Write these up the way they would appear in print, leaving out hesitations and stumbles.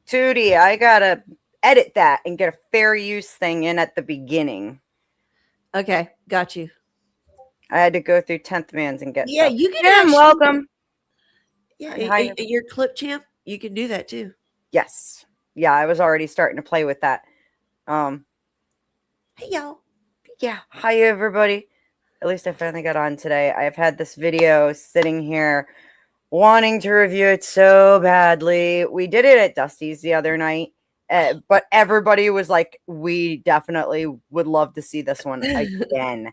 Tootie, I gotta edit that and get a fair use thing in at the beginning. Okay, got you. I had to go through 10th Mans and get Yeah, stuff. you can Jim, actually, welcome. Yeah, Hi. your clip champ, you can do that too. Yes. Yeah, I was already starting to play with that. Hey y'all. Yeah. Hi everybody. At least I finally got on today. I've had this video sitting here wanting to review it so badly. We did it at Dusty's the other night. But everybody was like, we definitely would love to see this one again.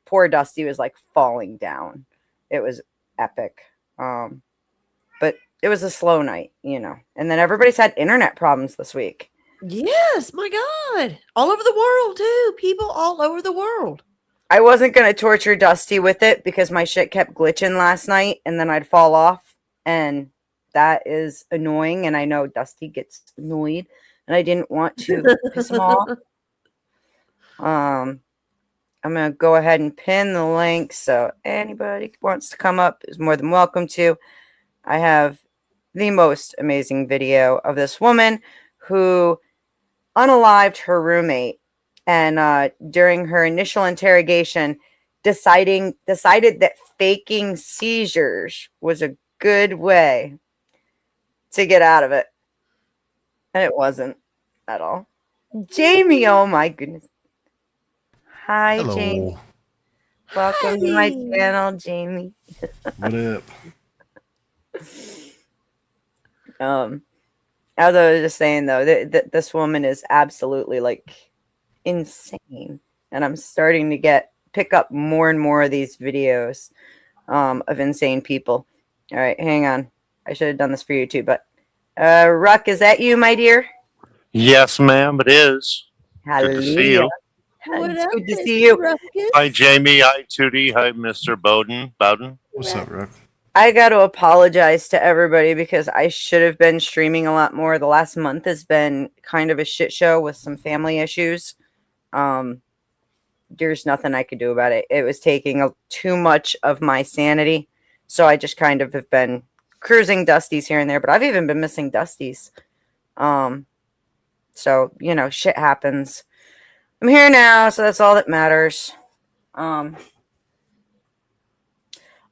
Poor Dusty was like falling down. It was epic. But it was a slow night, and then everybody's had internet problems this week. Yes, my God. All over the world too. People all over the world. I wasn't going to torture Dusty with it because my shit kept glitching last night and then I'd fall off, and that is annoying, and I know Dusty gets annoyed, and I didn't want to piss him off. I'm going to go ahead and pin the link, so anybody who wants to come up is more than welcome to. I have the most amazing video of this woman who unalived her roommate, and during her initial interrogation decided that faking seizures was a good way to get out of it, and it wasn't at all. Jamie, oh my goodness. Hi. Hello. Jamie, welcome to my channel, Jamie. What up? As I was just saying, though, this woman is absolutely like insane, and I'm starting to pick up more and more of these videos of insane people. All right, hang on. I should have done this for you too, but Ruck, is that you, my dear? Yes, ma'am, it is. Hallelujah. Good to see you. Good to see you. Ruckus? Hi, Jamie. Hi, Tootie. Hi, Mr. Bowden. What's up, Ruck? I got to apologize to everybody because I should have been streaming a lot more. The last month has been kind of a shit show with some family issues. There's nothing I could do about it. It was taking too much of my sanity. So I just kind of have been cruising Dusty's here and there, but I've even been missing Dusty's. So, shit happens. I'm here now, so that's all that matters.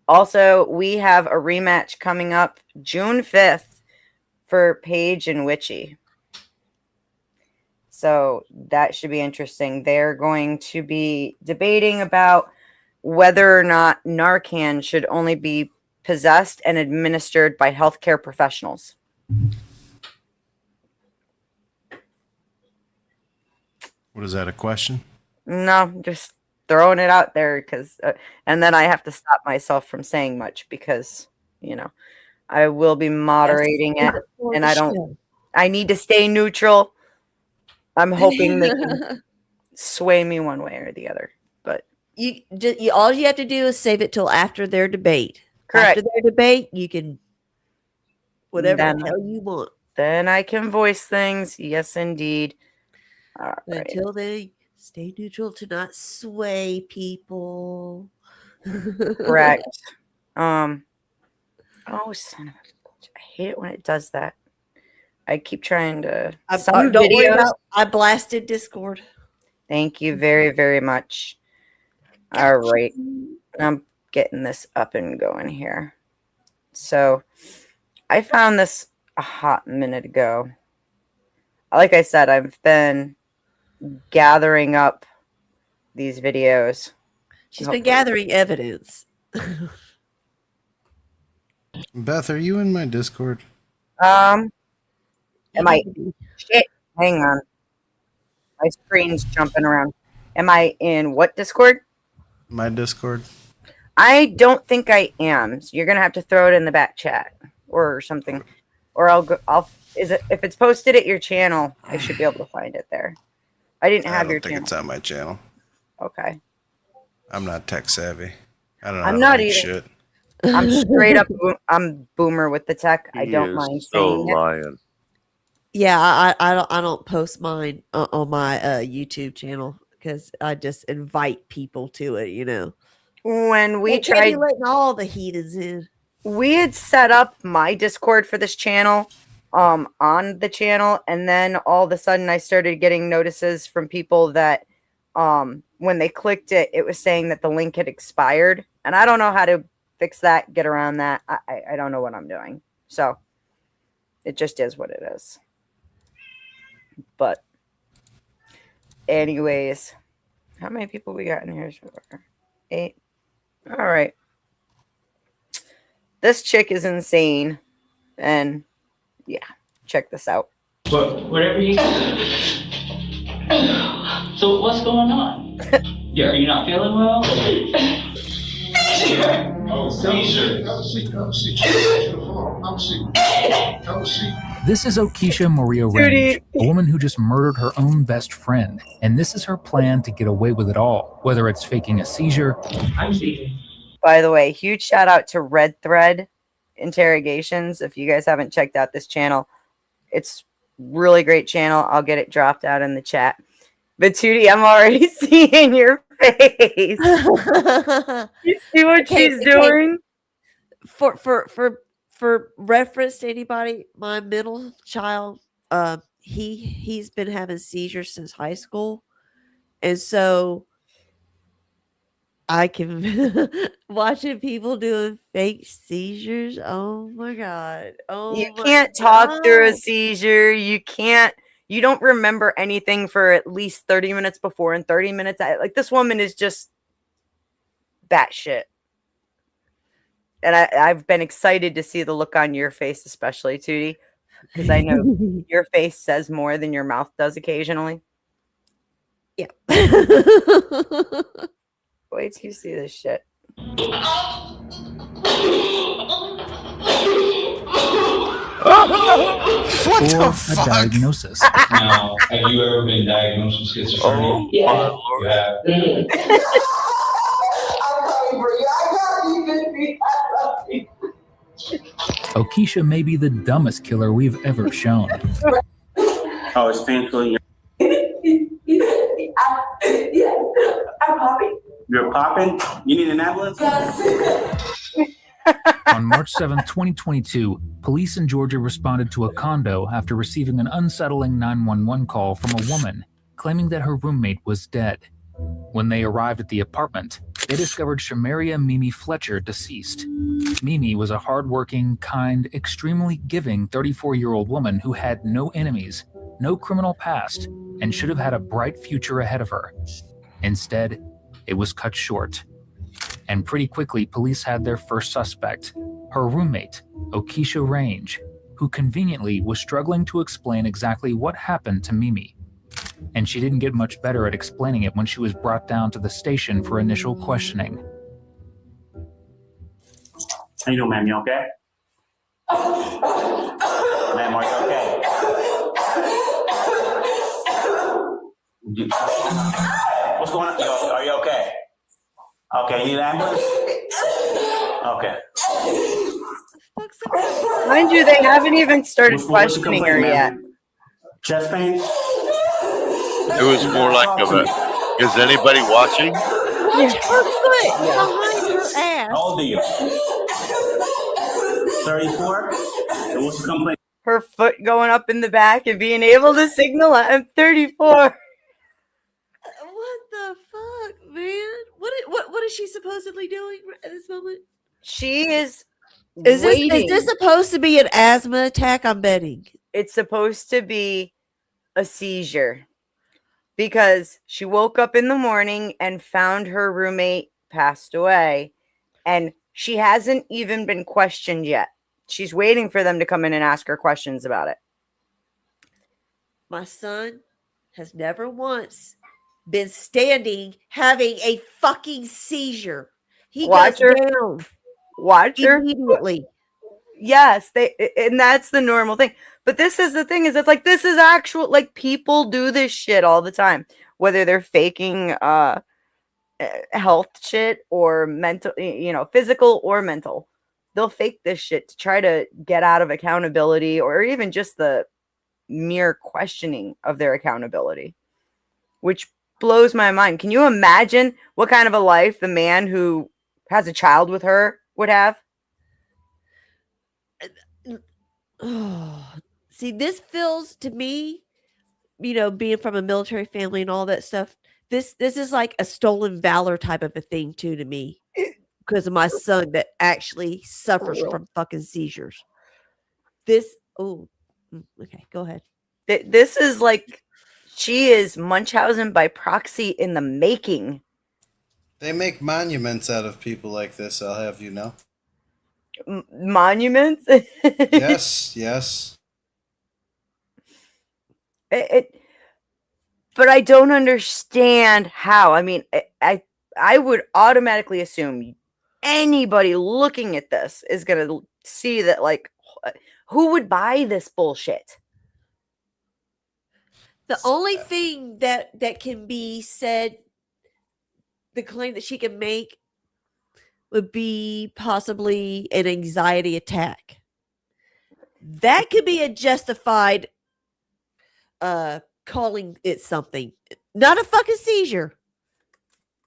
Also, we have a rematch coming up June 5th for Paige and Witchy. So that should be interesting. They're going to be debating about whether or not Narcan should only be possessed and administered by healthcare professionals. What is that, a question? No, just throwing it out there because, and then I have to stop myself from saying much because, I will be moderating it, and I need to stay neutral. I'm hoping they can sway me one way or the other, but all you have to do is save it till after their debate. Correct. After their debate, you can whatever the hell you want. Then I can voice things. Yes, indeed. All Until then, stay neutral to not sway people. Correct. Oh, son of a bitch. I hate it when it does that. I keep trying to. Don't worry about, I blasted Discord. Thank you very, very much. All right. I'm getting this up and going here. So I found this a hot minute ago. Like I said, I've been gathering up these videos. She's been gathering evidence. Beth, are you in my Discord? Am I? Shit, hang on. My screen's jumping around. Am I in what Discord? My Discord. I don't think I am. So you're gonna have to throw it in the back chat or something, or if it's posted at your channel, I should be able to find it there. I didn't have your channel. I don't think it's on my channel. Okay. I'm not tech savvy. I don't know. I'm not either. Shit. I'm straight up. I'm boomer with the tech. I don't mind saying it. Yeah, I don't post mine on my YouTube channel because I just invite people to it. When we tried letting all the heathens in, we had set up my Discord for this channel on the channel, and then all of a sudden I started getting notices from people that when they clicked it, it was saying that the link had expired, and I don't know how to fix that, get around that. I don't know what I'm doing, so it just is what it is. But anyways, how many people we got in here? 8. All right. This chick is insane. And yeah, check this out. But whatever you. So what's going on? Yeah, are you not feeling well? Oh, seizure. This is Okisha Maria Range, a woman who just murdered her own best friend. And this is her plan to get away with it all, whether it's faking a seizure. I'm seizing. By the way, huge shout out to Red Thread Interrogations. If you guys haven't checked out this channel, it's really great channel. I'll get it dropped out in the chat. But Tootie, I'm already seeing your face. You see what she's doing? For reference to anybody, my middle child, he's been having seizures since high school, and so I can watching people doing fake seizures. Oh my god! Oh, You can't talk through a seizure. You don't remember anything for at least 30 minutes before and 30 minutes. Like, this woman is just batshit. And I've been excited to see the look on your face, especially, Tootie, because I know your face says more than your mouth does occasionally. Yeah. Wait till you see this shit. What Or the a fuck? diagnosis. Now, have you ever been diagnosed with schizophrenia? Yeah. You have. Okisha may be the dumbest killer we've ever shown. Oh, it's painful. Yes, I'm popping. You're popping? You need an ambulance? On March 7, 2022, police in Georgia responded to a condo after receiving an unsettling 911 call from a woman claiming that her roommate was dead. When they arrived at the apartment, they discovered Shamaria Mimi Fletcher deceased. Mimi was a hardworking, kind, extremely giving 34-year-old woman who had no enemies, no criminal past, and should have had a bright future ahead of her. Instead, it was cut short. And pretty quickly, police had their first suspect, her roommate, Okisha Range, who conveniently was struggling to explain exactly what happened to Mimi. And she didn't get much better at explaining it when she was brought down to the station for initial questioning. How you doing, ma'am? You okay? Ma'am, are you okay? What's going on? Are you okay? Okay, you need an ambulance? Okay. Mind you, they haven't even started What's the questioning her complaint, yet. ma'am? Chest pain? It was more like of a, is anybody watching? Her foot behind her ass. How old are you? 34? And what's the complaint? Her foot going up in the back and being able to signal, I'm 34. What the fuck, man? What is she supposedly doing at this moment? She is Is waiting. this supposed to be an asthma attack? I'm betting. It's supposed to be a seizure because she woke up in the morning and found her roommate passed away, and she hasn't even been questioned yet. She's waiting for them to come in and ask her questions about it. My son has never once been standing having a fucking seizure. He Watch goes her. down Watch her. immediately. Yes, and that's the normal thing. But this is the thing, is it's like, this is actual, like, people do this shit all the time, whether they're faking health shit or mental, physical or mental. They'll fake this shit to try to get out of accountability, or even just the mere questioning of their accountability, which blows my mind. Can you imagine what kind of a life the man who has a child with her would have? Oh, See, this feels to me, being from a military family and all that stuff. This is like a stolen valor type of a thing too to me, because of my son that actually suffers from fucking seizures. Okay, go ahead. This is like she is Munchausen by proxy in the making. They make monuments out of people like this, I'll have you know. Monuments? Yes. But I don't understand how. I mean, I would automatically assume anybody looking at this is going to see that, like, who would buy this bullshit? The only thing that can be said, the claim that she can make, would be possibly an anxiety attack. That could be a justified calling it something, not a fucking seizure.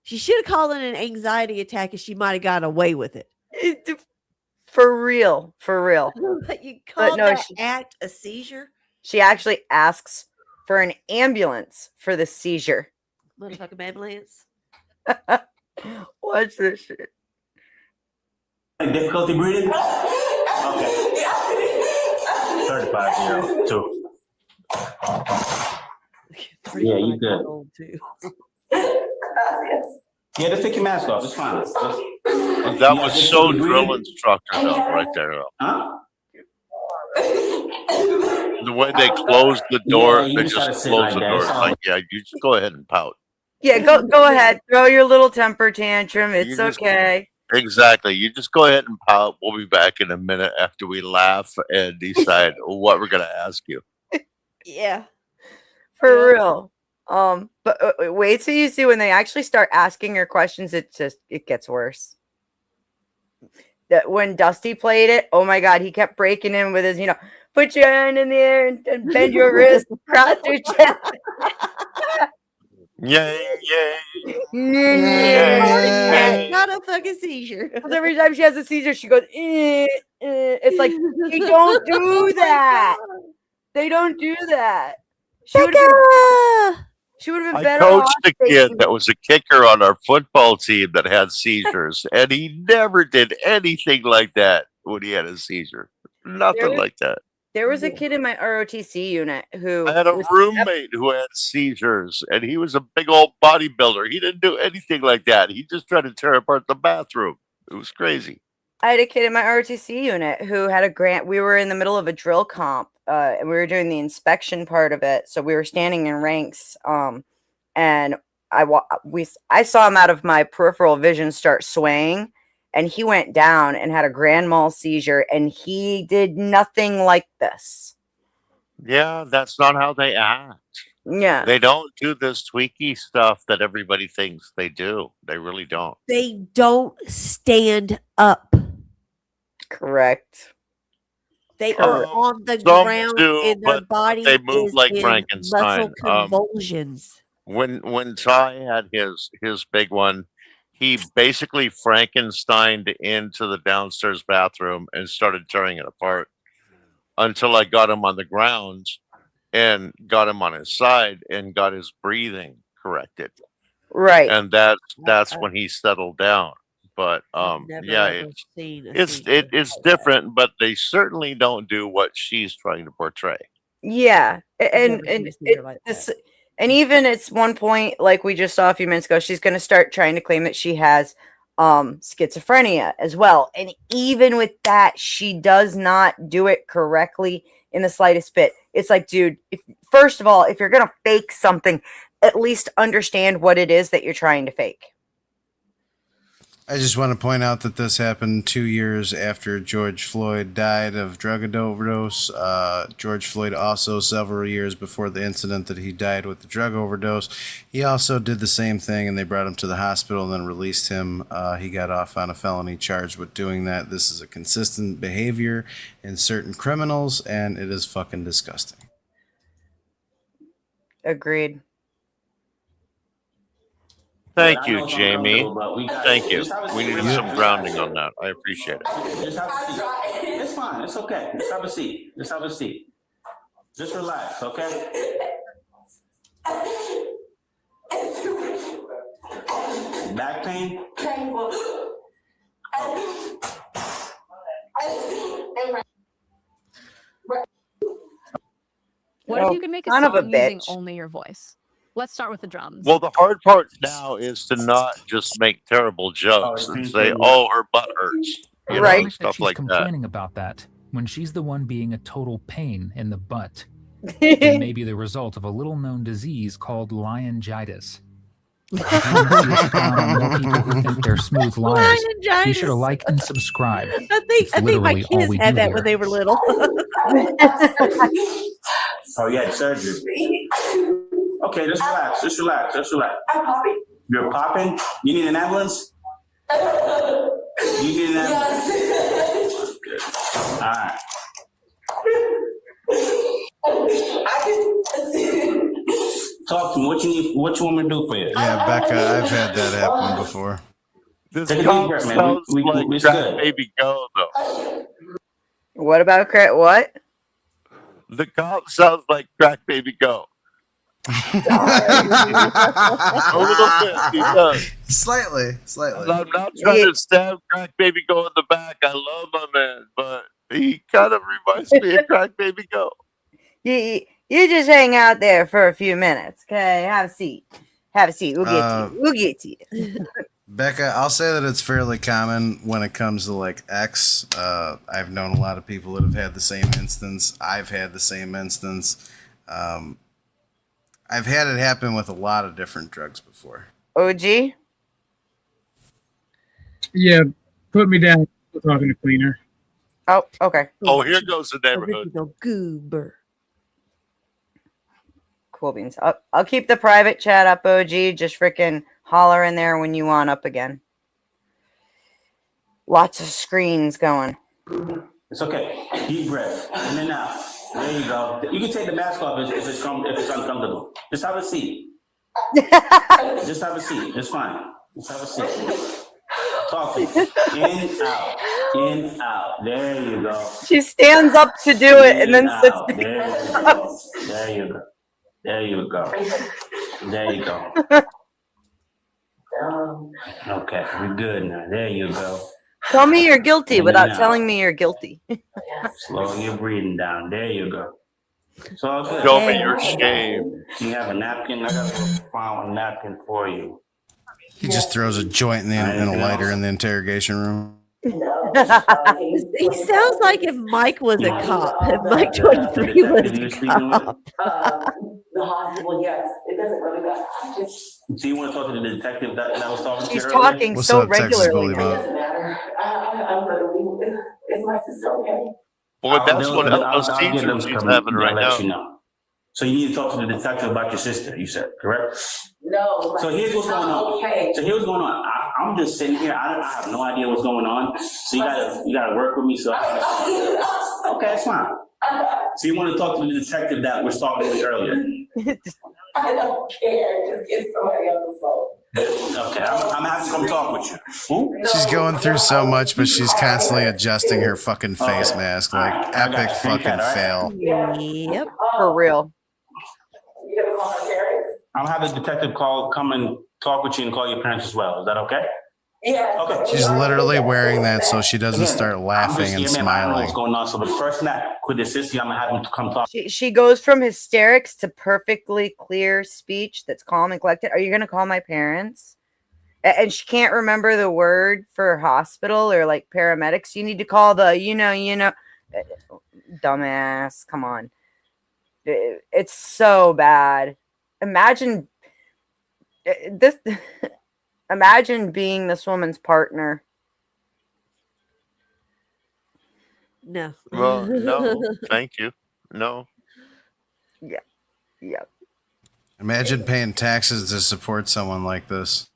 She should have called it an anxiety attack, and she might have gotten away with it. For real. But you call no, that act a seizure? She actually asks for an ambulance for the seizure. Motherfucking ambulance. Watch this shit. Difficulty breathing? Okay. 3502. Yeah, you good. Yeah, just take your mask off. It's fine. That was so drill instructor though, right there. Though. Huh? The way they closed the door, Yeah, you they just just gotta sit closed like the that. door. It's all- Like, yeah, you just go ahead and pout. Yeah, go ahead. Throw your little temper tantrum. It's You just- okay. Exactly. You just go ahead and pout. We'll be back in a minute after we laugh and decide what we're gonna ask you. Yeah. For Yeah. real. But wait till you see when they actually start asking her questions, it gets worse. That when Dusty played it, oh my god, he kept breaking in with his, put your hand in the air and bend your wrist, cross your chest. Yay! Yeah. Not a fucking seizure. Because every time she has a seizure, she goes, It's like, they don't do that. They don't do that. She would have been I better coached off a kid taking- that was a kicker on our football team that had seizures, and he never did anything like that when he had a seizure. Nothing was- like that. There was a kid in my ROTC unit who I had a was- roommate who had seizures, and he was a big old bodybuilder. He didn't do anything like that. He just tried to tear apart the bathroom. It was crazy. I had a kid in my ROTC unit who had a grant. We were in the middle of a drill comp, and we were doing the inspection part of it. So we were standing in ranks, and I saw him out of my peripheral vision start swaying, and he went down and had a grand mal seizure, and he did nothing like this. Yeah, that's not how they act. Yeah. They don't do this tweaky stuff that everybody thinks they do. They really don't. They don't stand up. Correct. They are Some- on the some ground do, and their but body they move is like in Frankenstein. muscle convulsions. When Ty had his big one, he basically Frankensteined into the downstairs bathroom and started tearing it apart until I got him on the ground and got him on his side and got his breathing corrected. Right. And that's when he settled down. But Never yeah, ever seen a it's seizure it's like that. different, but they certainly don't do what she's trying to portray. Yeah. And Never seen a and seizure it, like this, that. and even it's one point, like we just saw a few minutes ago, she's going to start trying to claim that she has schizophrenia as well. And even with that, she does not do it correctly in the slightest bit. It's like, dude, first of all, if you're going to fake something, at least understand what it is that you're trying to fake. I just want to point out that this happened 2 years after George Floyd died of drug overdose. George Floyd also, several years before the incident that he died with the drug overdose, he also did the same thing, and they brought him to the hospital and then released him. He got off on a felony charge with doing that. This is a consistent behavior in certain criminals, and it is fucking disgusting. Agreed. Thank I you, know it's Jamie. uncomfortable, but we gotta- Thank you. just have a We seat. needed Just some have a grounding seat. on that. I appreciate it. Just have a seat. It's fine. It's okay. Just have a seat. Just have a seat. Just relax, okay? Back pain? Painful. What Oh, if you could make a son of a song using bitch. only your voice? Let's start with the drums. Well, the hard part now is to not just make terrible jokes and say, "Oh, her butt hurts," you know, Right. Ironic that stuff she's like that. complaining about that when she's the one being a total pain in the butt. It may be the result of a little-known disease called liongitis. If you want to see us spawn on more people who think they're smooth liars, be sure to like and subscribe. I think It's my literally all kids we had do that here. when they were little. Oh, you had surgery. Okay, just relax. Just relax. Just relax. I'm popping. You're popping? You need an ambulance? You need an ambulance? Yes. Good. All right. Talk to me. What you need? What you want me to do for you? Yeah, Becca, I've had that happen before. This Take a deep cop breath, man. sounds We like it's Crack good. Baby Go, though. What about what? The cop sounds like Crack Baby Go. A little bit, he does. Slightly. And I'm not trying to stab Crack Baby Go in the back. I love my man, but he kind of reminds me of Crack Baby Go. You just hang out there for a few minutes, okay? Have a seat. Have a seat. We'll get to you. We'll get to you. Becca, I'll say that it's fairly common when it comes to like X. I've known a lot of people that have had the same instance. I've had the same instance. I've had it happen with a lot of different drugs before. OG? Yeah, put me down. We're talking to cleaner. Oh, okay. Oh, here goes the Oh, this neighborhood. is a goober. Cool beans. I'll keep the private chat up, OG. Just freaking holler in there when you want up again. Lots of screens going. It's okay. Deep breath. In and out. There you go. You can take the mask off if it's uncomfortable. Just have a seat. Just have a seat. It's fine. Just have a seat. Talk to me. In, out. In, out. There you go. She stands up to do it and then sits out. down. There you go. There you go. There you go. Okay, we're good now. There you go. Tell me you're guilty In without and out. telling me you're guilty. Slow your breathing down. There you go. It's all good. Show me your shame. You have a napkin? I got a found napkin for you. He just throws a joint in a lighter in the interrogation room. He sounds like if Mike was a cop. If Mike 23 was a cop. The hospital, yes. It doesn't really matter. I just, So you want to talk to the detective that was talking to She's you earlier? talking What's so up, Texas regularly. Bully it Bob? doesn't matter. I'm literally, is my sister okay? Boy, that's I'll- one hell of I'll a get seizure them to she's come having and right let now. you know. So you need to talk to the detective about your sister, you said, correct? No. So here's what's going on. Okay. So here's what's going on. I'm just sitting here. I have no idea what's going on. So you gotta work with me. So okay, that's fine. So you want to talk to the detective that was talking to you earlier? I don't care. Just get somebody on the phone. Okay, I'm happy to come talk with you. Who? She's going through so much, but she's constantly adjusting her fucking face Okay. mask. Like, Alright, I got epic you. Same fucking cat, alright? fail. Yep. For real. You gonna call her parents? I'll have the detective come and talk with you and call your parents as well. Is that okay? Yes. Okay. She's literally wearing that so she doesn't start laughing and I don't know smiling. what's going on. So the person that could assist you, I'm gonna have him to come talk. She goes from hysterics to perfectly clear speech that's calm and collected. Are you going to call my parents? And she can't remember the word for hospital or like paramedics. You need to call the, dumbass. Come on. It's so bad. Imagine this. Imagine being this woman's partner. No. Well, no, thank you. No. Yeah. Imagine paying taxes to support someone like this.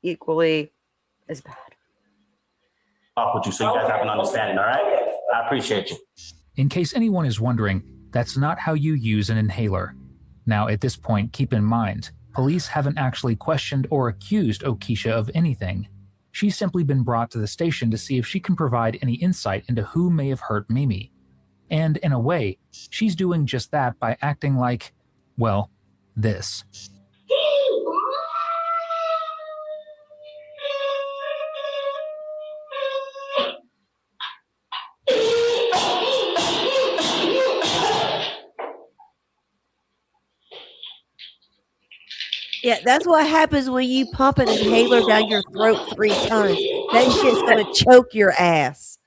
Equally as bad. Talk with you so you guys have an understanding. All right? I appreciate you. In case anyone is wondering, that's not how you use an inhaler. Now, at this point, keep in mind, police haven't actually questioned or accused Okisha of anything. She's simply been brought to the station to see if she can provide any insight into who may have hurt Mimi. And in a way, she's doing just that by acting like, well, this. Yeah, that's what happens when you pump an inhaler down your throat 3 times. That shit's gonna choke your ass.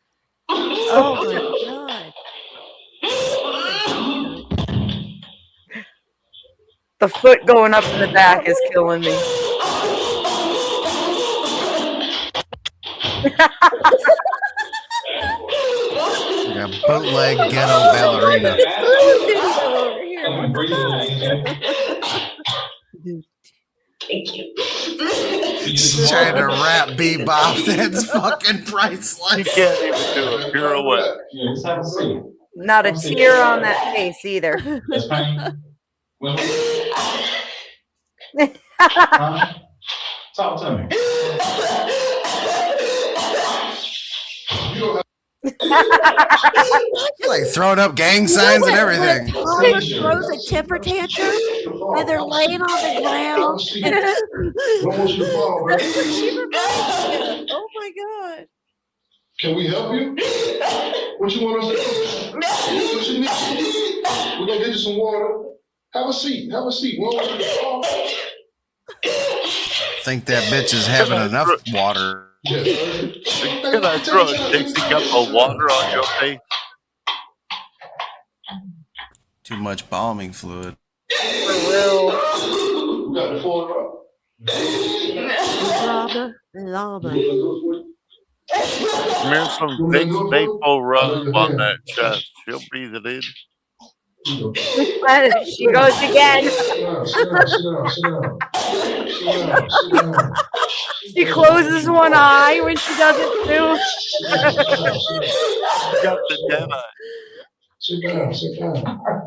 Oh my god. The foot going up in the back is killing me. Like a bootleg ghetto ballerina. Thank you. She's trying to rap bebop. That's fucking priceless. You can't even do a pirouette. Yeah, just have a seat. Not a tear on that face either. That's fine. Well, huh? Talk to me. Like throwing up gang signs and everything. Mama throws a temper tantrum and they're laying on the ground. She reminds me. Oh my god. Can we help you? What you want us to do? What you need? We're gonna get you some water. Have a seat. Have a seat. Think that bitch is having enough water. Can I throw a Dixie cup of water on your face? Too much balming fluid. For real. We got the floor up. Llama. Smear some big maple rub on that chest. She'll breathe it in. She goes again. She closes one eye when she does it too. You got the dead eye. Sit down.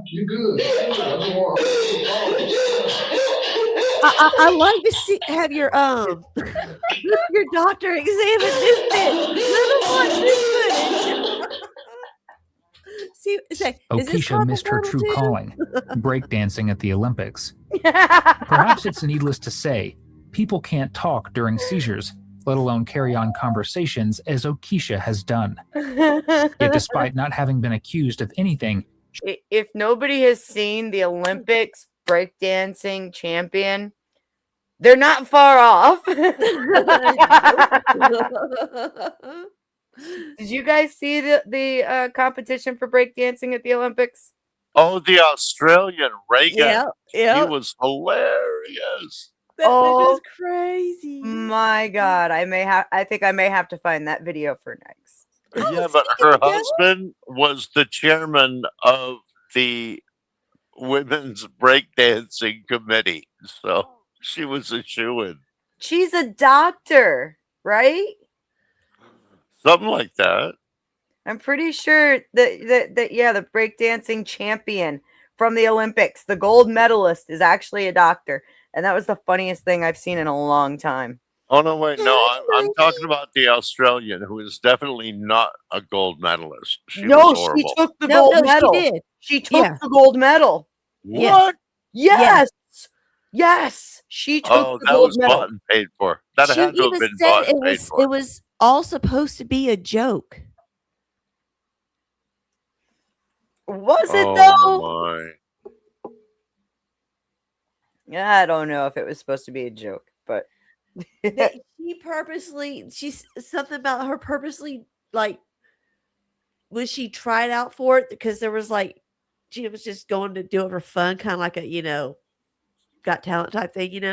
You good. I like to have your your doctor examine this bitch. Let him watch this footage. See, say, is this Okisha missed her carpal true tunnel too? calling, breakdancing at the Olympics. Perhaps it's needless to say, people can't talk during seizures, let alone carry on conversations as Okisha has done. Yet despite not having been accused of anything, If nobody has seen the Olympics breakdancing champion, they're not far off. Did you guys see the competition for breakdancing at the Olympics? Oh, the Australian Reagan. Yeah. He was hilarious. That bitch Oh, is crazy. My God, I think I may have to find that video for next. Yeah, but her husband was the chairman of the women's breakdancing committee. So she was a shoo-in. She's a doctor, right? Something like that. I'm pretty sure that yeah, the breakdancing champion from the Olympics, the gold medalist, is actually a doctor. And that was the funniest thing I've seen in a long time. Oh, no, wait. No, I'm talking about the Australian, who is definitely not a gold medalist. She was horrible. She took the gold medal. She did. She took the gold medal. What? Yes. Yes. She took Oh, the that gold was medal. bought and paid for. That She had to have even been said bought and it paid was for. it was all supposed to be a joke. Was it Oh, though? my. Yeah, I don't know if it was supposed to be a joke, but That she's something about her purposely, like, when she tried out for it, because there was like she was just going to do it for fun, kind of like a Got Talent type thing.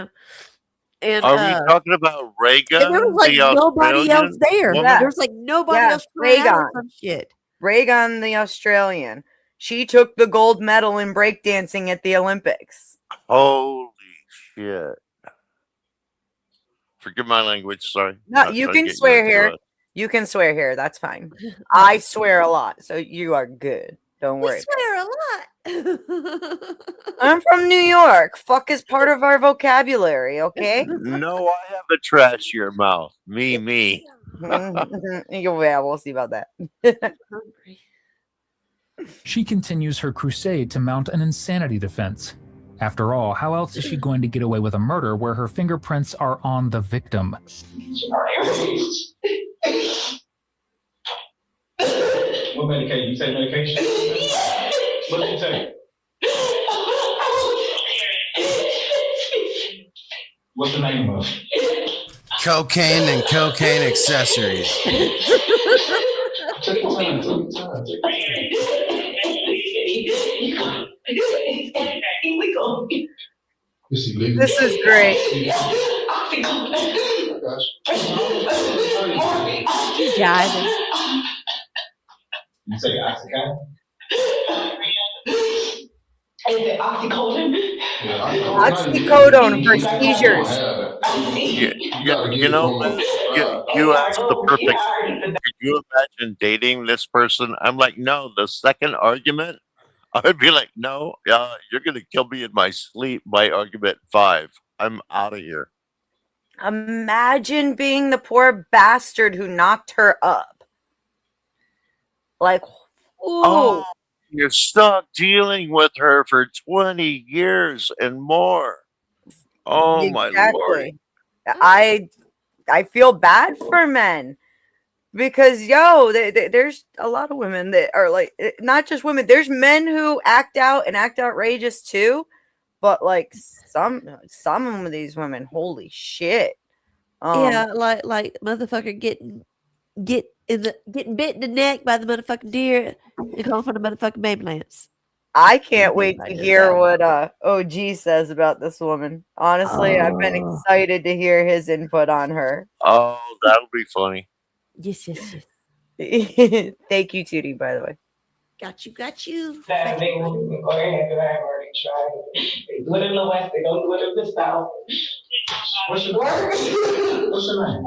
And Are we talking about Reagan? and there was like the nobody else Australian there. woman? There was like nobody Yes, else trying out or Reagan. some shit. Reagan, the Australian, she took the gold medal in breakdancing at the Olympics. Holy shit. Forgive my language, sorry. No, Not you trying to can get swear into here. it. You can swear here. That's fine. I swear a lot, so you are good. Don't We worry. swear a lot. I'm from New York. Fuck is part of our vocabulary, okay? No, I have a trashier mouth. Me. Yeah, we'll see about that. Hungry. She continues her crusade to mount an insanity defense. After all, how else is she going to get away with a murder where her fingerprints are on the victim? What medication? You say medication? What did you say? What's the name of it? Cocaine and cocaine accessories. Take your time. Take your time. This is illegal. This is great. I got you. She's jiving. You say Oxycontin? Is it oxycodone? Oxycodone for seizures. You know, you asked the perfect. Could you imagine dating this person? I'm like, no. The second argument, I would be like, no, you're gonna kill me in my sleep. By argument 5, I'm out of here. Imagine being the poor bastard who knocked her up. Like, ooh. Oh, you're stuck dealing with her for 20 years and more. Oh my lord! I feel bad for men because there's a lot of women that are like, not just women. There's men who act out and act outrageous too, but like some of these women, holy shit. Yeah, like motherfucker getting bit in the neck by the motherfucking deer and calling for the motherfucking baby lamps. I can't wait to hear what OG says about this woman. Honestly, I've been excited to hear his input on her. Oh, that'll be funny. Yes. Thank you, Tootie, by the way. Got you. That big one, go ahead, because I've already tried it. They do it in the West, they don't do it in the South. What's your name? What's your name?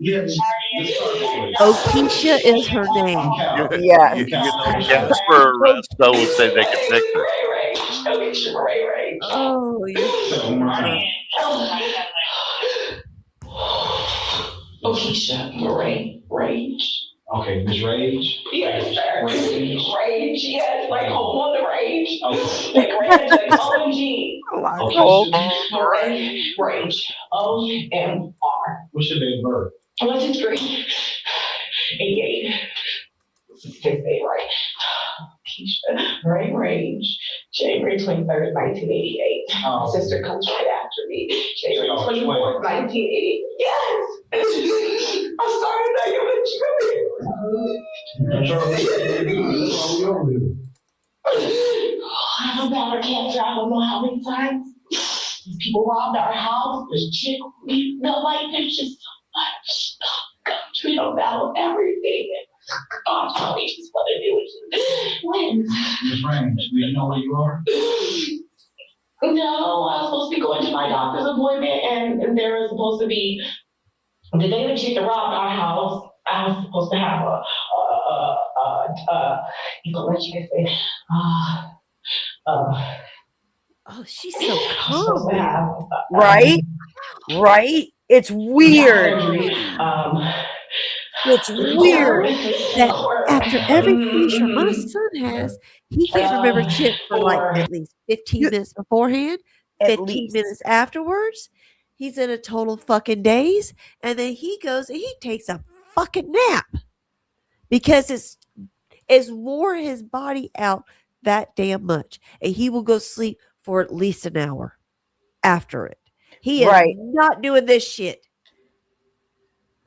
Yes. Okisha is her name. Yeah. You know, Jasper Resto would say they could fix her. Ray. Oh, you're so funny. Okisha, Rage. Okay, Miss Rage? Yes, sir. Rage, yes, like on the rage. Okay. Like rage, like OMG. Rage. OMR. What's your date of birth? What's his grade? 88. 6'8", right? Keisha, Rage, January 23rd, 1988. Oh. My sister comes right after me. January Oh, 24th, 1980. Yes! I'm sorry that you I don't know, I can't drive. I don't know how many times these people robbed our house. This chick, there's just so much. We don't know everything. God, tell me just what to do. When? Miss Range, do you know where you are? No, I was supposed to be going to my doctor's appointment, and there was supposed to be the day the chick robbed our house. I was supposed to have what you can say, Oh, she's so calm. Right? It's weird. It's weird that after every seizure my son has, he can't remember shit for like at least 15 minutes beforehand, 15 minutes afterwards. He's in a total fucking daze, and then he goes and he takes a fucking nap because it's wore his body out that damn much, and he will go sleep for at least an hour after it. He is not doing this shit.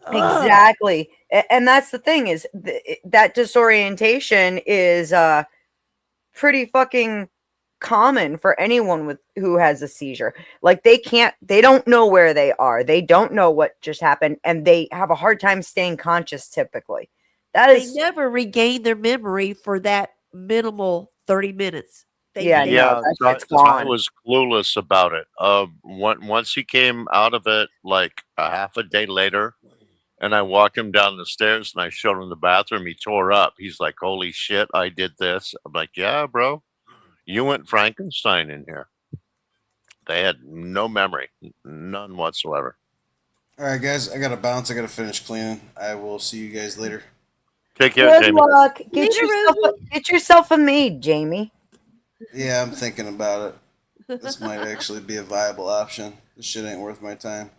Exactly. And that's the thing is that disorientation is pretty fucking common for anyone who has a seizure. Like they don't know where they are. They don't know what just happened, and they have a hard time staying conscious typically. They never regain their memory for that minimal 30 minutes. I was clueless about it. Once he came out of it, like a half a day later, and I walked him down the stairs and I showed him the bathroom, he tore up. He's like, "Holy shit, I did this." I'm like, "Yeah, bro, you went Frankenstein in here." They had no memory, none whatsoever. All right, guys, I got to bounce. I got to finish cleaning. I will see you guys later. Take care, Good Jamie. luck. Later, Get yourself a maid, Jamie. Yeah, I'm thinking about it. This might actually be a viable option. This shit ain't worth my time.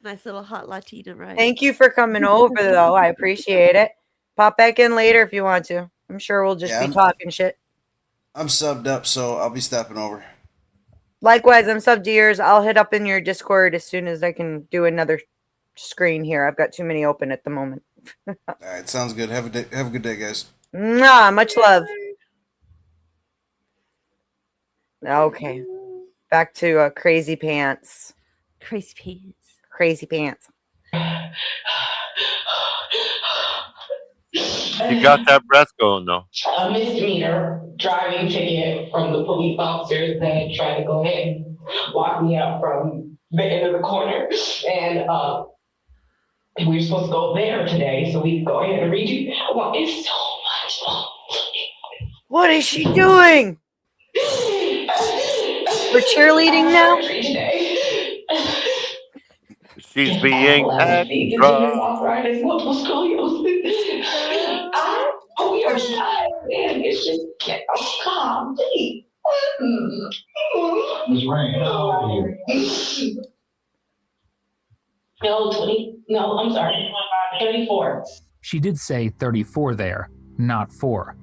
Nice little hot Latina, right? Thank you for coming over, though. I appreciate it. Pop back in later if you want to. I'm sure we'll just be talking shit. I'm subbed up, so I'll be stopping over. Likewise, I'm subbed to yours. I'll hit up in your Discord as soon as I can do another screen here. I've got too many open at the moment. All right, sounds good. Have a good day, guys. Mwah, much love. Okay, back to Crazy Pants. Crazy Pants. Crazy Pants. You got that breath going, though. A misdemeanor driving ticket from the police officers that tried to go ahead and lock me up from the end of the corner. And we were supposed to go there today, so we can go ahead and redo that. Well, it's so much. What is she doing? We're cheerleading now? She's being extra. Arthritis, multiple sclerosis. We are trying, man. It's just, calm, please. Miss Rain, how old are you? No, 20. No, I'm sorry. 34. She did say 34 there, not 4.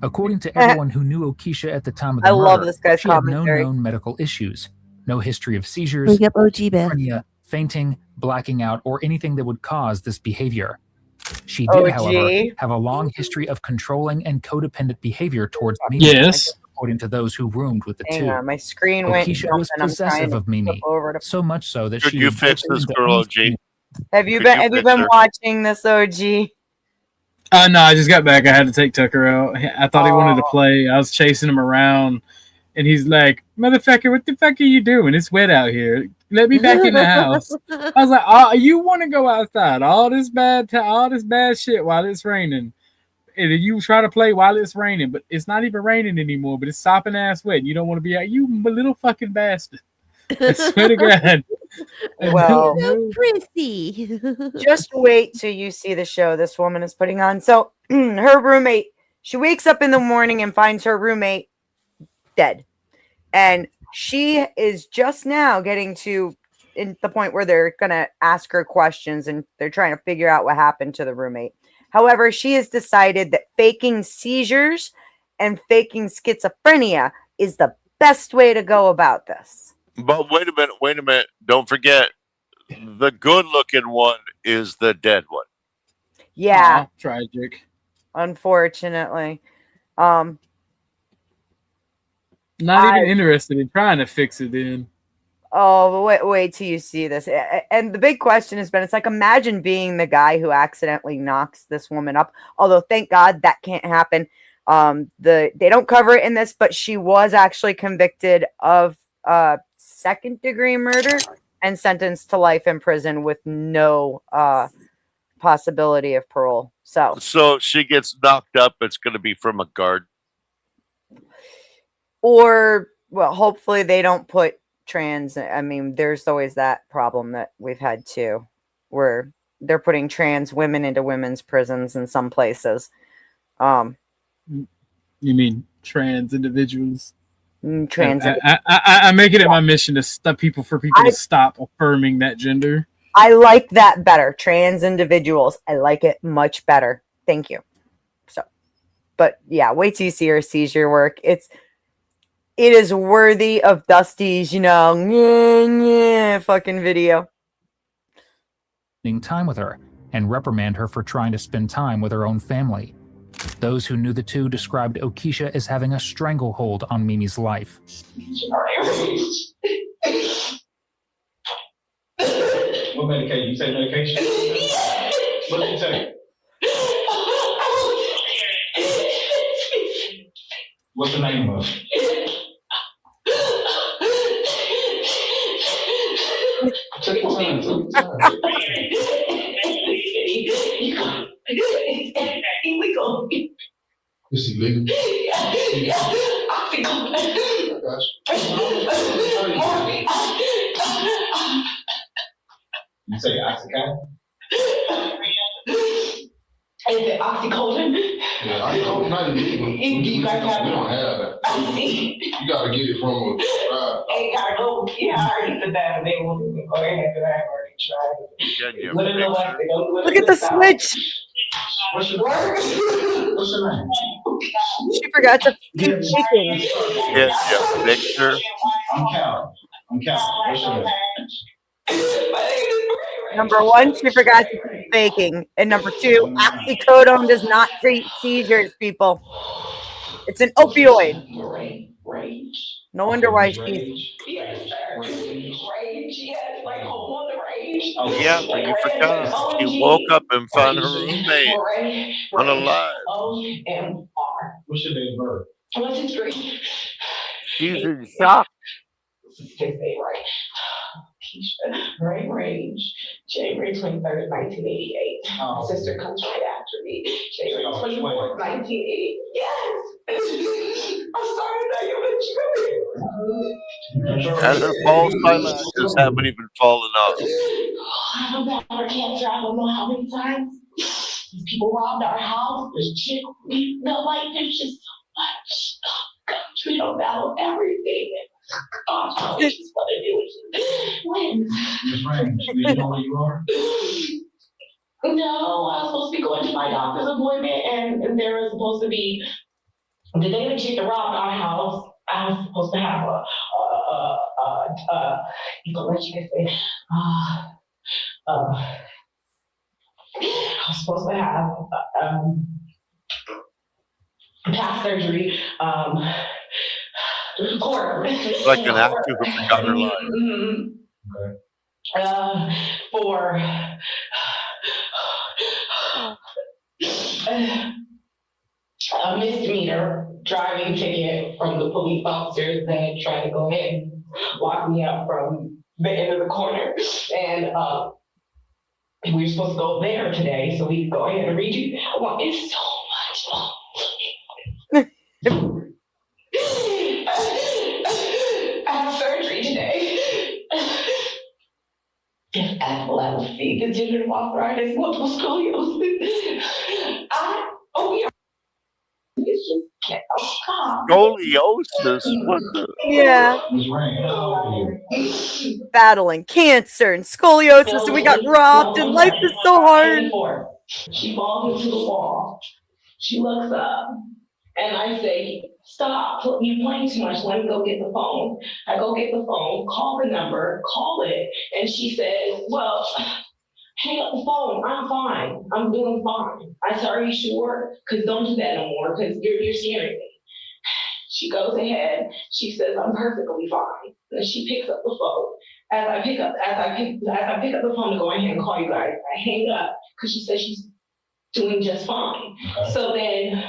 According to everyone who knew Okisha at the time of the I murder, love this guy's she had no commentary. known medical issues, no history of seizures, Big up OG Beth. schizophrenia, fainting, blacking out, or anything that would cause this behavior. She did, however, have a long history of controlling and codependent behavior towards Mimi, Yes. according to those who roomed with the Hang two. on, my screen went Okisha was jumping. I'm trying possessive to of Mimi, flip over to... so much so that Could she you would fix break this into girl, any OG? Have you Could been you have you fix been her? watching this, OG? No, I just got back. I had to take Tucker out. I thought he wanted to play. I was chasing him around, and he's like, "Motherfucker, what the fuck are you doing? It's wet out here. Let me back in the house." I was like, "Oh, you want to go outside? All this bad shit while it's raining, and you try to play while it's raining, but it's not even raining anymore. But it's sopping ass wet. And you don't want to be out. You little fucking bastard. I swear to God." Well, So pretty. just wait till you see the show this woman is putting on. So her roommate, she wakes up in the morning and finds her roommate dead. And she is just now getting to the point where they're going to ask her questions and they're trying to figure out what happened to the roommate. However, she has decided that faking seizures and faking schizophrenia is the best way to go about this. But wait a minute. Don't forget, the good-looking one is the dead one. Yeah. Aw, tragic. Unfortunately. Not even interested in trying to fix it then. Oh, but wait till you see this. And the big question has been, it's like, imagine being the guy who accidentally knocks this woman up. Although, thank God that can't happen. They don't cover it in this, but she was actually convicted of second-degree murder and sentenced to life in prison with no possibility of parole. So she gets knocked up. It's going to be from a guard. Or, well, hopefully they don't put trans. I mean, there's always that problem that we've had too, where they're putting trans women into women's prisons in some places. You mean trans individuals? Trans. I make it my mission to stop people to stop affirming that gender. I like that better. Trans individuals. I like it much better. Thank you. So, but yeah, wait till you see her seizure work. It is worthy of Dusty's, fucking video. Spending time with her and reprimand her for trying to spend time with her own family. Those who knew the two described Okisha as having a stranglehold on Mimi's life. What medication? You say medication? What did you say? What's the name of it? Take your time. It's illegal. You say Oxycontin? Is it oxycodone? Yeah, I don't know. You guys have We don't have that. I see. You gotta get it from a Hey, gotta go. Yeah, I already said that. They won't even go ahead because I already tried. Get your Go to the west, picture. go to Look at the south. switch. What's your word? What's your name? She forgot to keep shaking. Get your picture. I'm Cal. What's your name? Number one, she forgot to keep baking. And number two, oxycodone does not treat seizures, people. It's an opioid. Rage. No wonder why she's. Yes, sir. Rage, yes, like on the rage. Yeah, but you forgot. She woke up and found her roommate unalive. O-M-R. What's your date of birth? What's his grade? She's in shock. Right. Keisha, Ray Range, January 23rd, 1988. Oh. My sister comes right after me. January 24th, 1988. Yes! I'm sorry that you mentioned And her false eyelashes haven't even fallen off. I don't know our cancer. I don't know how many times. These people robbed our house. This chick, the light, there's just so much. We don't know everything. Oh, I just want to do it. When? Miss Range, do you know where you are? No, I was supposed to be going to my doctor's appointment, and there was supposed to be the day the chick robbed our house. I was supposed to have what you can say, I was supposed to have past surgery, court. Like an actor who forgot her line. For a misdemeanor driving ticket from the police officers that tried to go ahead and lock me up from the end of the corner. And we were supposed to go there today, so we could go ahead and read you that one. It's so much fun. I have surgery today. Epilepsy, degenerative arthritis, multiple sclerosis. It's just, oh God. Scoliosis? What the? Yeah. Miss Range, how old are you? Battling cancer and scoliosis, and we got robbed, and life is so hard. She falls into the wall. She looks up, and I say, "Stop! You're playing too much. Let me go get the phone." I go get the phone, call the number, call it, and she says, "Well, hang up the phone. I'm fine. I'm doing fine." I said, "Are you sure? Because don't do that no more. Because you're scaring me." She goes ahead. She says, "I'm perfectly fine." And she picks up the phone. As I pick up the phone to go ahead and call you guys, I hang up because she says she's doing just fine. Okay. So then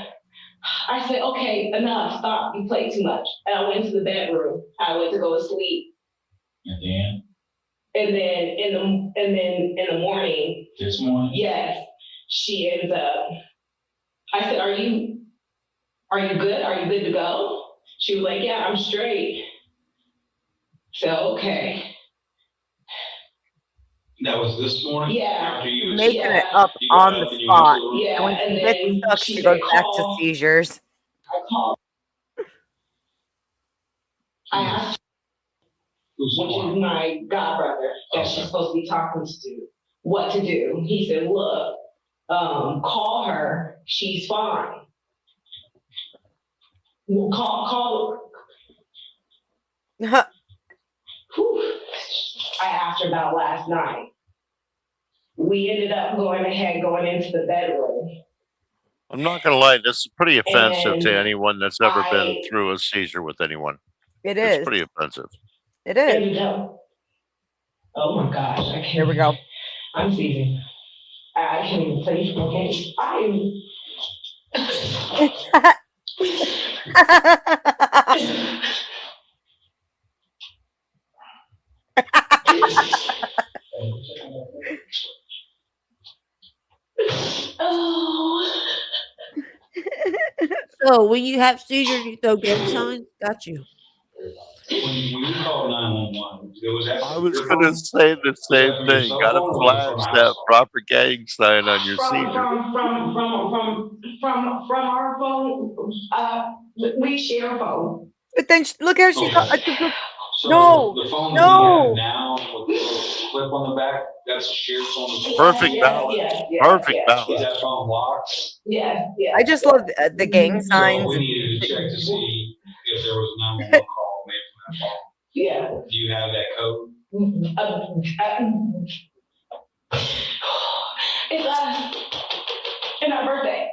I said, "Okay, enough. Stop. You play too much." And I went to the bedroom. I went to go to sleep. And then? And then in the morning, This morning? yes, she ends up. I said, "Are you good? Are you good to go?" She was like, "Yeah, I'm straight." So, okay. That was this morning? Yeah. After you Making Yeah. it up you got on up the and you went spot. to the room? Yeah, And when and she gets then stuck, she she goes said, back to "Call." seizures. I called. I asked, Who's which the is one? my godbrother that she's supposed to be talking to, what to do. He said, "Look, call her. She's fine. Well, call. Whew. I asked her about last night. We ended up going into the bedroom. I'm not gonna lie, this is pretty offensive to And anyone that's ever been I- through a seizure with anyone. It It's is. pretty offensive. It is. Ended up. Oh my gosh! I can't. Here we go. I'm seizing. I can't even play for games. Oh. So when you have seizures, you throw gang signs. Got you. When you called 911, it was actually I was your gonna phone? say the same from your thing. cell Gotta phone or flash from that house? proper gang sign on your From seizure. our phone, we share a phone. But then look how she got. So No, the phone that no. we have now with the little clip on the back, that's a shared phone. Perfect Yes, balance. yes, yes, Perfect yes, balance. Is that phone locked? yes, yes. I just love the gang So signs. we needed to check to see if there was a 911 call made from that phone. Yeah. Do you have that code? It's our birthday.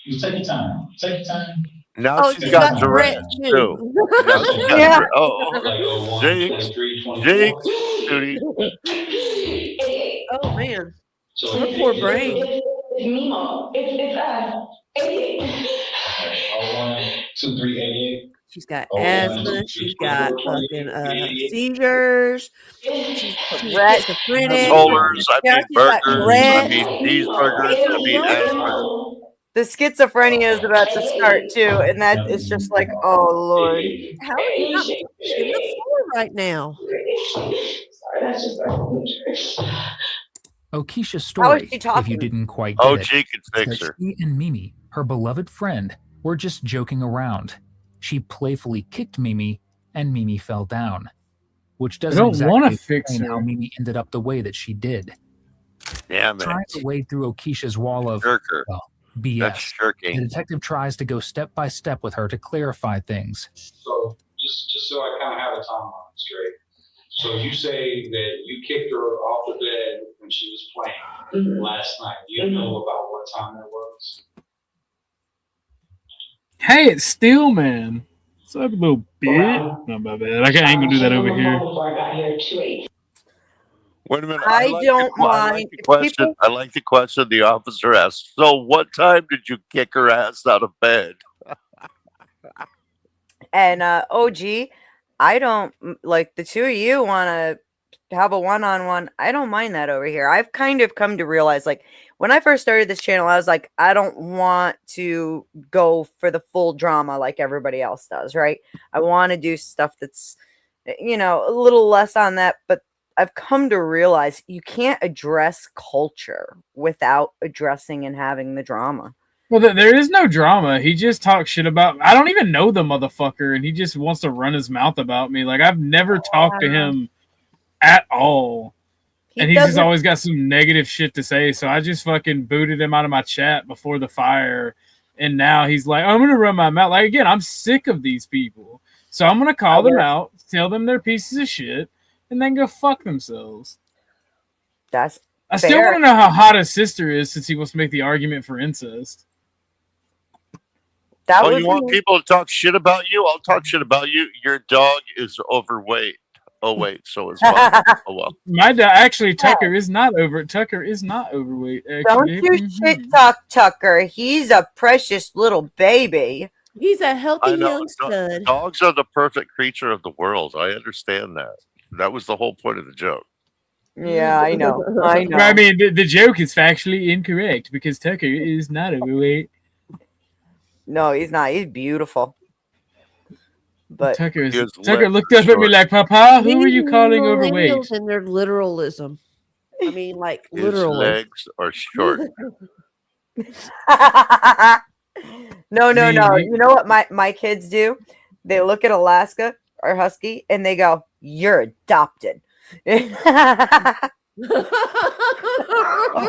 You take your time. Take your time. Now Oh, she's she got got Tourette's Tourette's too. too. Now she's got Yeah. Oh, Like 01, Jinx, 23, 24? Jinx, Judy. Oh man, So her poor brain. It's Mimo. It's us. 88. 01, 23, 88. She's got Oh, asthma. 1, 2, She's 3, got 24, fucking 88. seizures. She's Tourette. schizophrenic. Controllers, I Now mean she's got burgers, I Tourette. mean cheeseburgers, I mean Asperger's. The schizophrenia is about to start too, and that is just like, oh Lord. How are you not pushing the floor right now? Sorry, that's just Okisha's How is story, she if talking? you didn't quite get OG it, can is fix that her. she and Mimi, her beloved friend, were just joking around. She playfully kicked Mimi, and Mimi fell down, which doesn't don't exactly wanna fix explain how her. Mimi ended up the way that she did. Damn it. Trying to wade through Okisha's wall of Shirker. well, That's BS, the shirking. detective tries to go step by step with her to clarify things. So just so I kind of have a timeline straight. So you say that you kicked her off the bed when she was playing last night. Do you know about what time that was? Hey, it's Steelman. What's up, little bitch? No, my bad. I ain't gonna do that over here. Before I got here, 2:08. Wait a minute. I like don't the, I like mind the if question. people- I like the question the officer asked. So, what time did you kick her ass out of bed? And OG, I don't like the two of you want to have a one-on-one. I don't mind that over here. I've kind of come to realize, like, when I first started this channel, I was like, I don't want to go for the full drama like everybody else does, right? I want to do stuff that's, you know, a little less on that, but I've come to realize you can't address culture without addressing and having the drama. Well, there is no drama. He just talks shit about. I don't even know the motherfucker, and he just wants to run his mouth about me. Like I've never talked to him at all, and he's just always got some negative shit to say. So I just fucking booted him out of my chat before the fire, and now he's like, "I'm gonna run my mouth." Like again, I'm sick of these people, so I'm gonna call them out, tell them they're pieces of shit, and then go fuck themselves. That's I still fair. want to know how hot his sister is, since he wants to make the argument for incest. That Oh, would you want be- people to talk shit about you? I'll talk shit about you. Your dog is overweight. Oh wait, so is mine. Oh well. My dad, actually, Tucker is not over. Tucker is not overweight. Don't Actually. you shit talk Tucker. He's a precious little baby. He's a healthy I know. young stud. Dogs are the perfect creature of the world. I understand that. That was the whole point of the joke. Yeah, I know. I know. I mean, the joke is factually incorrect because Tucker is not overweight. No, he's not. He's beautiful. But Tucker His Tucker legs looked are up at me short. like, "Papa, who are you calling overweight?" Millennials and their literalism. I mean, like His literally. legs are short. no. Really? You know what my kids do? They look at Alaska, our husky, and they go, "You're adopted."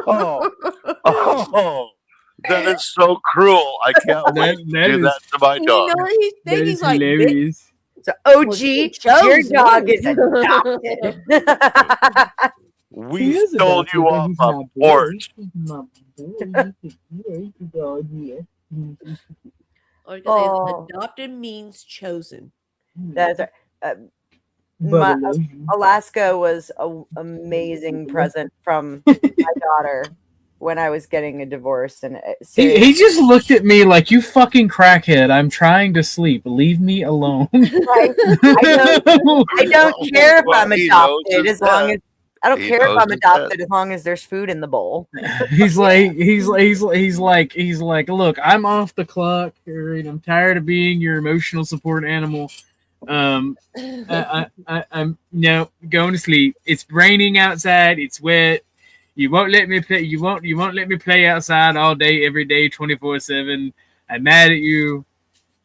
Oh, that is so cruel. I can't wait to that do is- that to my You dog. know what he's That thinking? is Like, bitch, hilarious. So OG, Well, you your chose dog me. is adopted. We stole you off a porch. or Oh. adopted means chosen. That's my, Alaska was an amazing present from my daughter when I was getting a divorce, and He just looked at me like, "You fucking crackhead! I'm trying to sleep. Leave me alone." I don't care if Well, I'm he knows adopted his as long dad. as I don't He care if knows I'm his adopted dad. as long as there's food in the bowl. he's like, look, I'm off the clock. Right? I'm tired of being your emotional support animal. I'm no going to sleep. It's raining outside. It's wet. You won't let me play. You won't let me play outside all day, every day, 24/7. I'm mad at you.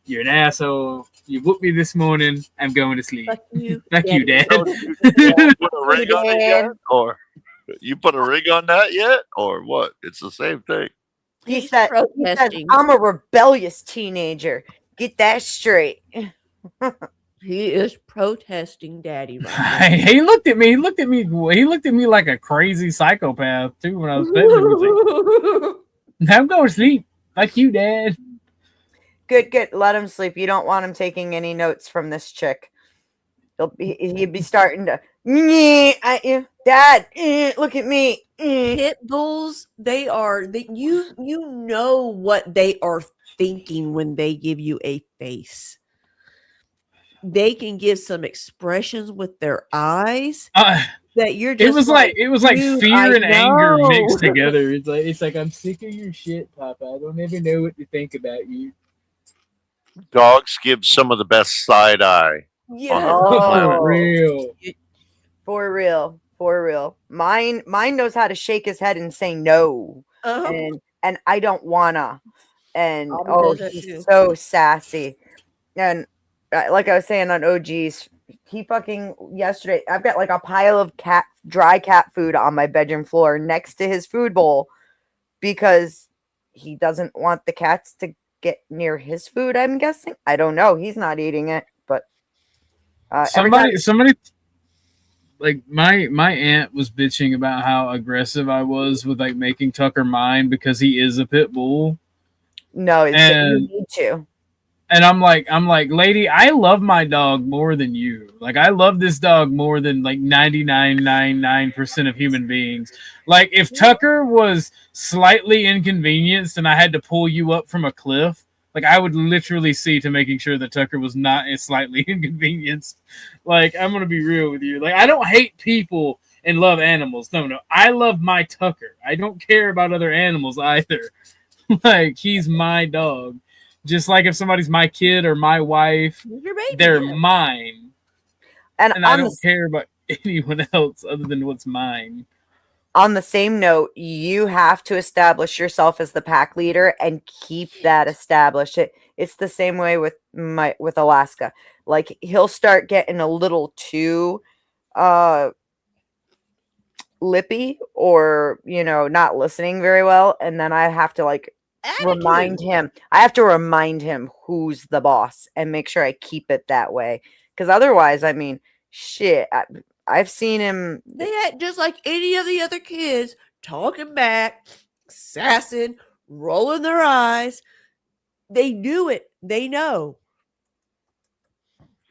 You're an asshole. You whooped me this morning. I'm going to sleep. Fuck you, Fuck you, Daddy. Dad. Put a ring on it yet? Or you put a ring on that yet? Or what? It's the same thing. He He's said, protesting. I'm a rebellious teenager. Get that straight. He is protesting Daddy right now. He looked at me. He looked at me like a crazy psychopath too when I was petting him. He was like, I'm going to sleep. Like you, Dad. Good. Let him sleep. You don't want him taking any notes from this chick. He'd be starting to, Dad, look at me. Pit bulls, you know what they are thinking when they give you a face. They can give some expressions with their eyes that you're just. It was like "Dude, fear I and anger know." mixed together. It's like I'm sick of your shit, Papa. I don't ever know what to think about you. Dogs give some of the best side eye. Yeah. For real. For real. Mine knows how to shake his head and say no. And I don't wanna. And Bobby does that too. he's so sassy. And like I was saying on OGs, he fucking yesterday, I've got like a pile of dry cat food on my bedroom floor next to his food bowl because he doesn't want the cats to get near his food, I'm guessing. I don't know. He's not eating it, but somebody like my aunt was bitching about how aggressive I was with like making Tucker mine because he is a pit bull. No, you need to. And I'm like, lady, I love my dog more than you. Like, I love this dog more than like 99.99% of human beings. Like, if Tucker was slightly inconvenienced and I had to pull you up from a cliff, like I would literally see to making sure that Tucker was not slightly inconvenienced. Like, I'm gonna be real with you. Like, I don't hate people and love animals. No, I love my Tucker. I don't care about other animals either. Like, he's my dog. Just like if somebody's my kid or my wife, they're mine. And I don't care about anyone else other than what's mine. On the same note, you have to establish yourself as the pack leader and keep that established. It's the same way with Alaska. Like, he'll start getting a little too lippy or, not listening very well. And then I have to remind him. I have to remind him who's the boss and make sure I keep it that way. Because otherwise, I mean, shit, I've seen him. They act just like any of the other kids, talking back, sassing, rolling their eyes. They do it. They know.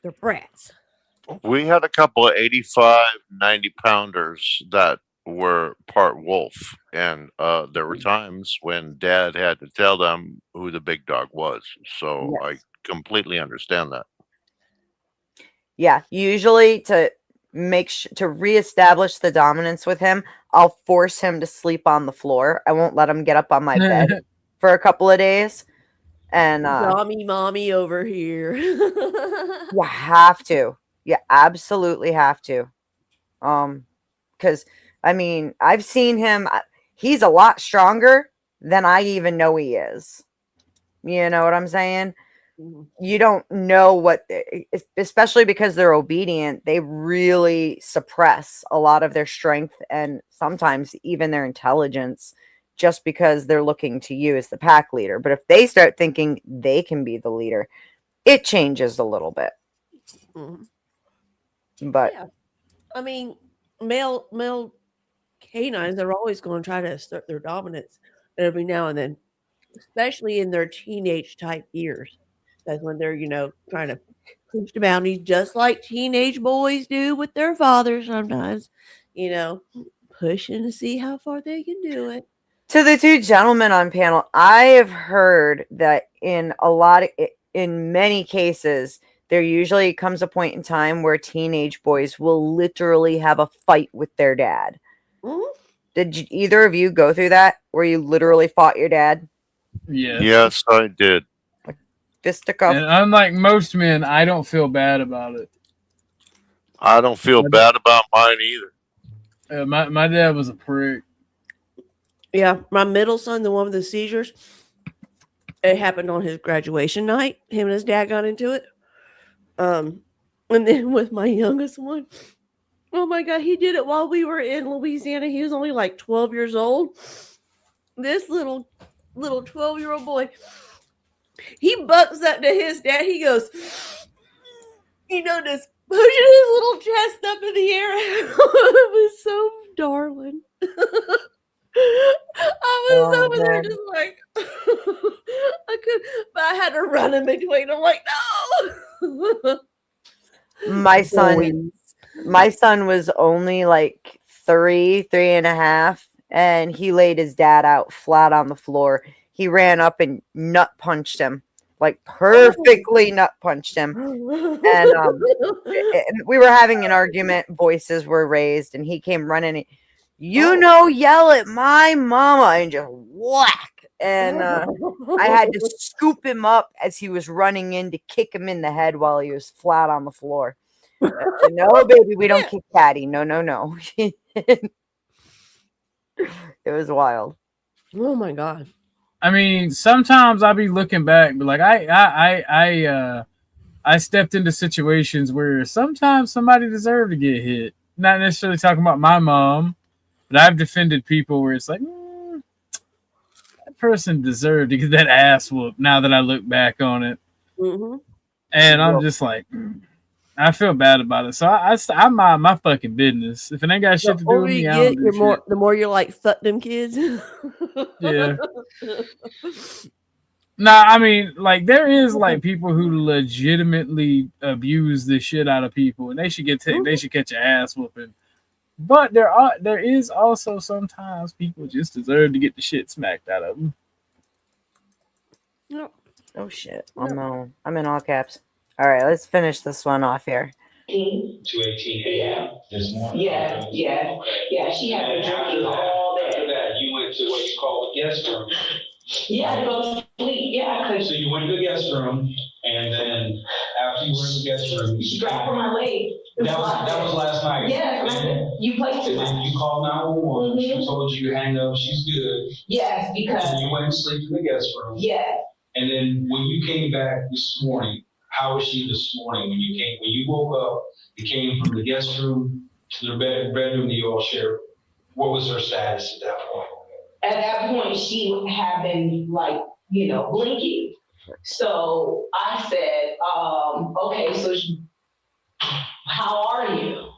They're brats. We had a couple of 85, 90 pounders that were part wolf. And there were times when Dad had to tell them who the big dog was. So Yes. I completely understand that. Yeah, usually to to reestablish the dominance with him, I'll force him to sleep on the floor. I won't let him get up on my bed for a couple of days. And mommy over here. you have to. You absolutely have to. Because I mean, I've seen him. He's a lot stronger than I even know he is. You know what I'm saying? You don't know what, especially because they're obedient, they really suppress a lot of their strength and sometimes even their intelligence just because they're looking to you as the pack leader. But if they start thinking they can be the leader, it changes a little bit. But yeah. I mean, male canines are always going to try to assert their dominance every now and then, especially in their teenage type years. That's when they're, trying to push the boundaries, just like teenage boys do with their fathers sometimes, pushing to see how far they can do it. To the two gentlemen on panel, I have heard that in many cases, there usually comes a point in time where teenage boys will literally have a fight with their dad. Did either of you go through that where you literally fought your dad? Yes. Yes, I did. Fisticuff. And unlike most men, I don't feel bad about it. I don't feel bad about mine either. My dad was a prick. Yeah, my middle son, the one with the seizures, it happened on his graduation night. Him and his dad got into it. And then with my youngest one, oh my God, he did it while we were in Louisiana. He was only like 12 years old. This little 12-year-old boy, he bucks up to his dad. He goes, just pushing his little chest up in the air. It was so darling. I was over there just like, but I had to run in between. I'm like, no. My son was only like 3.5, and he laid his dad out flat on the floor. He ran up and nut punched him, like perfectly nut punched him. And we were having an argument. Voices were raised, and he came running. Yell at my mama, and just whack. And I had to scoop him up as he was running in to kick him in the head while he was flat on the floor. No, baby, we don't kick daddy. No. It was wild. Oh my God. I mean, sometimes I'll be looking back, but like I stepped into situations where sometimes somebody deserved to get hit. Not necessarily talking about my mom, but I've defended people where it's like, that person deserved to get that ass whooped. Now that I look back on it, and I'm just like, I feel bad about it. So I mind my fucking business. If it ain't got shit to do with me, I don't do shit. The more you're like, fuck them kids. Yeah. Nah, I mean, like there is like people who legitimately abuse the shit out of people, and they should they should catch an ass whooping. But there is also sometimes people just deserve to get the shit smacked out of them. Oh shit! I'm in all caps. All right, let's finish this one off here. 2:18 a.m. this morning. Yeah. She had been drinking all day. After that, you went to what you call the guest room. Yeah, to go to sleep. Yeah, so you went to the guest room, and then after you were in the guest room, she grabbed for my leg. That was last night. Yeah, you played it. And you called 911. She told you to hang up. She's good. Yes, because. And you went to sleep in the guest room. Yes. And then when you came back this morning, how was she this morning when you came? When you woke up, you came from the guest room to the bedroom that you all shared. What was her status at that point? At that point, she had been like, blinking. So I said, okay, so how are you?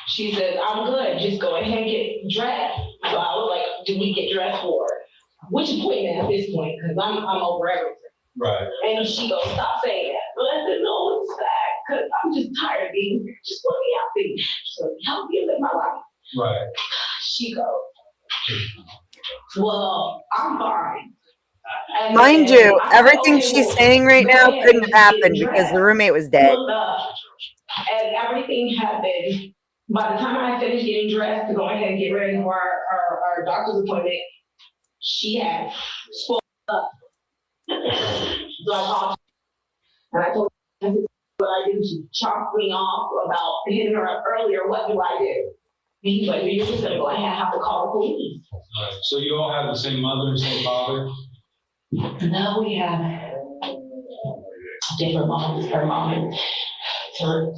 She said, I'm good. Just go ahead and get dressed. So I was like, do we get dressed for it? Which appointment at this point? Because I'm over everything. Right. And she goes, stop saying that. But I said, no, it's sad, because I'm just tired of being here. Just let me out there. So help me live my life. Right. She goes, well, I'm fine. And Mind you, everything she's saying right now couldn't have happened because the roommate was dead. And everything had been, by the time I finished getting dressed to go ahead and get ready for our doctor's appointment, she had spoken up. So I called and I told her what I did. She chopped me off about hitting her up earlier. What do I do? And he's like, you're just going to go ahead and have to call the police. Right. So you all have the same mother and same father? No, we have different moms. Her mom is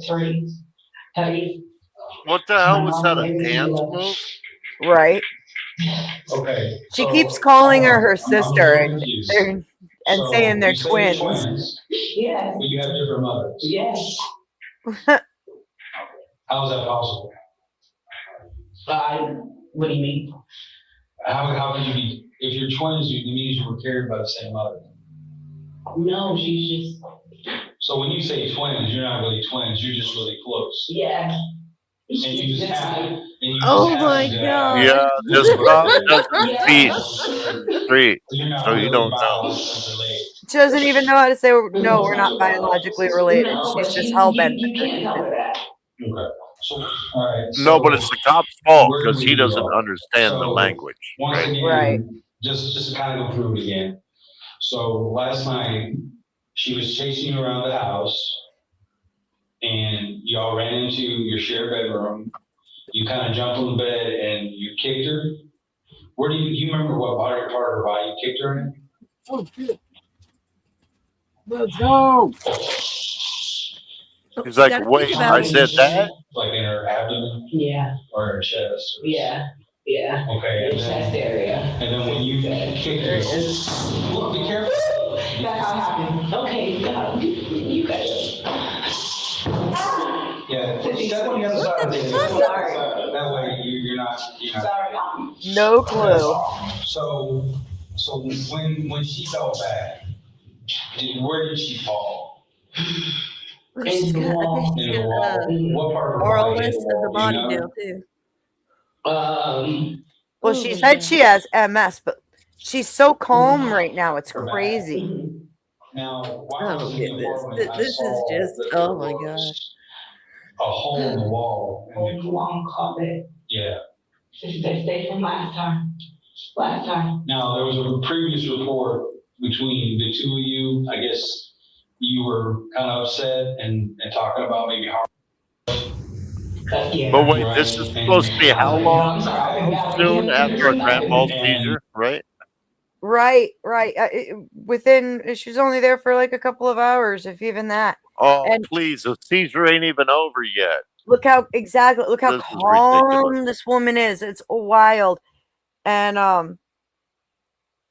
three. What the hell was that, a dance move? Right. Okay. She keeps calling her sister and saying they're twins. Yes. But you have different mothers. Yes. How is that possible? What do you mean? How could you be? If you're twins, it means you were carried by the same mother. No, she's just. So when you say twins, you're not really twins. You're just really close. Yeah. And you And you Oh just my happened to God. have- Yeah, this cop doesn't Yeah. beat the street, So you're not so you really don't know. biologically related. She doesn't even know how to say, no, we're not biologically related. No, but She's just you hell-bent. can't tell her that. Okay. So, all right. No, but so it's the cop's fault where because do he we doesn't go? understand the So, language, Once right? again, Right. just to kind of go through it again. So last night, she was chasing you around the house, and y'all ran into your shared bedroom. You kind of jumped on the bed and you kicked her. Where do you remember what part of her body you kicked her in? Oh, shit. Let's go. He's like, Gotta think wait, about I it. said that? Like in her abdomen Yeah, or her chest? yeah, yeah. Okay, The chest area. and then when you kicked her, look, be careful. That's how it happened. Okay, you guys. Yeah, step on the other side of the Sorry. That way you're not, Sorry. No clue. So when she fell back, where did she fall? Well, she's got, I think In she's the got wall? What part of her oral body? list of the You body know? now too. Well, Oh she my said God. she has MS, but she's so calm right now. It's Her back. crazy. Now, while I I was don't in get the this. apartment, I This is saw just, that oh there my was a hole in the wall. Long carpet. Yeah. They stayed from last time. Last time. Now, there was a previous report between the two of you. I guess you were kind of upset and talking about maybe harm. Yeah. But wait, Right. this is supposed to be how long? I'm sorry. How soon after a grand mal And- seizure, right? Right. Within, she was only there for like a couple of hours, if even that. Oh, And- please, the seizure ain't even over yet. Look how This is calm ridiculous. this woman is. It's wild. And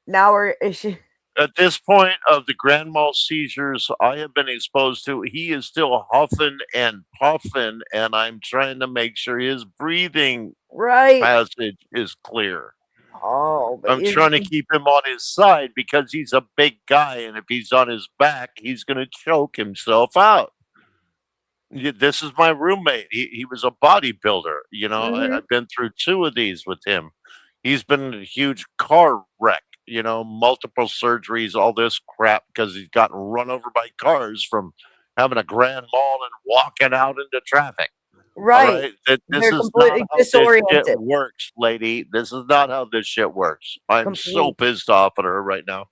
now she At this point of the grand mal seizures I have been exposed to, he is still huffing and puffing, and I'm trying to make sure his breathing right. passage is clear. Oh, but I'm trying to keep him on his side because he's a big guy, and if he's on his back, he's going to choke himself out. This is my roommate. He was a bodybuilder. You know, Mhm. I've been through 2 of these with him. He's been in a huge car wreck, you know, multiple surgeries, all this crap because he's gotten run over by cars from having a grand mal and walking out into traffic. All right. This They're is not completely how this disoriented. shit works, lady. This is not how this shit works. I'm so Complete. pissed off at her right now.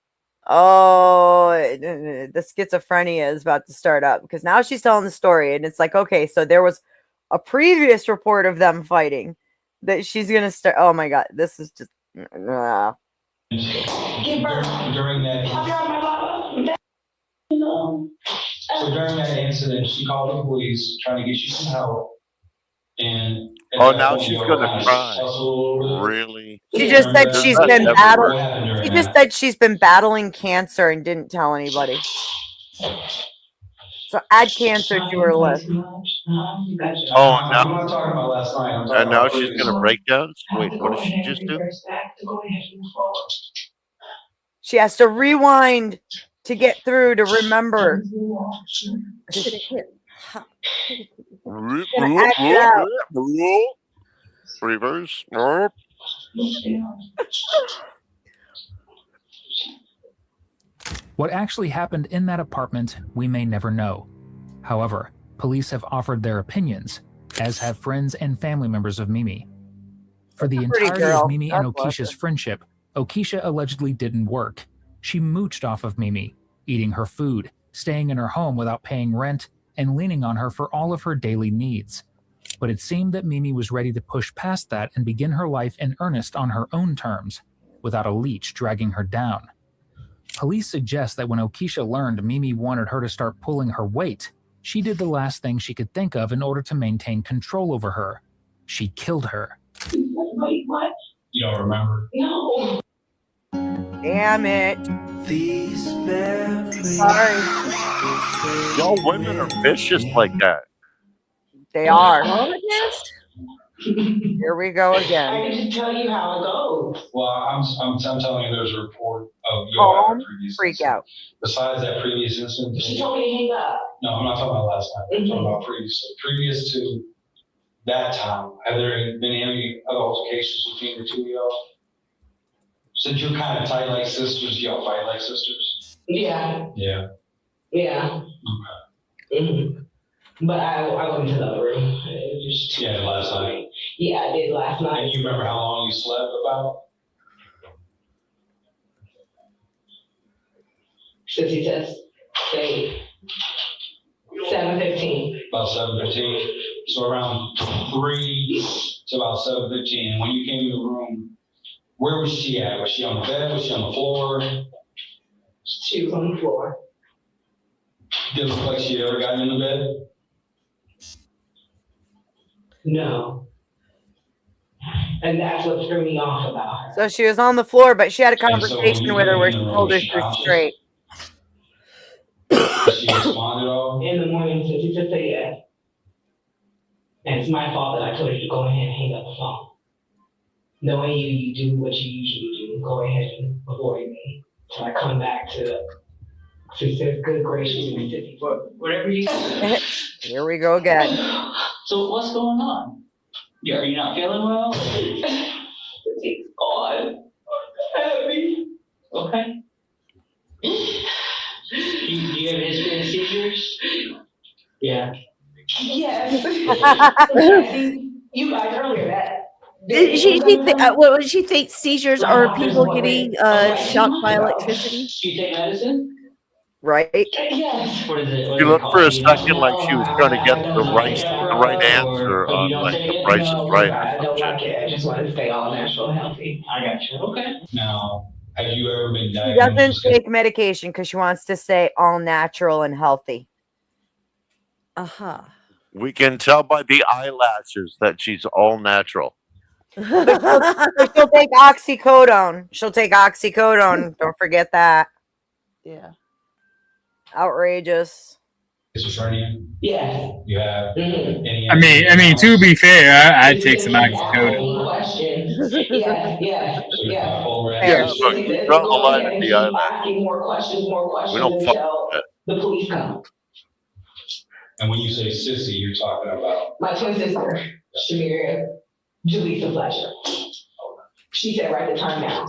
Oh, the schizophrenia is about to start up because now she's telling the story, and it's like, okay, so there was a previous report of them fighting that she's gonna start. Oh my God, this is just. Give birth. During that, I'll be right back. No. so during that incident, she called the police trying to get you some help. And at Oh, that now point, she's y'all gonna kinda cry. hustled a little bit. Really? She just said Remember she's that? been Never battling. What happened during She just that? said she's been battling cancer and didn't tell anybody. So add cancer to her list. Oh, I'm now not talking about last night. I'm talking and now about she's previous. gonna break down. Wait, what did she just do? She has to rewind to get through to remember. Should have hit. Gonna act it out. Reverse. What actually happened in that apartment, we may never know. However, police have offered their opinions, as have friends and family members of Mimi. For the Pretty entirety girl. of Mimi and God bless Okisha's her. friendship, Okisha allegedly didn't work. She mooched off of Mimi, eating her food, staying in her home without paying rent, and leaning on her for all of her daily needs. But it seemed that Mimi was ready to push past that and begin her life in earnest on her own terms, without a leech dragging her down. Police suggest that when Okisha learned Mimi wanted her to start pulling her weight, she did the last thing she could think of in order to maintain control over her. She killed her. Wait, what? You don't remember? No. Damn it. Sorry. Y'all women are vicious like that. They are. Apologist? Here we go I again. need to tell you how it goes. Well, I'm telling you, there's a report of your Calm, previous freak incident. out. Besides that previous incident, She told me to hang up. no, I'm not talking about last night. I'm talking about previous to that time, have there been any other altercations between the two of y'all? Since you're kind of tight like sisters, y'all fight like sisters? Yeah, Yeah. yeah. But I went to the other room. It was just Yeah, last night. Yeah, I did last night. And you remember how long you slept about? Sissy says, say 7:15. About 7:15. So around 3 to about 7:15. When you came in the room, where was she at? Was she on the bed? Was she on the floor? She was on the floor. Did it look like she ever gotten in the bed? No. And that's what threw me off about her. So she was on the floor, but she had a And so when conversation you with her came where in she the room, told her was she she was conscious? straight. Did she respond at all? In the morning, Sissy just said yes. And it's my fault that I told you to go ahead and hang up the phone. Knowing you do what you usually do. Go ahead and avoid me. So I come back to she says, good gracious, Sissy, whatever you do. Here we go again. So what's going on? Yeah, are you not feeling well? It's gone. Heavy. Okay. Do you have a history of seizures? Yeah. Yes. You guys earlier that. What did she think seizures are people getting shocked by electricity? Do you take medicine? Right? Yes. What is it? She looked for a second like she was trying to get the right answer But you on don't like take the it? Price is Right or I some don't shit. like it. I just want to stay all natural, healthy. I got you. Okay. Now, have you ever been She diagnosed doesn't with take medication because she wants to stay all natural and healthy. Uh-huh. We can tell by the eyelashes that she's all natural. But she'll take oxycodone. She'll take oxycodone. Don't forget that. Yeah. Outrageous. schizophrenia? Yes. You have Mhm. any? I mean, to be fair, I'd take some oxycodone. Questions. Yes, yes, So you're yes. bipolar? Yeah. Look, you draw the line at the Keep eyelash. asking more questions We don't fuck until with the police come. And when you say sissy, you're talking about? My twin sister, Shamira, Julissa Fletcher. She said, write the time down.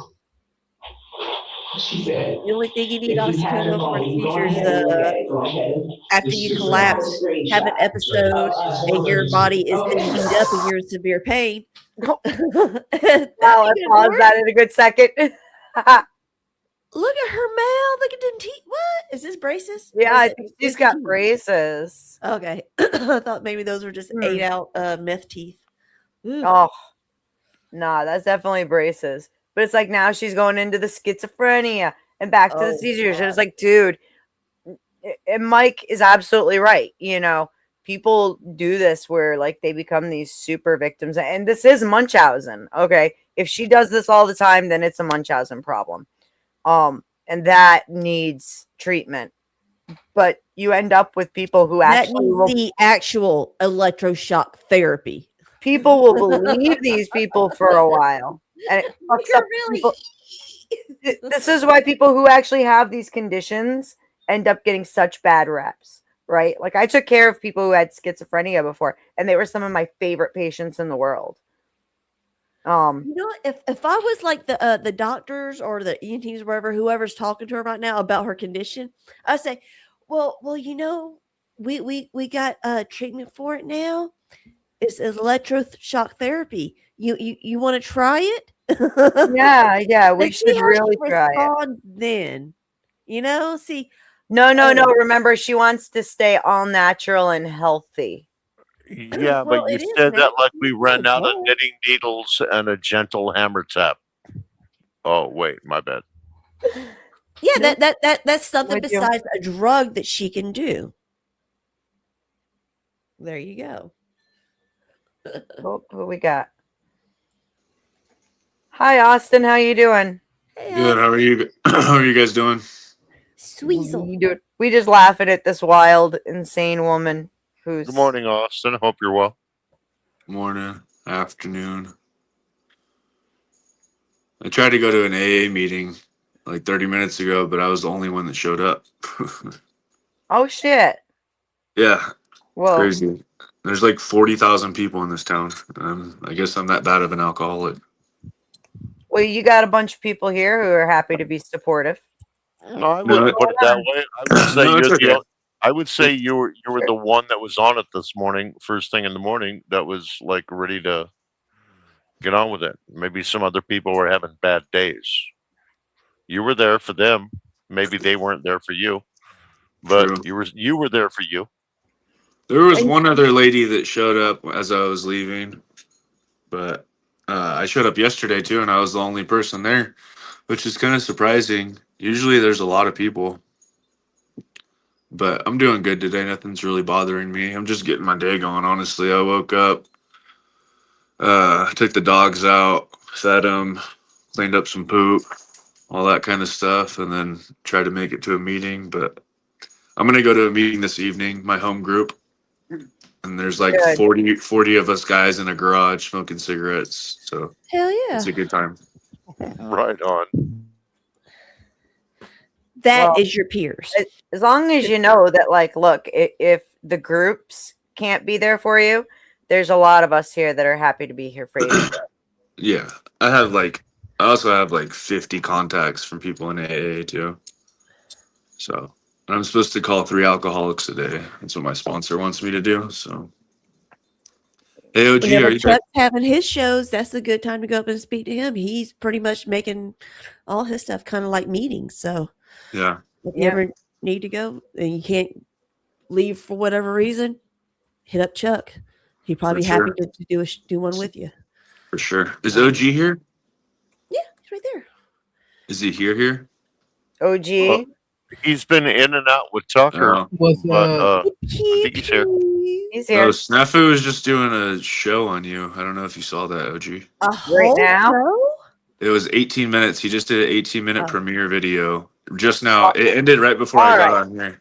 She said. The only thing you need if you have your oxycodone for phone, go seizures, ahead and look at it. Go ahead. after It's you just collapse, a screenshot have an episode, of us and your holding- body is Okay. in beat up and you're in severe pain. Wow, I paused that in a good second. Look at her mouth. Look at them teeth. What? Is this braces? Yeah, Or I is think it- she's it's got teeth? braces. Okay. I thought maybe those were just ate out myth teeth. Ooh. Oh, nah, that's definitely braces. But it's like now she's going into the schizophrenia and back to the Oh, seizures. And it's like, dude, and Mike is absolutely right. You know, people do this where like they become these super victims. And this is Munchausen. Okay. If she does this all the time, then it's a Munchausen problem. And that needs treatment. But you end up with people who That actually needs will, the actual electroshock therapy. people will believe these people for a while. And it fucks You're up really people. This is why people who actually have these conditions end up getting such bad reps, right? Like I took care of people who had schizophrenia before, and they were some of my favorite patients in the world. You know, if I was like the doctors or the ENTs, wherever, whoever's talking to her right now about her condition, I'd say, well, you know, we got treatment for it now. It's electroshock therapy. You want to try it? Yeah, we And see should how really she try it. responds then. You know, see. No. Remember, she wants to stay all natural and healthy. Yeah, Well, but you it is said that natural. like we ran out of both. knitting needles and a gentle hammer tap. Oh wait, my bad. Yeah, that's something Would you- besides a drug that she can do. There you go. Oh, who we got? Hi, Austin. How you doing? Good. How are you? How are you guys doing? Sweezel. We just laughing at this wild, insane woman who's. Good morning, Austin. Hope you're well. Morning, afternoon. I tried to go to an AA meeting like 30 minutes ago, but I was the only one that showed up. Oh shit! Yeah, Whoa. crazy. There's like 40,000 people in this town. I guess I'm that bad of an alcoholic. Well, you got a bunch of people here who are happy to be supportive. No, I wouldn't put it that way. I would say No, it's you're okay. I would say you were the one that was on it this morning, first thing in the morning, that was like ready to get on with it. Maybe some other people were having bad days. You were there for them. Maybe they weren't there for you, but True. you were there for you. There was one other lady that showed up as I was leaving, but I showed up yesterday too, and I was the only person there, which is kind of surprising. Usually there's a lot of people, but I'm doing good today. Nothing's really bothering me. I'm just getting my day going, honestly. I woke up, took the dogs out, fed them, cleaned up some poop, all that kind of stuff, and then tried to make it to a meeting. But I'm going to go to a meeting this evening, my home group. And there's like Good. 40 of us guys in a garage smoking cigarettes. So Hell yeah. it's a good time. Right on. That is Well, your peers. as long as you know that, like, look, if the groups can't be there for you, there's a lot of us here that are happy to be here for you. Yeah. I also have like 50 contacts from people in AA too. So I'm supposed to call 3 alcoholics a day. That's what my sponsor wants me to do. So hey, OG, are Whenever you there? Chuck's having his shows, that's a good time to go up and speak to him. He's pretty much making all his stuff kind of like meetings. So Yeah. if you ever need to go and you can't leave for whatever reason, hit up Chuck. He'd probably be For happy to do one with you. For sure. Is OG here? Yeah, he's right there. Is he here? OG. Well, he's been in and out with Tucker, Oh. but I think he's here. He's Oh, here Snafu was just doing a show on you. I don't know if you saw that, OG. right now. It was 18 minutes. He just did an 18-minute premiere video just now. It ended right before I got on here.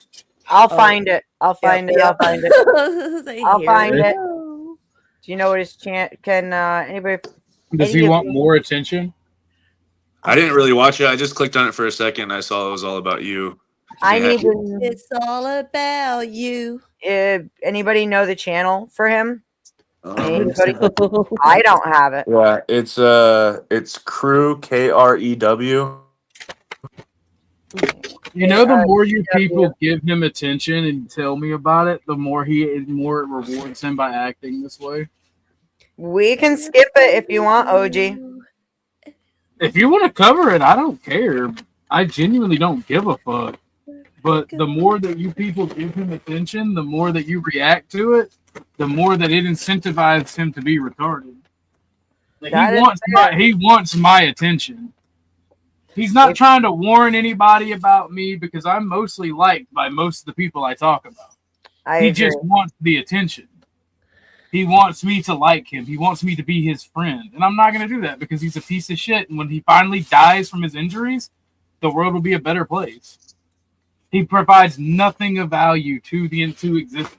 I'll find it. I'll find it. I'll find it. I'll Here find we it. Do you know what his chant? Can anybody? Does any he of want you- more attention? I didn't really watch it. I just clicked on it for a second. And I saw it was all about you. I Yeah. need to. It's all about you. Anybody know the channel for him? Anybody? Yeah, I don't have it. it's Crew KREW. You know, the more you people give him attention and tell me about it, the more it rewards him by acting this way. We can skip it if you want, OG. If you want to cover it, I don't care. I genuinely don't give a fuck. But the more that you people give him attention, the more that you react to it, the more that it incentivizes him to be retarded. Like, That he is wants fair. he wants my attention. He's not trying to warn anybody about me because I'm mostly liked by most of the people I talk about. I He agree. just wants the attention. He wants me to like him. He wants me to be his friend. And I'm not going to do that because he's a piece of shit. And when he finally dies from his injuries, the world will be a better place. He provides nothing of value to existence.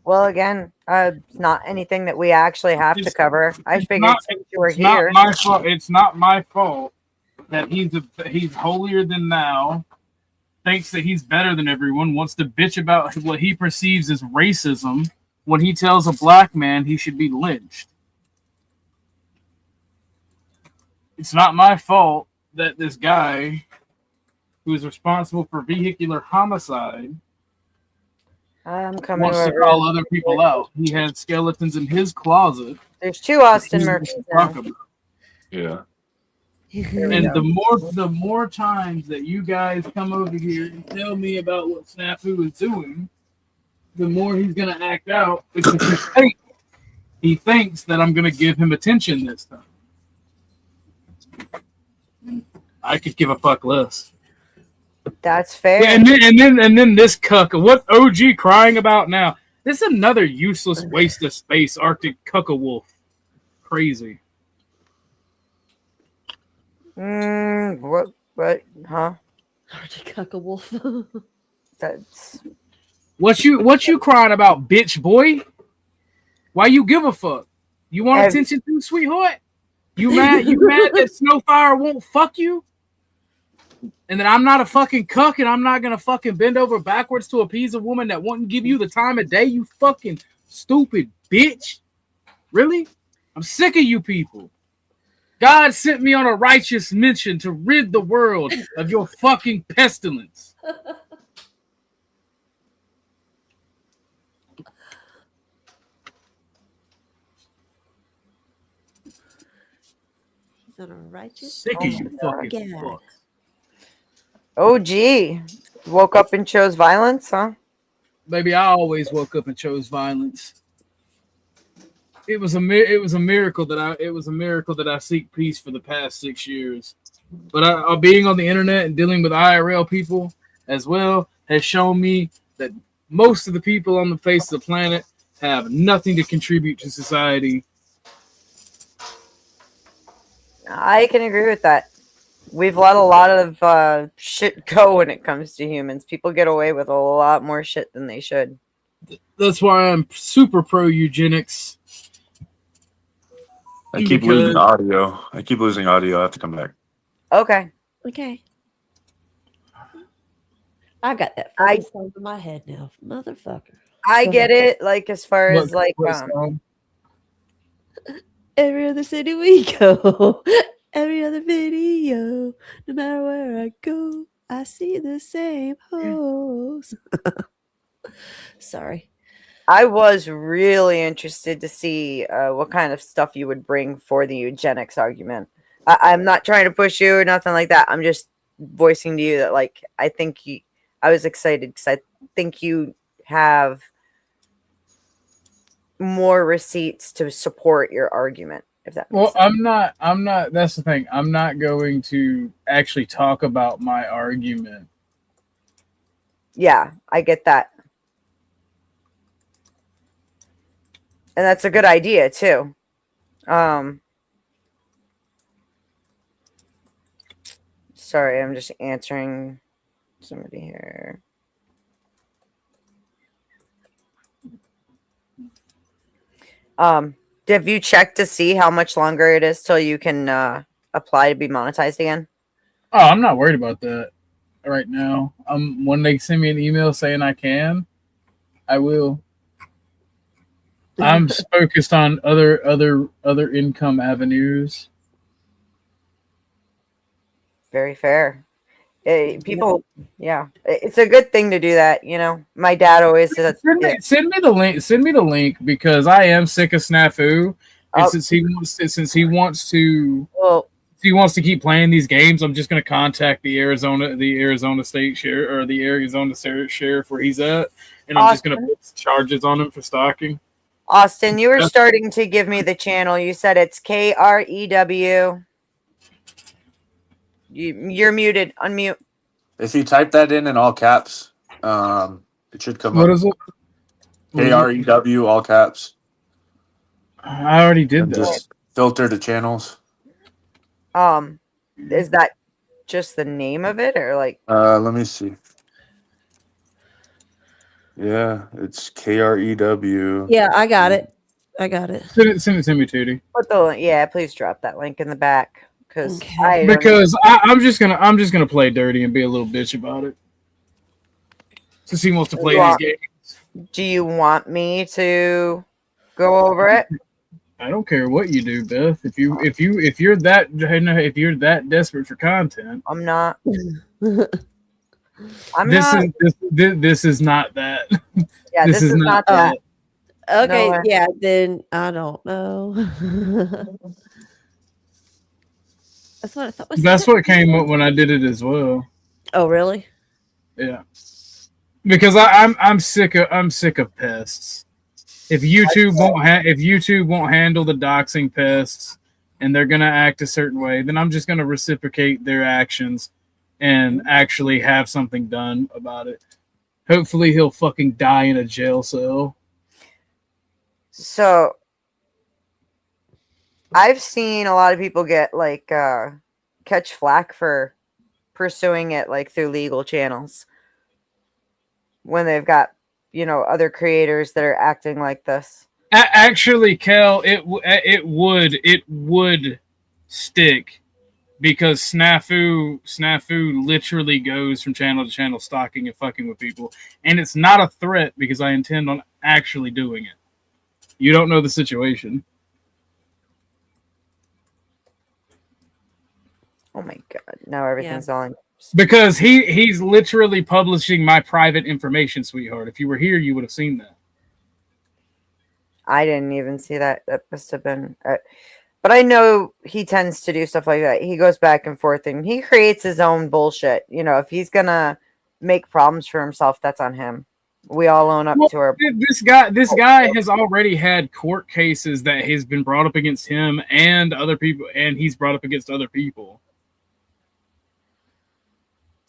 Well, again, it's not anything that we actually have to cover. I figured since you were It's not here. my fault. It's not my fault that he's holier than thou, thinks that he's better than everyone, wants to bitch about what he perceives as racism when he tells a black man he should be lynched. It's not my fault that this guy who is responsible for vehicular homicide I'm coming wants to over. call other people out. He had skeletons in his closet. There's 2 Austin He's Murphys to talk now. about. Yeah. And the more times that you guys come over here and tell me about what Snafu is doing, the more he's gonna act out because he thinks that I'm gonna give him attention this time. I could give a fuck less. That's fair. Yeah, and then this cuck. What OG crying about now? This is another useless waste of space. Arctic cucka wolf. Crazy. What? Huh? Cucka wolf. That's What you crying about, bitch boy? Why you give a fuck? You want attention too, sweetheart? You mad that Snowfire won't fuck you? and that I'm not a fucking cuck, and I'm not gonna fucking bend over backwards to appease a woman that wouldn't give you the time of day, you fucking stupid bitch. Really? I'm sick of you people. God sent me on a righteous mission to rid the world of your fucking pestilence. He's on a righteous. Sick of you fucking God. fucks. Oh, gee. Woke up and chose violence, huh? Baby, I always woke up and chose violence. It was a miracle that I seek peace for the past 6 years. But being on the internet and dealing with IRL people as well has shown me that most of the people on the face of the planet have nothing to contribute to society. I can agree with that. We've let a lot of shit go when it comes to humans. People get away with a lot more shit than they should. That's why I'm super pro eugenics. I keep losing audio. I have to come back. Okay. Okay. I got that fucking song in my head now, motherfucker. I get it. Like as far as like every other city we go, every other video, no matter where I go, I see the same hoes. Sorry. I was really interested to see what kind of stuff you would bring for the eugenics argument. I'm not trying to push you or nothing like that. I'm just voicing to you that, like, I was excited because I think you have more receipts to support your argument. If that makes sense. I'm not. That's the thing. I'm not going to actually talk about my argument. Yeah, I get that. And that's a good idea too. Sorry, I'm just answering somebody here. Have you checked to see how much longer it is till you can apply to be monetized again? Oh, I'm not worried about that right now. When they send me an email saying I can, I will. I'm focused on other income avenues. Very fair. People, yeah, it's a good thing to do that. You know, my dad always said, Send me the link. Send me the link because I am sick of Snafu, and since he wants to keep playing these games, I'm just going to contact the Arizona State sheriff or the Arizona sheriff where he's at, and I'm just going to put charges on him for stalking. Austin, you were starting to give me the channel. You said it's KREW. You're muted. Unmute. If you type that in all caps, it should come up. What is it? KREW, all caps. I already did and that. Just filter the channels. Is that just the name of it, or like? Let me see. Yeah, it's KREW. Yeah, I got it. Send it to me, Tootie. Please drop that link in the back because I'm just gonna play dirty and be a little bitch about it. Since he wants to play these games. Do you want me to go over it? I don't care what you do, Beth. If you're that desperate for content, I'm not. This is not that. Yeah, this is not that. Okay, No. yeah, then I don't know. That's what I thought. That's what came up when I did it as well. Oh, really? Yeah. Because I'm sick of pests. If YouTube won't handle the doxing pests and they're gonna act a certain way, then I'm just gonna reciprocate their actions and actually have something done about it. Hopefully he'll fucking die in a jail cell. So I've seen a lot of people get like catch flack for pursuing it like through legal channels when they've got, you know, other creators that are acting like this. Actually, Kel, it would stick because Snafu literally goes from channel to channel stalking and fucking with people. And it's not a threat because I intend on actually doing it. You don't know the situation. Oh my god! Now everything's on. Because he's literally publishing my private information, sweetheart. If you were here, you would have seen that. I didn't even see that. That must have been. But I know he tends to do stuff like that. He goes back and forth and he creates his own bullshit. You know, if he's gonna make problems for himself, that's on him. We all own up to our. This guy has already had court cases that has been brought up against him and other people, and he's brought up against other people.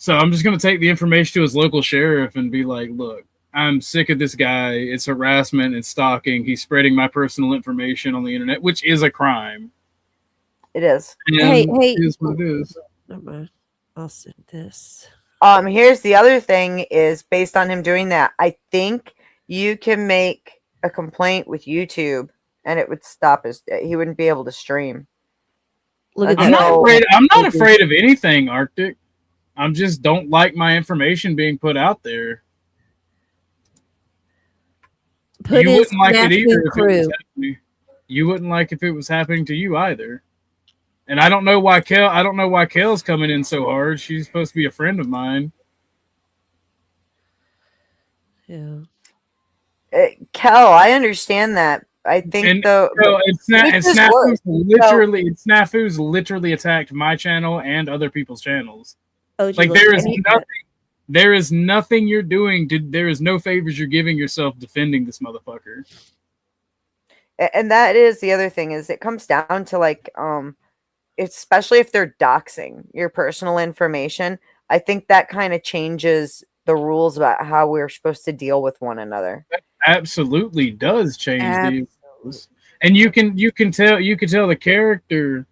So I'm just gonna take the information to his local sheriff and be like, "Look, I'm sick of this guy. It's harassment and stalking. He's spreading my personal information on the internet, which is a crime." It is. And Hey, it is what it is. Never mind. I'll send this. Here's the other thing is based on him doing that. I think you can make a complaint with YouTube and it would stop he wouldn't be able to stream. Look at I'm not afraid of anything, Arctic. I just don't like my information being put out there. Put You his wouldn't like it either if it crew. was happening. You wouldn't like if it was happening to you either. And I don't know why Kel's coming in so hard. She's supposed to be a friend of mine. Yeah. Kel, I understand that. I think Snafu's literally attacked my channel and other people's channels. Like there is nothing you're doing. There is no favors you're giving yourself defending this motherfucker. And that is the other thing is it comes down to like especially if they're doxing your personal information. I think that kind of changes the rules about how we're supposed to deal with one another. That absolutely does change the rules. And you can tell the character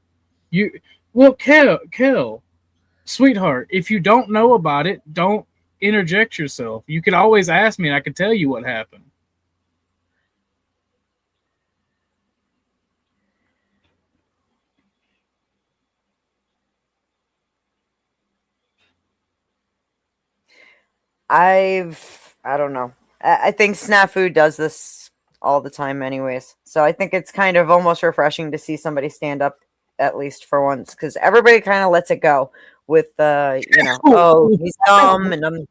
Kel, sweetheart, if you don't know about it, don't interject yourself. You could always ask me and I could tell you what happened. I don't know. I think Snafu does this all the time anyways. So I think it's kind of almost refreshing to see somebody stand up at least for once because everybody kind of lets it go with oh, he's dumb and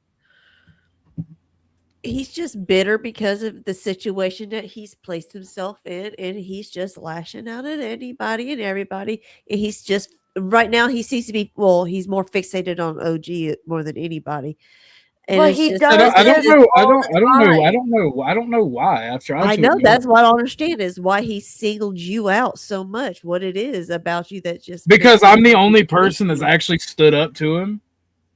he's just bitter because of the situation that he's placed himself in, and he's just lashing out at anybody and everybody. And he's just right now he seems to be he's more fixated on OG more than anybody. And well, he just, does. I don't know why. I've tried. I know that's what I don't understand is why he singled you out so much. What it is about you that just because I'm the only person that's actually stood up to him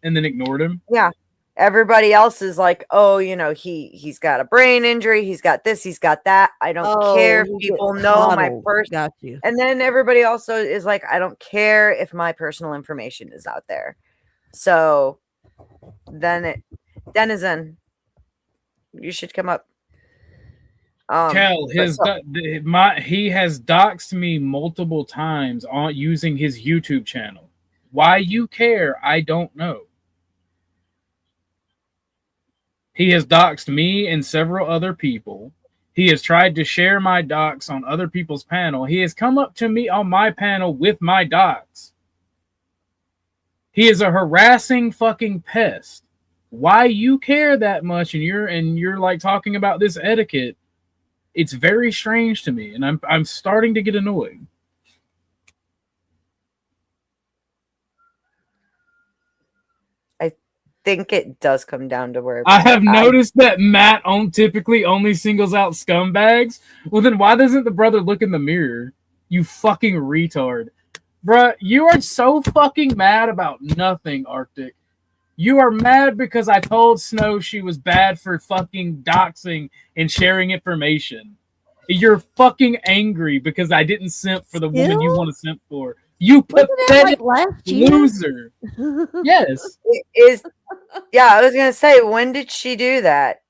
and then ignored him. Yeah. Everybody else is like, oh, he's got a brain injury, he's got this, he's got that. I don't care if people know my first. Got you. And then everybody also is like, I don't care if my personal information is out there. So then Denizen, you should come up. Kel, he has doxed me multiple times on using his YouTube channel. Why you care, I don't know. He has doxed me and several other people. He has tried to share my docs on other people's panel. He has come up to me on my panel with my docs. He is a harassing fucking pest. Why you care that much and you're like talking about this etiquette? It's very strange to me, and I'm starting to get annoyed. I think it does come down to where I have noticed that Matt typically only singles out scumbags. Well, then why doesn't the brother look in the mirror? You fucking retard. Bruh, you are so fucking mad about nothing, Arctic. You are mad because I told Snow she was bad for fucking doxing and sharing information. You're fuking angry because I didn't simp for the woman you want to simp for. You pathetic loser. Yes. Yeah, I was gonna say, when did she do that?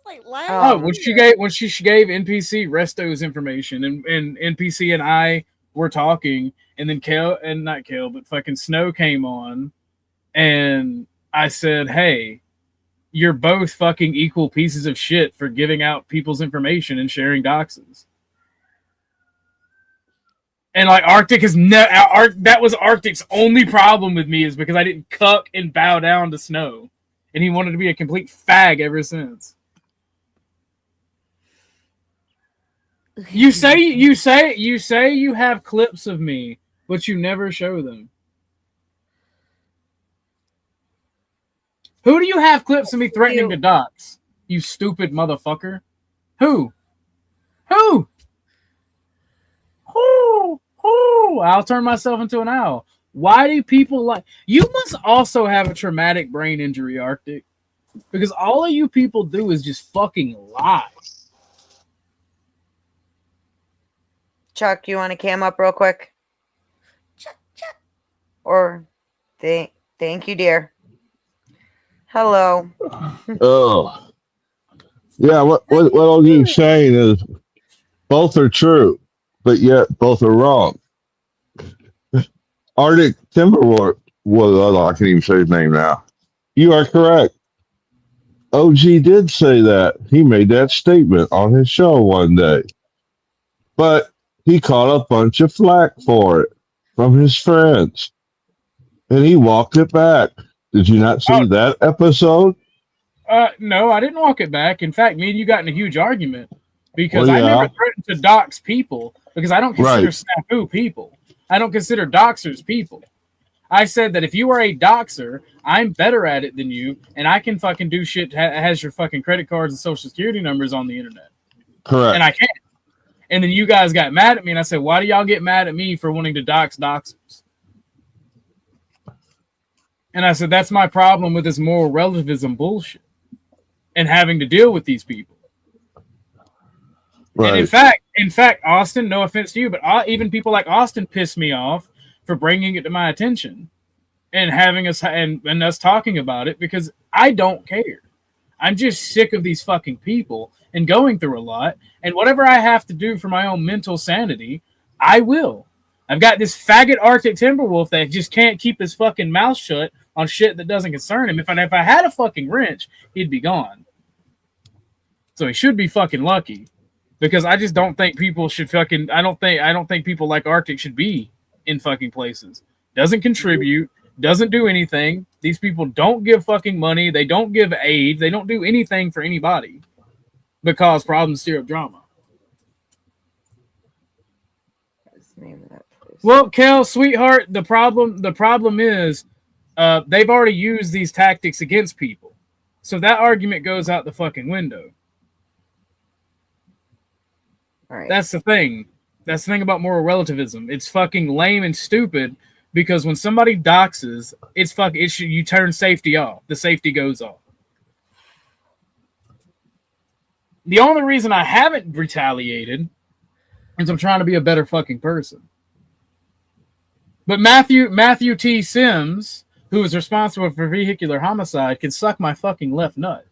When she gave NPC Resto's information and NPC and I were talking, and then but fucking Snow came on, and I said, hey, you're both fucking equal pieces of shit for giving out people's information and sharing doxes. And like Arctic is that was Arctic's only problem with me, is because I didn't cuck and bow down to Snow, and he wanted to be a complete fag ever since. You say you have clips of me, but you never show them. Who do you have clips of me threatening to dox? You stupid motherfucker. Who? I'll turn myself into an owl. Why do people like... You must also have a traumatic brain injury, Arctic. Because all of you people do is just fucking lie. Chuck, you want to cam up real quick? Chuck. Or thank you, dear. Hello. Oh. Yeah, what OG's saying is both are true, but yet both are wrong. Arctic Timberwolf, I can't even say his name now. You are correct. OG did say that. He made that statement on his show one day. But he caught a bunch of flack for it from his friends. And he walked it back. Did you not see that episode? No, I didn't walk it back. In fact, me and you got in a huge argument because I never threatened to dox people, because I don't consider snafu people. I don't consider doxers people. I said that if you are a doxer, I'm better at it than you, and I can fucking do shit that has your fucking credit cards and social security numbers on the internet. Correct. And I can't. And then you guys got mad at me, and I said, why do y'all get mad at me for wanting to dox doxers? And I said, that's my problem with this moral relativism bullshit and having to deal with these people. Right. And in fact, Austin, no offense to you, but even people like Austin piss me off for bringing it to my attention and having us and us talking about it, because I don't care. I'm just sick of these fucking people and going through a lot, and whatever I have to do for my own mental sanity, I will. I've got this faggot Arctic Timberwolf that just can't keep his fucking mouth shut on shit that doesn't concern him. If I had a fucking wrench, he'd be gone. So he should be fucking lucky, because I just don't think people should fucking... I don't think people like Arctic should be in fucking places. Doesn't contribute, doesn't do anything. These people don't give fucking money. They don't give aid. They don't do anything for anybody, but cause problems, stir up drama. What's the name of that place? Well, Kel, sweetheart, the problem is they've already used these tactics against people. So that argument goes out the fucking window. All right. That's the thing. That's the thing about moral relativism. It's fucking lame and stupid, because when somebody doxes, you turn safety off. The safety goes off. The only reason I haven't retaliated is I'm trying to be a better fucking person. But Matthew T. Sims, who is responsible for vehicular homicide, can suck my fucking left nut.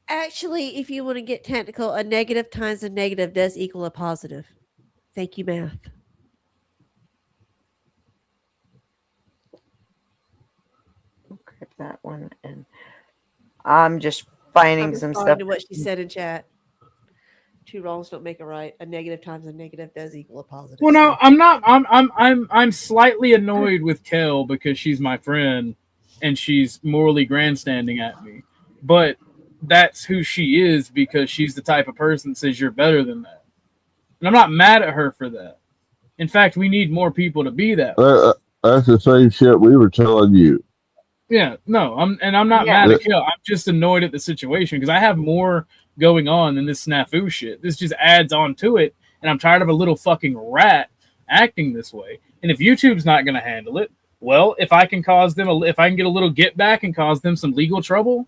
Actually, if you want to get technical, a negative times a negative does equal a positive. Thank you, math. Okay, that one, and I'm just finding some stuff. To what she said in chat. Two wrongs don't make a right. A negative times a negative does equal a positive. Well, no, I'm not. I'm slightly annoyed with Kel because she's my friend and she's morally grandstanding at me. But that's who she is, because she's the type of person that says you're better than that. And I'm not mad at her for that. In fact, we need more people to be that. That's the same shit we were telling you. Yeah, no, I'm not mad at Kel. I'm just annoyed at the situation because I have more going on than this snafu shit. This just adds on to it, and I'm tired of a little fucking rat acting this way. And if YouTube's not going to handle it, well, if I can if I can get a little get back and cause them some legal trouble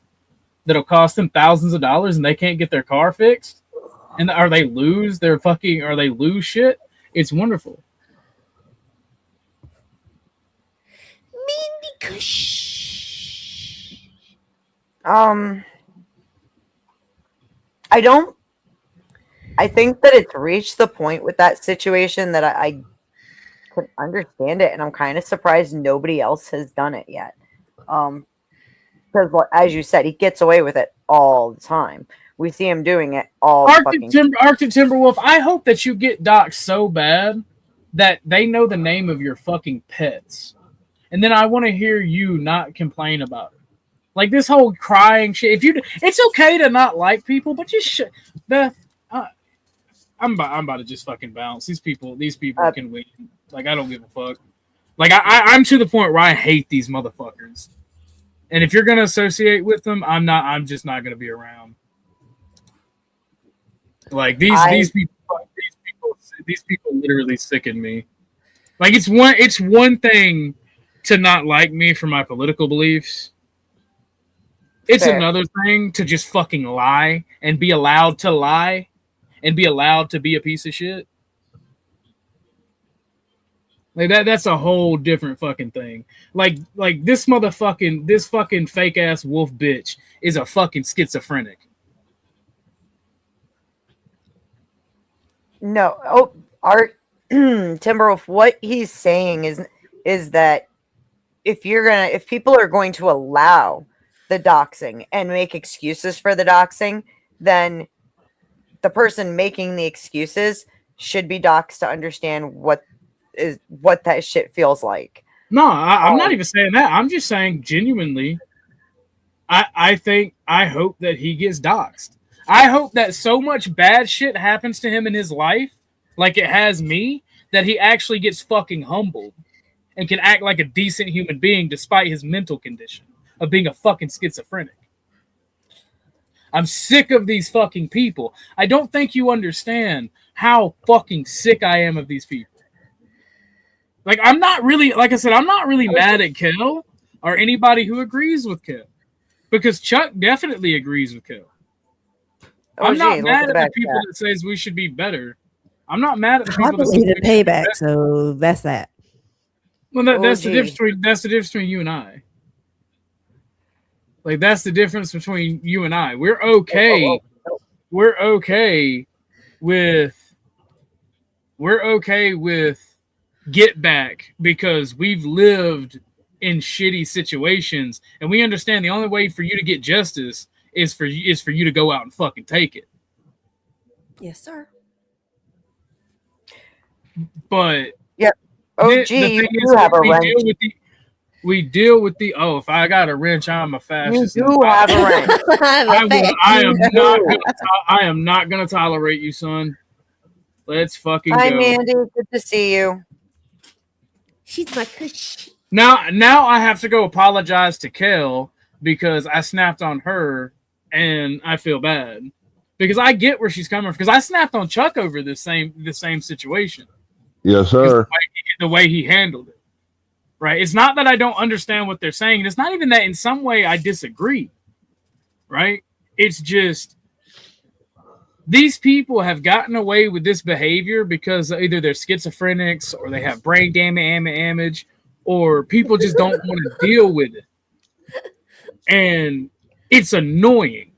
that'll cost them thousands of dollars and they can't get their car fixed, or they lose shit, it's wonderful. I think that it's reached the point with that situation that can understand it, and I'm kind of surprised nobody else has done it yet. Because, as you said, he gets away with it all the time. We see him doing it all Arctic Timberwolf, I hope that you get doxxed so bad that they know the name of your fucking pets. And then I want to hear you not complain about it. Like this whole crying shit. It's okay to not like people, but just Beth, I'm about to just fucking bounce. These people can win. Like I don't give a fuck. Like I'm to the point where I hate these motherfuckers. And if you're gonna associate with them, I'm just not gonna be around. Like these people literally sicken me. Like it's one thing to not like me for my political beliefs. It's Fair. another thing to just fucking lie and be allowed to lie and be allowed to be a piece of shit. Like that's a whole different fucking thing. Like this fucking fake ass wolf bitch is a fucking schizophrenic. No, Timberwolf, what he's saying is that if people are going to allow the doxing and make excuses for the doxing, then the person making the excuses should be doxed to understand what that shit feels like. No, I'm not even saying that. I'm just saying genuinely, I hope that he gets doxed. I hope that so much bad shit happens to him in his life, like it has me, that he actually gets fucking humbled and can act like a decent human being despite his mental condition of being a fucking schizophrenic. I'm sick of these fucking people. I don't think you understand how fucking sick I am of these people. Like, I'm not really mad at Kel or anybody who agrees with Kel. Because Chuck definitely agrees with Kel. I'm not mad at the people that says we should be better. I'm not mad at the people that say the payback, so that's that. Well, that's the difference between you and I. Like that's the difference between you and I. We're okay. We're okay with get back because we've lived in shitty situations and we understand the only way for you to get justice is for you to go out and fucking take it. Yes, sir. OG, But you do have a wrench. We deal with the if I got a wrench, I'm a fascist. You do have a wrench. I am not gonna tolerate you, son. Let's fucking Hi, go. Mandy. Good to see you. She's my cush. Now I have to go apologize to Kel because I snapped on her and I feel bad. Because I get where she's coming from. Because I snapped on Chuck over the same situation. Yes, sir. The way he handled it. Right? It's not that I don't understand what they're saying. It's not even that in some way I disagree. Right? It's just these people have gotten away with this behavior because either they're schizophrenics or they have brain damage or people just don't want to deal with it. And it's annoying.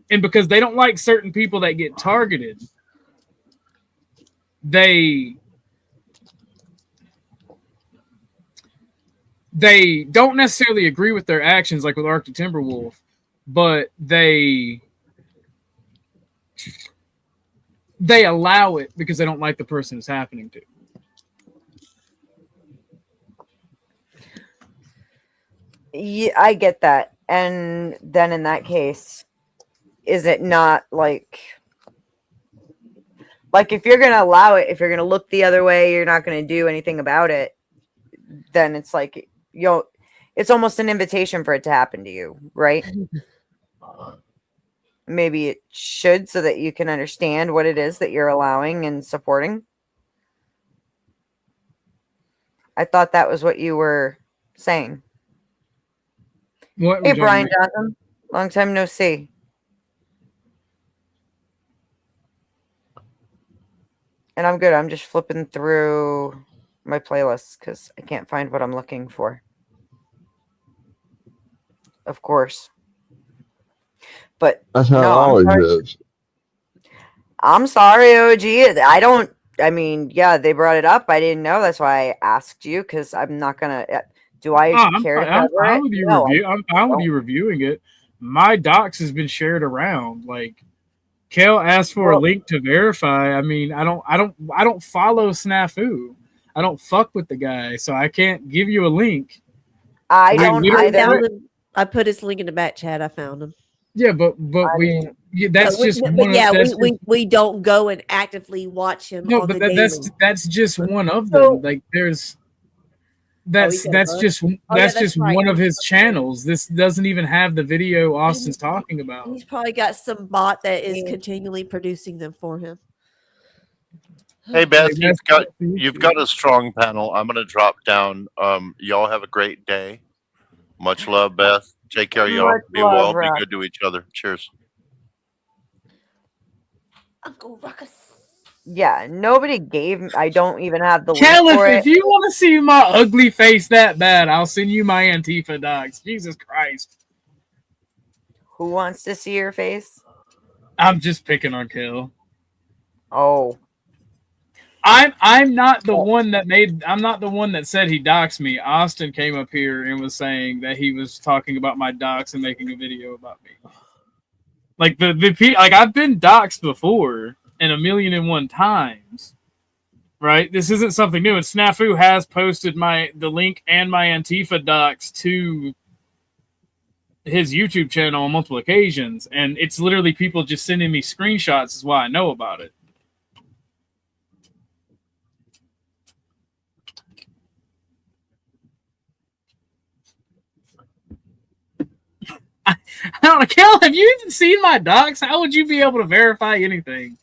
And because they don't like certain people that get targeted, they don't necessarily agree with their actions, like with Arctic Timberwolf, but they allow it because they don't like the person it's happening to. Yeah, I get that. And then in that case, is it not like if you're going to allow it, if you're going to look the other way, you're not going to do anything about it, then it's like, it's almost an invitation for it to happen to you, right? Maybe it should, so that you can understand what it is that you're allowing and supporting. I thought that was what you were saying. Hey, Brian Johnson. Long time no see. And I'm good. I'm just flipping through my playlists because I can't find what I'm looking for. Of course. But that's how it always is. I'm sorry, OG. I mean, yeah, they brought it up. I didn't know. That's why I asked you, because I'm not gonna. Do I I'm care to fine. I'm cover fine it? with you No, review. I'm fine with don't. you reviewing it. My docs has been shared around. Like Kel asked for a Well, link to verify. I mean, I don't follow Snafu. I don't fuck with the guy, so I can't give you a link. I We don't literally- either. Found him. I put his link in the back chat. I found him. Yeah, but I we mean, that's But we, just but one. yeah, That's we don't go and actively watch him no, on but the daily. that's just one of So- them. Like there's he's got a that's bunch? just yeah, that's that's just right. one of his channels. This doesn't even have the video Austin's talking about. He's probably got some bot that is Yeah. continually producing them for him. Hey Beth, Like, that's you've got a strong panel. I'm gonna drop down. Y'all have a great day. Much love, Beth. Take care, y'all. Much Be love, well. Be Rock. good to each other. Cheers. Uncle Ruckus. Yeah, nobody gave. I don't even have the link Caliph, for if it. you want to see my ugly face that bad, I'll send you my Antifa docs. Jesus Christ. Who wants to see your face? I'm just picking on Kel. Oh, I'm not the one that said he doxed me. Austin came up here and was saying that he was talking about my docs and making a video about me. Like like I've been doxed before and 1,000,001 times. Right? This isn't something new. And Snafu has posted the link and my Antifa docs to his YouTube channel on multiple occasions, and it's literally people just sending me screenshots is why I know about it. I don't know, Kel, have you even seen my docs? How would you be able to verify anything?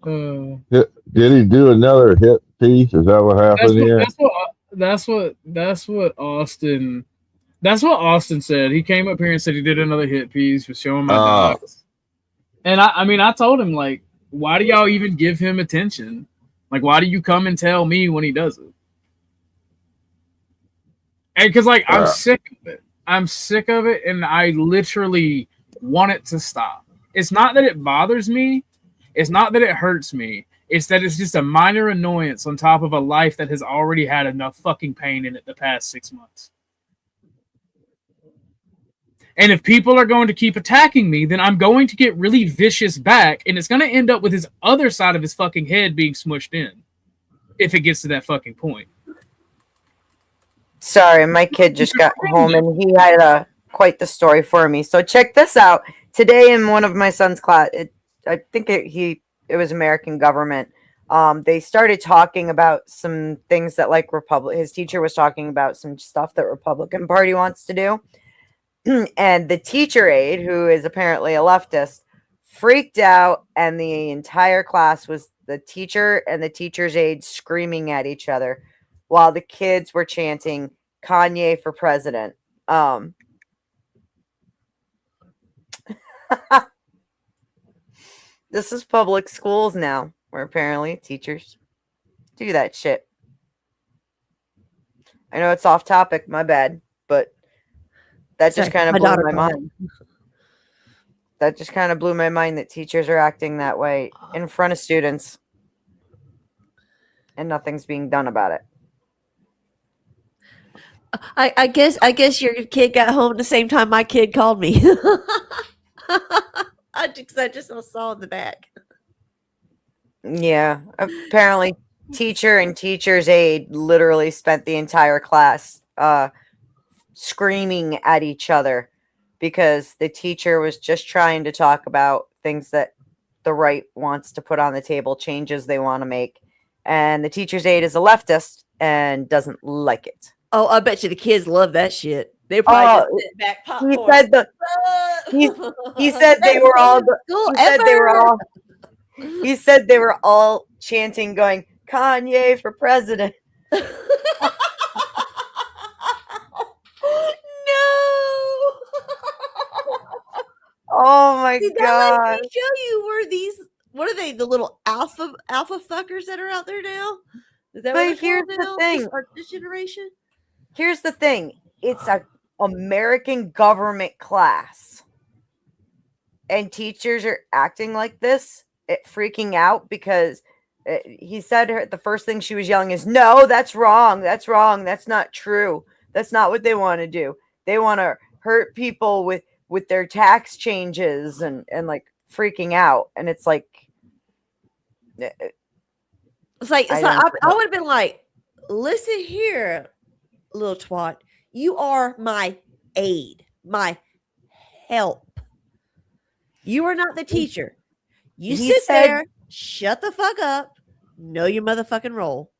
Did he do another hit piece? Is that what happened here? That's what Austin said. He came up here and said he did another hit piece, was showing my docs. And I told him, like, why do y'all even give him attention? Like, why do you come and tell me when he does it? And because, like, I'm sick of it. I'm sick of it, and I literally want it to stop. It's not that it bothers me. It's not that it hurts me. It's that it's just a minor annoyance on top of a life that has already had enough fucking pain in it the past 6 months. And if people are going to keep attacking me, then I'm going to get really vicious back, and it's going to end up with his other side of his fucking head being smushed in. If it gets to that fucking point. sorry, my kid just got home and he had quite the story for me. So check this out. Today in one of my son's class, it was American government. They started talking about some things that his teacher was talking about some stuff that Republican Party wants to do. And the teacher aide, who is apparently a leftist, freaked out, and the entire class was the teacher and the teacher's aide screaming at each other while the kids were chanting Kanye for president. This is public schools now, where apparently teachers do that shit. I know it's off topic, my bad, but that just kind of blew my mind. That just kind of blew my mind that teachers are acting that way in front of students and nothing's being done about it. I guess your kid got home at the same time my kid called me. I just saw in the back. Yeah, apparently teacher and teacher's aide literally spent the entire class screaming at each other because the teacher was just trying to talk about things that the right wants to put on the table, changes they want to make. And the teacher's aide is a leftist and doesn't like it. Oh, I bet you the kids love that shit. They probably just sit back popcorn. He said they were all he said they were all chanting, going, Kanye for president. No. Oh my Did god. that lady show you where these, what are they, the little alpha fuckers that are out there now? Is that But what here's the thing. This generation? Here's the thing. It's a American government class. and teachers are acting like this, freaking out because he said the first thing she was yelling is, "No, that's wrong. That's wrong. That's not true. That's not what they want to do. They want to hurt people with their tax changes and like freaking out." And it's like, it's like I would have been like, listen here, little twat. You are my aid, my help. You are not the teacher. You sit there, shut the fuck up, know your motherfucking role.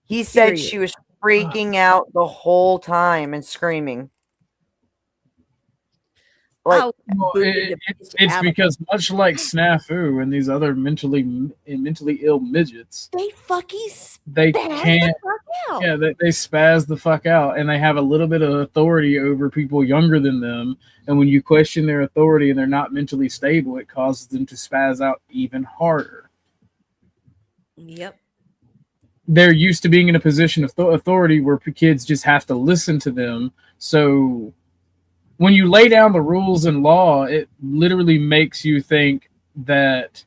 He said she was freaking out the whole time and screaming. Like, it's because much like Snafu and these other mentally ill midgets, they can't. Yeah, they spaz the fuck out, and they have a little bit of authority over people younger than them. And when you question their authority and they're not mentally stable, it causes them to spaz out even harder. Yep. They're used to being in a position of authority where kids just have to listen to them. So when you lay down the rules and law, it literally makes you think that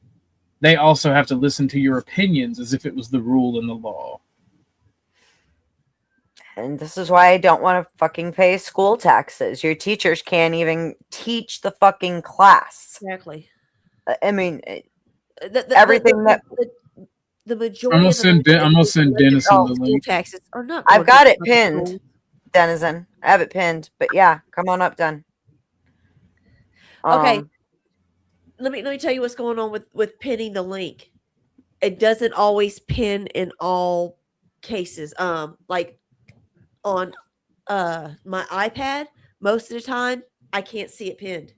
they also have to listen to your opinions as if it was the rule and the law. And this is why I don't want to fucking pay school taxes. Your teachers can't even teach the fucking class. Exactly. I mean, everything the majority. I'm gonna send Dennison the link. Taxes are not. I've got it pinned, Denizen. I have it pinned. But yeah, come on up, Den. Okay. Let me tell you what's going on with pinning the link. It doesn't always pin in all cases. Like on my iPad, most of the time I can't see it pinned.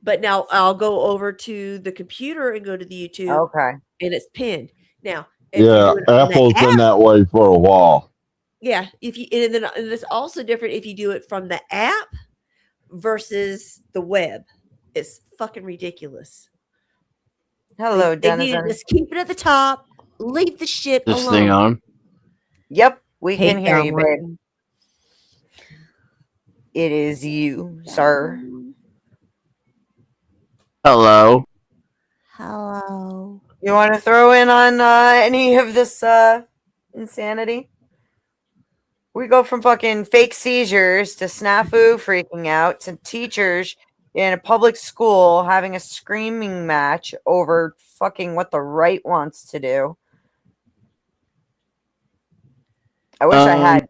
But now I'll go over to the computer and go to the YouTube. Okay. And it's pinned. Now, yeah, Apple's been that way for a while. Yeah, and it's also different if you do it from the app versus the web. It's fucking ridiculous. Hello, they need Denizen. to just keep it at the top. Leave the shit alone. This thing on? Yep, we can hear you, Martin. babe. It is you, sir. Hello. Hello. You want to throw in on any of this insanity? We go from fucking fake seizures to snafu freaking out to teachers in a public school having a screaming match over fucking what the right wants to do. I wish I had.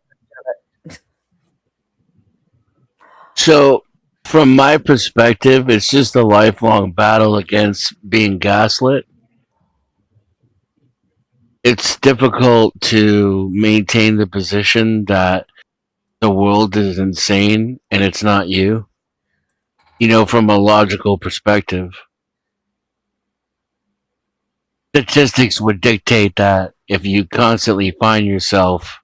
So, from my perspective, it's just a lifelong battle against being gaslit. It's difficult to maintain the position that the world is insane and it's not you. You know, from a logical perspective. Statistics would dictate that if you constantly find yourself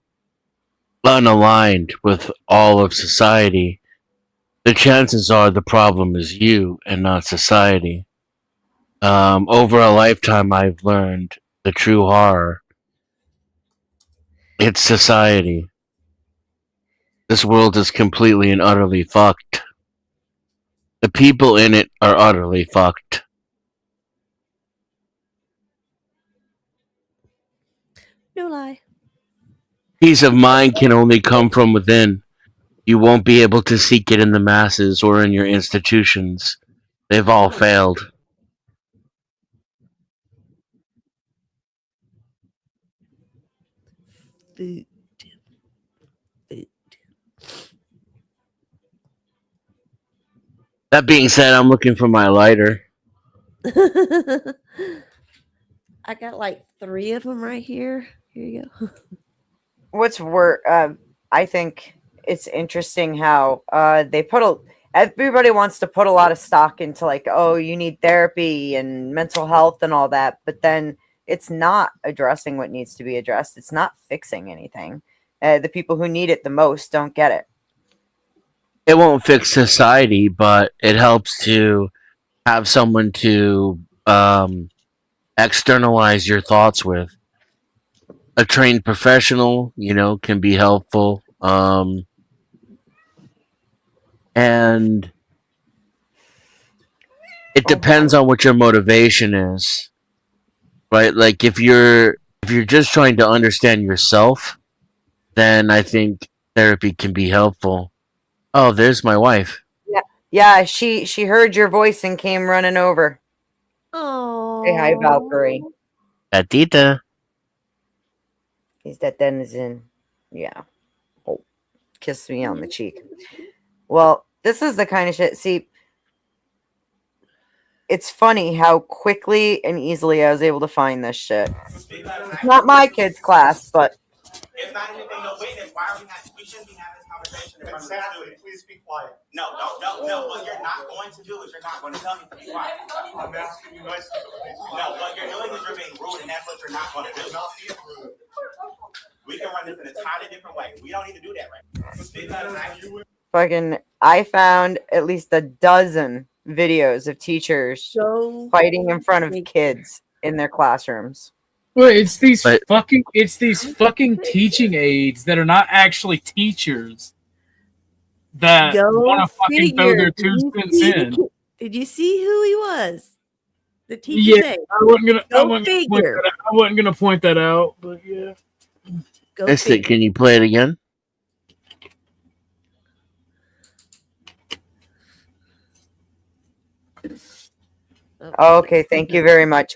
unaligned with all of society, the chances are the problem is you and not society. Over a lifetime, I've learned the true horror. It's society. This world is completely and utterly fucked. The people in it are utterly fucked. No lie. Peace of mind can only come from within. You won't be able to seek it in the masses or in your institutions. They've all failed. Food. That being said, I'm looking for my lighter. I got like 3 of them right here. Here you go. What's worse, I think it's interesting how they everybody wants to put a lot of stock into like, oh, you need therapy and mental health and all that, but then it's not addressing what needs to be addressed. It's not fixing anything. The people who need it the most don't get it. It won't fix society, but it helps to have someone to externalize your thoughts with. A trained professional, you know, can be helpful. And It depends on what your motivation is, right? Like if you're just trying to understand yourself, then I think therapy can be helpful. Oh, there's my wife. Yeah, she heard your voice and came running over. Oh. Say hi, Valkyrie. Gatita. He's that denizen. Yeah. Oh, kiss me on the cheek. Well, this is the kind of shit. See, it's funny how quickly and easily I was able to find this shit. It's not my kid's class, but It's not anything, no witness. Why are we shouldn't be having this conversation in front of the students. Please be quiet. No. What you're not going to do is you're not going to tell me to be quiet. I'm asking you nicely. No, what you're doing is you're being rude, and that's what you're not going to do. We can run this in a entirely different way. We don't need to do that right. fucking, I found at least a dozen videos of teachers fighting in front of kids in their classrooms. Well, it's these fucking teaching aides that are not actually teachers that want to fucking throw their 2 cents in. Did you see who he was? The teacher's aide. I wasn't gonna point that out, but yeah. Can you play it again? Oh, okay, thank you very much.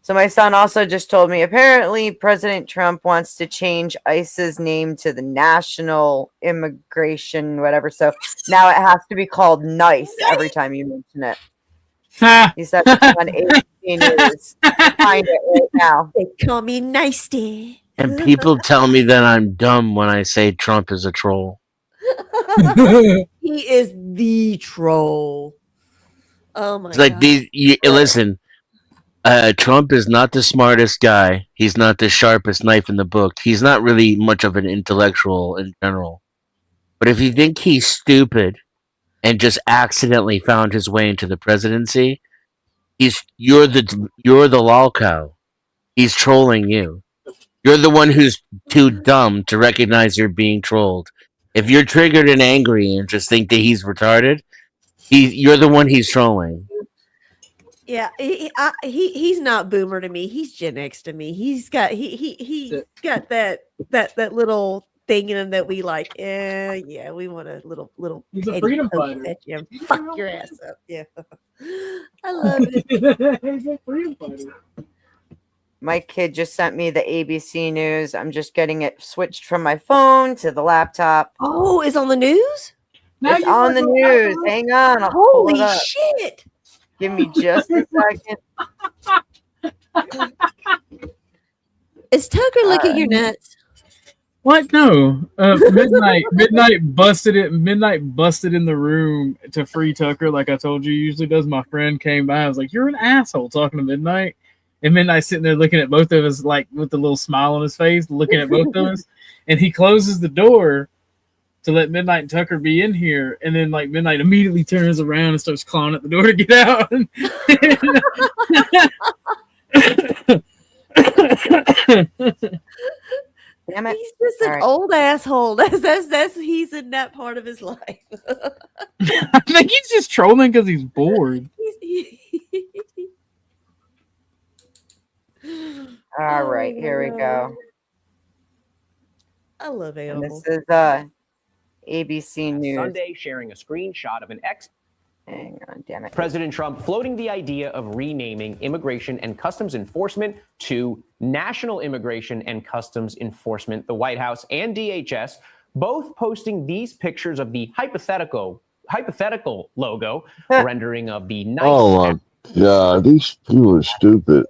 So my son also just told me apparently President Trump wants to change ICE's name to the National Immigration whatever. So now it has to be called NICE every time you mention it. He said it's on ABC News. Find it right now. They call me Nicey. And people tell me that I'm dumb when I say Trump is a troll. He is the troll. Oh my It's like God. Listen, Trump is not the smartest guy. He's not the sharpest knife in the book. He's not really much of an intellectual in general. But if you think he's stupid and just accidentally found his way into the presidency, you're the lol cow. He's trolling you. You're the one who's too dumb to recognize you're being trolled. If you're triggered and angry and just think that he's retarded, you're the one he's trolling. Yeah, he's not boomer to me. He's Gen X to me. He's got got that little thing in him that we like. Yeah, we want a little. He's a freedom fighter. At you. Fuck your ass up. Yeah, I love it. He's a freedom fighter. My kid just sent me the ABC News. I'm just getting it switched from my phone to the laptop. Oh, it's on the news? It's on the news. Hang on. I'll pull it Holy up. shit. Give me just a second. Is Tucker looking at your nuts? What? No. Midnight busted in the room to free Tucker, like I told you usually does. My friend came by. I was like, "You're an asshole," talking to Midnight. And Midnight's sitting there looking at both of us, like with a little smile on his face, looking at both of us. And he closes the door to let Midnight and Tucker be in here. And then, like, Midnight immediately turns around and starts clawing at the door to get out. Damn it. He's just an old asshole. That's he's in that part of his life. I think he's just trolling because he's bored. All right, here we go. I love And animals. this is ABC News. Sunday, sharing a screenshot of an Hang on, damn it. President Trump floating the idea of renaming Immigration and Customs Enforcement to National Immigration and Customs Enforcement. The White House and DHS both posting these pictures of the hypothetical logo rendering of the nice Oh my God, these people are stupid.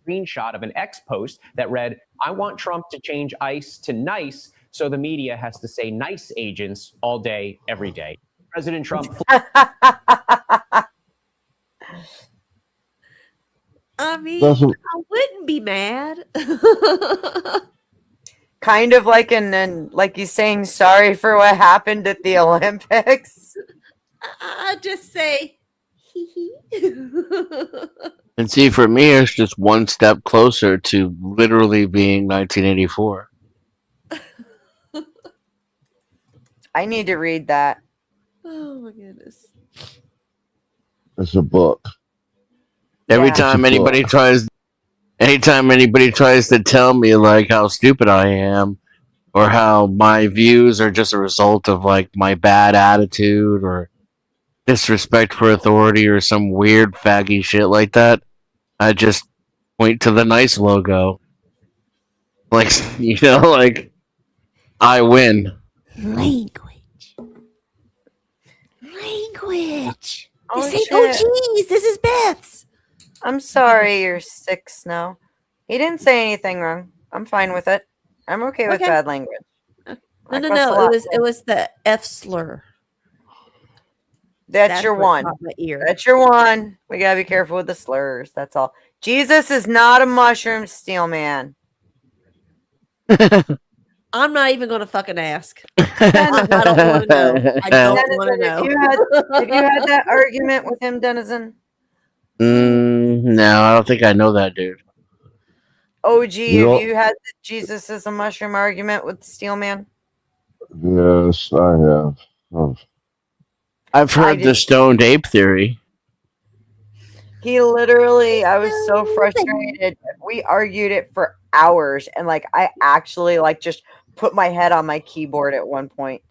screenshot of an X post that read, "I want Trump to change ICE to NICE, so the media has to say NICE agents all day, every day." President Trump. I mean, That's a- I wouldn't be mad. Kind of like like he's saying sorry for what happened at the Olympics. I just say, hee hee. And see, for me, it's just one step closer to literally being 1984. I need to read that. Oh my goodness. It's a book. Every Yeah. time anybody tries to tell me like how stupid I am or how my views are just a result of like my bad attitude or disrespect for authority or some weird faggy shit like that, I just point to the nice logo. Like, like I win. Language. Language. Oh, This ain't shit. OG's. This is Beth's. I'm sorry you're 6 now. He didn't say anything wrong. I'm fine with it. I'm okay with Okay. bad language. No, I no, cuss a no. lot, It was the F slur. That's your what one. caught my ear. That's your one. We gotta be careful with the slurs. That's all. Jesus is not a mushroom, Steel Man. I'm not even going to fucking ask. I don't want to know. I don't want to know. Have you had that argument with him, Denizen? No, I don't think I know that dude. OG, You have know- you had the Jesus is a mushroom argument with Steel Man? Yes, I have. Oh, I've heard the stoned ape theory. He literally, I was so frustrated. We argued it for hours, and like I actually like just put my head on my keyboard at one point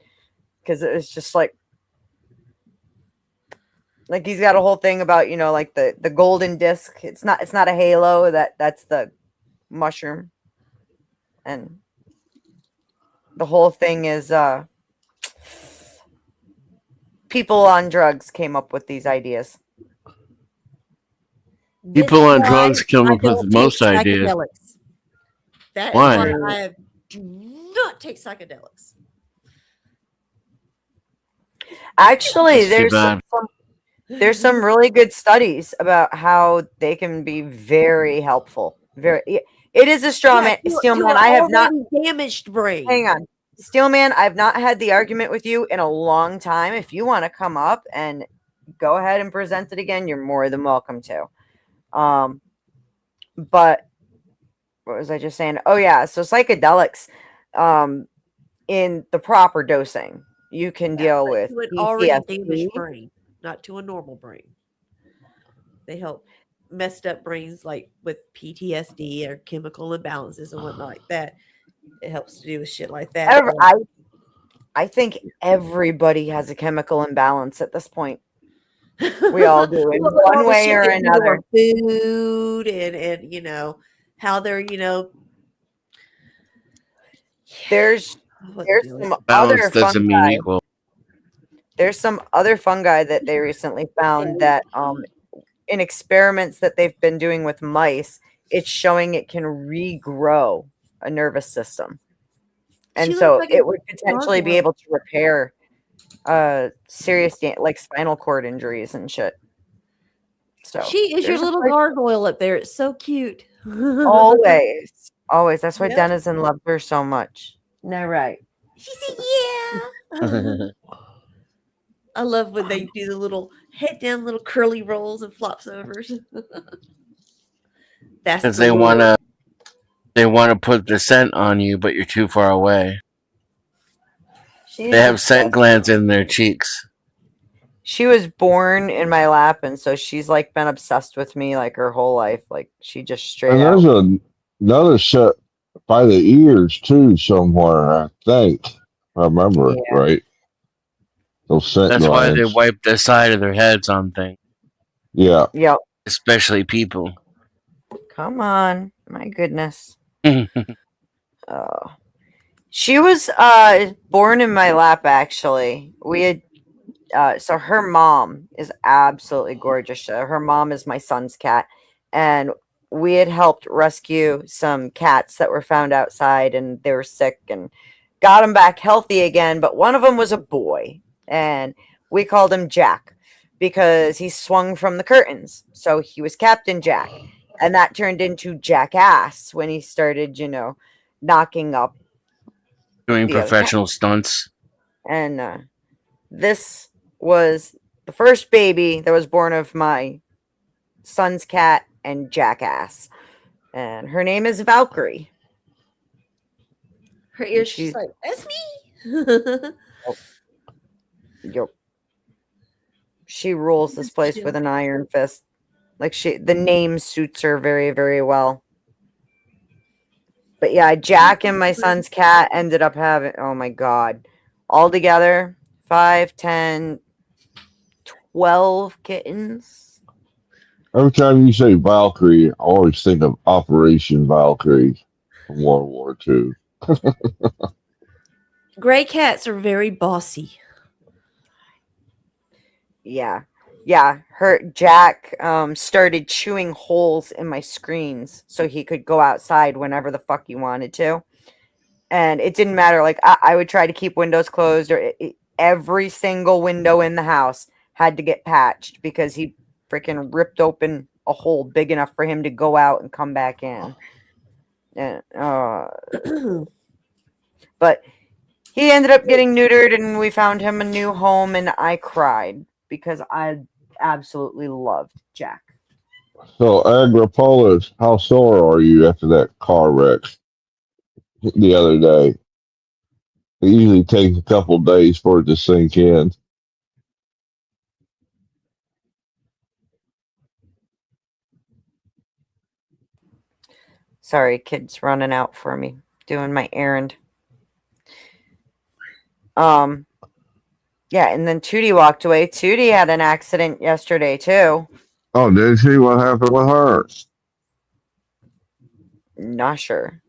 because it was just like he's got a whole thing about like the golden disc. It's not a halo. That's the mushroom, and the whole thing is people on drugs came up with these ideas. People on drugs come up with most ideas. Psychedelics. That Why? is why I do not take psychedelics. Actually, That's too there's some really good studies about how they can be very helpful. It is a straw man. Steelman, I have not damaged brain. Hang on. Steelman, I've not had the argument with you in a long time. If you want to come up and go ahead and present it again, you're more than welcome to. But what was I just saying? Oh yeah, so psychedelics, in the proper dosing, you can deal with To an already PTSD. damaged brain, not to a normal brain. They help messed up brains like with PTSD or chemical imbalances and whatnot like that. It helps to do with shit like that. I think everybody has a chemical imbalance at this point. We all do in Well, with all one the way shit or they do to our another. food and how they're There's some Balance other doesn't mean fungi. equal. There's some other fungi that they recently found that in experiments that they've been doing with mice, it's showing it can regrow a nervous system. And She so looks like a it would potentially be gargoyle. able to repair serious like spinal cord injuries and shit. So She is your there's a little place- gargoyle up there. It's so cute. Always. That's why Yep. Denizen loved her so much. No, right. She said, yeah. I love when they do the little head down, little curly rolls and flops overs. That's Because the they wanna put the scent on you, but you're too far away. She's They have obsessed. scent glands in their cheeks. She was born in my lap, and so she's like been obsessed with me like her whole life. Like she just straight and out. there's another set by the ears too somewhere. I think if I remember it right. Those scent That's why they glands. wipe the side of their heads on things, Yeah. Yep. especially people. Come on. My goodness. Oh. She was born in my lap actually. We had so her mom is absolutely gorgeous. Her mom is my son's cat, and we had helped rescue some cats that were found outside and they were sick and got them back healthy again, but one of them was a boy and we called him Jack because he swung from the curtains. So he was Captain Jack, and that turned into Jackass when he started, knocking up Doing the other professional stunts. and this was the first baby that was born of my son's cat and Jackass, and her name is Valkyrie. Her ears, she's like, that's me. Yep. She rules this place with an iron fist. Like the name suits her very, very well. But yeah, Jack and my son's cat ended up having, oh my God, altogether 5, 10, 12 kittens. Every time you say Valkyrie, I always think of Operation Valkyrie from World War II. Gray cats are very bossy. Yeah. Yeah, Jack started chewing holes in my screens so he could go outside whenever the fuck he wanted to. And it didn't matter. Like, I would try to keep windows closed, or every single window in the house had to get patched because he freaking ripped open a hole big enough for him to go out and come back in. And, but he ended up getting neutered, and we found him a new home, and I cried because I absolutely loved Jack. So, Agripolis, how sore are you after that car wreck the other day? It usually takes a couple days for it to sink in. Sorry, kid's running out for me, doing my errand. Yeah, and then Tootie walked away. Tootie had an accident yesterday, too. Oh, did she? What happened with her? Not sure.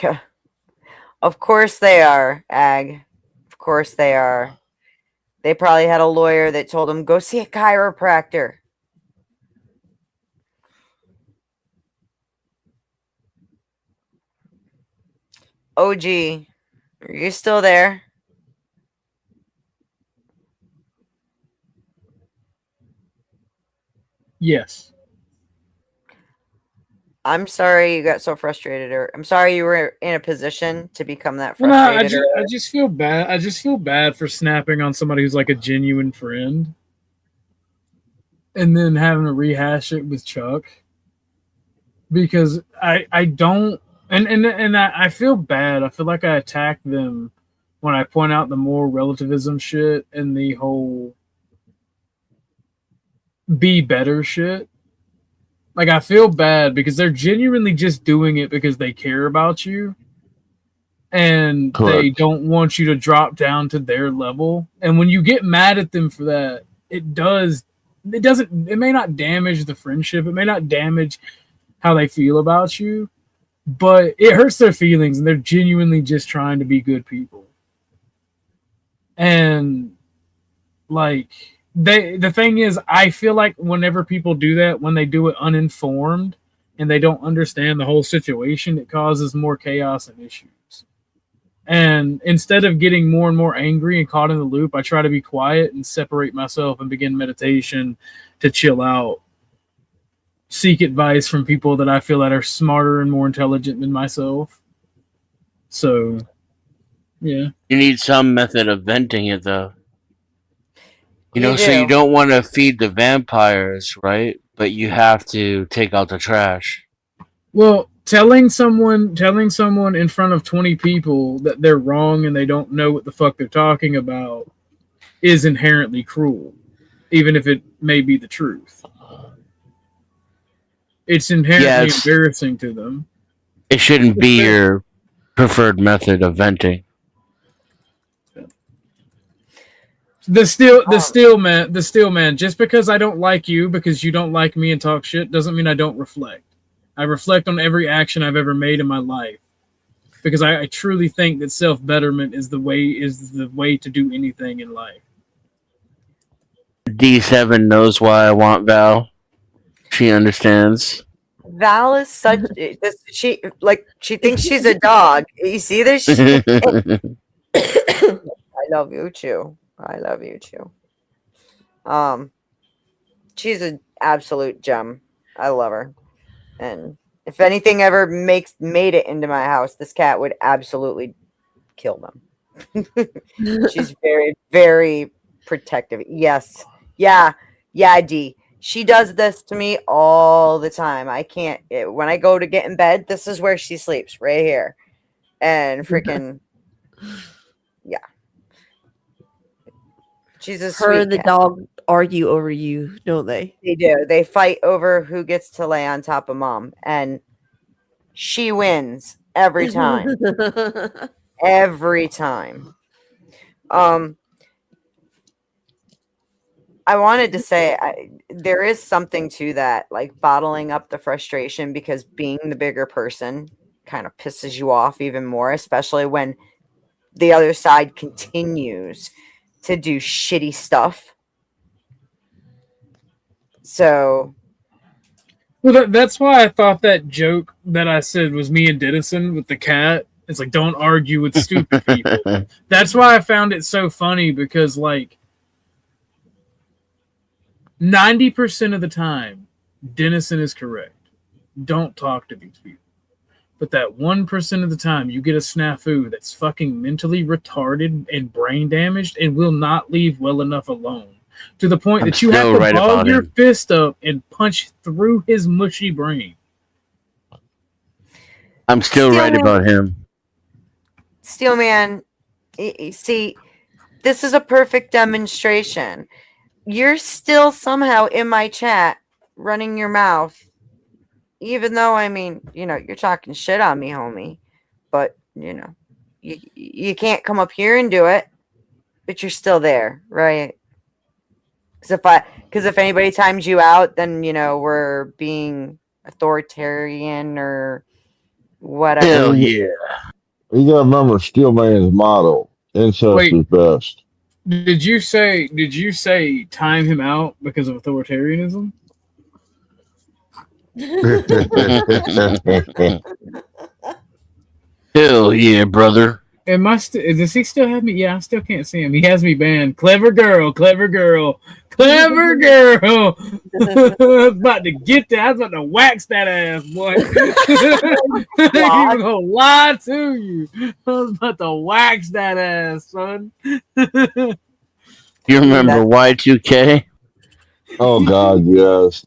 Yeah. Of course they are, Ag. Of course they are. They probably had a lawyer that told them, go see a chiropractor. OG, are you still there? Yes. I'm sorry you got so frustrated, or I'm sorry you were in a position to become that Well, frustrated. no, I just feel bad. I just feel bad for snapping on somebody who's like a genuine friend, and then having to rehash it with Chuck, because I don't, and I feel bad. I feel like I attack them when I point out the moral relativism shit and the whole be better shit. Like, I feel bad because they're genuinely just doing it because they care about you. And Correct. They don't want you to drop down to their level. And when you get mad at them for that, it may not damage the friendship. It may not damage how they feel about you, but it hurts their feelings, and they're genuinely just trying to be good people. And like, the thing is, I feel like whenever people do that, when they do it uninformed and they don't understand the whole situation, it causes more chaos and issues. And instead of getting more and more angry and caught in the loop, I try to be quiet and separate myself and begin meditation to chill out. Seek advice from people that I feel that are smarter and more intelligent than myself. So, yeah. You need some method of venting it, though. You know, so do. you don't want to feed the vampires, right? But you have to take out the trash. Well, telling someone in front of 20 people that they're wrong and they don't know what the fuck they're talking about is inherently cruel, even if it may be the truth. It's inherently embarrassing to them. It shouldn't be your preferred method of venting. The still man. Just because I don't like you because you don't like me and talk shit doesn't mean I don't reflect. I reflect on every action I've ever made in my life because I truly think that self-betterment is the way to do anything in life. D7 knows why I want Val. She understands. Val is such she thinks she's a dog. You see this? I love you too. I love you too. She's an absolute gem. I love her. And if anything ever made it into my house, this cat would absolutely kill them. She's very, very protective. Yes. Yeah, D. She does this to me all the time. I can't. When I go to get in bed, this is where she sleeps, right here. And freaking, yeah. She's a Her sweet and the cat. dog argue over you, don't they? They do. They fight over who gets to lay on top of mom, and she wins every time. Every time. I wanted to say there is something to that, like bottling up the frustration, because being the bigger person kind of pisses you off even more, especially when the other side continues to do shitty stuff. So, well, that's why I thought that joke that I said was me and Dennison with the cat. It's like, don't argue with stupid people. That's why I found it so funny, because like 90% of the time, Dennison is correct. Don't talk to these people. But that 1% of the time, you get a snafu that's fucking mentally retarded and brain damaged and will not leave well enough alone. To the point that you have to ball your fist up and punch through his mushy brain. I'm still right about him. Steelman, see, this is a perfect demonstration. You're still somehow in my chat running your mouth, even though, I mean, you know, you're talking shit on me, homie. But, you know, you can't come up here and do it, but you're still there, right? Because if anybody times you out, then, you know, we're being authoritarian or whatever. Hell yeah. You gotta remember Steelman's motto: incest is best. Did you say time him out because of authoritarianism? Hell yeah, brother. Does he still have me? Yeah, I still can't see him. He has me banned. Clever girl, clever girl, clever girl. I was about to get that. I was about to wax that ass, boy. I ain't gonna lie to you. I was about to wax that ass, son. You remember Y2K? Oh God, yes.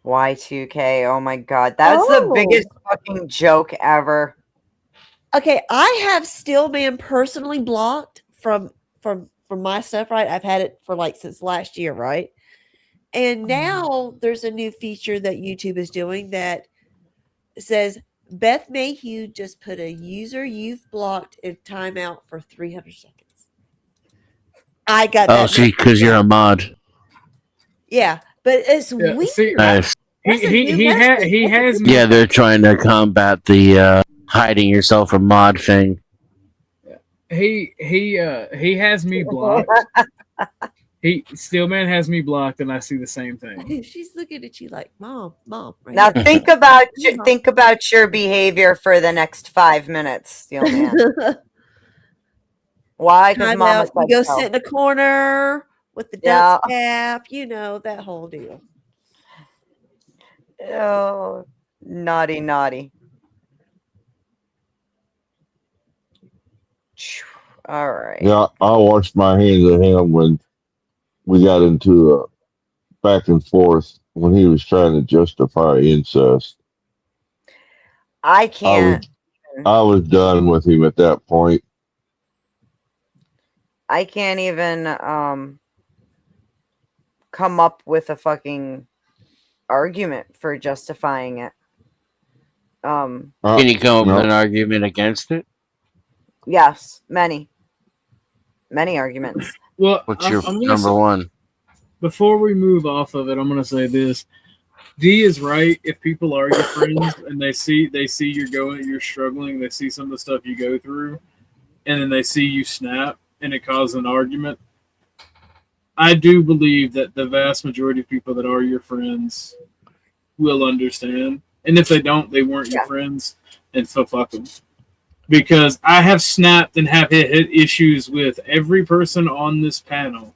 Y2K, oh my God. That's the biggest fucking joke ever. Okay, I have Steelman personally blocked from my stuff, right? I've had it for like since last year, right? And now there's a new feature that YouTube is doing that says Beth Mayhew just put a user you've blocked in timeout for 300 seconds. I got that. Oh, see, because you're a mod. Yeah, but it's weird. See, Nice. He has me. Yeah, they're trying to combat the hiding yourself from mod thing. He has me blocked. Steelman has me blocked, and I see the same thing. She's looking at you like, Mom. Right Now here. think about your behavior for the next 5 minutes, Steelman. Why? Because Mama said we go so. sit in a corner with the Yeah. dunce cap, you know, that whole deal. Oh, naughty. All right. Yeah, I washed my hands of him when we got into a back and forth when he was trying to justify incest. I can't. I was done with him at that point. I can't even come up with a fucking argument for justifying it. Can you come up with an argument against it? Yes, many arguments. Well, What's your I'm gonna number one? Before we move off of it, I'm gonna say this: D is right. If people are your friends and they see you're struggling, they see some of the stuff you go through, and then they see you snap and it causes an argument. I do believe that the vast majority of people that are your friends will understand, and if they don't, they weren't your friends, and so fuck them. Because I have snapped and have hit issues with every person on this panel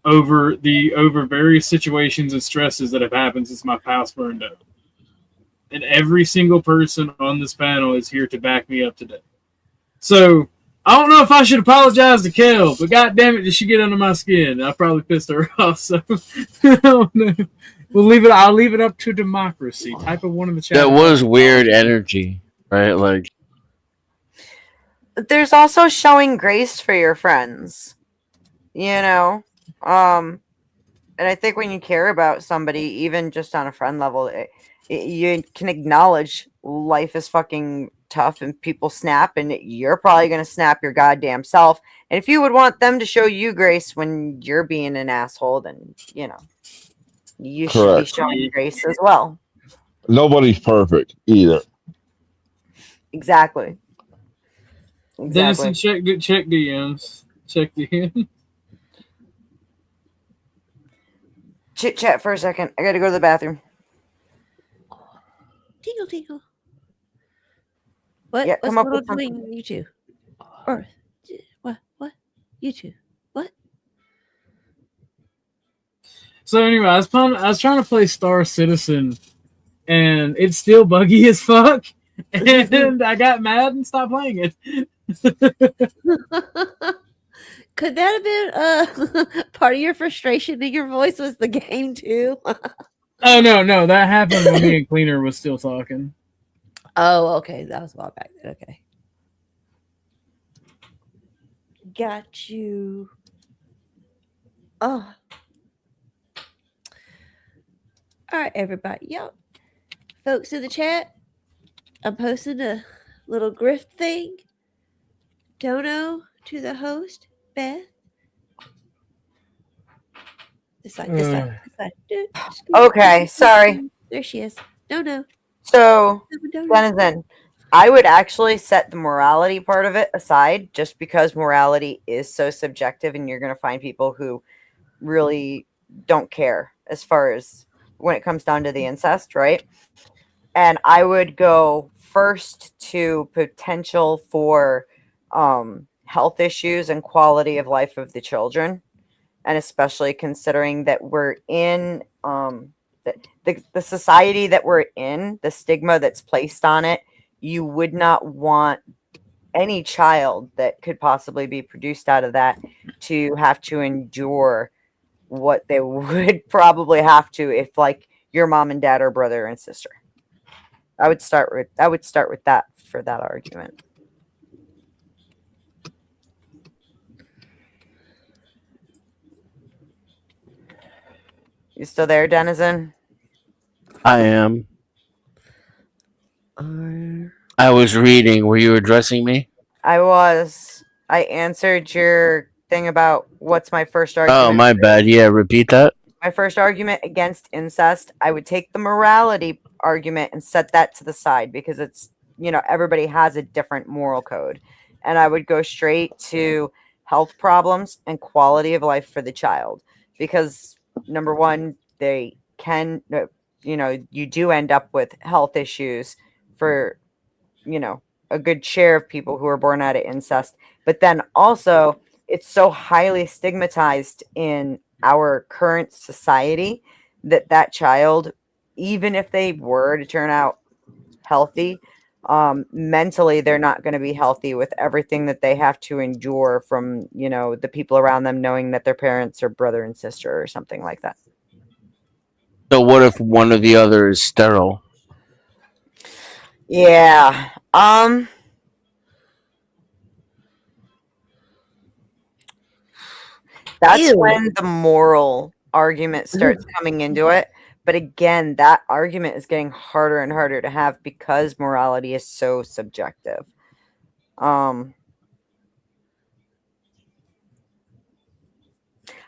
over various situations and stresses that have happened since my house burned down. And every single person on this panel is here to back me up today. So I don't know if I should apologize to Kel, but god damn it, did she get under my skin? I probably pissed her off. So I don't know. I'll leave it up to democracy. Type of one in the chat. That was weird energy, right? Like there's also showing grace for your friends. You know, and I think when you care about somebody, even just on a friend level, you can acknowledge life is fucking tough and people snap, and you're probably going to snap your goddamn self. And if you would want them to show you grace when you're being an asshole, then, you know, you should be Correct. showing grace as well. Nobody's perfect either. Exactly. Dennison, check DMs. Check DMs. Chit chat for a second. I got to go to the bathroom. Tingle, tingle. What? Yeah, What's come up going on with something. between you two? Or what? What? You two? What? So anyway, I was trying to play Star Citizen, and it's still buggy as fuck. And I got mad and stopped playing it. Could that have been part of your frustration in your voice? Was the game too? Oh no, that happened when me and Cleaner was still talking. Oh, okay, that was a while back then. Okay, got you. Oh, all right, everybody, y'all, folks in the chat. I'm posting a little grift thing. Dono to the host, Beth. This side, this side, this side. Okay, sorry. There she is. No. So, Denizen, I would actually set the morality part of it aside just because morality is so subjective and you're going to find people who really don't care as far as when it comes down to the incest, right? And I would go first to potential for health issues and quality of life of the children. And especially considering that we're in the society that we're in, the stigma that's placed on it, you would not want any child that could possibly be produced out of that to have to endure what they would probably have to if, like, your mom and dad are brother and sister. I would start with that for that argument. You still there, Denizen? I am. I was reading. Were you addressing me? I was. I answered your thing about what's my first argument. Oh, my bad. Yeah, repeat that. My first argument against incest, I would take the morality argument and set that to the side because it's, you know, everybody has a different moral code. And I would go straight to health problems and quality of life for the child because, number one, they can, you know, you do end up with health issues for, you know, a good share of people who are born out of incest. But then also, it's so highly stigmatized in our current society that child, even if they were to turn out healthy, mentally they're not going to be healthy with everything that they have to endure from, you know, the people around them knowing that their parents are brother and sister or something like that. So what if one or the other is sterile? Yeah. That's Ew. when the moral argument starts coming into it. But again, that argument is getting harder and harder to have because morality is so subjective.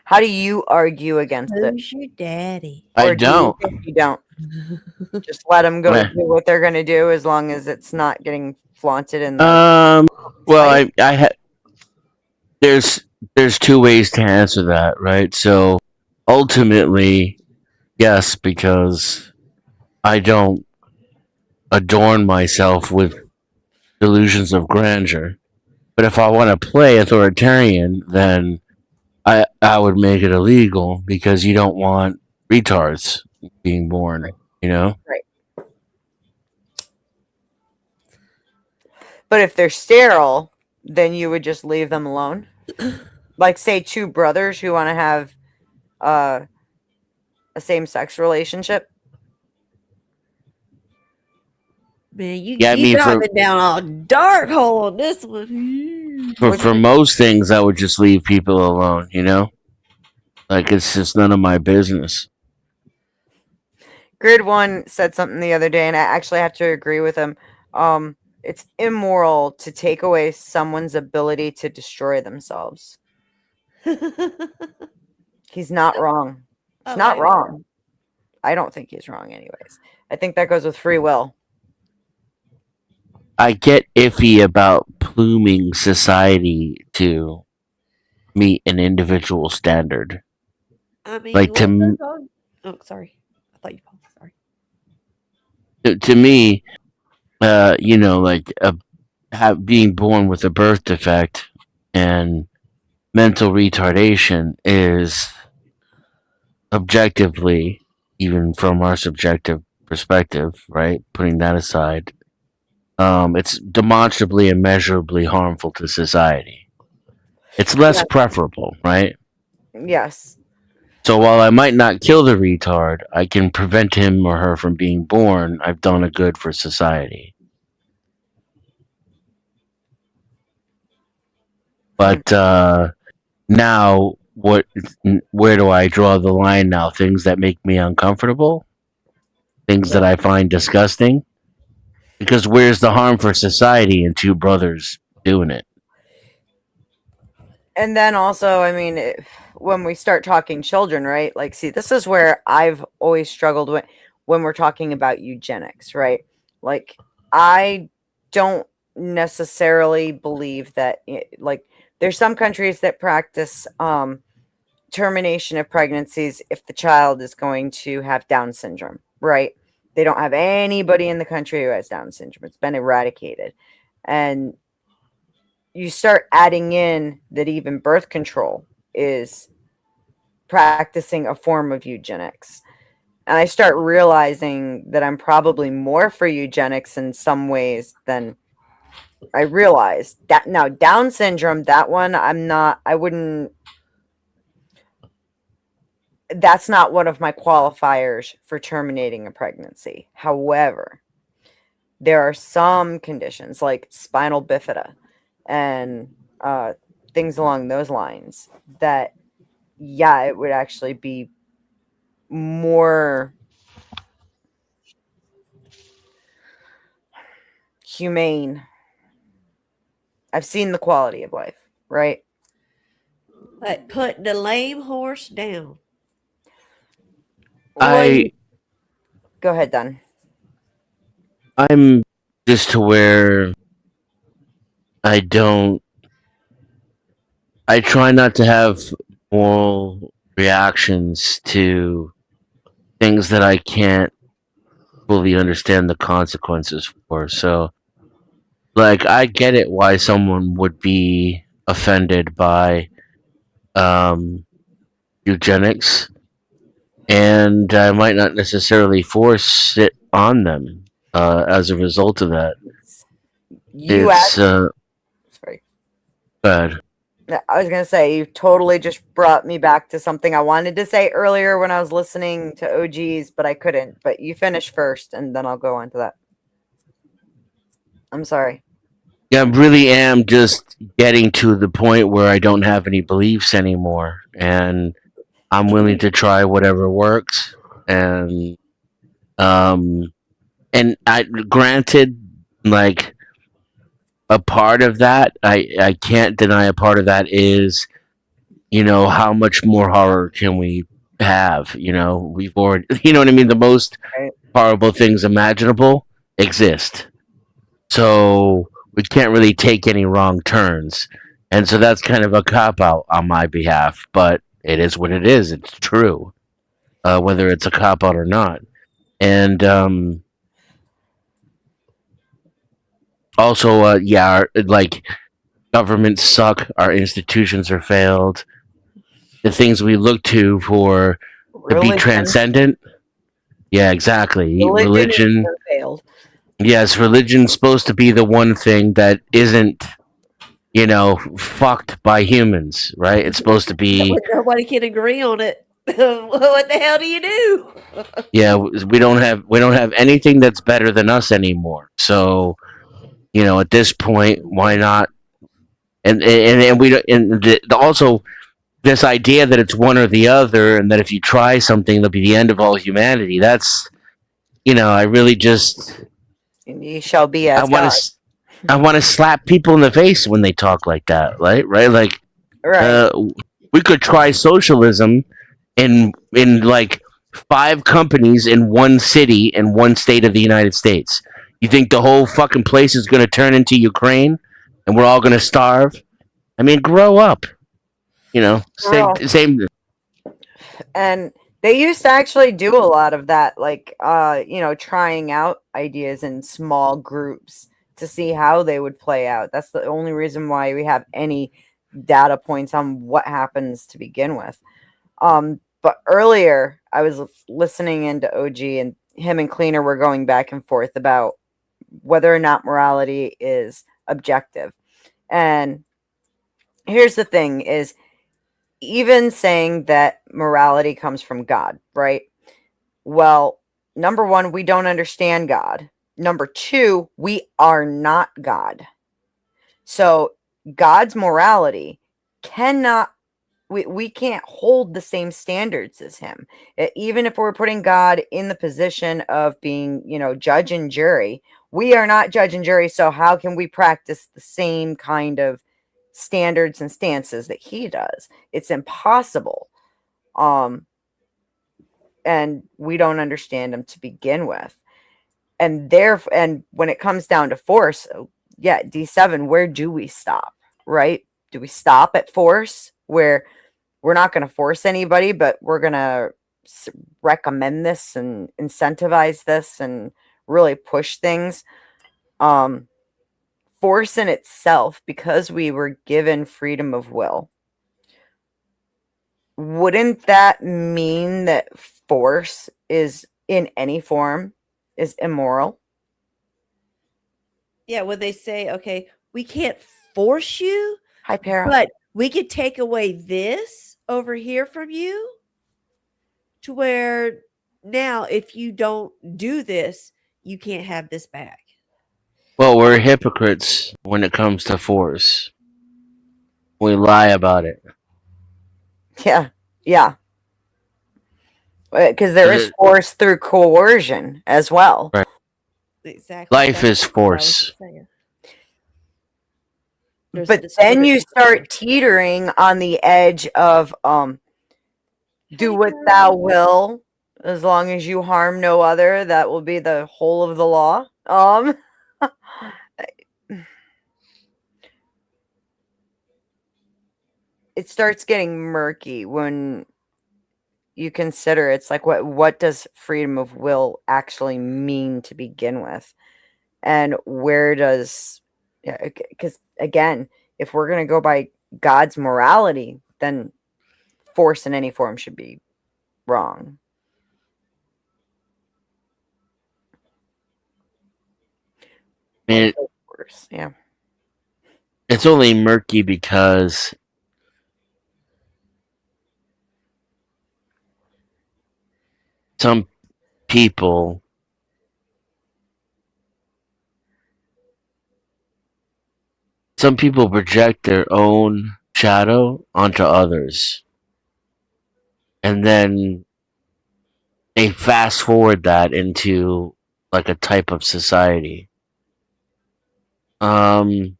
How do you argue against it? Who's your daddy? I Or do you don't. think you don't? Just let them go Meh. do what they're going to do as long as it's not getting flaunted in the Well, there's two ways to answer that, right? So ultimately, yes, because I don't adorn myself with delusions of grandeur. But if I want to play authoritarian, then I would make it illegal because you don't want retards being born, you know? Right. But if they're sterile, then you would just leave them alone. Like, say, two brothers who want to have a same-sex relationship. Man, you Yeah, I you mean, got for me down a dark hole on this one. for most things, I would just leave people alone. You know, like it's just none of my business. Grid One said something the other day, and I actually have to agree with him. It's immoral to take away someone's ability to destroy themselves. He's not wrong. He's not wrong. I don't think he's wrong, anyways. I think that goes with free will. I get iffy about pluming society to meet an individual standard. I mean, Like to what goes on? Oh, sorry. I thought you paused. Sorry. to me, you know, like being born with a birth defect and mental retardation is objectively, even from our subjective perspective, right? Putting that aside, it's demonstrably and measurably harmful to society. It's less Yeah. preferable, right? Yes. So while I might not kill the retard, I can prevent him or her from being born. I've done a good for society. But now, where do I draw the line now? Things that make me uncomfortable? Things that I find disgusting? Because where's the harm for society in two brothers doing it? And then also, I mean, when we start talking children, right? Like, see, this is where I've always struggled with when we're talking about eugenics, right? Like, I don't necessarily believe that, like, there's some countries that practice termination of pregnancies if the child is going to have Down syndrome, right? They don't have anybody in the country who has Down syndrome. It's been eradicated. And you start adding in that even birth control is practicing a form of eugenics. And I start realizing that I'm probably more for eugenics in some ways than I realized. That now Down syndrome, that one, that's not one of my qualifiers for terminating a pregnancy. However, there are some conditions like spinal bifida and things along those lines that, yeah, it would actually be more humane. I've seen the quality of life, right? Like putting the lame horse down. Go ahead, Don. I'm just to where I try not to have moral reactions to things that I can't fully understand the consequences for. So, like, I get it why someone would be offended by eugenics, and I might not necessarily force it on them as a result of that. Sorry. Bad. I was going to say, you totally just brought me back to something I wanted to say earlier when I was listening to OGs, but I couldn't. But you finish first, and then I'll go on to that. I'm sorry. Yeah, I really am just getting to the point where I don't have any beliefs anymore, and I'm willing to try whatever works. And granted, like, a part of that, I can't deny a part of that is, you know, how much more horror can we have? You know, we've already, you know what I mean? The most horrible things imaginable exist. So we can't really take any wrong turns. And so that's kind of a cop-out on my behalf, but it is what it is. It's true, whether it's a cop-out or not. And also, yeah, like, governments suck. Our institutions are failed. The things we look to for to be transcendent. Yeah, exactly. Religion failed. Yes, religion's supposed to be the one thing that isn't, you know, fucked by humans, right? It's supposed to be. Nobody can agree on it. what the hell do you do? Yeah, we don't have anything that's better than us anymore. So, at this point, why not? And we don't. And also this idea that it's one or the other, and that if you try something, it'll be the end of all humanity. That's, I really just You shall be I as want God. to I want to slap people in the face when they talk like that, right? Like, Right. we could try socialism in like 5 companies in one city in one state of the United States. You think the whole fucking place is going to turn into Ukraine, and we're all going to starve? I mean, grow up. Girl. Same. And they used to actually do a lot of that, like trying out ideas in small groups to see how they would play out. That's the only reason why we have any data points on what happens to begin with. But earlier I was listening into OG, and him and Cleaner were going back and forth about whether or not morality is objective. And here's the thing is, even saying that morality comes from God, right? Well, number one, we don't understand God. Number two, we are not God. So God's morality cannot, we can't hold the same standards as him. Even if we're putting God in the position of being, judge and jury, we are not judge and jury. So how can we practice the same kind of standards and stances that he does? It's impossible. And we don't understand him to begin with. And when it comes down to force, yeah, D7, where do we stop? Right? Do we stop at force, where we're not going to force anybody, but we're going to recommend this and incentivize this and really push things? Force in itself, because we were given freedom of will, wouldn't that mean that force is in any form is immoral? Yeah, when they say, okay, we can't force you. Hi, Para. But we could take away this over here from you, to where now if you don't do this, you can't have this back. Well, we're hypocrites when it comes to force. We lie about it. Yeah. Because there is force through coercion as well. Right. Exactly. Life is force. But then you start teetering on the edge of do what thou will, as long as you harm no other. That will be the whole of the law. It starts getting murky when you consider it's like, what does freedom of will actually mean to begin with? And where does, because again, if we're going to go by God's morality, then force in any form should be wrong. Yeah. It's only murky because some people project their own shadow onto others, and then they fast forward that into like a type of society. And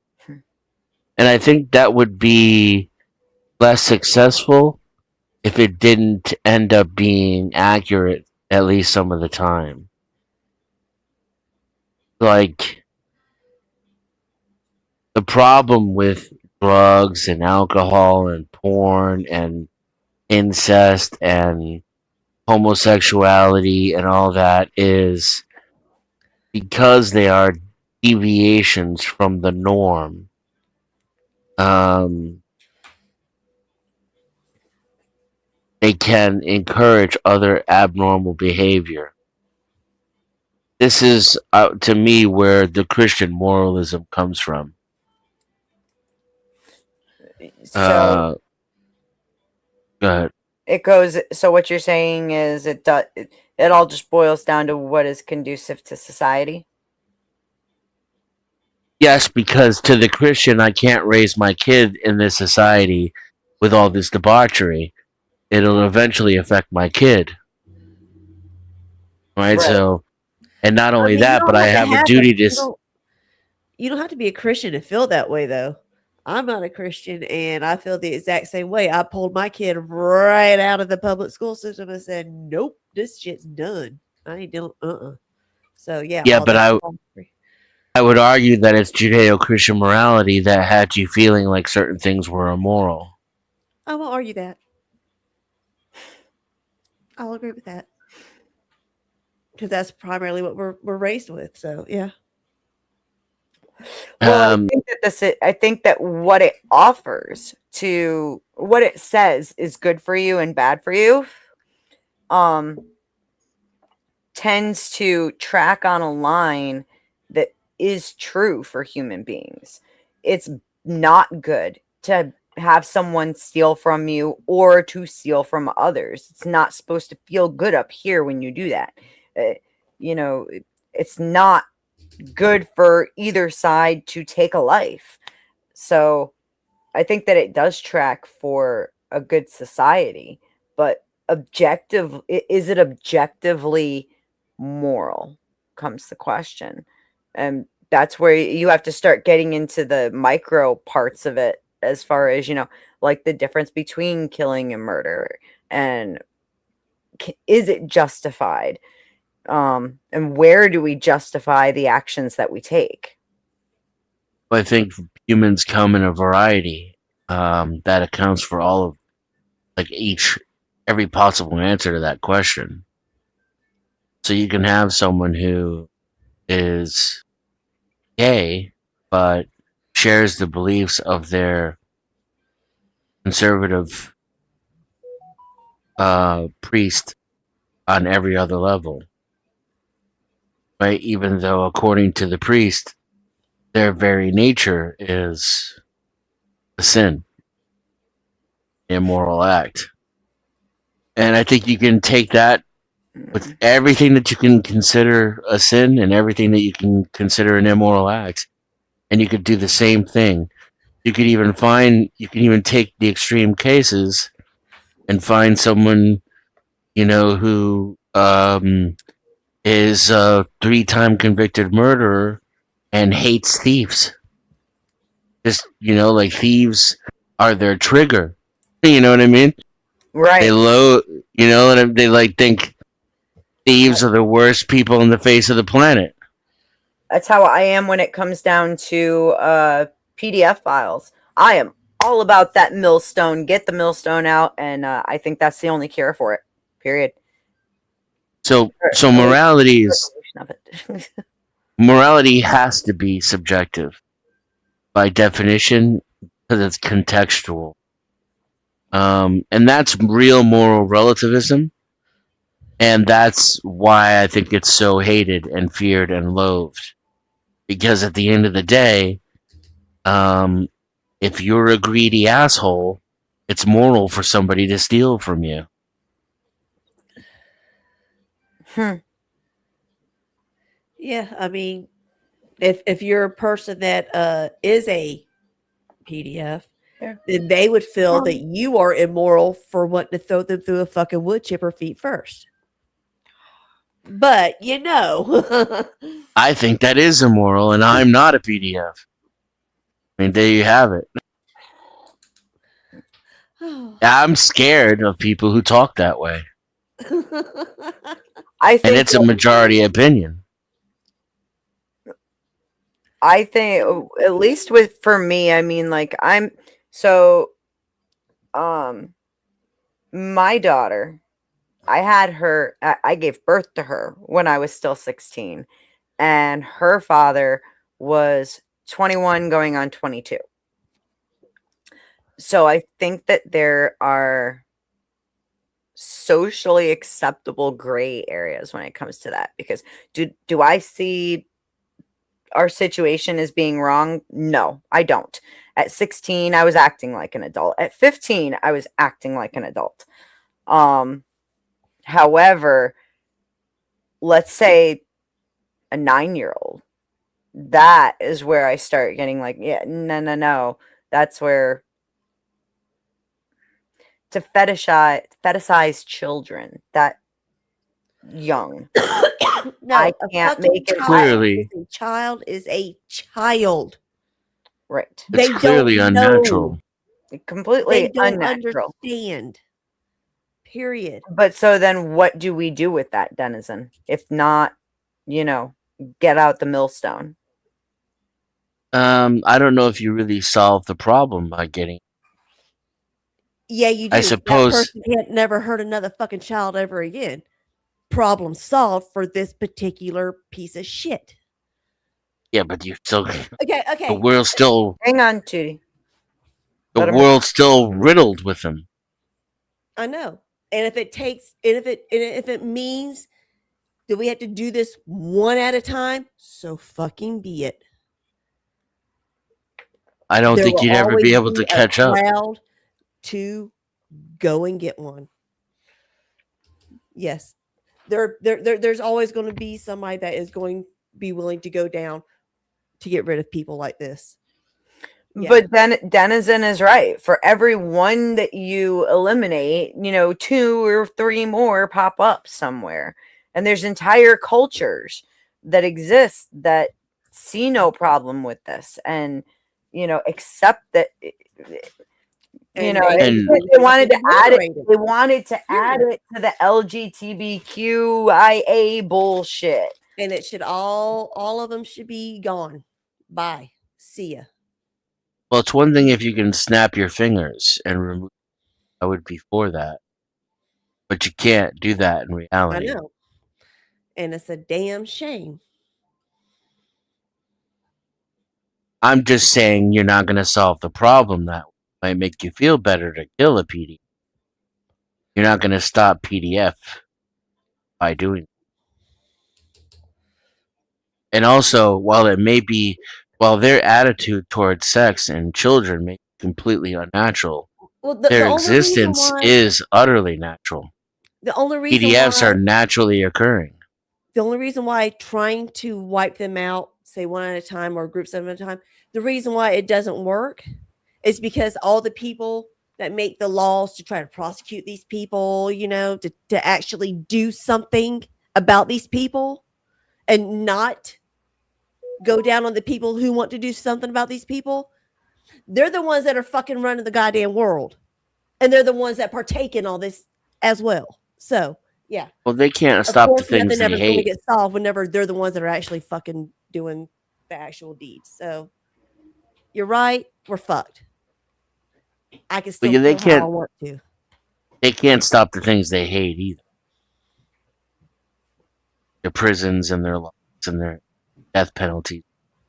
I think that would be less successful if it didn't end up being accurate, at least some of the time. Like, the problem with drugs and alcohol and porn and incest and homosexuality and all that is because they are deviations from the norm. They can encourage other abnormal behavior. This is, to me, where the Christian moralism comes from. So, Go ahead. It goes. So what you're saying is it all just boils down to what is conducive to society. Yes, because to the Christian, I can't raise my kid in this society with all this debauchery. It'll eventually affect my kid. Right? Right. So, and not I only mean, you that, don't but I have to have a have duty it. to. You don't have to be a Christian to feel that way, though. I'm not a Christian, and I feel the exact same way. I pulled my kid right out of the public school system and said, "Nope, this shit's done. I ain't doing So yeah, Yeah, all but that. I would argue that it's Judeo-Christian morality that had you feeling like certain things were immoral. I won't argue that. I'll agree with that because that's primarily what we're raised with. So yeah. Well, I think that what it offers to what it says is good for you and bad for you, tends to track on a line that is true for human beings. It's not good to have someone steal from you or to steal from others. It's not supposed to feel good up here when you do that. It's not good for either side to take a life. So I think that it does track for a good society, but is it objectively moral comes the question. And that's where you have to start getting into the micro parts of it, as far as, like the difference between killing and murder, and is it justified? And where do we justify the actions that we take? I think humans come in a variety that accounts for all of, like, every possible answer to that question. So you can have someone who is gay but shares the beliefs of their conservative priest on every other level, right? Even though, according to the priest, their very nature is a sin, immoral act. And I think you can take that with everything that you can consider a sin and everything that you can consider an immoral act, and you could do the same thing. You can even take the extreme cases and find someone, who is a 3-time convicted murderer and hates thieves. Just, like, thieves are their trigger. You know what I mean? Right. They like think thieves are the worst people on the face of the planet. That's how I am when it comes down to PDF files. I am all about that millstone. Get the millstone out, and I think that's the only cure for it. Period. So morality morality has to be subjective by definition, because it's contextual. And that's real moral relativism. And that's why I think it's so hated and feared and loathed. Because at the end of the day, if you're a greedy asshole, it's moral for somebody to steal from you. Yeah, I mean, if you're a person that is a PDF, then they would feel that you are immoral for wanting to throw them through a fucking wood chipper feet first. But I think that is immoral, and I'm not a PDF. I mean, there you have it. I'm scared of people who talk that way. I think and it's a majority opinion. I think, at least for me, I mean, like, my daughter, I gave birth to her when I was still 16, and her father was 21 going on 22. So I think that there are socially acceptable gray areas when it comes to that, because do I see our situation as being wrong? No, I don't. At 16, I was acting like an adult. At 15, I was acting like an adult. However, let's say a 9-year-old, that is where I start getting like, yeah, no. That's where to fetishize children that young. No, I a can't fucking make it Clearly. A child is a child. right. It's clearly unnatural. Completely They don't unnatural. understand. Period. But so then what do we do with that denizen? If not, get out the millstone. I don't know if you really solve the problem by getting. Yeah, you do. I suppose. That person can't never hurt another fucking child ever again. Problem solved for this particular piece of shit. Yeah, but you still. Okay. The world's still. Hang on, Judy. The world's still riddled with them. I know. And if it means that we have to do this one at a time, so fucking be it. I don't There think will you'd ever be always able to a catch up. crowd to go and get one. Yes. There's always going to be somebody that is going to be willing to go down to get rid of people like this. Yeah. But then Denizen is right. For every one that you eliminate, 2 or 3 more pop up somewhere. And there's entire cultures that exist that see no problem with this and, accept that, they wanted to add it. They wanted to add it to the LGBTQIA bullshit. And it should all of them should be gone. Bye. See ya. Well, it's one thing if you can snap your fingers and remove. I would be for that, but you can't do that in reality. I know, and it's a damn shame. I'm just saying you're not going to solve the problem. That might make you feel better to kill a PD. You're not going to stop PDF by doing. And also, while their attitude towards sex and children may be completely unnatural, their existence is utterly natural. The only reason PDFs are naturally occurring. The only reason why trying to wipe them out, say one at a time or groups at a time, the reason why it doesn't work is because all the people that make the laws to try to prosecute these people, to actually do something about these people and not go down on the people who want to do something about these people, they're the ones that are fucking running the goddamn world. And they're the ones that partake in all this as well. So, yeah. Well, they can't stop the things they hate. Going to get solved whenever they're the ones that are actually fucking doing the actual deeds. So, you're right. We're fucked. I can still feel how I want to. They can't stop the things they hate either. Their prisons and their laws and their death penalty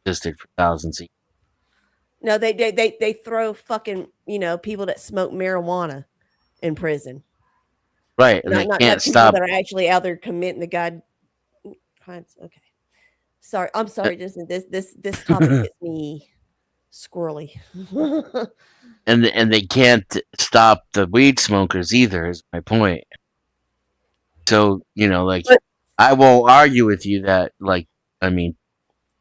existed for thousands of years. No, they throw fucking, people that smoke marijuana in prison. Right. And they can't stop. That are actually out there committing the crimes. Okay. Sorry. I'm sorry. This topic gets me squirrely. and they can't stop the weed smokers either, is my point. So, I won't argue with you that,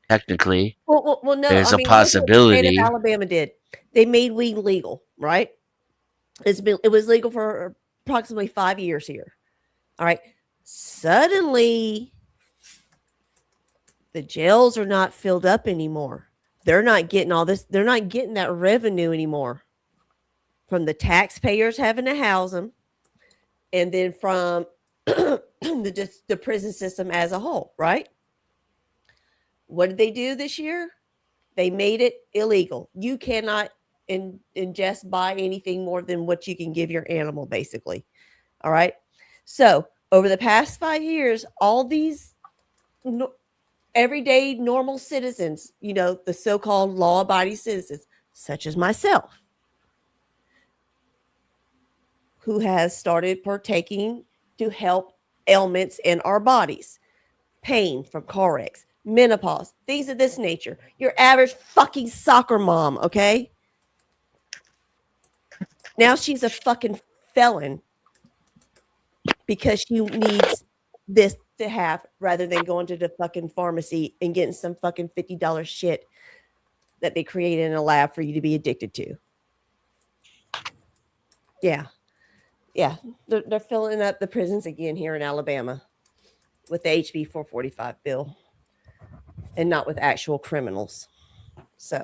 technically, well, no. There's a possibility. The state of Alabama did. They made weed legal, right? It was legal for approximately 5 years here. All right. Suddenly, the jails are not filled up anymore. They're not getting all this. They're not getting that revenue anymore from the taxpayers having to house them, and then from the prison system as a whole, right? What did they do this year? They made it illegal. You cannot ingest, buy anything more than what you can give your animal, basically. All right. So over the past 5 years, all these everyday normal citizens, the so-called law-abiding citizens, such as myself, who has started partaking to help ailments in our bodies, pain from car wrecks, menopause, things of this nature. Your average fucking soccer mom, okay? Now she's a fucking felon because she needs this to have rather than going to the fucking pharmacy and getting some fucking $50 shit that they created in a lab for you to be addicted to. Yeah. Yeah. They're filling up the prisons again here in Alabama with the HB 445 bill and not with actual criminals. So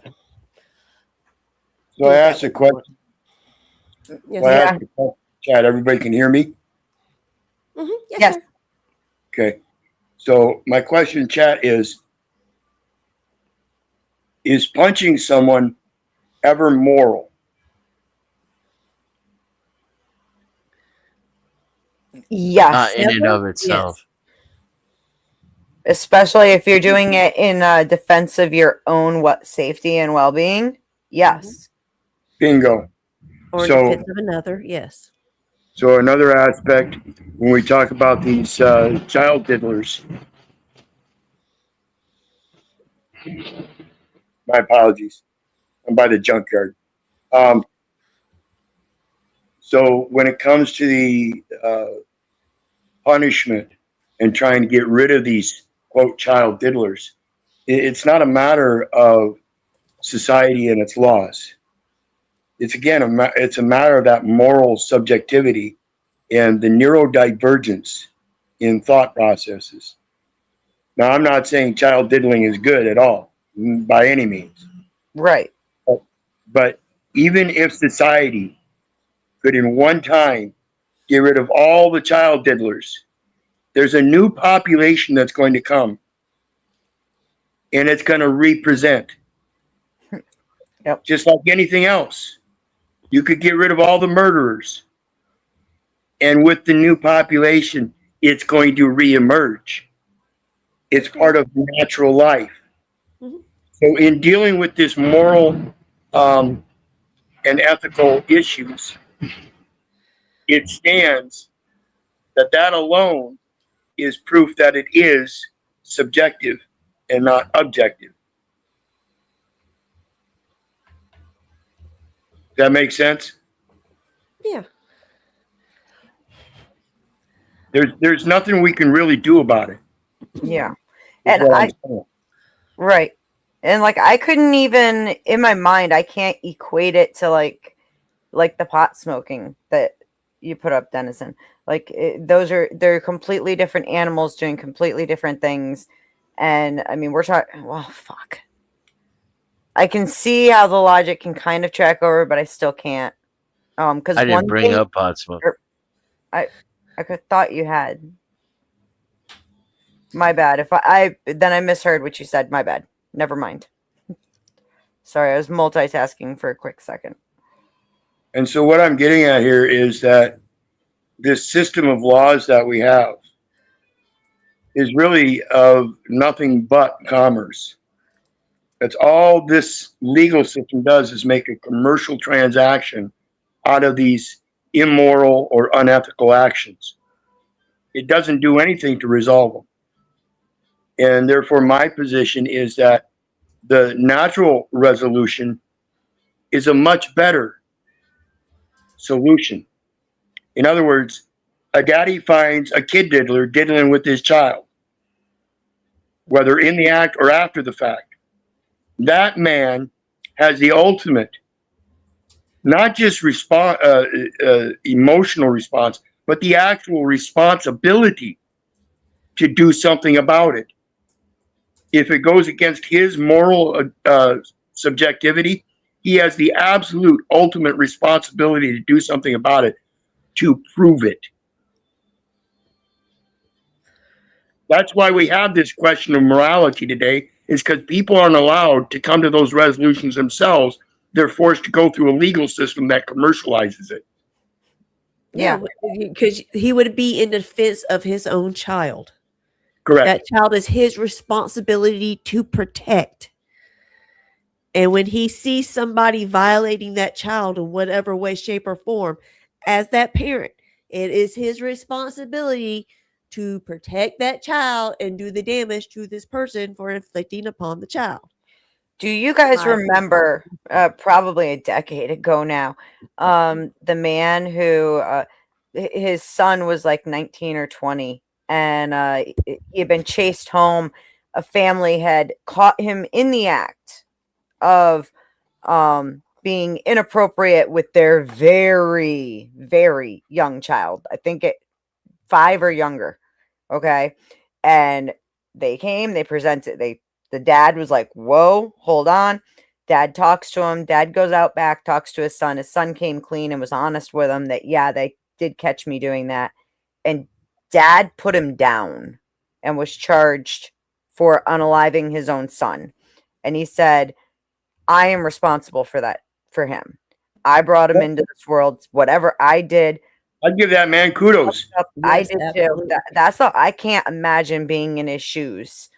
I asked a question. Yes, I sir. asked a question. Chat, everybody can hear me? Yes, sir. Okay. So my question, chat, is punching someone ever moral? Yes. In and of itself. Especially if you're doing it in defense of your own safety and well-being. Yes. Bingo. Or in So, defense of another, yes. so another aspect when we talk about these child diddlers. My apologies. I'm by the junkyard. So when it comes to the punishment and trying to get rid of these quote child diddlers, it's not a matter of society and its laws. It's again it's a matter of that moral subjectivity and the neurodivergence in thought processes. Now, I'm not saying child diddling is good at all by any means. Right. But even if society could in one time get rid of all the child diddlers, there's a new population that's going to come. And it's going to represent. Yep. Just like anything else. You could get rid of all the murderers. And with the new population, it's going to reemerge. It's part of natural life. So in dealing with this moral and ethical issues, it stands that alone is proof that it is subjective and not objective. Does that make sense? Yeah. There's nothing we can really do about it. Yeah. is And what I'm saying. right. And like I couldn't even in my mind, I can't equate it to like the pot smoking that you put up, Dennison. Like they're completely different animals doing completely different things. And I mean, we're talking, well, fuck. I can see how the logic can kind of track over, but I still can't. Because I didn't bring up pot smoke. I thought you had. My bad. If I then I misheard what you said. My bad. Never mind. Sorry, I was multitasking for a quick second. And so what I'm getting at here is that this system of laws that we have is really of nothing but commerce. That's all this legal system does is make a commercial transaction out of these immoral or unethical actions. It doesn't do anything to resolve them. And therefore, my position is that the natural resolution is a much better solution. In other words, a daddy finds a kid diddler diddling with his child, whether in the act or after the fact. That man has the ultimate, not just emotional response, but the actual responsibility to do something about it. If it goes against his moral subjectivity, he has the absolute ultimate responsibility to do something about it, to prove it. That's why we have this question of morality today, is because people aren't allowed to come to those resolutions themselves. They're forced to go through a legal system that commercializes it. Yeah, because he would be in defense of his own child. Correct. That child is his responsibility to protect. And when he sees somebody violating that child in whatever way, shape, or form, as that parent, it is his responsibility to protect that child and do the damage to this person for inflicting upon the child. Do you guys remember, probably a decade ago now, the man who his son was like 19 or 20, and he had been chased home. A family had caught him in the act of being inappropriate with their very, very young child. I think 5 or younger. Okay. And they came, they presented, the dad was like, whoa, hold on. Dad talks to him. Dad goes out back, talks to his son. His son came clean and was honest with him that, yeah, they did catch me doing that. And dad put him down and was charged for unaliving his own son. And he said, I am responsible for that, for him. I brought him into this world. Whatever I did, I'd give that man kudos. I did too. That's all. I can't imagine being in his shoes.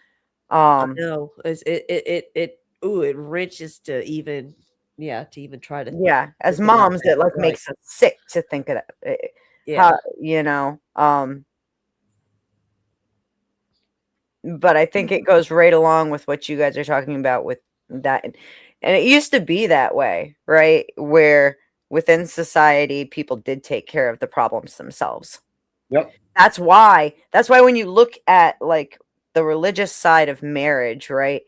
No, it wrenches to even try to. Yeah, as think about moms, that, it like right. makes us sick to think of that. Yeah. But I think it goes right along with what you guys are talking about with that. And it used to be that way, right? Where within society, people did take care of the problems themselves. Yep. That's why when you look at like the religious side of marriage, right?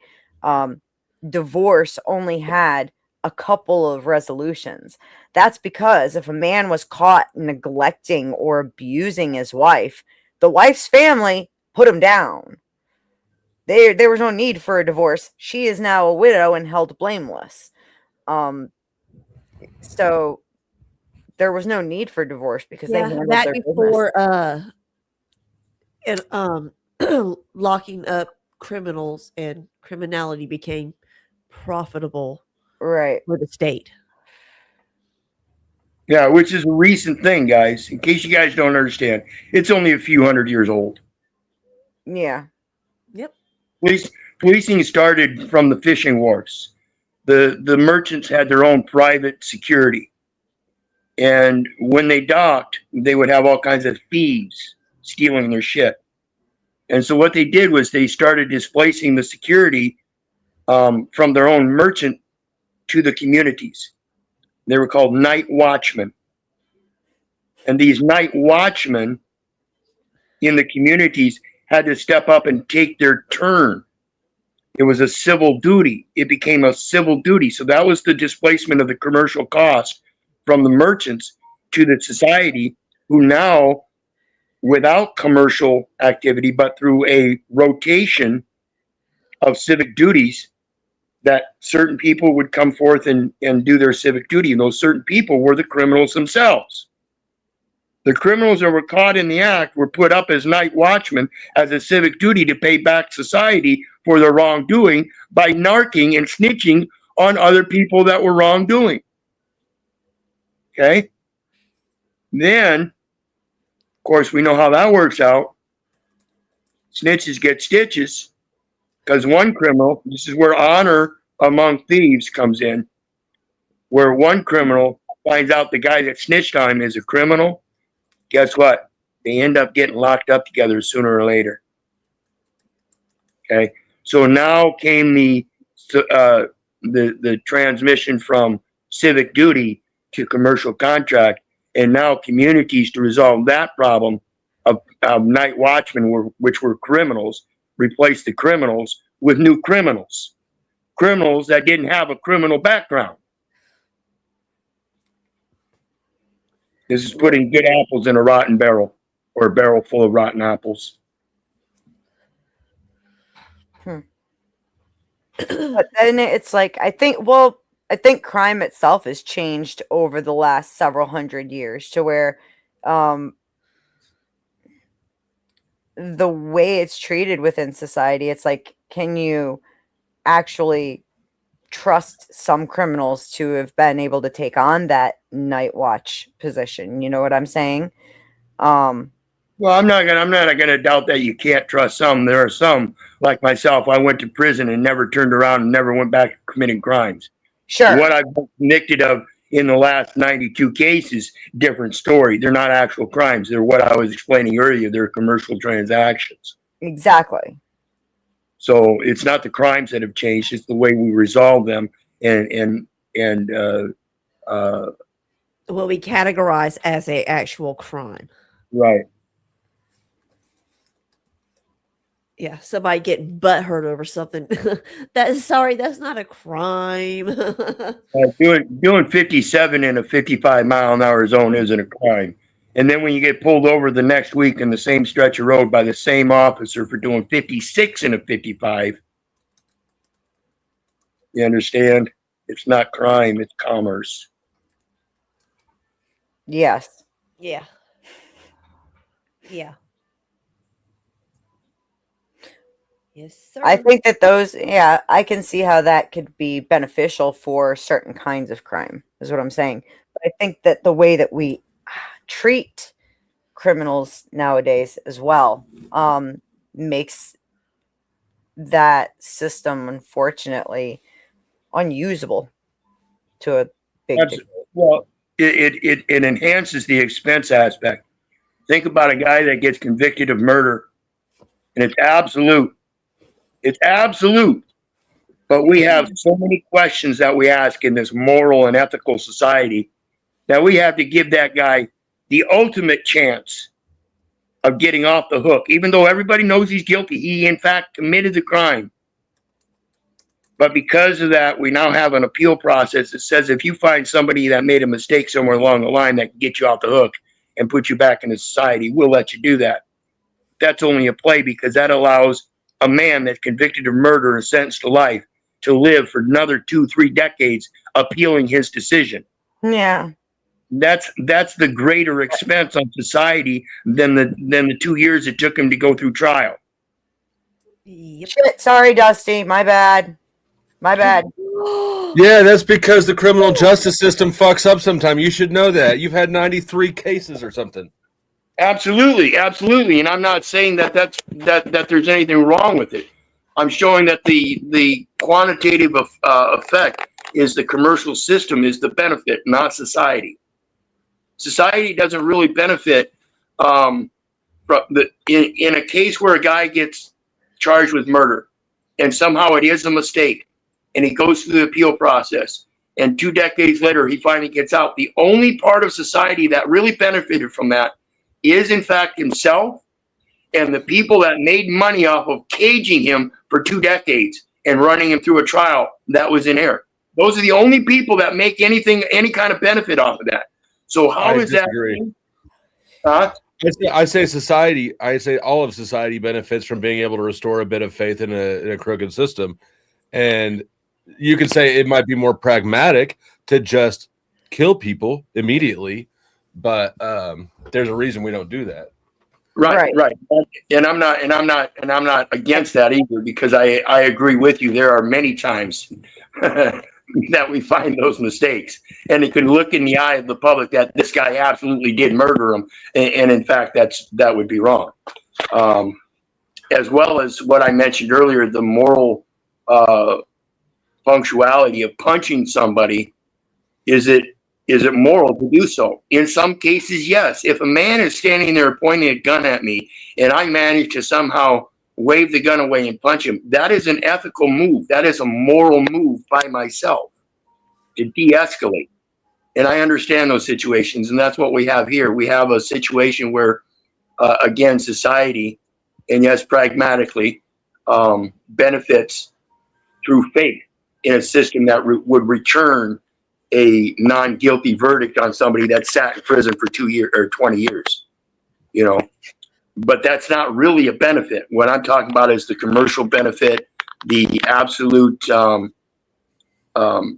Divorce only had a couple of resolutions. That's because if a man was caught neglecting or abusing his wife, the wife's family put him down. There was no need for a divorce. She is now a widow and held blameless. So there was no need for divorce because they handled that their before business. and locking up criminals and criminality became profitable right for the state. Yeah, which is a recent thing, guys. In case you guys don't understand, it's only a few hundred years old. Yeah. Yep. Policing started from the fishing wharfs. The merchants had their own private security. And when they docked, they would have all kinds of thieves stealing their shit. And so what they did was they started displacing the security from their own merchant to the communities. They were called night watchmen. And these night watchmen in the communities had to step up and take their turn. It was a civil duty. It became a civil duty. So that was the displacement of the commercial cost from the merchants to the society, who now, without commercial activity, but through a rotation of civic duties, that certain people would come forth and do their civic duty. And those certain people were the criminals themselves. The criminals that were caught in the act were put up as night watchmen as a civic duty to pay back society for their wrongdoing by narking and snitching on other people that were wrongdoing. Okay? Then, of course, we know how that works out. Snitches get stitches, because one criminal, this is where honor among thieves comes in, where one criminal finds out the guy that snitched on him is a criminal. Guess what? They end up getting locked up together sooner or later. Okay, so now came the transmission from civic duty to commercial contract, and now communities, to resolve that problem of night watchmen, which were criminals, replaced the criminals with new criminals that didn't have a criminal background. This is putting good apples in a rotten barrel, or a barrel full of rotten apples. But then it's like, I think crime itself has changed over the last several hundred years to where the way it's treated within society, it's like, can you actually trust some criminals to have been able to take on that night watch position? You know what I'm saying? Well, I'm not gonna doubt that you can't trust some. There are some, like myself, I went to prison and never turned around and never went back to committing crimes. Sure. What I've been convicted of in the last 92 cases, different story. They're not actual crimes. They're what I was explaining earlier. They're commercial transactions. Exactly. So it's not the crimes that have changed. It's the way we resolve them and will be categorized as a actual crime. Right. Yeah, somebody getting butthurt over something. That's not a crime. Doing 57 in a 55-mile-an-hour zone isn't a crime. And then when you get pulled over the next week in the same stretch of road by the same officer for doing 56 in a 55, you understand? It's not crime, it's commerce. Yes. Yeah. Yeah. Yes, sir. I think that I can see how that could be beneficial for certain kinds of crime, is what I'm saying. But I think that the way that we treat criminals nowadays as well makes that system, unfortunately, unusable to a big degree. Well, it enhances the expense aspect. Think about a guy that gets convicted of murder, and it's absolute. It's absolute. But we have so many questions that we ask in this moral and ethical society that we have to give that guy the ultimate chance of getting off the hook. Even though everybody knows he's guilty, he in fact committed the crime. But because of that, we now have an appeal process that says if you find somebody that made a mistake somewhere along the line that can get you off the hook and put you back into society, we'll let you do that. That's only a play because that allows a man that's convicted of murder and sentenced to life to live for another 2-3 decades appealing his decision. Yeah. That's the greater expense on society than the 2 years it took him to go through trial. Shit, sorry, Dusty. My bad. My bad. Yeah, that's because the criminal justice system fucks up sometime. You should know that. You've had 93 cases or something. Absolutely, absolutely. And I'm not saying that there's anything wrong with it. I'm showing that the quantitative effect is the commercial system is the benefit, not society. Society doesn't really benefit from in a case where a guy gets charged with murder and somehow it is a mistake and he goes through the appeal process and 2 decades later he finally gets out. The only part of society that really benefited from that is in fact himself and the people that made money off of caging him for 2 decades and running him through a trial that was in error. Those are the only people that make any kind of benefit off of that. So how is that? I say society. I say all of society benefits from being able to restore a bit of faith in a crooked system, and you can say it might be more pragmatic to just kill people immediately, but there's a reason we don't do that. Right. And I'm not against that either because I agree with you. There are many times that we find those mistakes, and it can look in the eye of the public that this guy absolutely did murder him, and in fact that would be wrong. As well as what I mentioned earlier, the moral punctuality of punching somebody. Is it moral to do so? In some cases, yes. If a man is standing there pointing a gun at me and I manage to somehow wave the gun away and punch him, that is an ethical move. That is a moral move by myself to de-escalate. And I understand those situations, and that's what we have here. We have a situation where, again, society, and yes, pragmatically, benefits through faith in a system that would return a non-guilty verdict on somebody that sat in prison for 2 years or 20 years, but that's not really a benefit. What I'm talking about is the commercial benefit, the absolute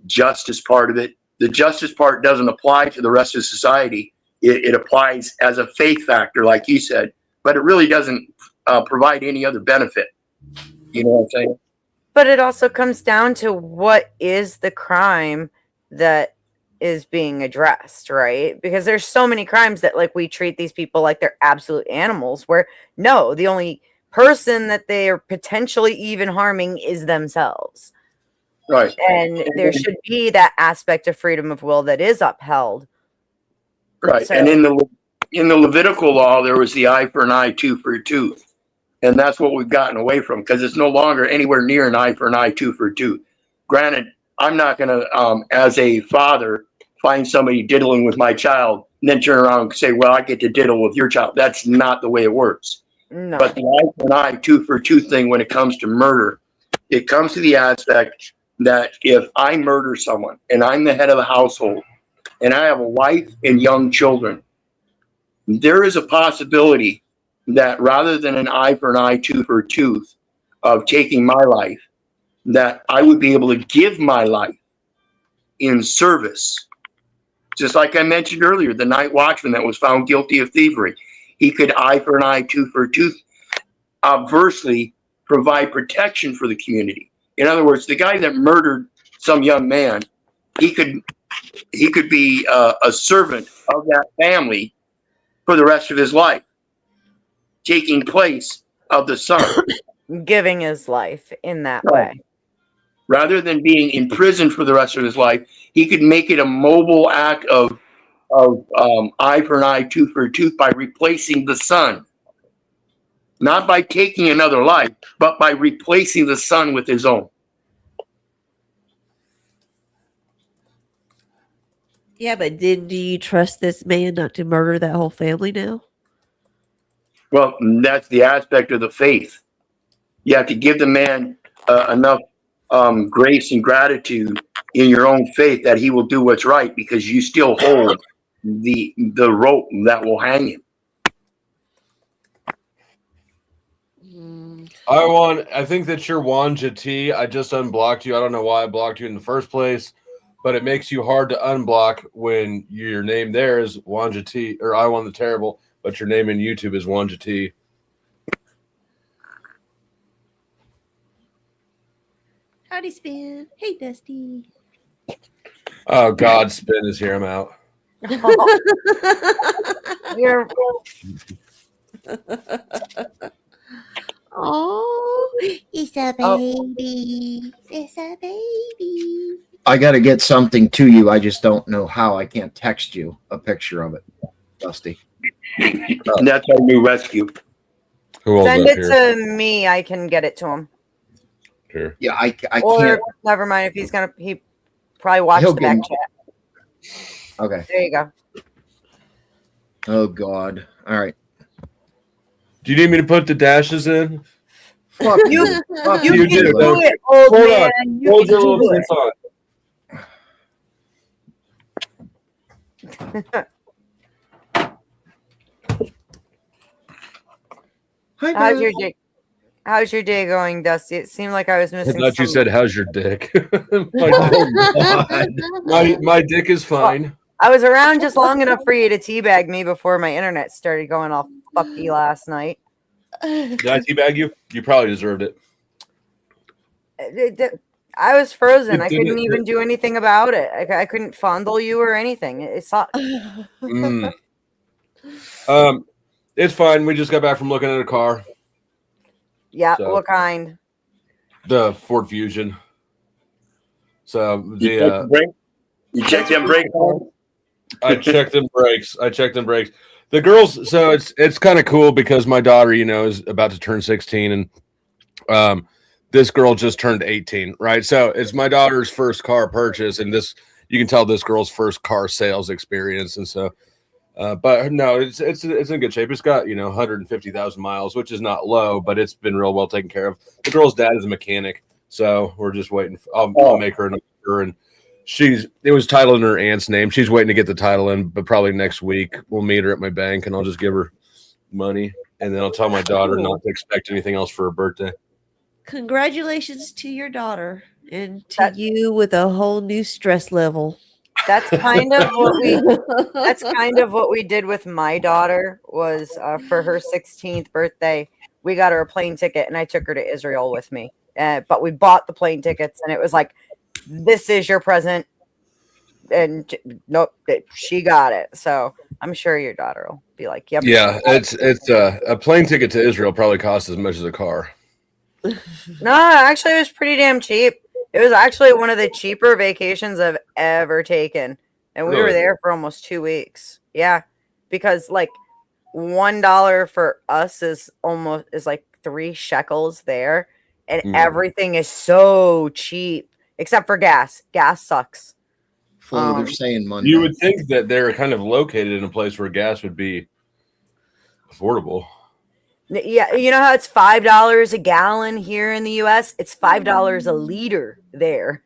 justice part of it. The justice part doesn't apply to the rest of society. It applies as a faith factor, like you said, but it really doesn't provide any other benefit. You know what I'm saying? But it also comes down to what is the crime that is being addressed, right? Because there's so many crimes that we treat these people like they're absolute animals, where no, the only person that they are potentially even harming is themselves. Right. And there should be that aspect of freedom of will that is upheld. Right. So, and in the Levitical law, there was the eye for an eye, tooth for a tooth. And that's what we've gotten away from because it's no longer anywhere near an eye for an eye, tooth for a tooth. Granted, I'm not going to, as a father find somebody diddling with my child and then turn around and say, well, I get to diddle with your child. That's not the way it works. No. But the eye for an eye, tooth for tooth thing, when it comes to murder, it comes to the aspect that if I murder someone and I'm the head of the household and I have a wife and young children, there is a possibility that rather than an eye for an eye, tooth for tooth of taking my life, that I would be able to give my life in service. Just like I mentioned earlier, the night watchman that was found guilty of thievery, he could eye for an eye, tooth for a tooth, obversely provide protection for the community. In other words, the guy that murdered some young man, he could be a servant of that family for the rest of his life, taking place of the son. Giving his life in that way. Rather than being in prison for the rest of his life, he could make it a mobile act of eye for an eye, tooth for a tooth by replacing the son. Not by taking another life, but by replacing the son with his own. Yeah, but do you trust this man not to murder that whole family now? Well, that's the aspect of the faith. You have to give the man enough grace and gratitude in your own faith that he will do what's right, because you still hold the rope that will hang him. I think that you're Wanja T. I just unblocked you. I don't know why I blocked you in the first place, but it makes you hard to unblock when your name there is Wanja T, or I Won the Terrible, but your name in YouTube is Wanja T. Howdy, Spin. Hey, Dusty. Oh God, Spin is here. I'm out. You're Oh, it's a baby. It's a baby. I got to get something to you. I just don't know how. I can't text you a picture of it, Dusty. That's our new rescue. Send it to me. I can get it to him. Sure. Yeah, I or can't. Never mind. If he's gonna, he probably watched He'll the back get- chat. Okay. There you go. Oh God. All right. Do you need me to put the dashes in? Fuck You, Fuck you you can do, do man. it, old Hold man. on. You Hold can your do little it. tits on. How's your day? How's your day going, Dusty? It seemed like I was I missing. thought you some- said, "How's your dick?" God. my dick is fine. I was around just long enough for you to teabag me before my internet started going all fucky last night. Did I teabag you? You probably deserved it. I was frozen. I Did couldn't it- even do anything about it. I couldn't fondle you or anything. It sucked. Mm. It's fine. We just got back from looking at a car, Yeah, So- what kind? the Ford Fusion. So You check them brakes on? I checked them brakes. The girls. So it's kind of cool because my daughter, is about to turn 16, and this girl just turned 18, right? So it's my daughter's first car purchase, and you can tell this girl's first car sales experience, and so. But no, it's in good shape. It's got 150,000 miles, which is not low, but it's been real well taken care of. The girl's dad is a mechanic, so we're just waiting. I'll make her an offer, and it was titled in her aunt's name. She's waiting to get the title in, but probably next week we'll meet her at my bank, and I'll just give her money, and then I'll tell my daughter not to expect anything else for her birthday. Congratulations to your daughter and to you with a whole new stress level. That's kind of what we did with my daughter was for her 16th birthday. We got her a plane ticket and I took her to Israel with me. But we bought the plane tickets and it was like, this is your present. And nope, she got it. So I'm sure your daughter will be like, yep. Yeah, it's a plane ticket to Israel probably costs as much as a car. No, actually it was pretty damn cheap. It was actually one of the cheaper vacations I've ever taken. And we were Really? there for almost 2 weeks. Yeah. Because like $1 for us is like 3 shekels there. And Mm. everything is so cheap. Except for gas. Gas sucks. Flo, they're saying Monday. You would think that they're kind of located in a place where gas would be affordable. Yeah, you know how it's $5 a gallon here in the U.S. It's $5 a liter there.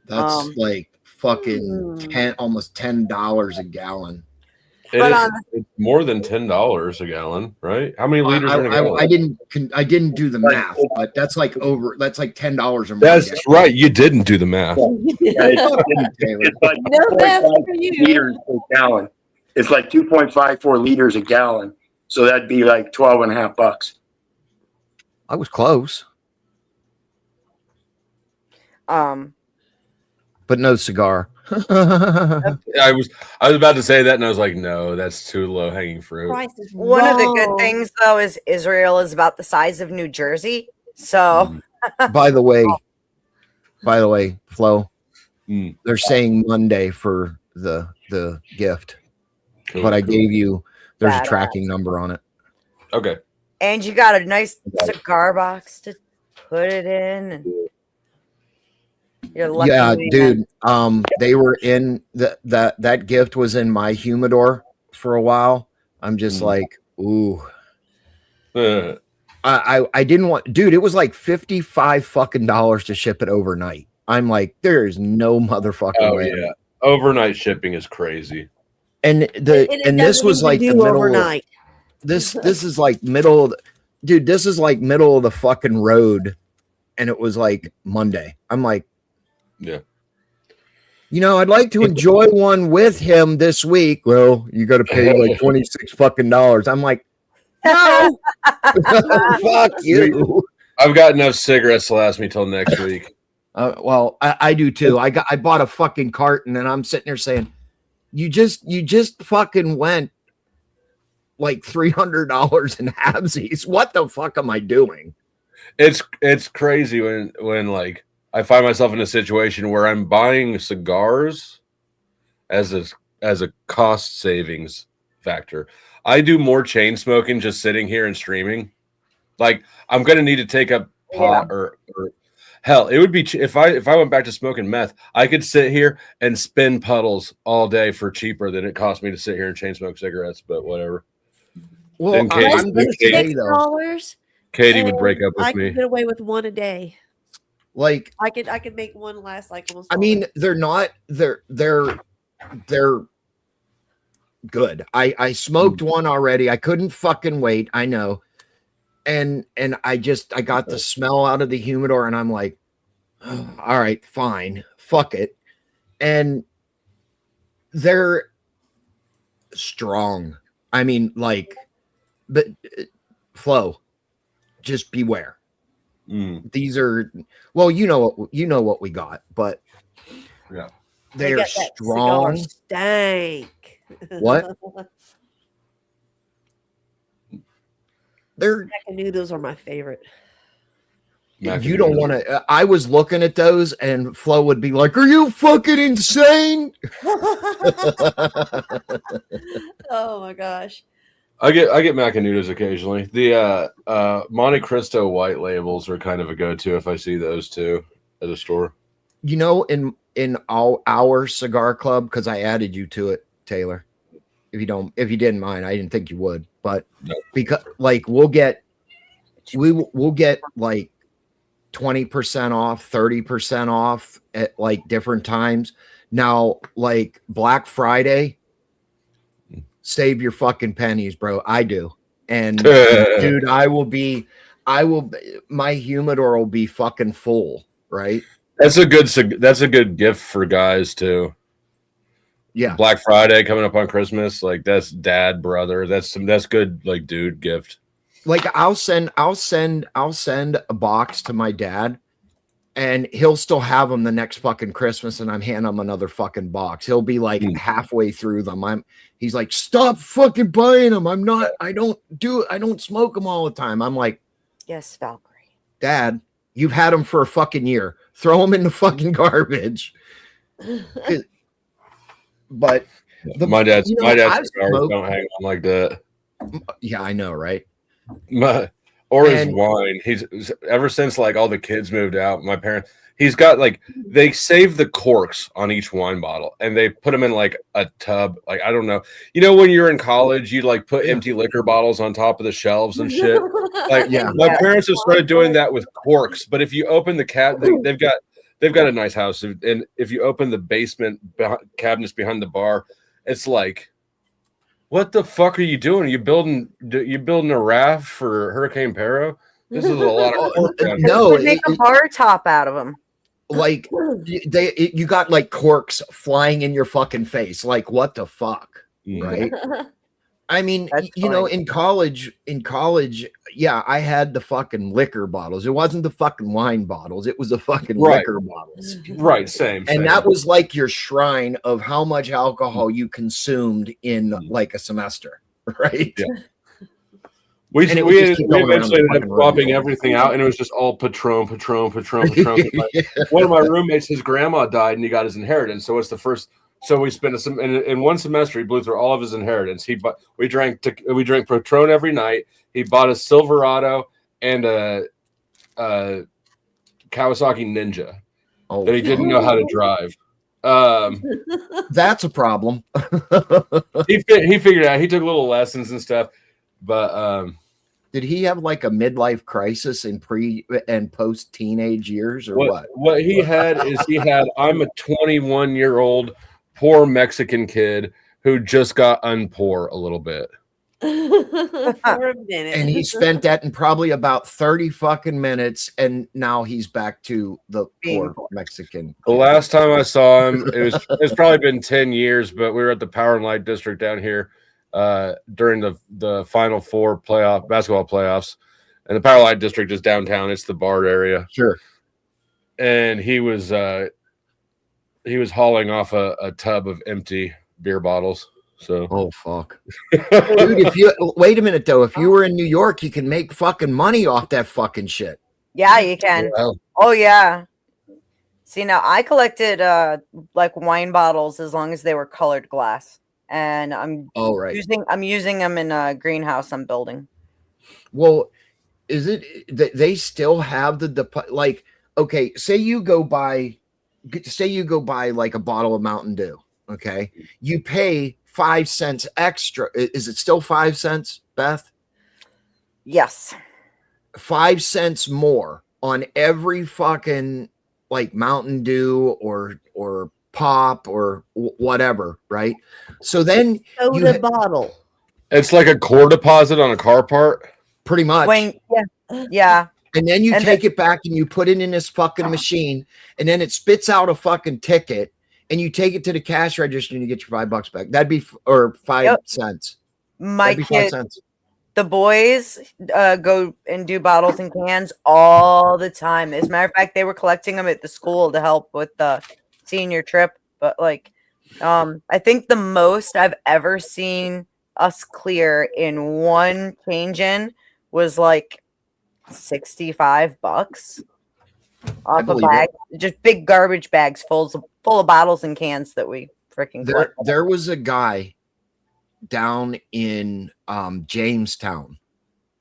That's like fucking almost $10 a gallon. It's more than $10 a gallon, right? How many liters are in a gallon? I didn't do the math, but that's like $10 or more. That's right. You didn't do the math. It's like No math for you. liters per gallon. It's like 2.54 liters a gallon. So that'd be like $12.50. I was close. Um, but no cigar. I was about to say that, and I was like, no, that's too low hanging fruit. One of the good things, though, is Israel is about the size of New Jersey. So, By the way, Flo, they're saying Monday for the gift, but I gave you. There's a Badass. tracking number on it. Okay. and you got a nice cigar box to put it in. And you're lucky. Yeah, we dude. They were in that gift was in my humidor for a while. I'm just like, ooh. I didn't want, dude. It was like $55 fucking to ship it overnight. I'm like, there is no motherfucking way. Yeah, overnight shipping is crazy. And this was like the middle. Overnight. This is like middle of dude. This is like middle of the fucking road, and it was like Monday. I'm like, yeah. You know, I'd like to enjoy one with him this week. Well, you got to pay like $26 fucking. I'm like, no, fuck you. I've got enough cigarettes to last me till next week. Well, I do too. I bought a fucking carton, and I'm sitting there saying, you just fucking went like $300 in halvesies. What the fuck am I doing? It's crazy when like I find myself in a situation where I'm buying cigars as a cost savings factor. I do more chain smoking just sitting here and streaming. Like I'm gonna need to take up pot or hell, it would be if I went back to smoking meth, I could sit here and spin puddles all day for cheaper than it cost me to sit here and chain smoke cigarettes. But whatever. Well, then $6. Katie would break up with I me. can get away with one a day. Like I could make one last like almost. I mean, they're good. I smoked one already. I couldn't fucking wait. I know. And I got the smell out of the humidor, and I'm like, oh, all right, fine, fuck it. And they're strong. I mean, like, but Flo, just beware. These are well, you know what we got, but yeah, they're strong. Stank. What? They're noodles are my favorite. You don't want to. I was looking at those, and Flo would be like, "Are you fucking insane?" Oh my gosh! I get Macanudos occasionally. The Monte Cristo white labels are kind of a go-to if I see those too at a store. You know, in our cigar club, because I added you to it, Taylor. If you didn't mind, I didn't think you would, but because like we'll get like 20% off, 30% off at like different times. Now, like Black Friday, save your fucking pennies, bro. I do. And dude, my humidor will be fucking full, right? That's a good gift for guys too. Yeah. Black Friday coming up on Christmas, like that's dad, brother. That's good like dude gift. Like I'll send a box to my dad, and he'll still have them the next fucking Christmas, and I'm handing him another fucking box. He'll be like halfway through them. He's like, stop fucking buying them. I don't smoke them all the time. I'm like, yes, Valkyrie. Dad, you've had them for a fucking year. Throw them in the fucking garbage. But my dad's cigars don't hang on like that. Yeah, I know, right? Or his And- wine. He's ever since like all the kids moved out, my parents, he's got like, they save the corks on each wine bottle and they put them in like a tub. Like, I don't know. You know, when you're in college, you'd like put empty liquor bottles on top of the shelves and shit. Like, Yeah. my parents have started doing that with corks. But if you open the they've got a nice house. And if you open the basement cabinets behind the bar, it's like, what the fuck are you doing? You building a raft for Hurricane Pero? This is a lot of cork down here. No, They make a bar top out of them. like you got like corks flying in your fucking face. Like, what the fuck, right? I mean, you know, in college, yeah, I had the fucking liquor bottles. It wasn't the fucking wine bottles. It was the fucking Right. liquor bottles. Right, same. And that was like your shrine of how much alcohol you consumed in like a semester, right? Yeah. We And it would just keep going around eventually the ended up fucking swapping room. everything out, and it was just all Patron. Like, one of my roommates, his grandma died, and he got his inheritance. So it's the first. So we spent in one semester. He blew through all of his inheritance. We drank Patron every night. He bought a Silverado and a Kawasaki Ninja that he didn't know how to drive. That's a problem. he figured it out. He took little lessons and stuff, but did he have like a midlife crisis in pre and post teenage years or what? What he had is I'm a 21-year-old poor Mexican kid who just got unpoor a little bit. For a minute. And he spent that in probably about 30 fucking minutes, and now he's back to the poor Mexican. The last time I saw him, it's probably been 10 years, but we were at the Power and Light District down here during the Final Four basketball playoffs. And the Power Light District is downtown. It's the BART area. Sure. And he was hauling off a tub of empty beer bottles. So, oh fuck, dude! If you wait a minute though, if you were in New York, you can make fucking money off that fucking shit. Yeah, you can. Well. Oh yeah. See, now I collected like wine bottles as long as they were colored glass, and I'm using them in a greenhouse I'm building. Well, is it that they still have the like? Okay, say you go buy like a bottle of Mountain Dew. Okay, you pay 5 cents extra. Is it still 5 cents, Beth? Yes. 5 cents more on every fucking like Mountain Dew or pop or whatever, right? So then Soda bottle. It's like a core deposit on a car part. Pretty much. Yeah. And then you take it back and you put it in this fucking machine, and then it spits out a fucking ticket, and you take it to the cash register and you get your $5 back. That'd be or 5 cents. My That'd be 5 kid, cents. the boys go and do bottles and cans all the time. As a matter of fact, they were collecting them at the school to help with the senior trip. But like, I think the most I've ever seen us clear in one change in was like $65 off a believe bag, just big garbage bags full of bottles and cans that we freaking There was a guy down in Jamestown,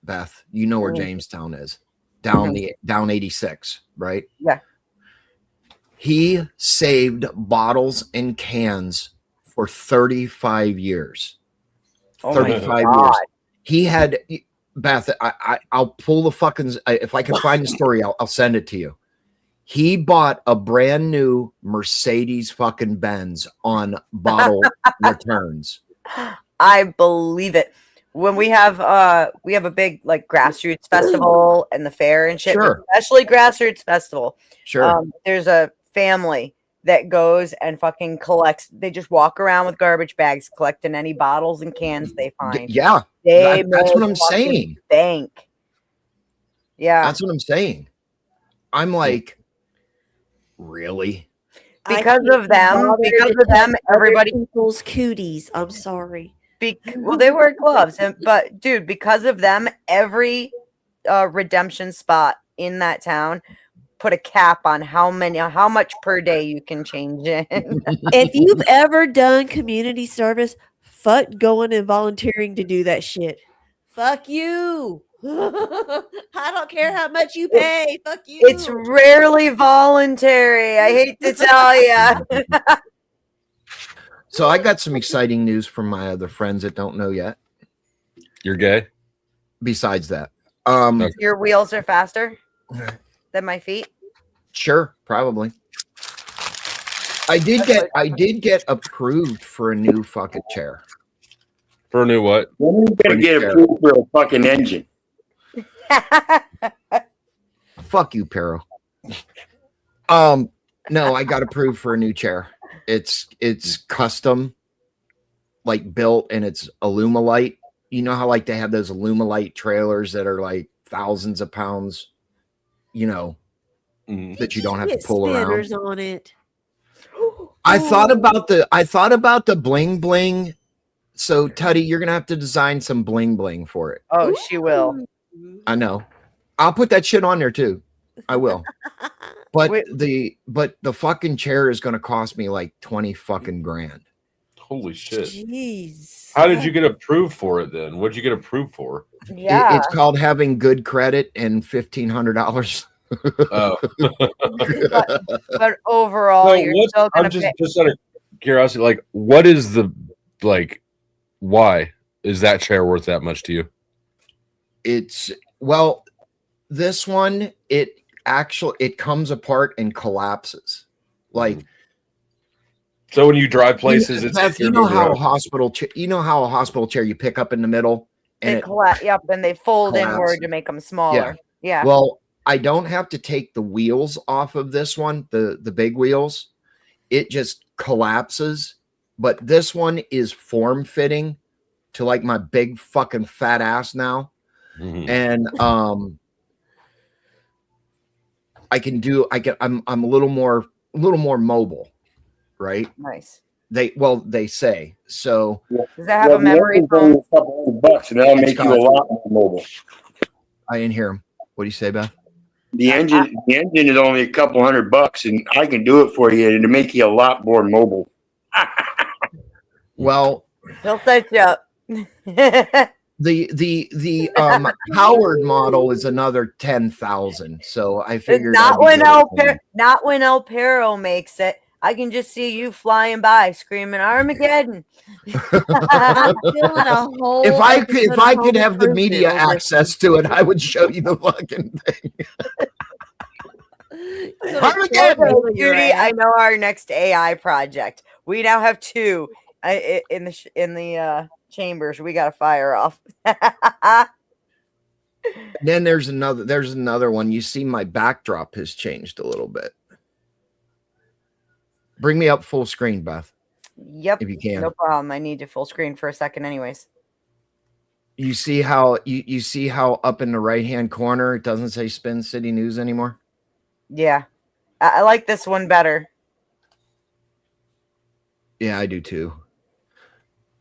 Beth. You know where Jamestown is. Down 86, right? Yeah. He saved bottles and cans for 35 years. Oh my 35 years. God. He had Beth, I'll pull the fucking if I can find the story, I'll send it to you. He bought a brand new Mercedes fucking Benz on bottle returns. I believe it. When we have a big like grassroots festival and the fair and shit, Sure. especially grassroots festival. Sure. There's a family that goes and fucking collects. They just walk around with garbage bags collecting any bottles and cans they find. Yeah. They That's what I'm make fucking saying. Bank. Yeah. That's what I'm saying. I'm like, really? Because of them, everybody people's cooties. I'm sorry. Well, they wear gloves, but dude, because of them, every redemption spot in that town put a cap on how much per day you can change in. If you've ever done community service, fuck going and volunteering to do that shit. Fuck you. I don't care how much you pay. Fuck you. It's rarely voluntary. I hate to tell you. So I got some exciting news from my other friends that don't know yet. You're gay? Besides that. Your wheels are faster than my feet. Sure, probably. I did get approved for a new fucking chair. For a new what? When are you gonna get approved for a fucking engine? Fuck you, Pero. No, I got approved for a new chair. It's custom, like built, and it's Alumilite. You know how like they have those Alumilite trailers that are like thousands of pounds, you know, that you don't have to pull around. Spinners on it. I thought about the bling bling. So Tutty, you're gonna have to design some bling bling for it. Oh, she will. I know. I'll put that shit on there too. I will. But the fucking chair is gonna cost me like 20 fucking grand. Holy shit. Jeez. How did you get approved for it then? What did you get approved for? Yeah. It's called having good credit and $1,500. Oh. But overall, So you're still I'm gonna just pay. out of curiosity, like, what is the why is that chair worth that much to you? It's this one, it comes apart and collapses. Like, so when you drive places, it's Beth, you know how a hospital chair you pick up in the middle and Yep, and they fold collapses. inward to make them smaller. Yeah. Well, I don't have to take the wheels off of this one, the big wheels. It just collapses. But this one is form fitting to like my big fucking fat ass now. And I'm a little more mobile, right? Nice. They say so. Does that have a memory foam? A couple $100 and that'll make you a lot more mobile. I didn't hear him. What do you say, Beth? The engine is only a couple $100 and I can do it for you and it'll make you a lot more mobile. Well, He'll set you up. the Howard model is another 10,000. So I figured Not when El Perro makes it. I can just see you flying by screaming Armageddon. If I could have the media access to it, I would show you the fucking thing. Armageddon, Judy, I know our next AI project. We now have two in the chambers. We got to fire off. Then there's another one. You see, my backdrop has changed a little bit. Bring me up full screen, Beth. Yep. If you can. No problem. I need you full screen for a second anyways. You see how you see how up in the right-hand corner it doesn't say Spin City News anymore? Yeah. I like this one better. Yeah, I do too.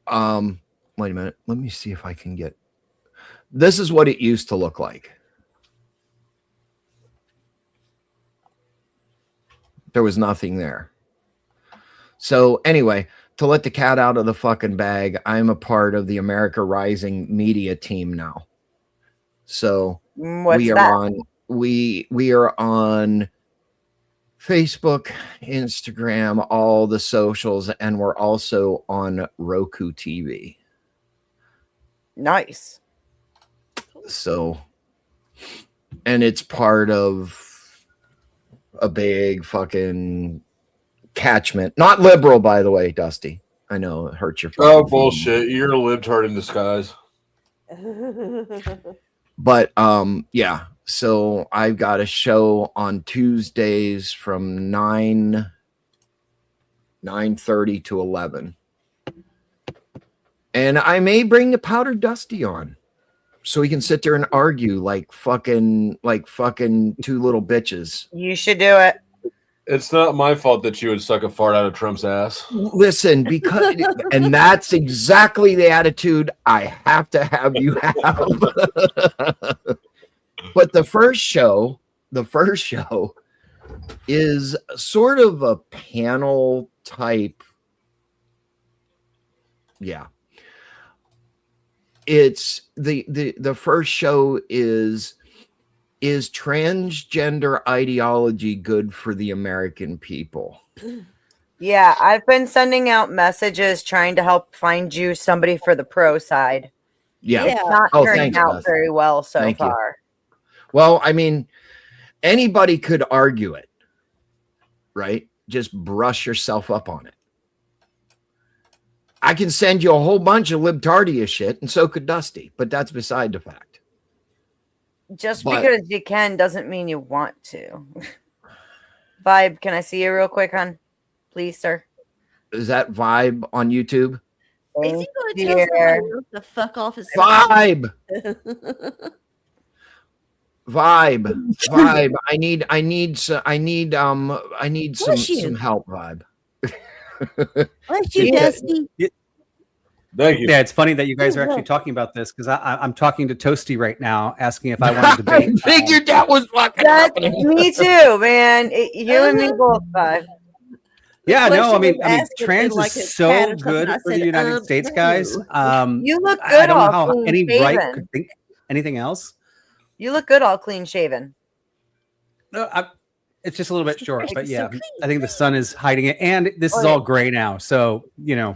Wait a minute. Let me see if I can get. This is what it used to look like. There was nothing there. So anyway, to let the cat out of the fucking bag, I'm a part of the America Rising media team now. So What's we are that? we are on Facebook, Instagram, all the socials, and we're also on Roku TV. Nice. So, and it's part of a big fucking catchment. Not liberal, by the way, Dusty. I know it hurts your Oh, fucking bullshit. You're a libtard in disguise. But yeah, so I've got a show on Tuesdays from 9:30 to 11. And I may bring the Powder Dusty on so we can sit there and argue like fucking two little bitches. You should do it. It's not my fault that you would suck a fart out of Trump's ass. Listen, because and that's exactly the attitude I have to have you have. But the first show is sort of a panel type. Yeah. it's the first show is transgender ideology good for the American people? Yeah, I've been sending out messages trying to help find you somebody for the pro side. Yeah. It's not Oh, turning thanks, out Beth. very well so Thank you. far. Well, I mean, anybody could argue it, right? Just brush yourself up on it. I can send you a whole bunch of libtardia shit, and so could Dusty, but that's beside the fact. Just But- because you can doesn't mean you want to. Vibe, can I see you real quick, hon? Please, sir. Is that Vibe on YouTube? Is he going to tell Dear. somebody else to fuck off his Vibe. Vibe. I need Bless you. some help, Vibe. Bless you, Dusty. Thank you. Yeah, it's funny that you guys are actually talking about this because I'm talking to Toasty right now, asking if I want to debate. Figured that was fucking That, happening. me too, man. You and me both, Vibe. Yeah, The no, I mean, question was asking trans like is a so cat or something. good I for the said, United States, guys. You look I good don't know all how clean any right shaven. could think anything else. You look good all clean shaven. No, it's just a little bit short, but yeah, I think the sun is hiding it, and this is Oh, all gray now, so you know.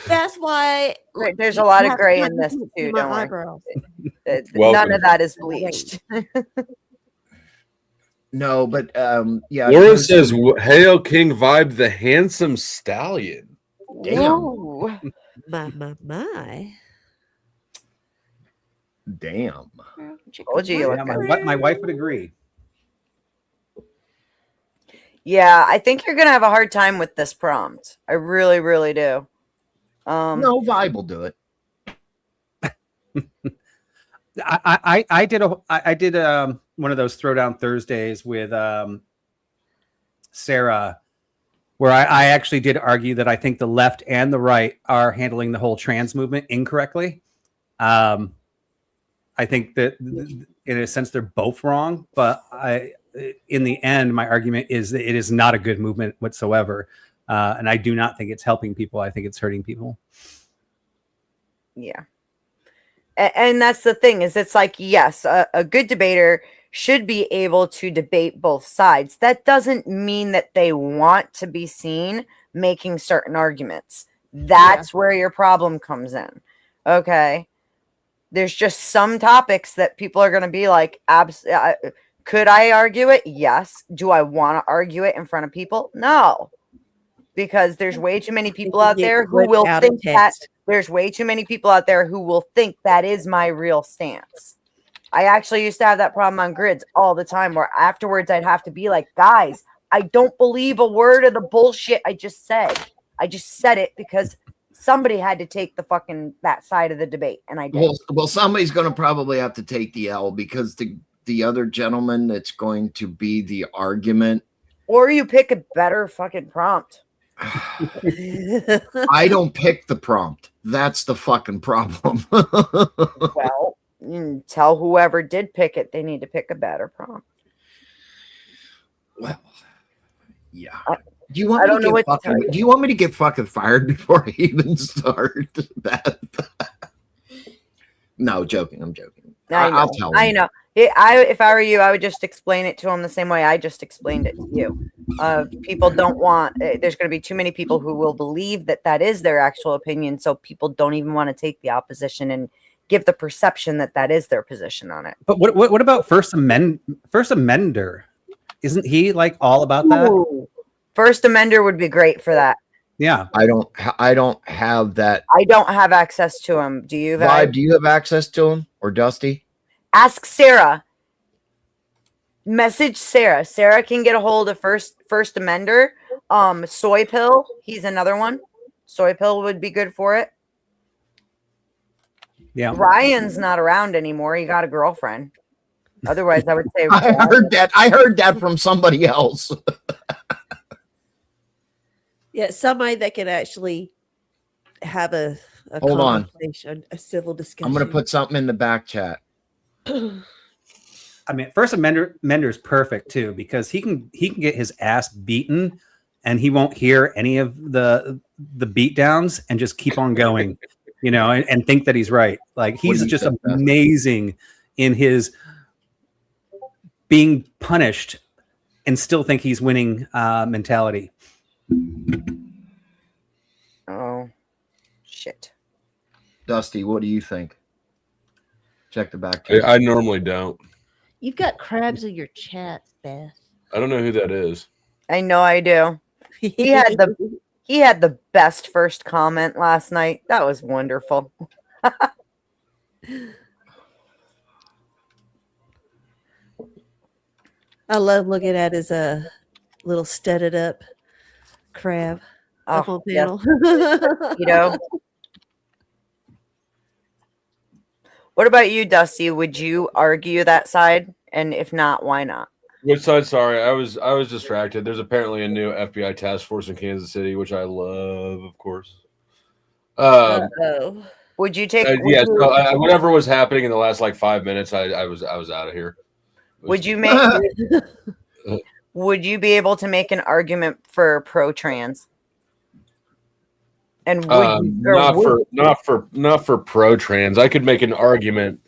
That's why There's a lot of gray in this too. Don't worry. None Welcome. of that is bleached. No, but yeah. Laura says, "Hail King Vibe, the handsome stallion." Ooh. My. Damn. Told you. Yeah, my wife would agree. Yeah, I think you're gonna have a hard time with this prompt. I really, really do. No, Vibe will do it. I did one of those Throwdown Thursdays with Sarah, where I actually did argue that I think the left and the right are handling the whole trans movement incorrectly. I think that in a sense they're both wrong, but in the end, my argument is that it is not a good movement whatsoever. And I do not think it's helping people. I think it's hurting people. Yeah. And that's the thing is it's like, yes, a good debater should be able to debate both sides. That doesn't mean that they want to be seen making certain arguments. That's where your problem comes in. Okay. There's just some topics that people are going to be like, could I argue it? Yes. Do I want to argue it in front of people? No. Because there's way too many people out there who will think that there's way too many people out there who will think that is my real stance. I actually used to have that problem on grids all the time where afterwards I'd have to be like, guys, I don't believe a word of the bullshit I just said. I just said it because somebody had to take the fucking that side of the debate. And I did. Well, somebody's going to probably have to take the L because the other gentleman that's going to be the argument. Or you pick a better fucking prompt. I don't pick the prompt. That's the fucking problem. Well, tell whoever did pick it, they need to pick a better prompt. Well, yeah. Do you want I me don't to know get what to tell fucking, you. do you want me to get fucking fired before I even start? No, joking. I'm joking. I'll tell him. I know. If I were you, I would just explain it to him the same way I just explained it to you. People don't want. There's going to be too many people who will believe that that is their actual opinion, so people don't even want to take the opposition and give the perception that that is their position on it. But what about First Amender? Isn't he like all about that? Ooh. First Amender would be great for that. Yeah. I don't have that. I don't have access to him. Do you? Vibe, do you have access to him or Dusty? Ask Sarah. Message Sarah. Sarah can get a hold of First Amender. Soy Pill. He's another one. Soy Pill would be good for it. Yeah. Ryan's not around anymore. He got a girlfriend. Otherwise, I would say I heard that from somebody else. Yeah, somebody that could actually have a Hold on. conversation, a civil discussion. I'm going to put something in the back chat. I mean, First Amender is perfect too because he can get his ass beaten and he won't hear any of the beat downs and just keep on going. you know, and think that he's right. Like he's just amazing in his being punished and still think he's winning mentality. Oh, shit. Dusty, what do you think? Check the back. I normally don't. You've got crabs in your chat, Beth. I don't know who that is. I know I do. He had the best first comment last night. That was wonderful. I love looking at his little studded up crab up on panel. You know. What about you, Dusty? Would you argue that side? And if not, why not? Which side? Sorry, I was distracted. There's apparently a new FBI task force in Kansas City, which I love, of course. Would you take? Yeah, so whatever was happening in the last like 5 minutes, I was out of here. Would you make? Would you be able to make an argument for pro-trans? And would not for pro-trans. I could make an argument.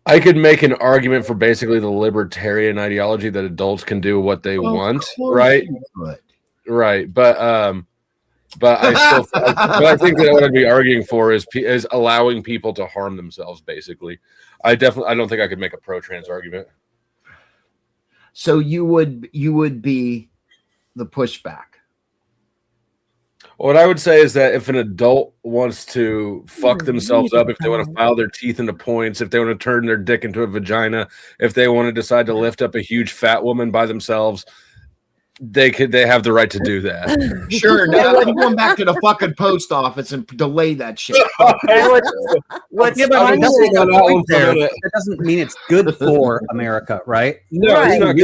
I could make an argument for basically the libertarian ideology that adults can do what they want, right? Right, but I think that what I'd be arguing for is allowing people to harm themselves. Basically, I don't think I could make a pro-trans argument. So you would be the pushback. What I would say is that if an adult wants to fuck themselves up, if they want to file their teeth into points, if they want to turn their dick into a vagina, if they want to decide to lift up a huge fat woman by themselves, they have the right to do that. Sure. Now I'm going back to the fucking post office and delay that shit. That doesn't mean it's good for America, right? No, it's not.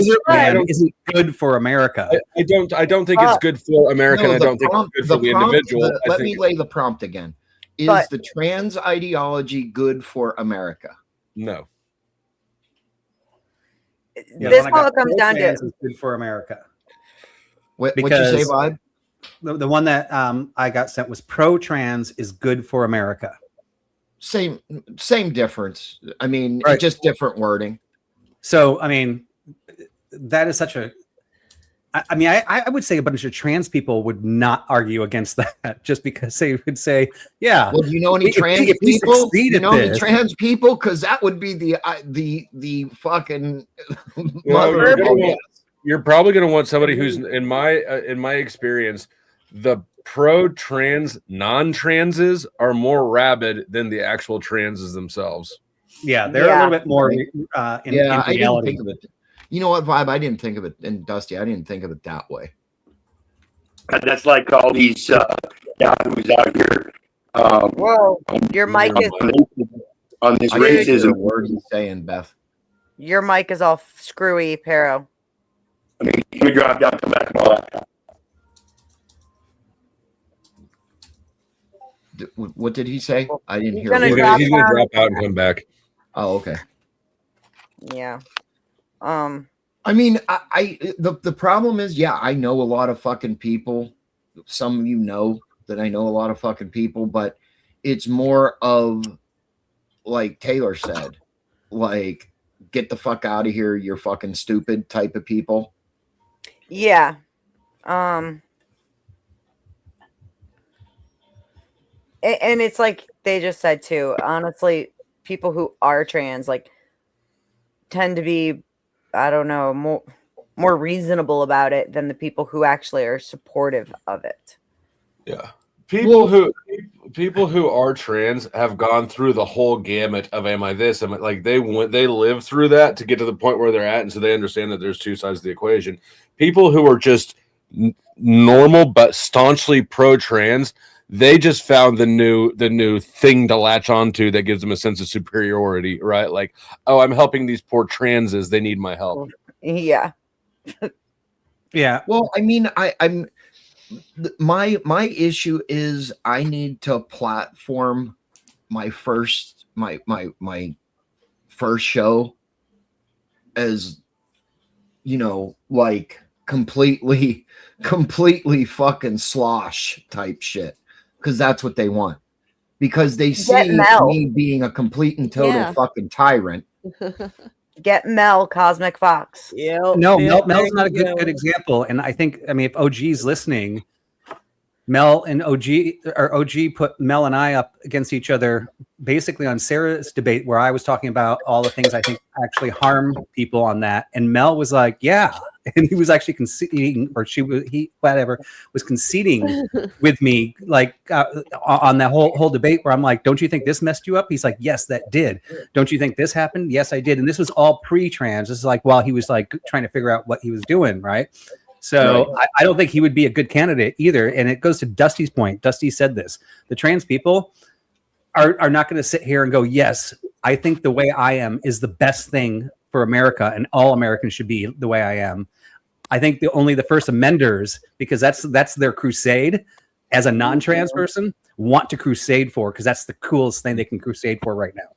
Isn't good for America. I don't think it's good for America. No, I don't think it's good for the individual. Let me lay the prompt again. Is the trans ideology good for America? No. This all comes down to is good for America. What'd you say, Vibe? The one that I got sent was pro-trans is good for America. Same difference. I mean, just different wording. So, I mean, that is such a. I mean, I would say a bunch of trans people would not argue against that just because they would say, yeah. Well, do you know any trans people? You know any trans people? Because that would be the fucking mother. You're probably going to want somebody who's in my experience, the pro-trans non-transes are more rabid than the actual transes themselves. Yeah, they're a little bit more in I reality. didn't think of it. You know what, Vibe? I didn't think of it, and Dusty, I didn't think of it that way. That's like all these yahoos out here. Whoa, your mic is on this racism. Word he's saying, Beth. Your mic is all screwy, Pero. I mean, let me drop down, come back, and all that. What did he say? I didn't hear. He's gonna drop out and come back. Oh, okay. Yeah. I mean, the problem is, yeah, I know a lot of fucking people. Some of you know that I know a lot of fucking people, but it's more of like Taylor said, like, get the fuck out of here, you're fucking stupid type of people. Yeah. And it's like they just said too, honestly, people who are trans like tend to be, I don't know, more reasonable about it than the people who actually are supportive of it. Yeah. People who are trans have gone through the whole gamut of am I this? Am I, like they live through that to get to the point where they're at, and so they understand that there's two sides of the equation. People who are just normal but staunchly pro-trans, they just found the new thing to latch onto that gives them a sense of superiority, right? Like, oh, I'm helping these poor transes; they need my help. Yeah. Yeah. Well, I mean, I'm my issue is I need to platform my first first show as, you know, like completely fucking slosh type shit. because that's what they want. Because they Get see Mel. me being a complete and total Yeah. fucking tyrant. Get Mel, Cosmic Fox. Yeah. No, Mel's not a good example. And I think, I mean, if OG's listening, Mel and OG put Mel and I up against each other basically on Sarah's debate, where I was talking about all the things I think actually harm people on that. And Mel was like, yeah. And he was actually conceding, or was conceding with me, like on that whole debate, where I'm like, don't you think this messed you up? He's like, yes, that did. Don't you think this happened? Yes, I did. And this was all pre-trans. This is like while he was like trying to figure out what he was doing, right? So I don't think he would be a good candidate either. And it goes to Dusty's point. Dusty said this: the trans people are not going to sit here and go, yes, I think the way I am is the best thing for America, and all Americans should be the way I am. I think only the First Amenders, because that's their crusade as a non-trans person, want to crusade for, because that's the coolest thing they can crusade for right now.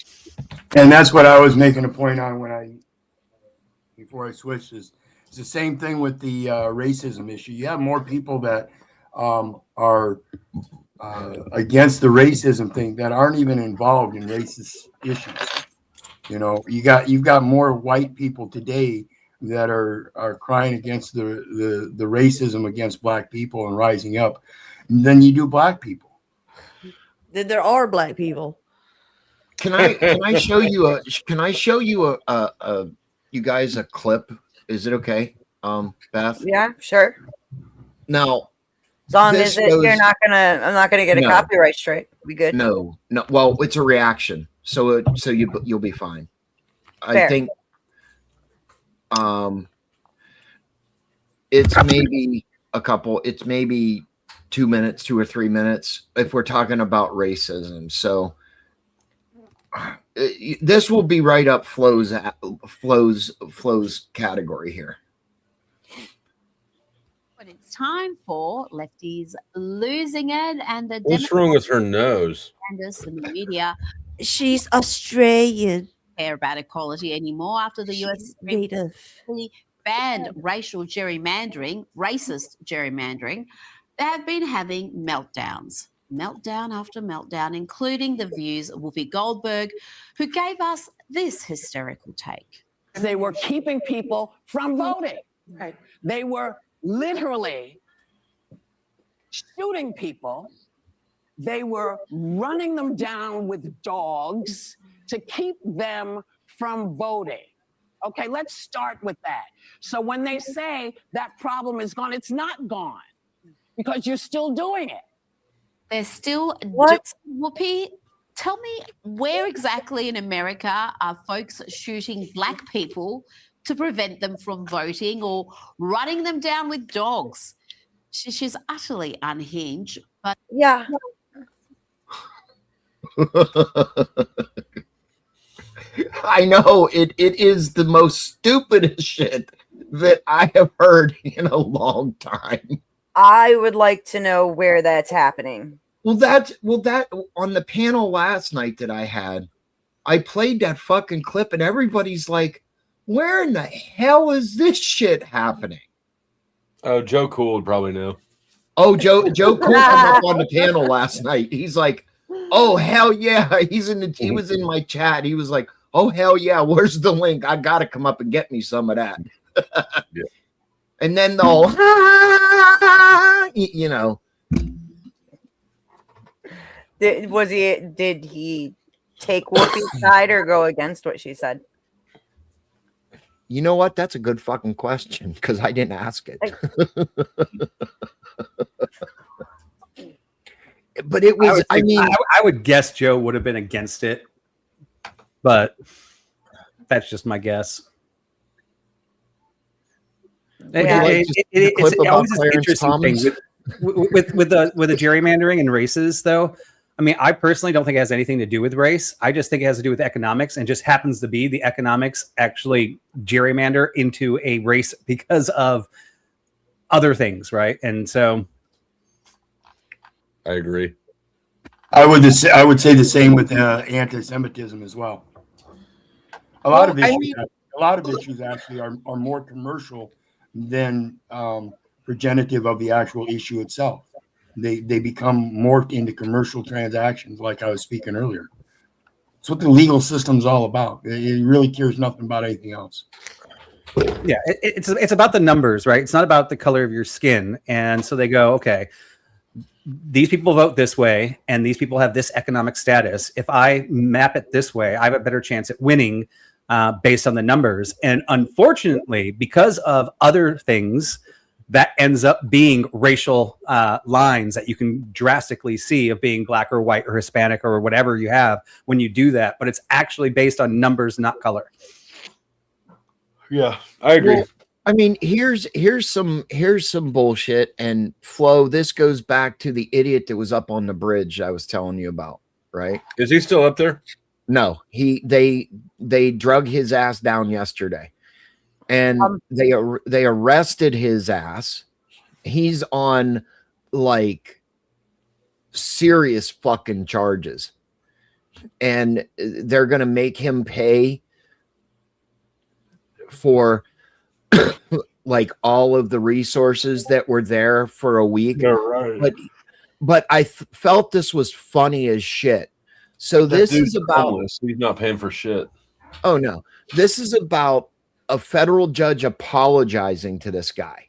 And that's what I was making a point on before I switched. It's the same thing with the racism issue. You have more people that are against the racism thing that aren't even involved in racist issues. You know, you've got more white people today that are crying against the racism against black people and rising up than you do black people. Then there are black people. Can I show you you guys a clip? Is it okay? Beth? Yeah, sure. Now, as long this as goes- I'm not gonna get a No. copyright strike. We good? No. Well, it's a reaction, so you'll be fine. I Fair. think it's maybe it's maybe 2 minutes, 2 or 3 minutes if we're talking about racism. So this will be right up Flo's category here. But it's time for lefties losing it, and the What's wrong with her nose? Democrats and the media She's Australian. care about equality anymore after the US Supreme Court banned racial gerrymandering, racist gerrymandering. They have been having meltdowns, meltdown after meltdown, including the views of Whoopi Goldberg, who gave us this hysterical take. They were keeping people from voting. Right? They were literally shooting people. They were running them down with dogs to keep them from voting. Okay, let's start with that. So when they say that problem is gone, it's not gone because you're still doing it. They're still Whoopi, tell me, where exactly in America are folks shooting black people to prevent them from voting or running them down with dogs? She's utterly unhinged, but yeah. I know it is the most stupidest shit that I have heard in a long time. I would like to know where that's happening. Well, that on the panel last night that I had, I played that fucking clip and everybody's like, where in the hell is this shit happening? Oh, Joe Cool would probably know. Oh, Joe Cool came up on the panel last night. He's like, oh hell yeah. He was in my chat. He was like, oh hell yeah, where's the link? I gotta come up and get me some of that. Yeah. And then the whole you know. Did he take Whoopi's side or go against what she said? You know what? That's a good fucking question because I didn't ask it. But it was, I would guess Joe would have been against it, but that's just my guess. It's always an interesting thing with the gerrymandering and races, though. I mean, I personally don't think it has anything to do with race. I just think it has to do with economics, and just happens to be the economics actually gerrymander into a race because of other things, right? And so, I agree. I would say the same with anti-Semitism as well. A lot of issues actually are more commercial than progenitive of the actual issue itself. they become morphed into commercial transactions, like I was speaking earlier. It's what the legal system's all about. It really cares nothing about anything else. Yeah, it's about the numbers, right? It's not about the color of your skin. And so they go, okay, these people vote this way, and these people have this economic status. If I map it this way, I have a better chance at winning based on the numbers. And unfortunately, because of other things, that ends up being racial lines that you can drastically see of being black or white or Hispanic or whatever you have when you do that. But it's actually based on numbers, not color. Yeah, I agree. Well, I mean, here's some bullshit. And Flo, this goes back to the idiot that was up on the bridge I was telling you about, right? Is he still up there? No, they drug his ass down yesterday, and they arrested his ass. He's on like serious fucking charges, and they're gonna make him pay for like all of the resources that were there for a week. Yeah, right. But I felt this was funny as shit. So That this dude's is about homeless. He's not paying for shit. Oh no. This is about a federal judge apologizing to this guy.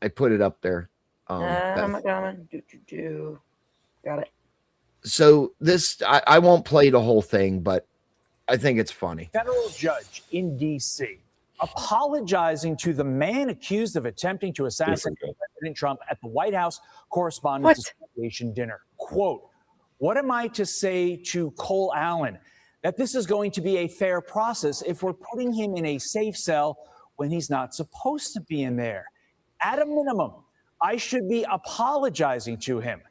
I put it up there. Got it. So this I won't play the whole thing, but I think it's funny. Federal judge in D.C. apologizing to the man accused of attempting to assassinate President Trump at the White House Correspondents' Association dinner. Quote, "What am I to say to Cole Allen? That this is going to be a fair process if we're putting him in a safe cell when he's not supposed to be in there. At a minimum, I should be apologizing to him.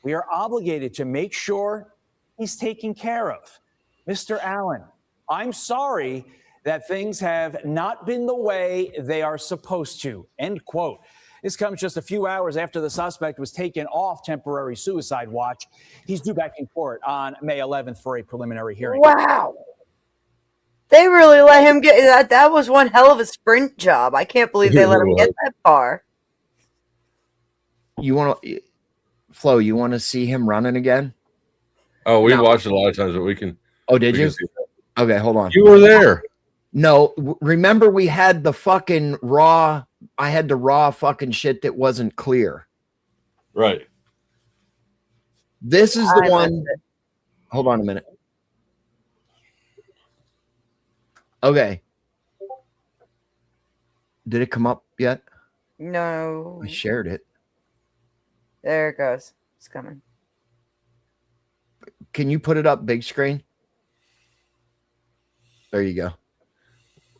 We are obligated to make sure he's taken care of. Mr. Allen, I'm sorry that things have not been the way they are supposed to." End quote. This comes just a few hours after the suspect was taken off temporary suicide watch. He's due back in court on May 11th for a preliminary hearing. Wow. They really let him get that. That was one hell of a sprint job. I can't believe they let him get that far. You want to, Flo? You want to see him running again? Oh, we No. watched it a lot of times, but we can. Oh, did we you? can see that. Okay, hold on. You were there. No, remember we had the fucking raw. I had the raw fucking shit that wasn't clear. Right. This is the one. Hold on a minute. Okay. Did it come up yet? No. I shared it. There it goes. It's coming. Can you put it up big screen? There you go.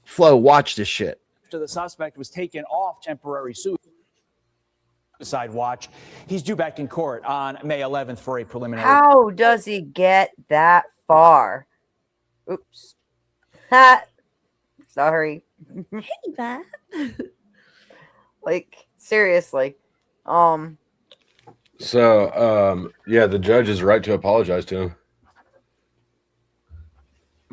Flo, watch this shit. After the suspect was taken off temporary suicide watch, he's due back in court on May 11th for a preliminary. How does he get that far? Oops. Ha. Sorry. Hey, Bob. Like, seriously. So, yeah, the judge is right to apologize to him.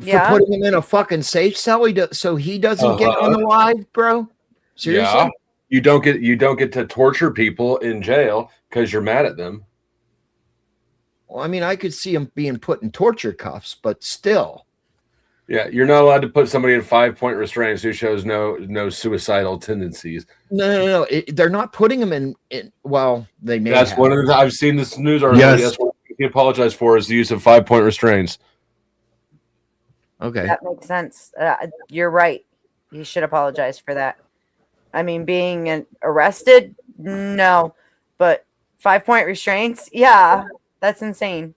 For putting him in a fucking safe cell, so he doesn't get unalived, bro. Seriously? Yeah. You don't get to torture people in jail because you're mad at them. Well, I mean, I could see him being put in torture cuffs, but still. Yeah, you're not allowed to put somebody in 5-point restraints who shows no suicidal tendencies. No. They're not putting him in. Well, they may. That's have. one of the. I've seen this news article. Yes. That's what he apologized for is the use of 5-point restraints. Okay. That makes sense. You're right. He should apologize for that. I mean, being arrested, no. But 5-point restraints, yeah, that's insane.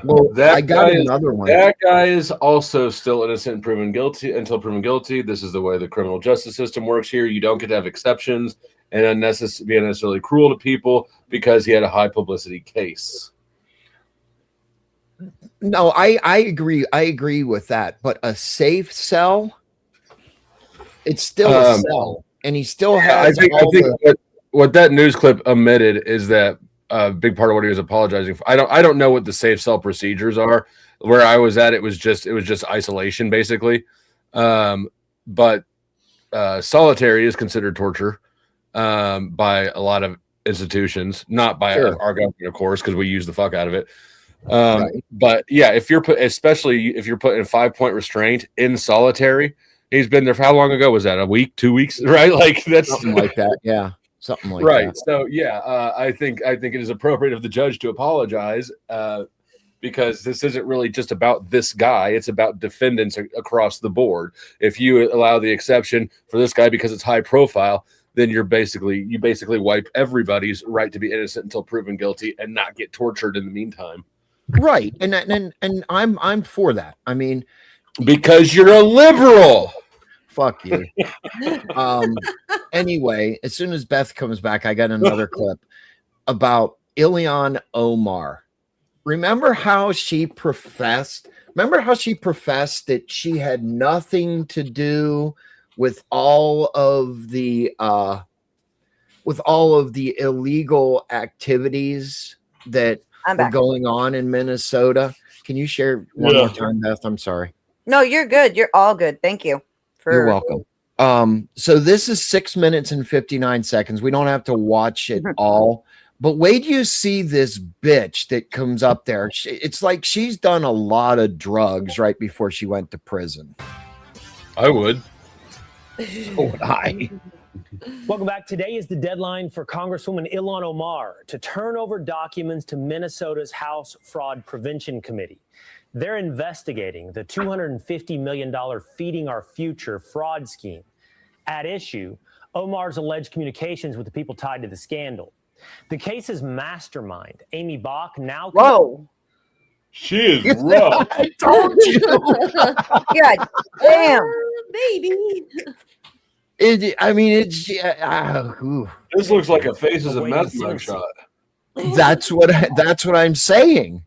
Well, I got guy another one. That guy is also still innocent until proven guilty. This is the way the criminal justice system works here. You don't get to have exceptions and be unnecessarily cruel to people because he had a high publicity case. No, I agree. I agree with that. But a safe cell, it's still a cell, and he still has. I think what that news clip omitted is that a big part of what he was apologizing for. I don't know what the safe cell procedures are. Where I was at, it was just isolation basically. But solitary is considered torture by a lot of institutions, not by Sure. our government, of course, because we use the fuck out of it. But yeah, if you're especially if you're put in 5-point restraint in solitary, he's been there for how long ago was that? A week, 2 weeks, right? Like that's something like that. Yeah, something like right. that. So yeah, I think it is appropriate of the judge to apologize because this isn't really just about this guy; it's about defendants across the board. If you allow the exception for this guy because it's high profile, then you basically wipe everybody's right to be innocent until proven guilty and not get tortured in the meantime. Right, and I'm for that. I mean, because you're a liberal. Fuck you. Anyway, as soon as Beth comes back, I got another clip about Ilhan Omar. Remember how she professed that she had nothing to do with all of the illegal activities that were going on in Minnesota. Can you share one more time, Beth? I'm sorry. No, you're good. You're all good. Thank you. You're welcome. So this is 6 minutes and 59 seconds. We don't have to watch it all, but wait till you see this bitch that comes up there. It's like she's done a lot of drugs right before she went to prison. I would. So would I. Welcome back. Today is the deadline for Congresswoman Ilhan Omar to turn over documents to Minnesota's House Fraud Prevention Committee. They're investigating the $250 million Feeding Our Future fraud scheme. At issue, Omar's alleged communications with the people tied to the scandal. The case's mastermind, Amy Bach, now... Whoa. She is rough. I told you. God damn. Baby. This looks like a Faces of Meth mugshot. That's what I'm saying.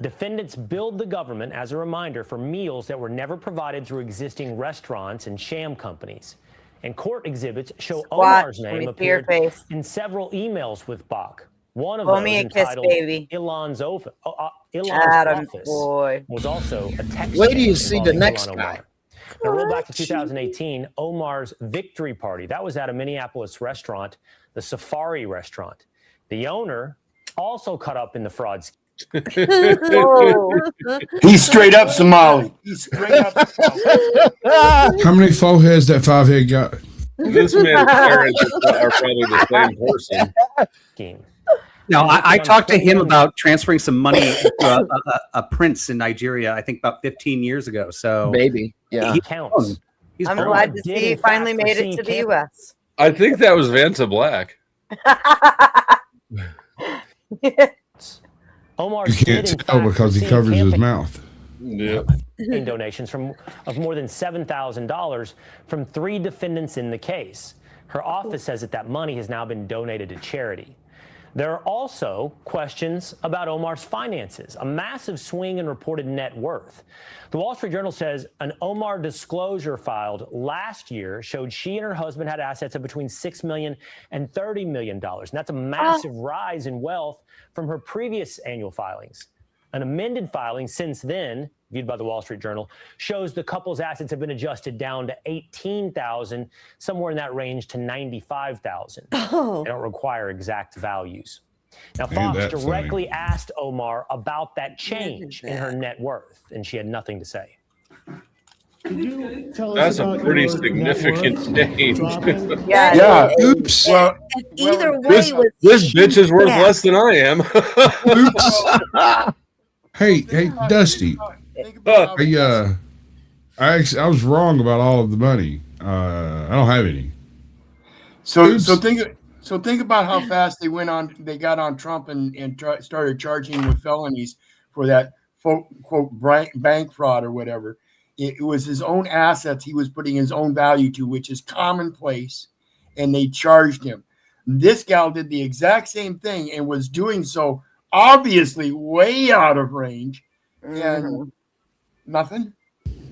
Defendants billed the government as a reminder for meals that were never provided through existing restaurants and sham companies. And court exhibits show Omar's name appeared in several emails with Bach. One of those entitled Ilhan's Office was also a text. Wait till you see the next guy. Now roll back to 2018, Omar's Victory Party. That was at a Minneapolis restaurant, the Safari Restaurant. The owner also caught up in the fraud scheme. He's straight up Somali. How many foreheads that 5-head got? This man's parents are probably the same person. No, I talked to him about transferring some money to a prince in Nigeria, I think about 15 years ago. So maybe, yeah. He counts. I'm glad to see he finally made it to the U.S. I think that was Vanta Black. Omar You can't tell because he covers his mouth. Yeah. Donations of more than $7,000 from 3 defendants in the case. Her office says that money has now been donated to charity. There are also questions about Omar's finances, a massive swing in reported net worth. The Wall Street Journal says an Omar disclosure filed last year showed she and her husband had assets of between $6 million and $30 million. And that's a massive rise in wealth from her previous annual filings. An amended filing since then, viewed by the Wall Street Journal, shows the couple's assets have been adjusted down to $18,000, somewhere in that range to $95,000. They don't require exact values. Now, Fox directly asked Omar about that change in her net worth, and she had nothing to say. That's a pretty significant change. Yeah. Oops. Well, either way, this bitch is worth less than I am. Oops. Hey, Dusty. I was wrong about all of the money. I don't have any. So think about how fast they got on Trump and started charging him with felonies for that quote bank fraud or whatever. It was his own assets he was putting his own value to, which is commonplace, and they charged him. This gal did the exact same thing and was doing so obviously way out of range, and nothing.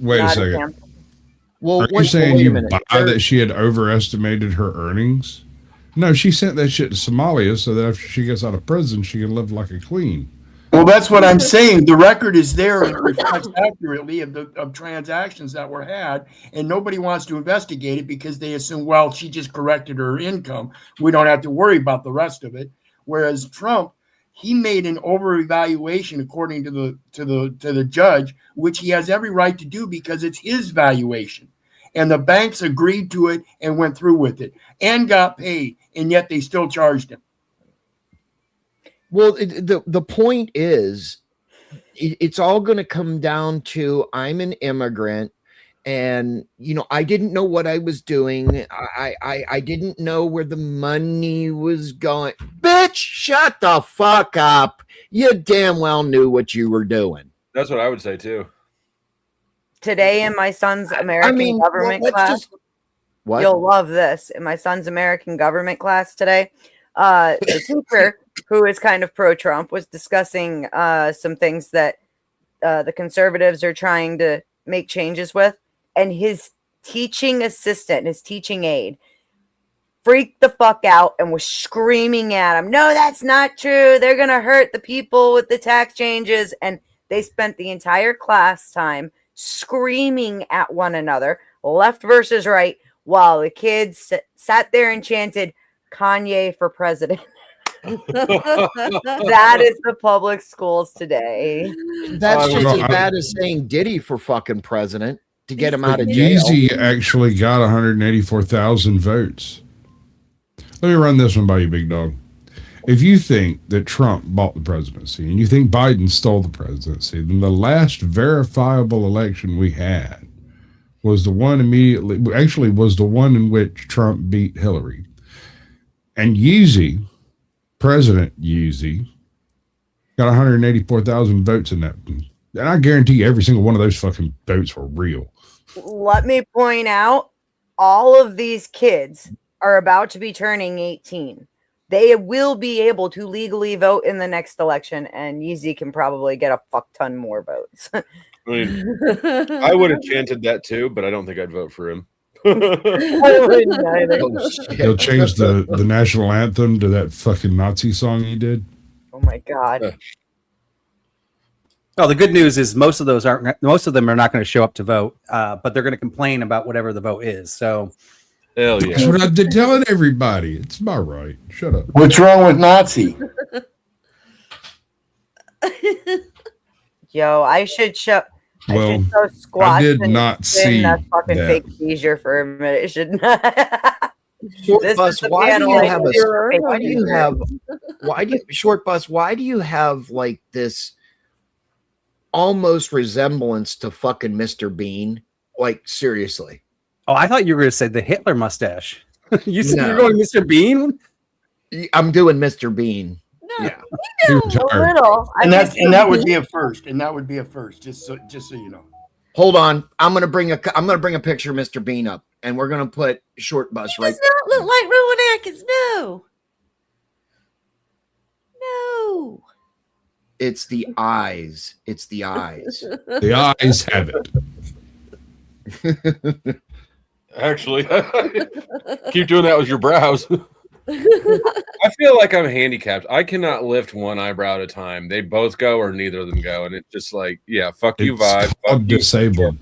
Wait a second. Are you saying you buy that she had overestimated her earnings? No, she sent that shit to Somalia so that after she gets out of prison, she can live like a queen. Well, that's what I'm saying. The record is there and it reflects accurately of transactions that were had, and nobody wants to investigate it because they assume, well, she just corrected her income. We don't have to worry about the rest of it. Whereas Trump, he made an over-evaluation according to the judge, which he has every right to do because it's his valuation. And the banks agreed to it and went through with it and got paid, and yet they still charged him. Well, the point is, it's all going to come down to I'm an immigrant, and I didn't know what I was doing. I didn't know where the money was going. Bitch, shut the fuck up! You damn well knew what you were doing. That's what I would say too. Today in my son's American government class, what? You'll love this. In my son's American government class today, the teacher, who is kind of pro-Trump, was discussing some things that the conservatives are trying to make changes with, and his teaching assistant, his teaching aide, freaked the fuck out and was screaming at him, no, that's not true. They're going to hurt the people with the tax changes. And they spent the entire class time screaming at one another, left versus right, while the kids sat there and chanted, Kanye for president. That is the public schools today. That's just as bad as saying Diddy for fucking president to get him out of jail. Yeezy actually got 184,000 votes. Let me run this one by you, big dog. If you think that Trump bought the presidency and you think Biden stole the presidency, then the last verifiable election we had was the one was the one in which Trump beat Hillary. And Yeezy, President Yeezy, got 184,000 votes in that. And I guarantee every single one of those fucking votes were real. Let me point out, all of these kids are about to be turning 18. They will be able to legally vote in the next election, and Yeezy can probably get a fuck ton more votes. I mean, I would have chanted that too, but I don't think I'd vote for him. I wouldn't either. He'll change the national anthem to that fucking Nazi song he did. Oh my god. Well, the good news is most of them are not going to show up to vote, but they're going to complain about whatever the vote is. So, hell yeah, that's what I've been telling everybody. It's my right. Shut up. What's wrong with Nazi? Yo, I should show. Well, I did not see that fucking that. fake seizure for a minute. It should not. Short Bus, why do you have like this almost resemblance to fucking Mr. Bean? Like, seriously. oh, I thought you were going to say the Hitler mustache. You said No. you're going Mr. Bean? I'm doing Mr. Bean. Yeah. A little. And that would be a first. And that would be a first, just so you know. Hold on. I'm gonna bring a picture of Mr. Bean up, and we're gonna put Short Bus right. Does not look like Rowan Atkins. No. No. It's the eyes. It's the eyes. The eyes have it. Actually, keep doing that with your brows. I feel like I'm handicapped. I cannot lift one eyebrow at a time. They both go or neither of them go. And it's just like, yeah, fuck you, vibe. Fuck you. Disabled.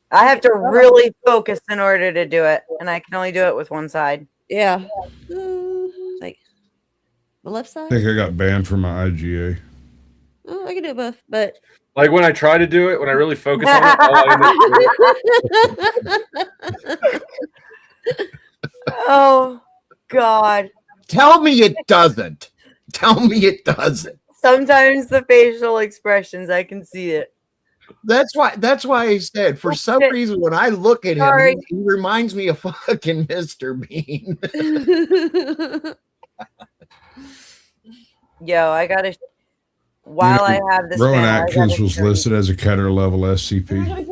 I have to really focus in order to do it, and I can only do it with one side. Yeah. Like the left I side? think I got banned from my IGA. Oh, I can do both, but Like when I try to do it, when I really focus on it, all I end up doing- Oh God. Tell me it doesn't. Tell me it doesn't. Sometimes the facial expressions, I can see it. That's why I said for some reason when I look at him, Sorry. he reminds me of fucking Mr. Bean. Yo, I gotta. While I have this, Rowan banner, Atkins was listed as a Keter level SCP.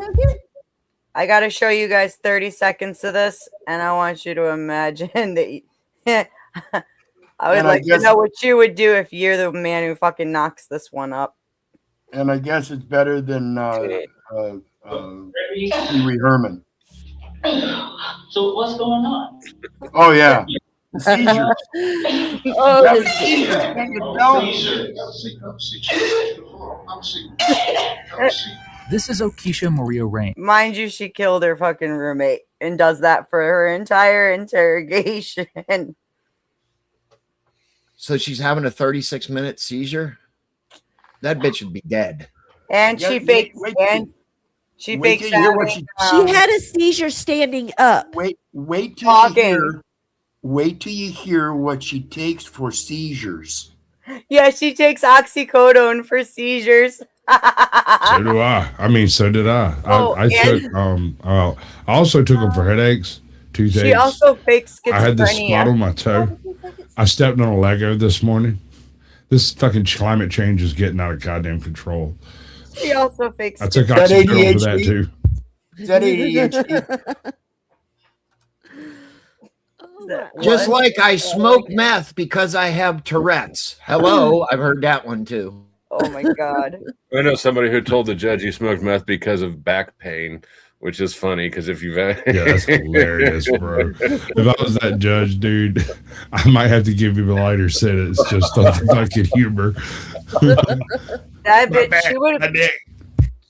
I gotta show you guys 30 seconds of this, and I want you to imagine that. I would And I like to guess- know what you would do if you're the man who fucking knocks this one up. And I guess it's better than Pee Wee Herman. So what's going on? Oh yeah. Seizures. Oh, That the was seizures. This is Okisha Maria Rain. Mind you, she killed her fucking roommate and does that for her entire interrogation. So she's having a 36-minute seizure. That bitch would be dead. And she fakes. And she wait fakes. till you hear what she- She had a seizure standing up. Wait till Talking. you hear. Wait till you hear what she takes for seizures. Yeah, she takes oxycodone for seizures. So do I. I mean, so did I. Oh, I took I also took them for headaches, toothaches. She also fakes schizophrenia. I had this spot on my toe. I stepped on a Lego this morning. This fucking climate change is getting out of goddamn control. She also fakes. I took Is that oxycodone for that ADHD? too. Is that ADHD? Just like I smoke meth because I have Tourette's. Hello, I've heard that one too. Oh my god. I know somebody who told the judge he smoked meth because of back pain, which is funny because if you've Yeah, that's hilarious, bro. If I was that judge, dude, I might have to give him a lighter sentence just on fucking humor. That bitch,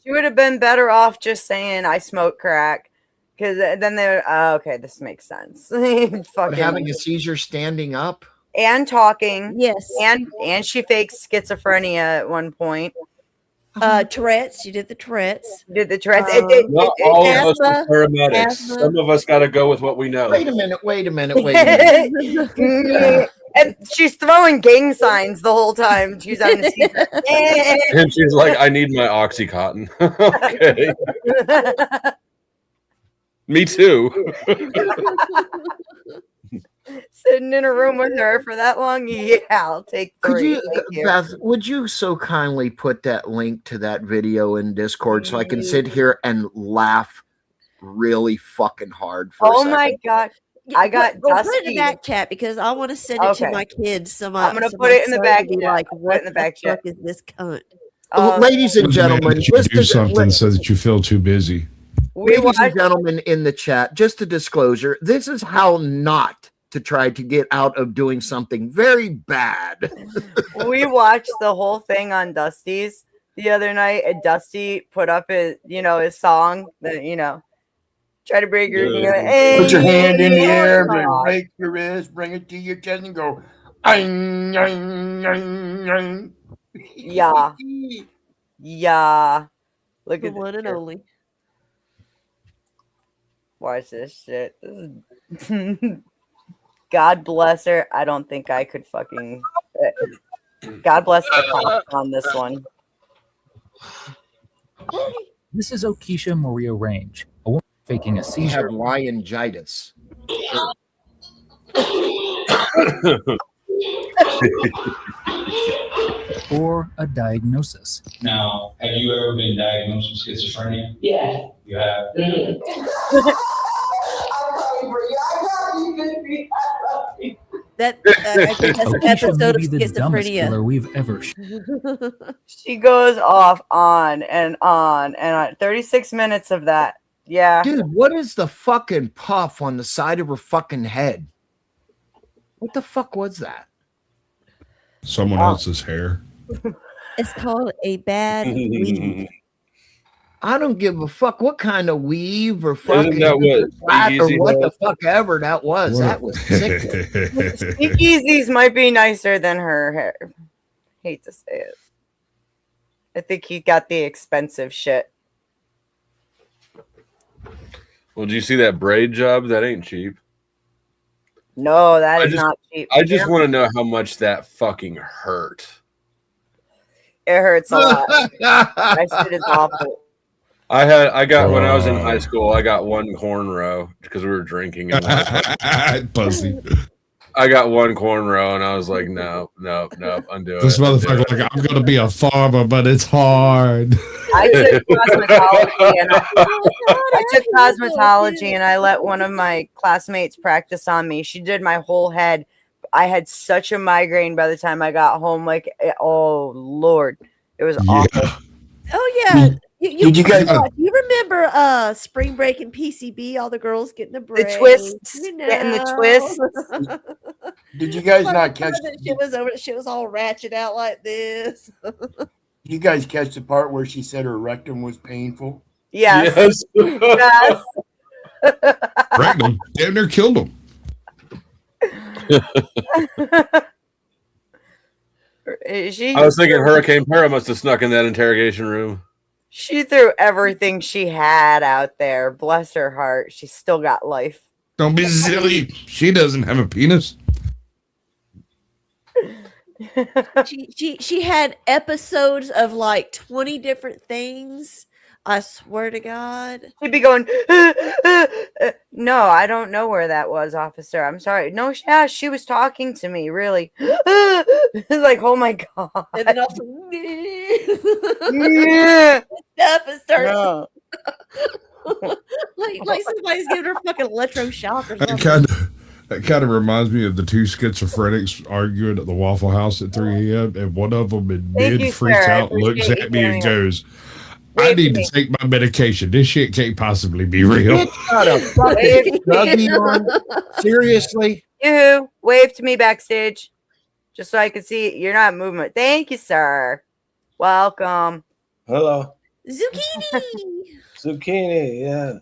she would have been better off just saying I smoke crack, because then they're okay. This makes sense. But Fucking having a seizure standing up. and talking. Yes. And she fakes schizophrenia at one point. Tourette's. You did the Tourette's. Did the Tourette's? Not all of us asthma, are paramedics. asthma. Some of us got to go with what we know. Wait a minute. Wait a minute. And she's throwing gang signs the whole time. She's having a seizure. And she's like, I need my Oxycontin. Okay. Me too. Sitting in a room with her for that long? Yeah, I'll take Could 3. you, Thank you. Beth, would you so kindly put that link to that video in Discord so I can sit here and laugh really fucking hard for a Oh second? my god. I got Go put it in Dusty. the back chat because I want to send it to Okay. my kids. So I'm gonna so put my it in the son back will be chat. like, I'll put it what in the back the fuck chat. is this cunt? Ladies and gentlemen, you just do as- something so that you feel too busy. ladies and gentlemen in the chat, just a disclosure, this is how not to try to get out of doing something very bad. We watched the whole thing on Dusty's the other night, and Dusty put up his song that try to break your Put your hand in the air, break your wrist, bring it to your chest, and go. "Ang, ang, ang, ang." Yeah. Yeah. Look The at one this and shit. only. Watch this shit. This is God bless her. I don't think I could fucking. God bless the cops on this one. This is Okisha Maria Range, a woman faking a She seizure. had laryngitis. Or a diagnosis. Now, have you ever been diagnosed with schizophrenia? Yeah. You have? I think that's an Okisha may episode of be the dumbest killer schizophrenia. we've ever. She goes off on and on and on. 36 minutes of that. Yeah. Dude, what is the fucking puff on the side of her fucking head? What the fuck was that? Someone else's hair. It's called a bad weave. I don't give a fuck what kind of weave or fucking that what flat or Speakeasy what the has? fuck ever that was. What That was sick. Speakeasies might be nicer than her hair. Hate to say it. I think he got the expensive shit. Well, do you see that braid job? That ain't cheap. No, that I is just- not cheap. I just want to know how much that fucking hurt. It hurts a lot. That shit is awful. I got when I was in high school, I got one cornrow because we were drinking. And Pussy. I got one cornrow, and I was like, no, undo it. This undo motherfucker, it. like, I'm gonna be a farmer, but it's hard. I took cosmetology and I let one of my classmates practice on me. She did my whole head. I had such a migraine by the time I got home. Oh Lord, it was awful. Oh yeah. Did you guys- You remember Spring Break and PCB? All the girls getting the braids. twists, getting the twists. Did you guys Like, not catch? She was over. She was all ratchet out like this. You guys catch the part where she said her rectum was painful? Yes. Yes. Wrecked him. Damn near killed him. I was thinking Hurricane Para must have snuck in that interrogation room. She threw everything she had out there. Bless her heart. She still got life. Don't be silly. She doesn't have a penis. She had episodes of like 20 different things. I swear to God. She'd be going, no, I don't know where that was, officer. I'm sorry. No, yeah, she was talking to me, really. Like, oh my God. And then also, Yeah. stuff and start No. like somebody's giving her fucking electroshock or That something. kind of reminds me of the two schizophrenics arguing at the Waffle House at 3 a.m. And one of them in Thank mid you, freaks sir. I out, looks appreciate at you me and doing it. goes, I need to take my medication. This shit can't possibly be real. It's not a fucking Dougie one. Seriously? Yoo-hoo. Wave to me backstage. Just so I can see you're not moving. Thank you, sir. Welcome. Hello. Zucchini. Zucchini, yeah.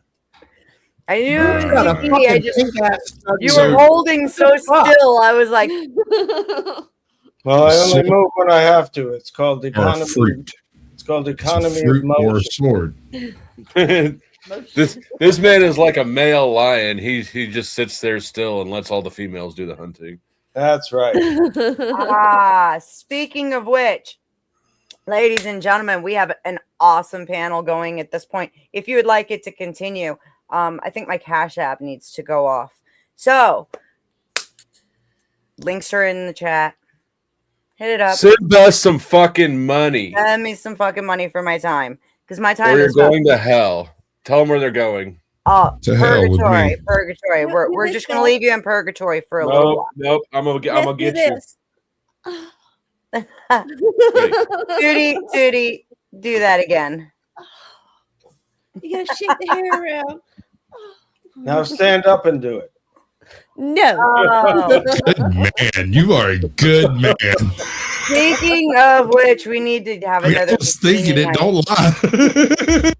I knew You got a zucchini. I fucking just pink-ass you So- were holding so still. I was like, Well, I only So- move when I have to. It's called Or a economy. fruit. It's called economy of Fruit or a motion. sword. This man is like a male lion. He just sits there still and lets all the females do the hunting. That's right. Speaking of which, ladies and gentlemen, we have an awesome panel going at this point. If you would like it to continue, I think my Cash App needs to go off. So, links are in the chat. Hit it up. Send us some fucking money, Send me some fucking money for my time, because my or time you're is going to hell. Tell them where they're going. To hell with purgatory. me. Purgatory. We're just gonna leave you in purgatory for a little Nope, while. nope. I'm gonna get you. Tootie, do that again. You gotta shake the hair around. Now stand up and do it. No. Oh. Good man. You are a good man. Speaking of which, we need to have I another. was thinking bikini it. night. Don't lie.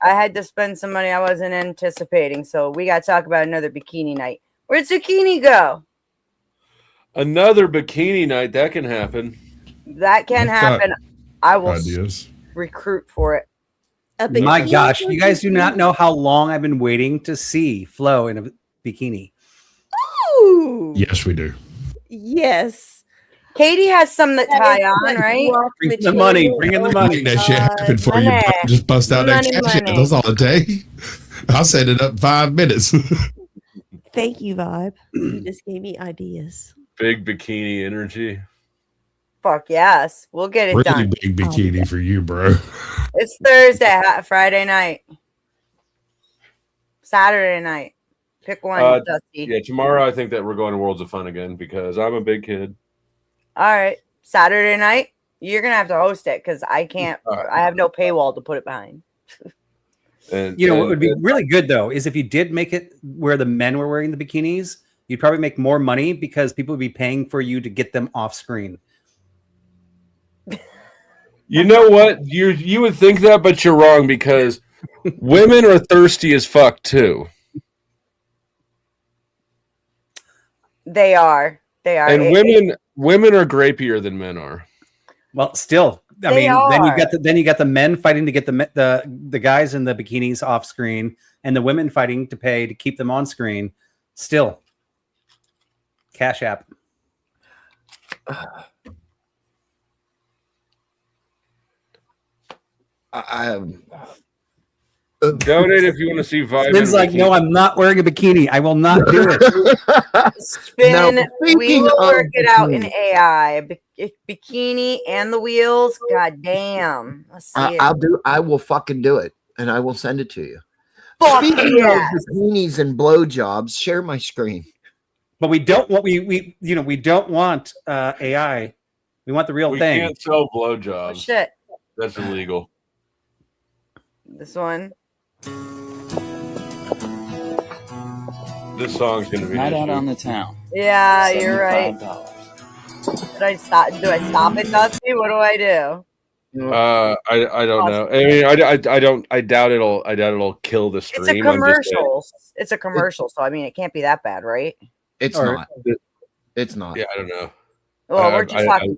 I had to spend some money I wasn't anticipating, so we got to talk about another bikini night. Where'd Zucchini go? Another bikini night. That can happen. That can What's that? happen. I will Ideas. recruit for it. My gosh, you guys do not know how long I've been waiting to see Flo in a bikini. Ooh. Yes, we do. Yes. Katie has some that tie on, right? Bring the money. Bring in the money. Make that shit happen for you. money. Just bust out that Money, cash. money. That's all it takes. I'll set it up in 5 minutes. Thank you, Vibe. You just gave me ideas. Big bikini energy. Fuck yes. We'll get it Really done. big bikini for you, bro. It's Thursday, Friday night, Saturday night. Pick one, Dusty. Yeah, tomorrow I think that we're going to Worlds of Fun again because I'm a big kid. All right. Saturday night, you're going to have to host it because I can't. I have no paywall to put it behind. And You know what would be really good though is if you did make it where the men were wearing the bikinis, you'd probably make more money because people would be paying for you to get them off screen. You know what? You would think that, but you're wrong because women are thirsty as fuck too. They are. They are. And women are grapier than men are. Well, still, I They mean, are. then you got the men fighting to get the guys in the bikinis off screen, and the women fighting to pay to keep them on screen. Still, Cash App. Donate if you want to see Vibe. Lynn's like, no, I'm not wearing a bikini. I will not do it. Spin. We speaking will of work it out in bikini. AI. Bikini and the wheels. God damn. Let's see it. I will fucking do it, and I will send it to you. Fuck Speaking yes. of bikinis and blowjobs, share my screen. But we don't want we don't want AI. We want the real We thing. can't sell Oh, blowjobs. shit. That's illegal. This one. This song's gonna be Night an out issue. on the town. Yeah, you're right. $75. Should I stop? Do I stop it, Dusty? What do I do? I don't know. I mean, I doubt it'll kill the It's stream. a I'm just saying. commercial. It's a commercial, so I mean, it can't be that bad, right? It's not. It's not. Yeah, I don't know. Well, we're just talking.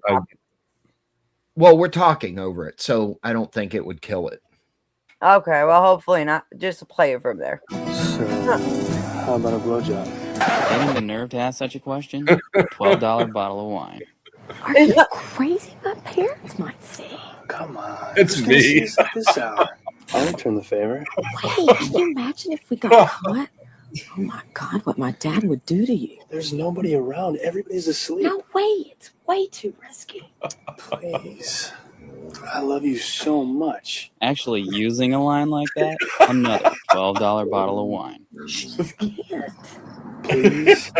Well, we're talking over it, so I don't think it would kill it. Okay, well, hopefully not. Just play it from there. How about a blowjob? Having the nerve to ask such a question? $12 bottle of wine. Are you crazy? My parents might see. Come on. It's who's gonna me. see us at this hour? I'll return the favor. Wait, can you imagine if we got caught? Oh my God, what my dad would do to you. There's nobody around. Everybody's asleep. No way, it's way too risky. Please. I love you so much. Actually, using a line like that, another $12 bottle of wine. Please.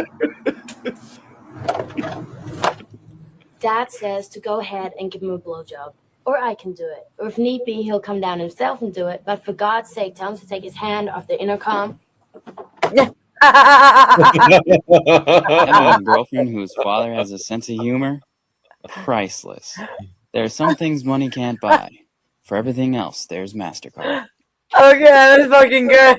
Dad says to go ahead and give him a blowjob. Or I can do it. Or if need be, he'll come down himself and do it. But for God's sake, tell him to take his hand off the intercom. Having a girlfriend whose father has a sense of humor, priceless. There are some things money can't buy. For everything else, there's MasterCard. Okay, that's fucking good.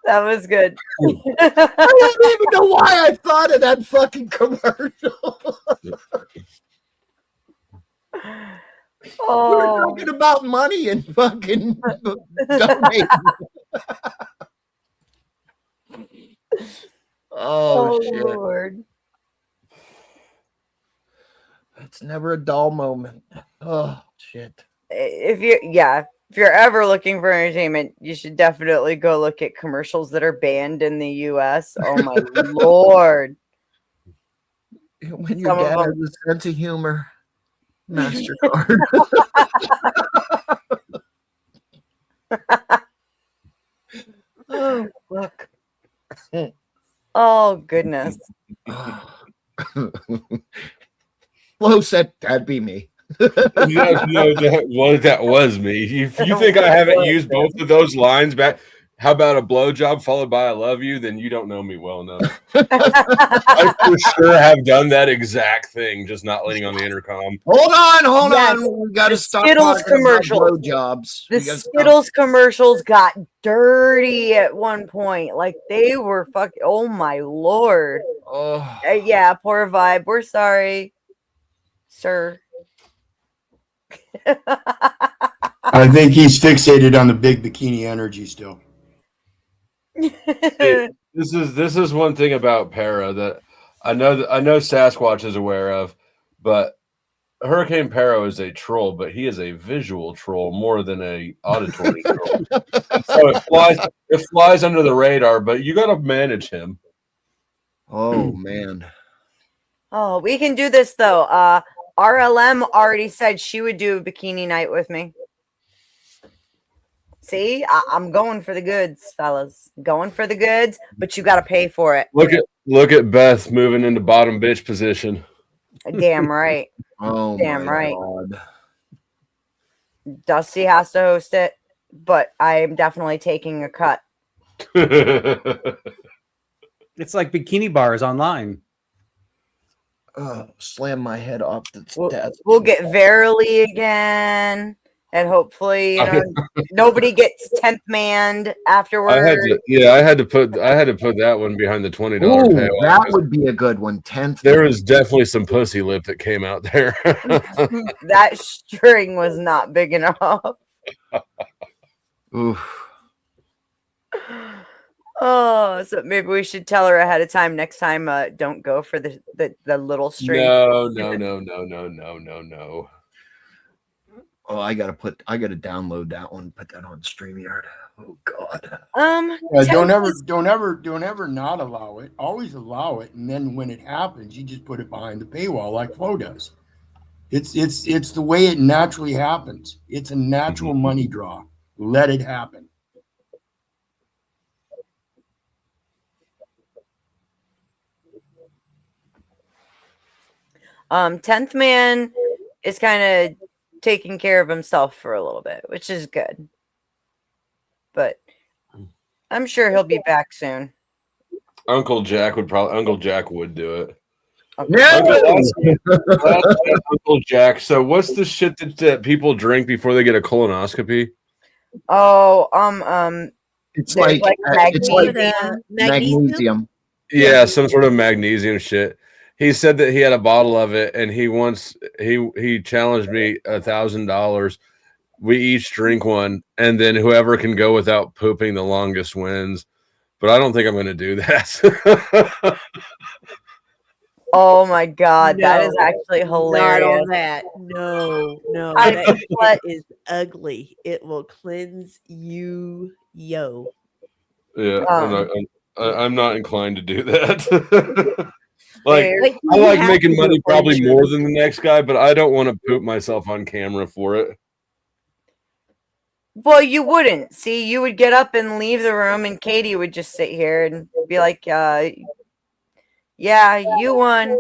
That was good. I don't even know why I thought of that fucking commercial. Oh. We're talking about money and fucking donating. Oh, shit. Lord. It's never a dull moment. Oh, shit. If you're ever looking for entertainment, you should definitely go look at commercials that are banned in the US. Oh my Lord. When your Some of dad them- has a sense of humor, MasterCard. Oh, look. Oh, goodness. Flo said that'd be me. No, that was me. You think I haven't used both of those lines back? How about a blowjob followed by "I love you"? Then you don't know me well enough. I for sure have done that exact thing, just not leaning on the intercom. Hold on. Yes, We got to the stop Skittles talking commercials. about blowjobs. The Skittles commercials got dirty at one point. Like they were fucking. Oh my Lord. Oh. Yeah, poor vibe. We're sorry, sir. I think he's fixated on the big bikini energy still. This is one thing about Para that I know Sasquatch is aware of, but Hurricane Para is a troll, but he is a visual troll more than a auditory troll. So it flies under the radar, but you got to manage him. Oh man. Oh, we can do this though. RLM already said she would do a bikini night with me. See, I'm going for the goods, fellas. Going for the goods, but you got to pay for it. Look at Beth moving into bottom bitch position. Damn right. Oh, damn my right. God. Dusty has to host it, but I'm definitely taking a cut. It's like bikini bars online. Slam my head off the desk. We'll get Verily again, and hopefully, nobody gets 10th manned afterwards. I had to put that one behind the $20 Ooh, paywall. that would be a good one. 10th. There was definitely some pussy lip that came out there. That string was not big enough. Oof. Oh, so maybe we should tell her ahead of time next time. Don't go for the little string. No. Oh, I gotta download that one, put that on StreamYard. Oh God. Don't ever not allow it. Always allow it, and then when it happens, you just put it behind the paywall like Flo does. It's the way it naturally happens. It's a natural money draw. Let it happen. 10th man is kind of taking care of himself for a little bit, which is good. But I'm sure he'll be back soon. Uncle Jack would do it. Okay. Uncle Jack. So what's the shit that people drink before they get a colonoscopy? Oh, It's there's like magnesium. magnesium. Yeah, some sort of magnesium shit. He said that he had a bottle of it, and he challenged me $1,000. We each drink one, and then whoever can go without pooping the longest wins. But I don't think I'm going to do that. Oh my God, that is No, actually Not hilarious. on that. No, no. I That think shit what- is ugly. It will cleanse you, yo. Yeah, Um, I'm not inclined to do that. Like, Fair. But I you like have making to do money it for probably insurance. more than the next guy, but I don't want to poop myself on camera for it. Well, you wouldn't. See, you would get up and leave the room, and Katie would just sit here and be like, yeah, you won.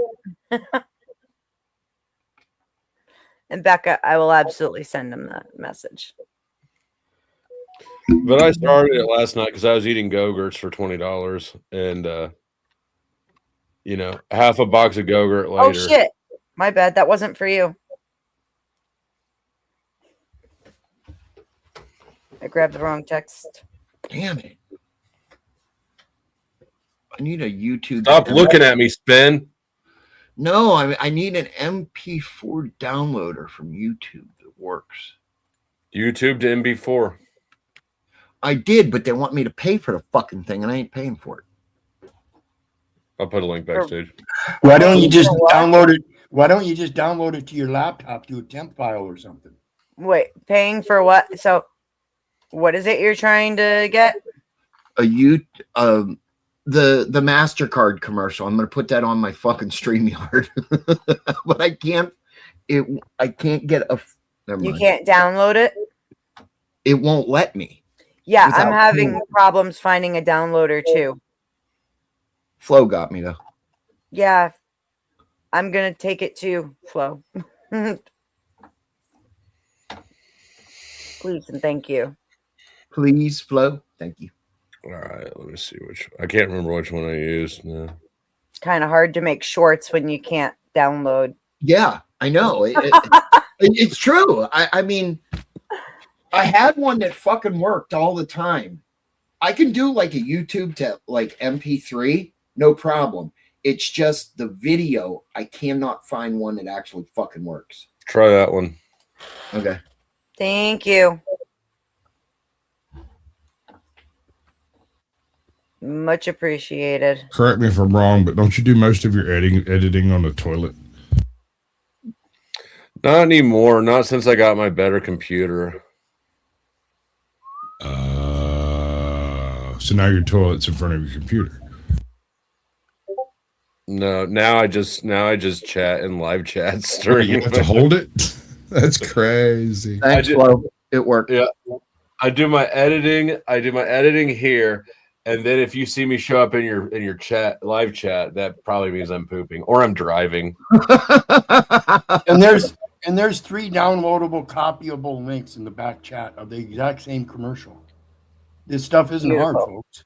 And Becca, I will absolutely send him that message. But I started it last night because I was eating Go-Gurts for $20, and half a box of Go-Gurt later. Oh, shit. My bad. That wasn't for you. I grabbed the wrong text. Damn it. I need a YouTube. Stop looking at me, Spin. No, I need an MP4 downloader from YouTube that works. YouTube to MB4. I did, but they want me to pay for the fucking thing, and I ain't paying for it. I'll put a link backstage. Why don't you just download it? Why don't you just download it to your laptop to a temp file or something? Wait, paying for what? So, what is it you're trying to get? The MasterCard commercial. I'm gonna put that on my fucking StreamYard, but I can't get a. Never You mind. can't download it? It won't let me. Yeah, Without I'm having paying. problems finding a downloader too. Flo got me though. Yeah, I'm gonna take it to Flo. Please and thank you. Please, Flo. Thank you. All right, let me see I can't remember which one I used. No. It's kind of hard to make shorts when you can't download. Yeah, I know. It's true. I mean, I had one that fucking worked all the time. I can do like a YouTube to like MP3, no problem. It's just the video. I cannot find one that actually fucking works. Try that one. Okay. Thank you. Much appreciated. Correct me if I'm wrong, but don't you do most of your editing on the toilet? Not anymore. Not since I got my better computer. So now your toilet's in front of your computer. No, now I just chat in live chats during You have to hold it. That's crazy. Thanks, Flo. It worked. Yeah, I do my editing. Here, and then if you see me show up in your chat, live chat, that probably means I'm pooping or I'm driving. And there's 3 downloadable, copyable links in the back chat of the exact same commercial. This stuff isn't hard, Beautiful. folks.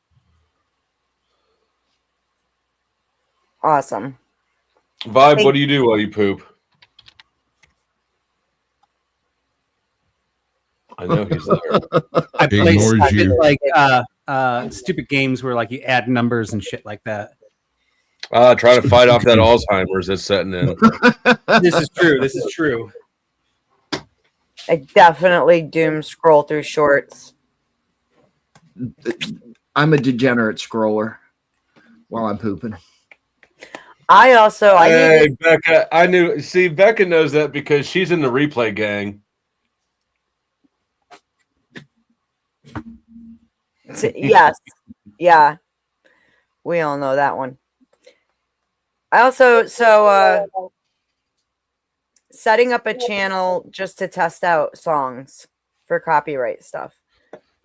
Awesome. Vibe, what do you do while you poop? I know he's there. I play Ignores stupid, you. like stupid games where like you add numbers and shit like that. Trying to fight off that Alzheimer's that's setting in. This is true. This is true. I definitely doom scroll through shorts. I'm a degenerate scroller while I'm pooping. I also Hey, Becca, I knew. See, Becca knows that because she's in the replay gang. Yes. Yeah. We all know that one. I also setting up a channel just to test out songs for copyright stuff.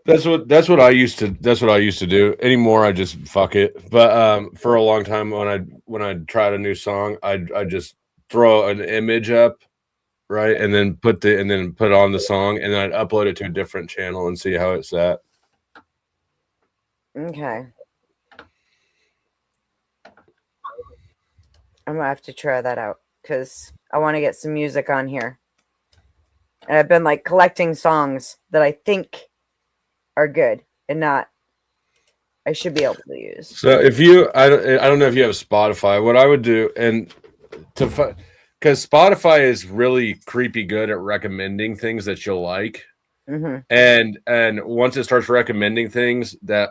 That's what I used to do. Anymore, I just fuck it. But for a long time, when I tried a new song, I just throw an image up, right, and then put on the song, and then I'd upload it to a different channel and see how it's at. Okay. I'm gonna have to try that out because I want to get some music on here. And I've been like collecting songs that I think are good and not I should be able to use. So if you, I don't know if you have Spotify. What I would do, and because Spotify is really creepy good at recommending things that you'll like, and once it starts recommending things that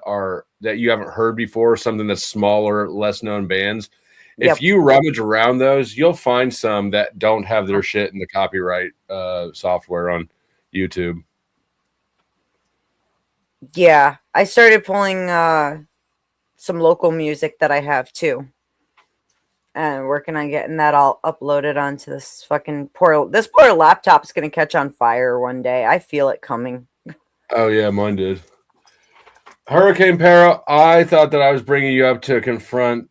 you haven't heard before, something that's smaller, less known bands. Yep. If you rummage around those, you'll find some that don't have their shit in the copyright software on YouTube. Yeah, I started pulling some local music that I have too, and working on getting that all uploaded onto this fucking poor laptop's gonna catch on fire one day. I feel it coming. Oh yeah, mine did. Hurricane Para, I thought that I was bringing you up to confront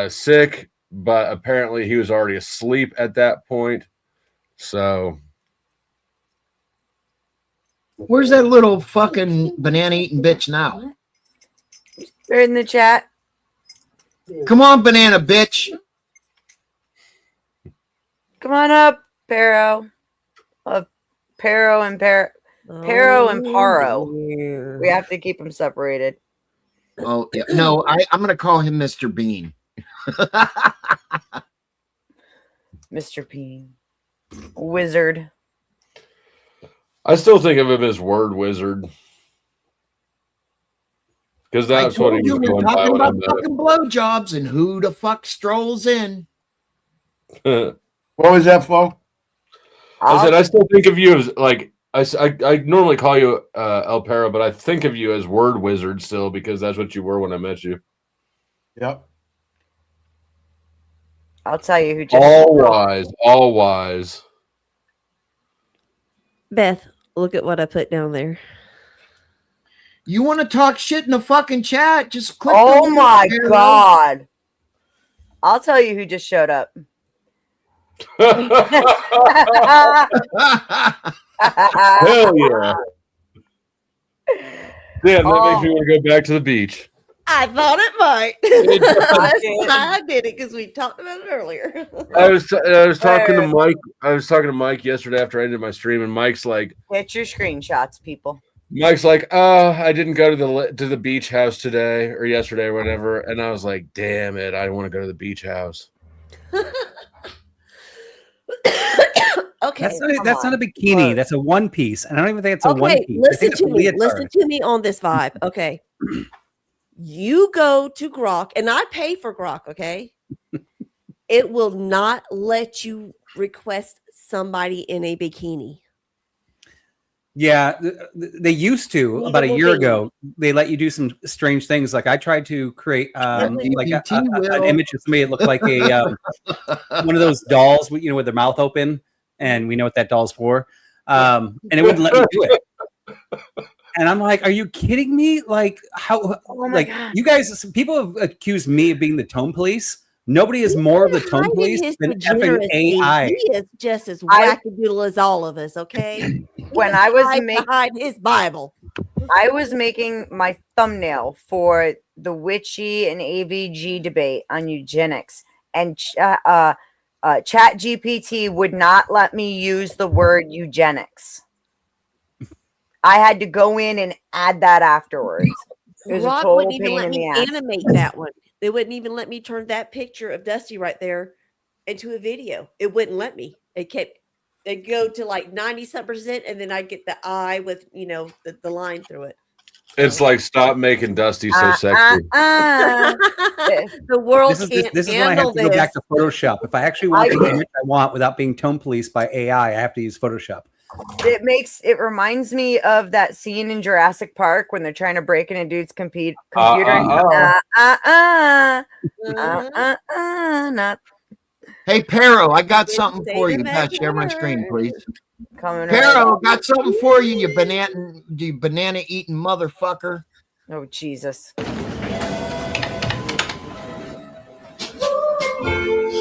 Sick, but apparently he was already asleep at that point. So Where's that little fucking banana eating bitch now? They're in the chat. Come on, banana bitch. Come on up, Pero. Pero and Paro. We have to keep them separated. Oh yeah. No, I'm gonna call him Mr. Bean. Mr. Bean. Wizard. I still think of him as Word Wizard. Because that's what he was We're going by talking when I about met fucking blowjobs and who the fuck strolls in. him. What was that, Flo? I said I still think of you as like I normally call you El Pero, but I think of you as Word Wizard still because that's what you were when I met you. Yep. I'll tell you who just All wise. Beth, look at what I put down there. You want to talk shit in the fucking chat? Just click. Oh my god! I'll tell you who just showed up. Hell yeah! Damn, that makes me want to go back to the beach. I thought it might. I did it because we talked about it earlier. I was talking to Mike. I was talking to Mike yesterday after I ended my stream, and Mike's like, Get your screenshots, people. Mike's like, oh, I didn't go to the beach house today or yesterday or whatever, and I was like, damn it, I want to go to the beach house. Okay, that's not a bikini. That's a one piece, and I don't even think it's a one okay, piece. I listen think it's a to me. leotard. Listen to me on this vibe. Okay, you go to Grok, and I pay for Grok. Okay, it will not let you request somebody in a bikini. Yeah, they used to about a year ago. They let you do some strange things. Like I tried to create like an image of somebody that looked like a one of those dolls, with their mouth open, and we know what that doll's for. And it wouldn't let me do it. And I'm like, are you kidding me? Like how? Like God. you guys, people have accused me of being the tone police. Nobody is more of the tone police than effing AI. He is just as wackadoodle as all of us. Okay. When I was behind his Bible, I was making my thumbnail for the Witchy and AVG debate on eugenics, and Chat GPT would not let me use the word eugenics. I had to go in and add that afterwards. It was a Grok total wouldn't even pain let in the me ass. animate that one. They wouldn't even let me turn that picture of Dusty right there into a video. It wouldn't let me. It'd go to like 90% and then I'd get the eye with the line through it. It's like stop making Dusty so sexy. The world This is can't when I have handle to go this. back to Photoshop. If I actually want the image I want without being tone policed by AI, I have to use Photoshop. It reminds me of that scene in Jurassic Park when they're trying to break in a dude's computer. Not Hey, Pero, I got something for you. Pat, share my screen, please. coming. Pero, got something for you, you banana eating motherfucker. Oh Jesus!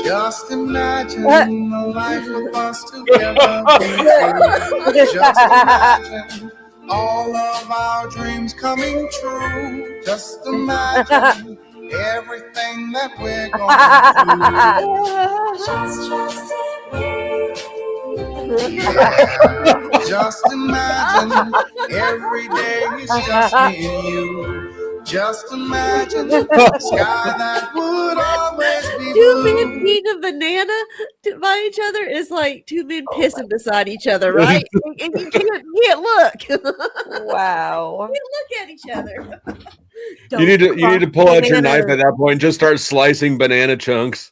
Just imagine the life of us together. Just imagine all of our dreams coming true. Just imagine everything that we're going through. Just imagine every day is just me and you. Just imagine the sky that would always be Two blue. men eating a banana by each other is like two men pissing beside each other, right? And you can't look. Wow. You look at each other. You need to pull out your knife at that point and just start slicing banana chunks.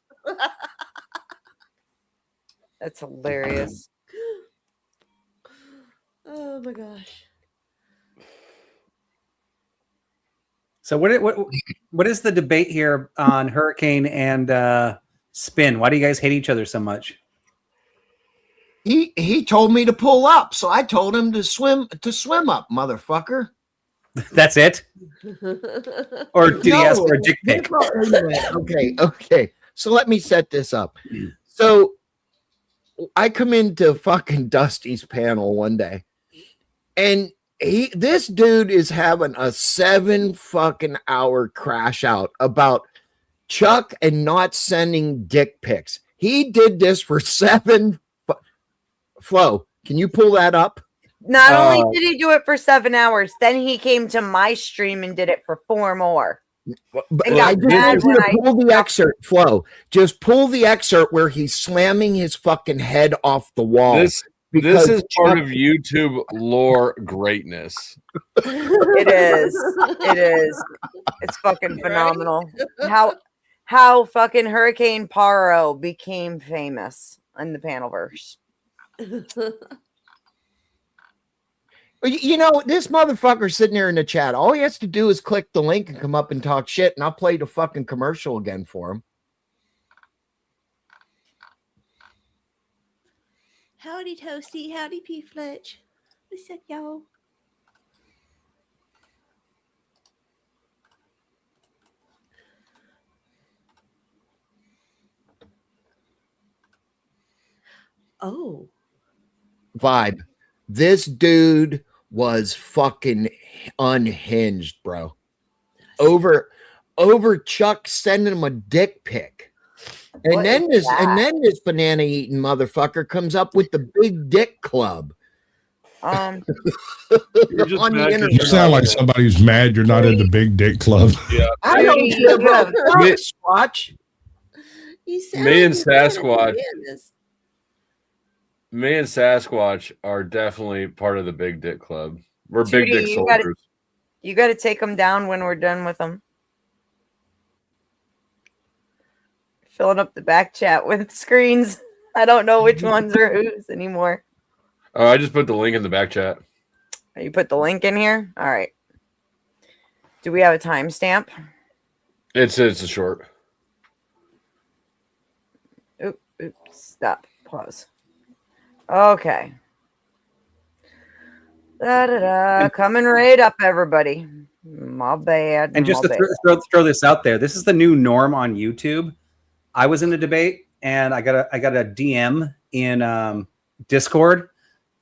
That's hilarious. Oh my gosh. So what is the debate here on Hurricane and Spin? Why do you guys hate each other so much? He told me to pull up, so I told him to swim up, motherfucker. That's it? Or did he ask for a dick pic? Okay. So let me set this up. So I come into fucking Dusty's panel one day, and this dude is having a 7 fucking hour crash out about Chuck and not sending dick pics. He did this for 7. Flo, can you pull that up? Not only did he do it for 7 hours, then he came to my stream and did it for 4 more. I just need you to pull the excerpt, Flo. Just pull the excerpt where he's slamming his fucking head off the wall. This is part of YouTube lore greatness. It is. It is. It's fucking phenomenal. How fucking Hurricane Paro became famous in the Panelverse. You know, this motherfucker sitting there in the chat, all he has to do is click the link and come up and talk shit, and I'll play the fucking commercial again for him. Howdy, Toasty. Howdy, P. Fletch. What's up, y'all? Oh. Vibe. This dude was fucking unhinged, bro. Over Chuck sending him a dick pic. And then this banana eating motherfucker comes up with the big dick club. Um, You sound like somebody who's mad you're not in the big dick club. Yeah. I don't give a fuck, Squatch. Me and Sasquatch are definitely part of the big dick club. We're big dick soldiers. You got to take them down when we're done with them. Filling up the back chat with screens. I don't know which ones are whose anymore. Oh, I just put the link in the back chat. You put the link in here? All right. Do we have a timestamp? It's a short. Oops, stop. Pause. Okay. Coming right up, everybody. My bad. And just to throw this out there, this is the new norm on YouTube. I was in a debate and I got a DM in Discord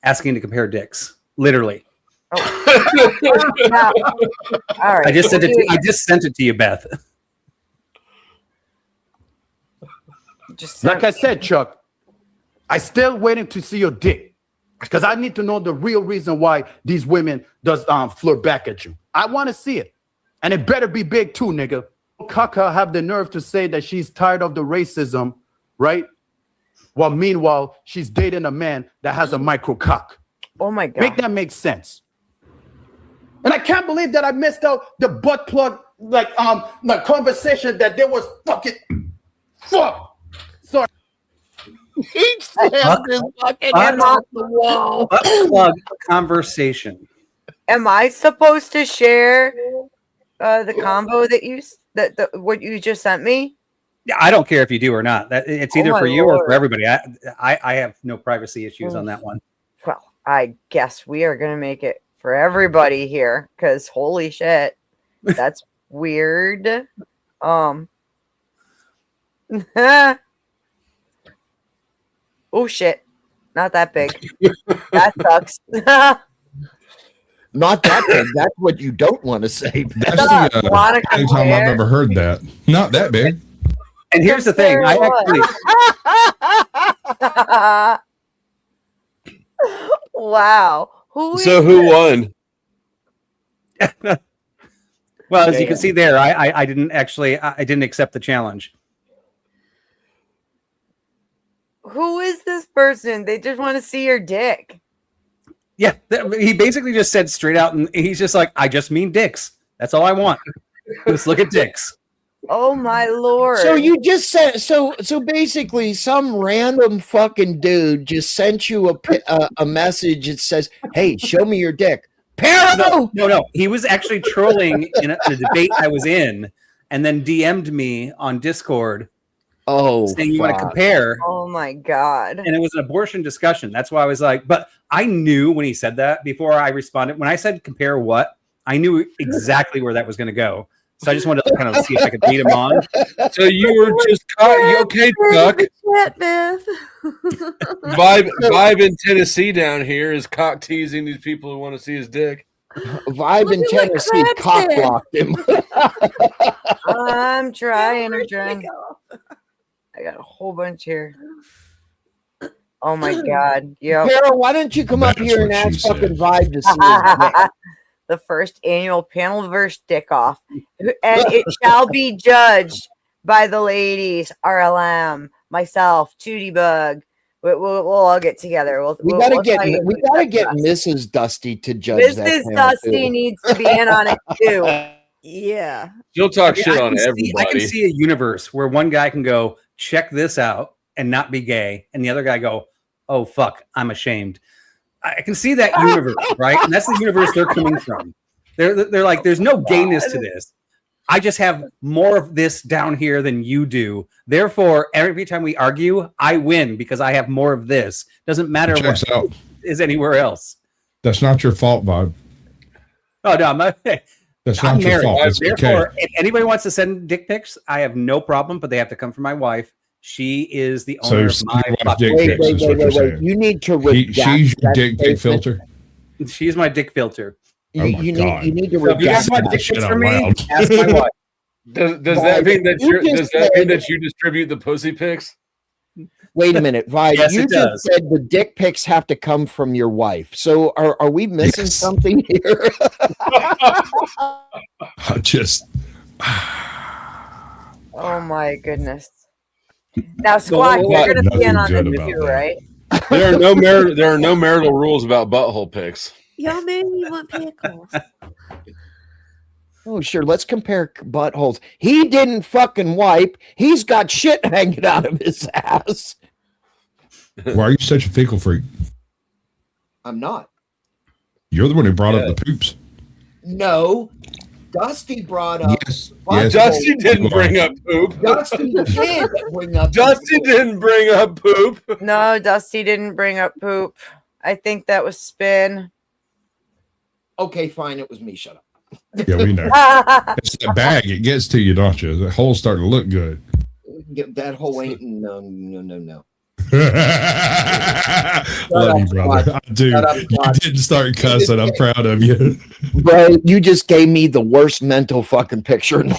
asking to compare dicks. Literally. Oh. Now, all right. I just sent it to you, Beth. Like I said, Chuck, I still waiting to see your dick because I need to know the real reason why these women does flirt back at you. I want to see it, and it better be big too, nigga. Kaka have the nerve to say that she's tired of the racism, right? Well, meanwhile, she's dating a man that has a micro cock. Oh my god! Make that make sense. And I can't believe that I missed out the butt plug like conversation that there was fucking fuck. Sorry. He slammed his fucking head off the wall. Plug conversation. Am I supposed to share the combo that what you just sent me? Yeah, I don't care if you do or not. That it's either for you or for everybody. I have no privacy issues on that one. Well, I guess we are gonna make it for everybody here because holy shit, that's weird. Oh shit, not that big. That sucks. Not that big. That's what you don't want to say. That's the only time I've ever heard that. Not that big. And here's the thing. I actually Wow. Who won? Well, as you can see there, I didn't accept the challenge. Who is this person? They just want to see your dick. Yeah, he basically just said straight out, and he's just like, I just mean dicks. That's all I want. Just look at dicks. Oh my lord. So you just said so basically some random fucking dude just sent you a message that says, "Hey, show me your dick." Pero! No. He was actually trolling in a debate I was in, and then DM'd me on Discord. Saying you want to compare. Oh my god. And it was an abortion discussion. That's why I was like, but I knew when he said that before I responded. When I said compare what, I knew exactly where that was going to go. So I just wanted to kind of see if I could beat him on. So you were just caught. You okay, Chuck? Vibe in Tennessee down here is cock teasing these people who want to see his dick. Vibe in Tennessee cock blocked him. I'm trying. I got a whole bunch here. Oh my god. Yep. Carol, why don't you come up here and ask fucking Vibe to see his dick? The first annual Panelverse Dick Off. And it shall be judged by the ladies, RLM, myself, Tootie Bug. We'll all get together. We gotta get Mrs. Dusty to judge that. Mrs. Dusty needs to be in on it too. Yeah. She'll talk shit I on can everybody. I can see a universe where one guy can go, check this out and not be gay. And the other guy go, oh, fuck, I'm ashamed. I can see that universe, right? And that's the universe they're coming from. They're like, there's no gayness to this. I just have more of this down here than you do. Therefore, every time we argue, I win because I have more of this. Doesn't matter what is anywhere else. That's not your fault, Bob. Oh, no, That's I'm not your married. fault. It's Therefore, okay. if anybody wants to send dick pics, I have no problem, but they have to come from my wife. She is the So owner send of my your wife fuck- dick pics is what you're saying. You need to She's your dick pic filter. She's my dick filter. Oh my God. You need to So if you guys want dick pics from me, ask my wife. Does that mean that you distribute the pussy pics? Wait a minute, Vi. Yes, you it just does. said the dick pics have to come from your wife. So are we missing something here? I just Oh my goodness. Now, Squad, you're going to be in on Nothing this good too, about right? There are no marital rules about butthole pics. Y'all made me want pickles. Oh, sure. Let's compare buttholes. He didn't fucking wipe. He's got shit hanging out of his ass. why are you such a fecal freak? I'm not. You're the one who brought up the poops. No. Dusty brought up. Yes. Dusty didn't bring up poop. Dusty did bring up. Dusty didn't bring up poop. No, Dusty didn't bring up poop. I think that was spin. Okay, fine. It was me. Shut up. Yeah, we know. It's the bag. It gets to you, don't you? The hole's starting to look good. That whole ain't no. Love you, brother. I do. You didn't start cussing. I'm proud of you. Bro, you just gave me the worst mental fucking picture in the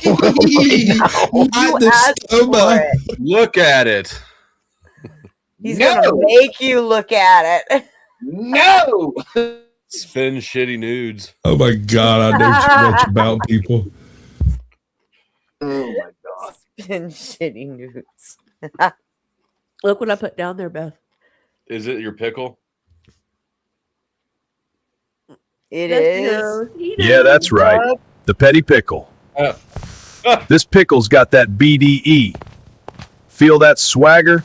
world. Look at it. He's going to make you look at it. No. Spin shitty nudes. Oh my God, I know too much about people. Oh my God. Spin shitty nudes. Look what I put down there, Beth. Is it your pickle? It Yes, is. Yeah, that's right. The petty pickle. This pickle's got that BDE. Feel that swagger?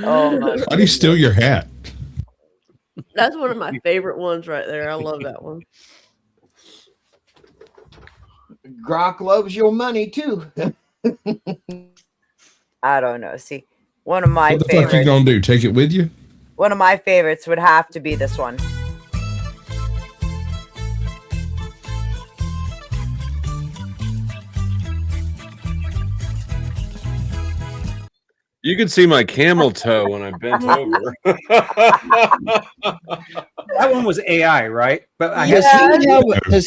Oh my Why do you steal your hat? That's one of my favorite ones right there. I love that one. Grok loves your money too. I don't know. See, one of my What the fuck you favorites. gonna do? Take it with you? One of my favorites would have to be this one. You can see my camel toe when I bent over. That one was AI, right? But I Does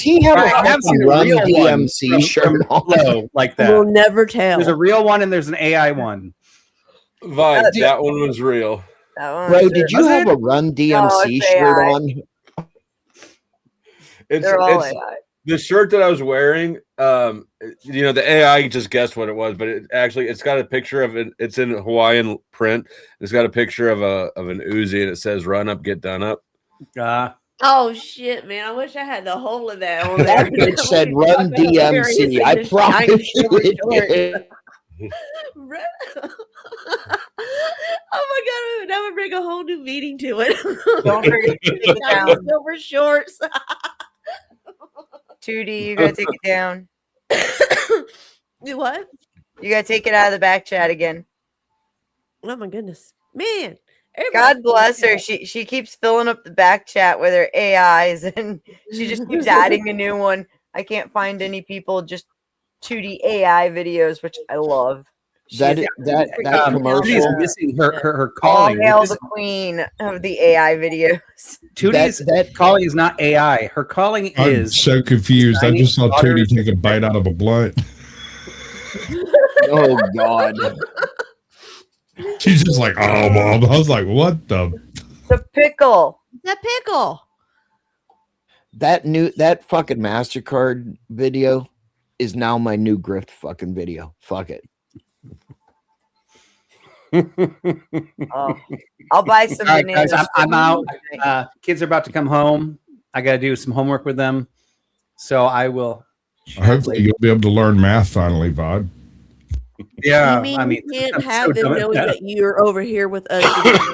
he have a I have seen fucking a Run real one DMC from shirt on? Flow like that. We'll never tell. There's a real one and there's an AI one. Vibe, that one was real. Bro, did you have a Run DMC it's shirt AI. on? They're all It's AI. the shirt that I was wearing. The AI just guessed what it was, but it's got a picture of it. It's in Hawaiian print. It's got a picture of an Uzi, and it says "Run up, get done up." Oh shit, man! I wish I had the whole of that on there. It said Run DMC. I promise you it did. Oh my god, that would bring a whole new meaning to it. Don't forget to take it down. Silver shorts. 2D, you gotta take it down. Do what? You gotta take it out of the back chat again. Oh my goodness, man! God bless her. She keeps filling up the back chat with her AIs, and she just keeps adding a new one. I can't find any people just 2D AI videos, which I love. That commercial is missing her calling. All hail the queen of the AI videos. 2D's that calling is not AI. Her calling I'm is so confused. I just saw daughter- Tootie take a bite out of a blunt. Oh God. She's just like, oh, mom. I was like, what the? The pickle. The pickle. That fucking MasterCard video is now my new grift fucking video. Fuck it. Oh, I'll buy some All right, bananas. guys, I'm out. Kids are about to come home. I got to do some homework with them. So I will. Hopefully, you'll be able to learn math finally, Vod. Yeah, You mean you can't I'm have so them done with knowing that. that you're over here with us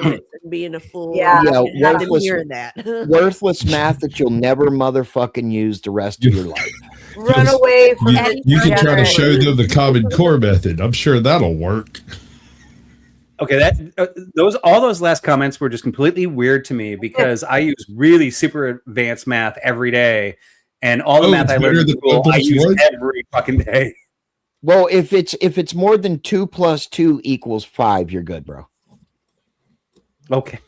and being a fool. Yeah. and have them worthless, hearing that. worthless math that you'll never motherfucking use the rest of your life. Run away from You can try to show them the Common Core method. I'm sure that'll work. Okay, all those last comments were just completely weird to me because I use really super advanced math every day, and all the math I learned in school I use every fucking day. Well, if it's more than 2 + 2 = 5, you're good, bro. Okay.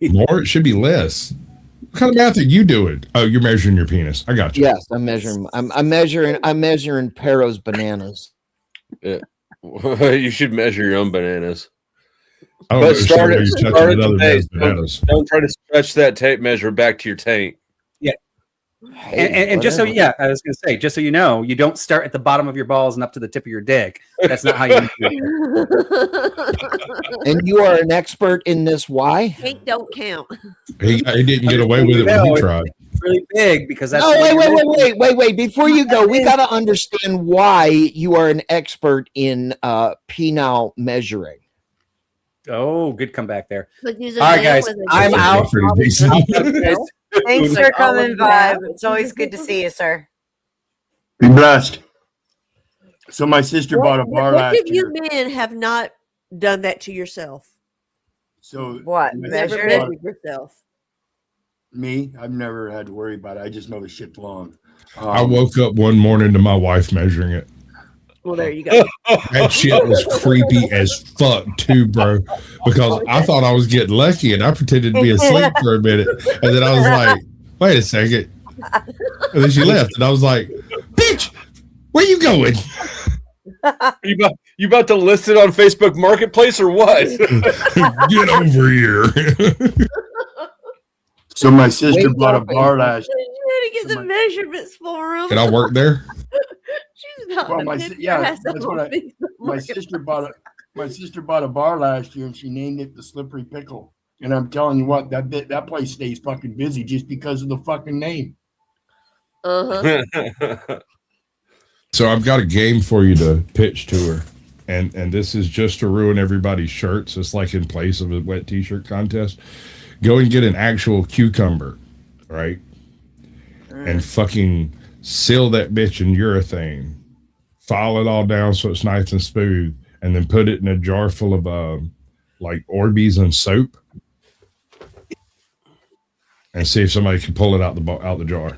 More, it should be less. What kind of math are you doing? Oh, you're measuring your penis. I got you. Yes, I'm measuring. I'm measuring Pero's bananas. Yeah. You should measure your own bananas. I don't But understand start why at you're touching the another base. man's bananas. Don't try to stretch that tape measure back to your taint. Yeah. And just so I was going to say, just so you know, you don't start at the bottom of your balls and up to the tip of your dick. That's not how you do it. And you are an expert in this. Why? Hate don't count. He didn't get away with it when he tried. Really big because that's. No, wait. Before you go, we got to understand why you are an expert in penile measuring. Oh, good comeback there. But use All a right, nail guys, with a I'm nail. out. Pretty decent. Thanks for Like all coming, of that. Vibe. It's always good to see you, sir. Be blessed. So my sister bought a bar What last if you year. men have not done that to yourself? So What? my Never sister Measured bought- it? measured yourself. Me, I've never had to worry about it. I just know the shit's long. I woke up one morning to my wife measuring it. Well, there you go. That shit was creepy as fuck too, bro. Because I thought I was getting lucky and I pretended to be asleep for a minute. And then I was like, wait a second. And then she left. And I was like, bitch, where you going? You about to list it on Facebook Marketplace or what? Get over here. So my sister Wake bought a up bar and- last. You had to get the measurements for him. Can I work there? She's not Well, a my picture, yeah, has that's some what on Facebook my Marketplace. sister bought a bar last year and she named it the Slippery Pickle. And I'm telling you what, that place stays fucking busy just because of the fucking name. Uh-huh. So I've got a game for you to pitch to her. And this is just to ruin everybody's shirts. It's like in place of a wet t-shirt contest. Go and get an actual cucumber, right? And fucking seal that bitch in urethane. File it all down so it's nice and smooth. And then put it in a jar full of like Orbeez and soap. And see if somebody can pull it out the jar.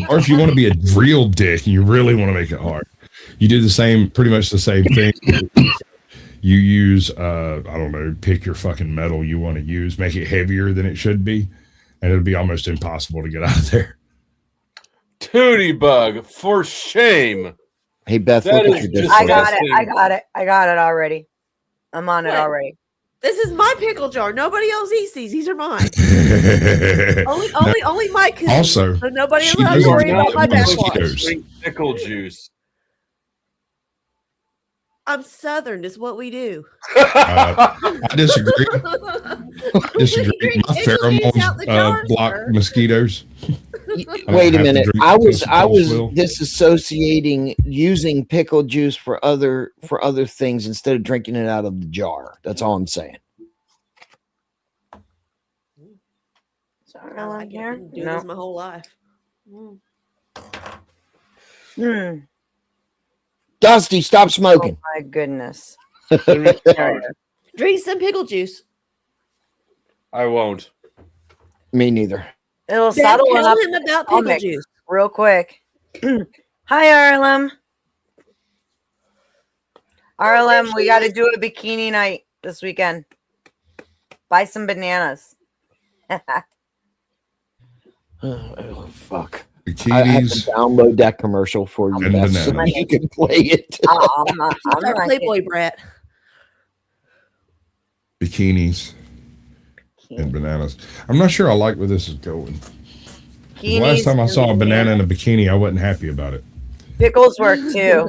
Or if you want to be a real dick and you really want to make it hard, you do the same, pretty much the same thing. You use, I don't know, pick your fucking metal you want to use, make it heavier than it should be, and it'll be almost impossible to get out of there. Tootie Bug, for shame. Hey, Beth, That look at is your just I display. got it already. I'm on it What? already. This is my pickle jar. Nobody else eats these. These are mine. only Mike can. Also, so nobody she else has to doesn't worry about my like backwash. mosquitoes. Pickle juice. I'm Southern. Is what we do. I disagree. Disagree. My pickle juice out the jar, pheromones block sir. mosquitoes. Wait a minute. I was Will. disassociating using pickle juice for other things instead of drinking it out of the jar. That's all I'm saying. Sorry, I like it. here. I've been doing No. this my whole life. Dusty, stop smoking. Oh my goodness. Even scenario. Drink some pickle juice. I won't. Me neither. It'll Ben, settle one tell up him about I'll pickle make juice. real quick. Hi, RLM. RLM, we got to do a bikini night this weekend. Buy some bananas. Oh, fuck. I have to Bikinis download that commercial for you, and Beth, so bananas. you can play it. I'm Our not Playboy brat. Bikinis and bananas. I'm not sure I like where this is going. The last time I saw a banana in a bikini, I wasn't happy about it. Pickles work too,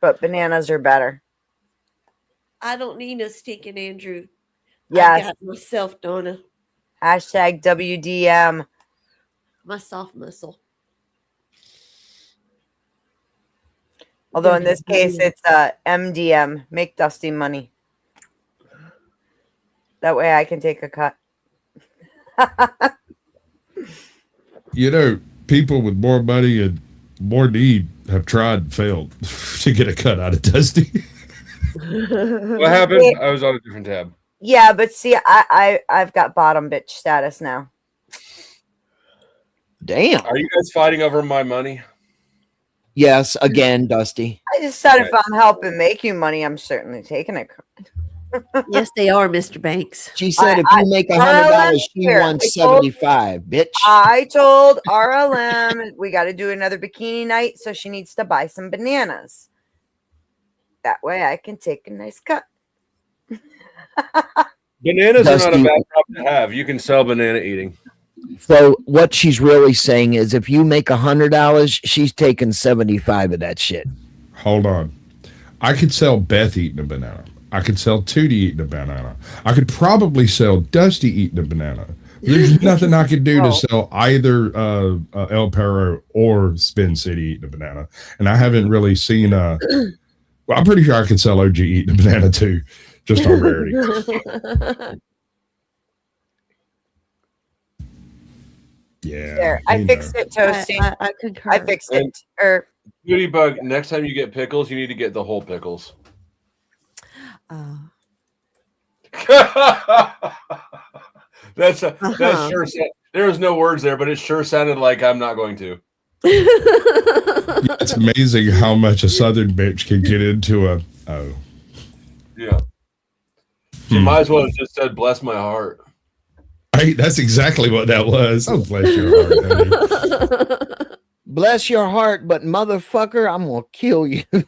but bananas are better. I don't need no stinking Andrew. I Yes. got myself, Donna. Hashtag WDM. My soft muscle. Although in this case, it's MDM. Make Dusty money. That way I can take a cut. You know, people with more money and more need have tried and failed to get a cut out of Dusty. What happened? I was on a different tab. Yeah, but see, I've got bottom bitch status now. Damn. Are you guys fighting over my money? Yes, again, Dusty. I just said if I'm helping make you money, I'm certainly taking it. Yes, they are, Mr. Banks. She said if you make $100, she wants 75, bitch. I told RLM we got to do another bikini night, so she needs to buy some bananas. That way I can take a nice cut. Bananas are not a Dusty- bad problem to have. You can sell banana eating. So what she's really saying is if you make $100, she's taking 75 of that shit. Hold on. I could sell Beth eating a banana. I could sell Tootie eating a banana. I could probably sell Dusty eating a banana. There's nothing I could do to sell either El Perro or Spin City eating a banana. And I haven't really seen well, I'm pretty sure I could sell OG eating a banana too, just on rarity. Yeah. There, I you fixed know. it, Toasty. I concur. I fixed it. Or Beauty Bug, next time you get pickles, you need to get the whole pickles. That sure there was no words there, but it sure sounded like I'm not going to. It's amazing how much a Southern bitch can get into a. Oh. Yeah. She might as well have just said, "Bless my heart." Hey, that's exactly what that was. Oh, bless your heart, honey. Bless your heart, but motherfucker, I'm gonna kill you. No,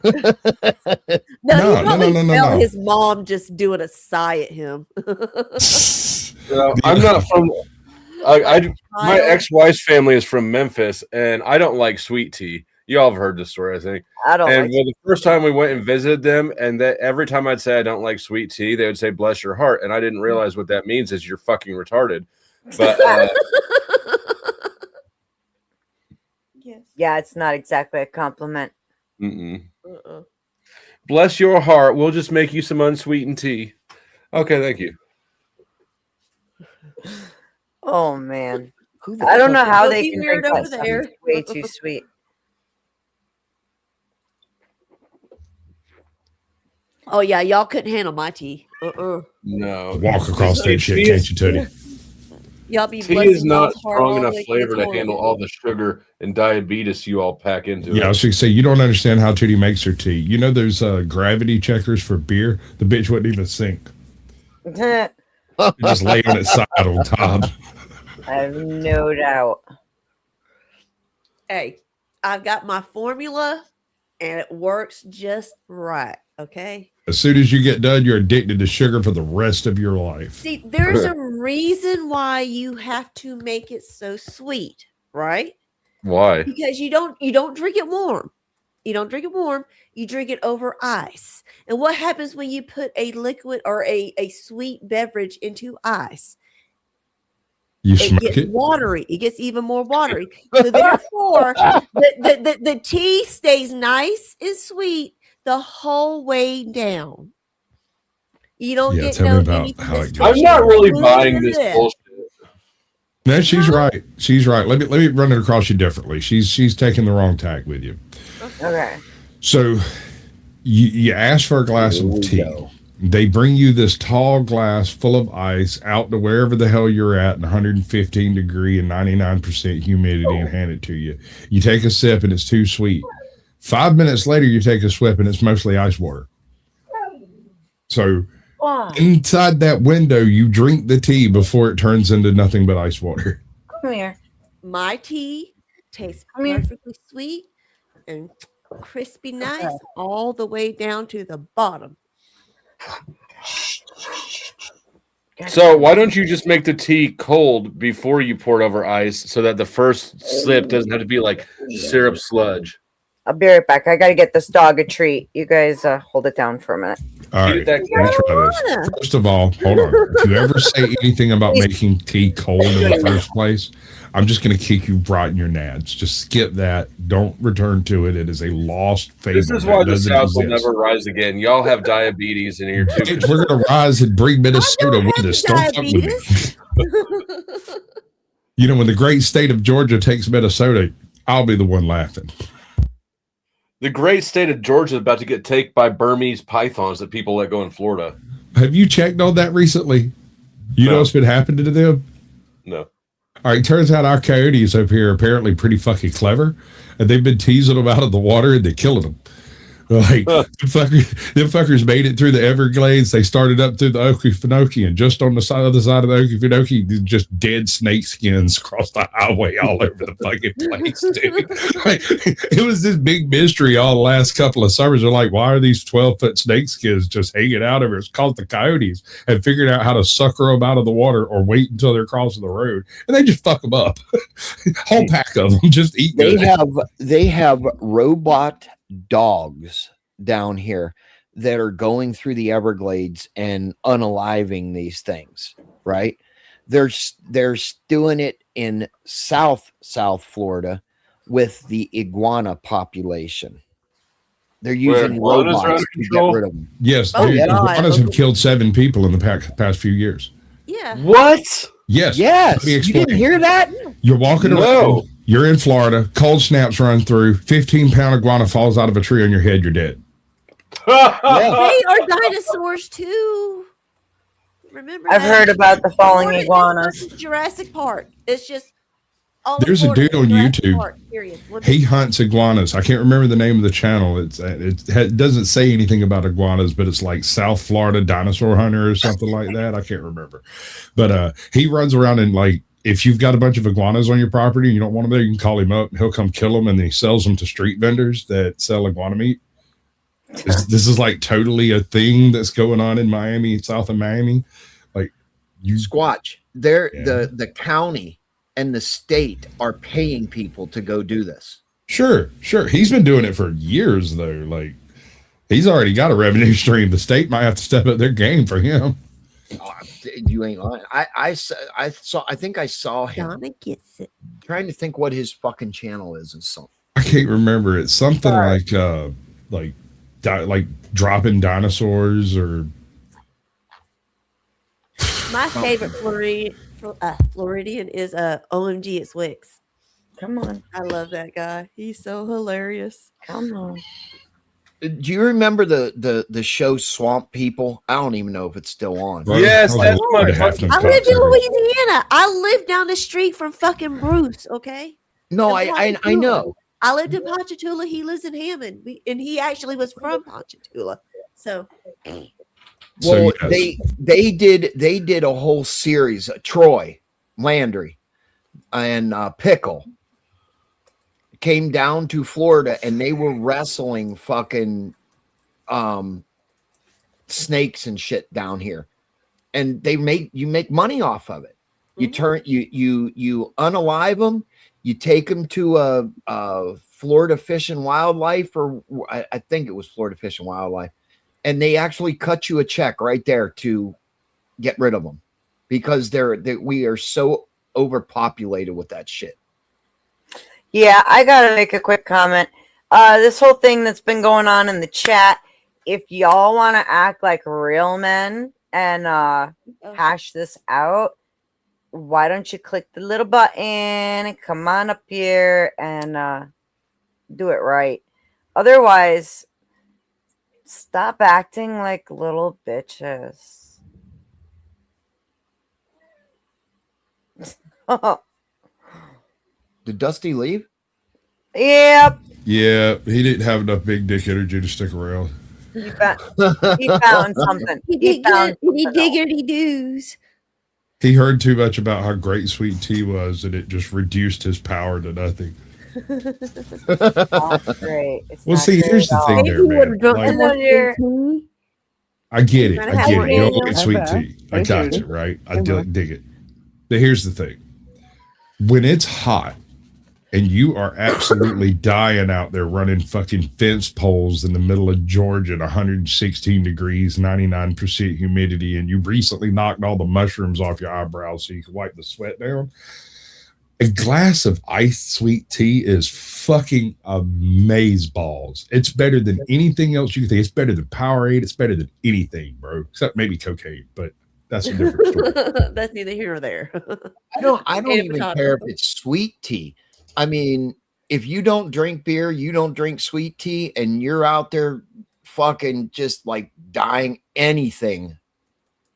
No, he probably no, felt no. his mom just doing a sigh at him. I'm not from. My ex-wife's family is from Memphis, and I don't like sweet tea. You all have heard this story, I think. I don't And like the first time we went and visited them, and that every time I'd say I don't like sweet tea, they would say "bless your heart," and I didn't realize what that means is you're fucking retarded. But yeah, it's not exactly a compliment. bless your heart, we'll just make you some unsweetened tea. Okay, thank you. Oh man, I don't know how they can drink weird that over stuff. there. It's way too sweet. Oh yeah, y'all couldn't handle my tea. No. Walk across that shit, can't you, Tootie? Y'all be Tea blessing is not y'all's heart strong all the enough way to the flavor to toilet. handle all the sugar and diabetes you all pack into Yeah, I it. was going to say, you don't understand how Tootie makes her tea. You know, there's gravity checkers for beer. The bitch wouldn't even sink. I Just lay on its side on top. have no doubt. Hey, I've got my formula and it works just right. Okay. As soon as you get done, you're addicted to sugar for the rest of your life. See, there's a reason why you have to make it so sweet, right? Why? Because you don't drink it warm. You don't drink it warm. You drink it over ice. And what happens when you put a liquid or a sweet beverage into ice? You It smoke gets it. watery. It gets even more watery. So therefore, the tea stays nice and sweet the whole way down. You don't Yeah, get tell me no about anything how that's it goes. I'm not really Look buying at this this. bullshit. No, she's right. She's right. Let me run it across you differently. She's taking the wrong tack with you. Okay. So you ask for a glass of tea. They bring you this tall glass full of ice out to wherever the hell you're at in 115 degree and 99% humidity and hand it to you. You take a sip and it's too sweet. 5 minutes later, you take a sip and it's mostly ice water. So inside that window, you drink the tea before it turns into nothing but ice water. Come here. My tea tastes Come here. perfectly sweet and crispy nice all the way down to the bottom. So why don't you just make the tea cold before you pour it over ice so that the first sip doesn't have to be like syrup sludge? I'll be right back. I got to get this dog a treat. You guys hold it down for a minute. All right, let me try this. First of all, hold on. If you ever say anything about making tea cold in the first place, I'm just going to kick you right in your nads. Just skip that. Don't return to it. It is a lost fable. This is why that this doesn't house will exist. never rise again. Y'all have diabetes and you're too. We're going to rise and bring Minnesota with us. Don't fuck with me. You know, when the great state of Georgia takes Minnesota, I'll be the one laughing. The great state of Georgia is about to get taken by Burmese pythons that people let go in Florida. Have you checked on that recently? You know what's been happening to them? No. All right, turns out our coyotes up here are apparently pretty fucking clever, and they've been teasing them out of the water and they're killing them. Like, them fuckers made it through the Everglades. They started up through the Okefenokee, and just on the other side of the Okefenokee, just dead snake skins across the highway all over the fucking place, dude. Like, it was this big mystery all the last couple of summers. They're like, why are these 12-foot snake skins just hanging out over? It's called the coyotes have figured out how to sucker them out of the water or wait until they're crossing the road, and they just fuck them up. Whole pack of them just eat They good. have robot dogs down here that are going through the Everglades and unaliving these things, right? They're doing it in South Florida with the iguana population. They're using iguanas are robots under to get control? rid of them. Yes, Oh, dude. yeah. Iguanas have killed 7 people in the past few years. Yeah. What? Yes. Yes. Let me You explain. didn't hear that? You're walking around. You're in Florida. Cold snaps run through. 15-pound iguana falls out of a tree on your head. You're dead. They are dinosaurs too. Remember, I've that? heard about the falling Florida is iguanas. versus Jurassic Park. It's just all of There's a Florida dude is on Jurassic YouTube. Park, period. He hunts iguanas. I can't remember the name of the channel. It doesn't say anything about iguanas, but it's like South Florida Dinosaur Hunter or something like that. I can't remember. But he runs around and, like, if you've got a bunch of iguanas on your property and you don't want them there, you can call him up. He'll come kill them, and then he sells them to street vendors that sell iguana meat. This is like totally a thing that's going on in Miami, south of Miami. Like, you Squatch. The county and the state are paying people to go do this. Sure. He's been doing it for years, though. Like, he's already got a revenue stream. The state might have to step up their game for him. You ain't lying. I think I saw him. Donna gets it. Trying to think what his fucking channel is and something. I can't remember. It's something like dropping dinosaurs or. My favorite Floridian is OMG. It's Wix. Come on. I love that guy. He's so hilarious. Come on. Do you remember the show Swamp People? I don't even know if it's still on. Well, Yes, I was that's allergic to my half them I lived in cocksuckers. Louisiana. I lived down the street from fucking Bruce. Okay. No, In I Ponchatoula. know. I lived in Ponchatoula. He lives in Hammond, and he actually was from Ponchatoula. So, Well, So, yes. they did a whole series. Troy Landry and Pickle came down to Florida, and they were wrestling fucking snakes and shit down here, and you make money off of it. You turn you unalive them, you take them to a Florida Fish and Wildlife, or I think it was Florida Fish and Wildlife, and they actually cut you a check right there to get rid of them because we are so overpopulated with that shit. Yeah, I gotta make a quick comment. This whole thing that's been going on in the chat, if y'all want to act like real men and hash this out, why don't you click the little button and come on up here and do it right? Otherwise, stop acting like little bitches. Did Dusty leave? Yep. Yeah, he didn't have enough big dick energy to stick around. He found something. He found diggity doos. He heard too much about how great Sweet Tea was, and it just reduced his power to nothing. Not great. It's Well, not see, great here's at the all. thing there, man. Like, I get it. I get it. You don't like sweet tea. I got you, right? I dig it. But here's the thing. When it's hot and you are absolutely dying out there running fucking fence poles in the middle of Georgia at 116 degrees, 99% humidity, and you recently knocked all the mushrooms off your eyebrows so you can wipe the sweat down, a glass of iced sweet tea is fucking amazeballs. It's better than anything else you can think. It's better than Powerade. It's better than anything, bro. Except maybe cocaine, but that's a different story. That's neither here nor there. I don't even potato. care if it's sweet tea. I mean, if you don't drink beer, you don't drink sweet tea, and you're out there fucking just like dying, anything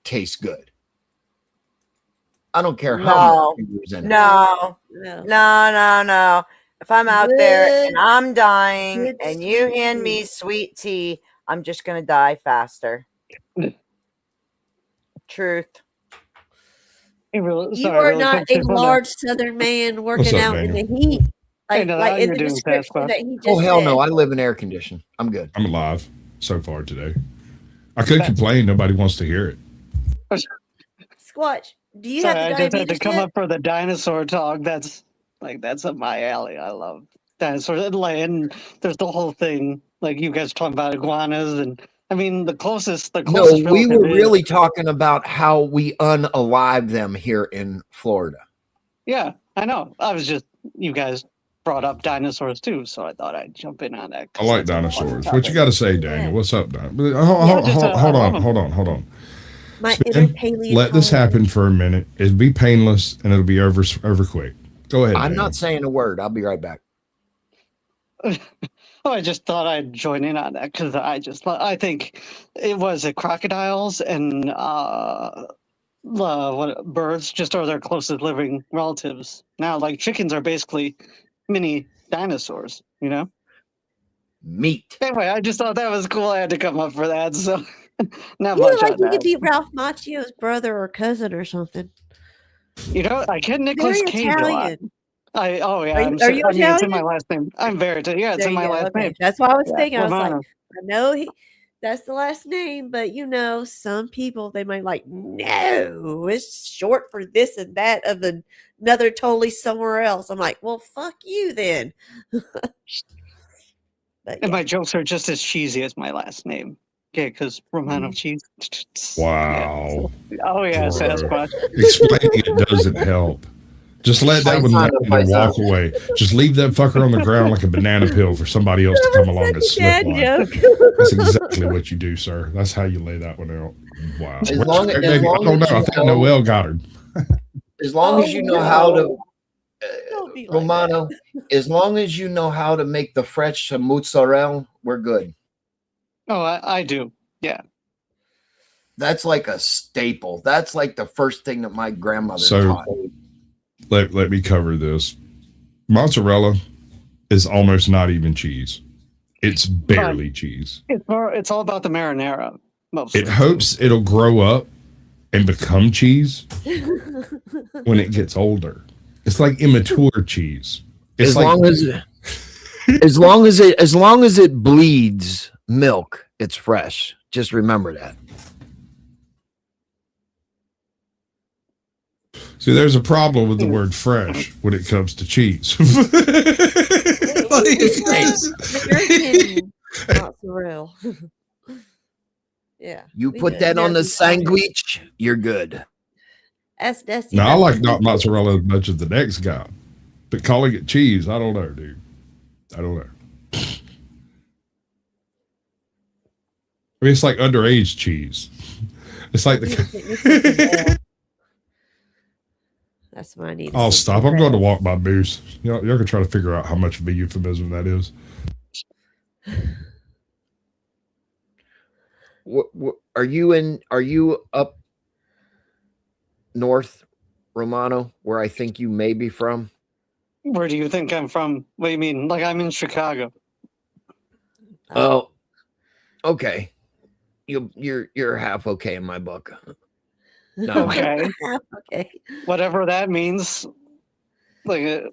tastes good. I don't care how much sugar's in it. No. If I'm out there and I'm dying Good and you hand me sweet tea, I'm just gonna die faster. Truth. You are not a large Southern man working up, out in Daniel? the heat. Like, no, like how in you the doing, description Sasquatch? that he just Oh hell said. no! I live in air condition. I'm good. I'm alive so far today. I could complain. Nobody wants to hear it. Squatch, do you Sorry, have I the just had to diabetes come yet? up for the dinosaur talk. That's up my alley. I love dinosaurs. And there's the whole thing, like you guys talking about iguanas, and I mean the closest. No, we were really talking about how we unalive them here in Florida. Yeah, I know. I was just you guys brought up dinosaurs too, so I thought I'd jump in on that. I like dinosaurs. What you got to say, Daniel? What's up, Dan? Hold on. My Spin, inner paleontologist. let this happen for a minute. It'll be painless and it'll be over quick. Go ahead. I'm Daniel. not saying a word. I'll be right back. Oh, I just thought I'd join in on that because I think it was crocodiles and what birds just are their closest living relatives. Now, like chickens are basically mini dinosaurs, you know? Meat. Anyway, I just thought that was cool. I had to come up for that. So, not You much look like on you that. could be Ralph Macchio's brother or cousin or something. You know, I get Nicolas Very Cage a lot. Italian. Yeah, Are you I mean, it's in Italian? my last name. I'm very Italian. Yeah, it's There in you my go, last okay. name. That's what I was Yeah, thinking. I was like, Romano. I know that's the last name, but you know, some people they might like, no, it's short for this and that of another totally somewhere else. I'm like, well, fuck you then. And my jokes are just as cheesy as my last name. Okay, because Romano cheese. Wow. Oh yeah, Bro. Sasquatch. Explaining it doesn't help. Just let that one land and walk away. Just leave that fucker on the ground like a banana peel for somebody else to come along and slip on. That's exactly what you do, sir. That's how you lay that one out. Wow. As long as Maybe, I don't know. I think Noel got her. As long as you know how to, Romano, as long as you know how to make the fresh mozzarella, we're good. Oh, I do. Yeah. That's like a staple. That's like the first thing that my grandmother So taught. let me cover this. Mozzarella is almost not even cheese. It's barely cheese. It's all about the marinara. Mostly. It hopes it'll grow up and become cheese when it gets older. It's like immature cheese. It's As like, long as it bleeds milk, it's fresh. Just remember that. see, there's a problem with the word fresh when it comes to cheese. American mozzarella. Yeah. You we put good. that on the American style. sandwich, you're good. That's Now, I like not mozzarella as much as the next guy, but calling it cheese, I don't know, dude. I don't know. I mean, it's like underage cheese. It's like the. That's what I need. I'll stop. I'm going to walk my moose. Y'all can try to figure out how much of a euphemism that is. What are you up north, Romano, where I think you may be from? Where do you think I'm from? What do you mean? Like I'm in Chicago. Oh, okay. You're half okay in my book. No. Okay. Okay. Whatever that means. Like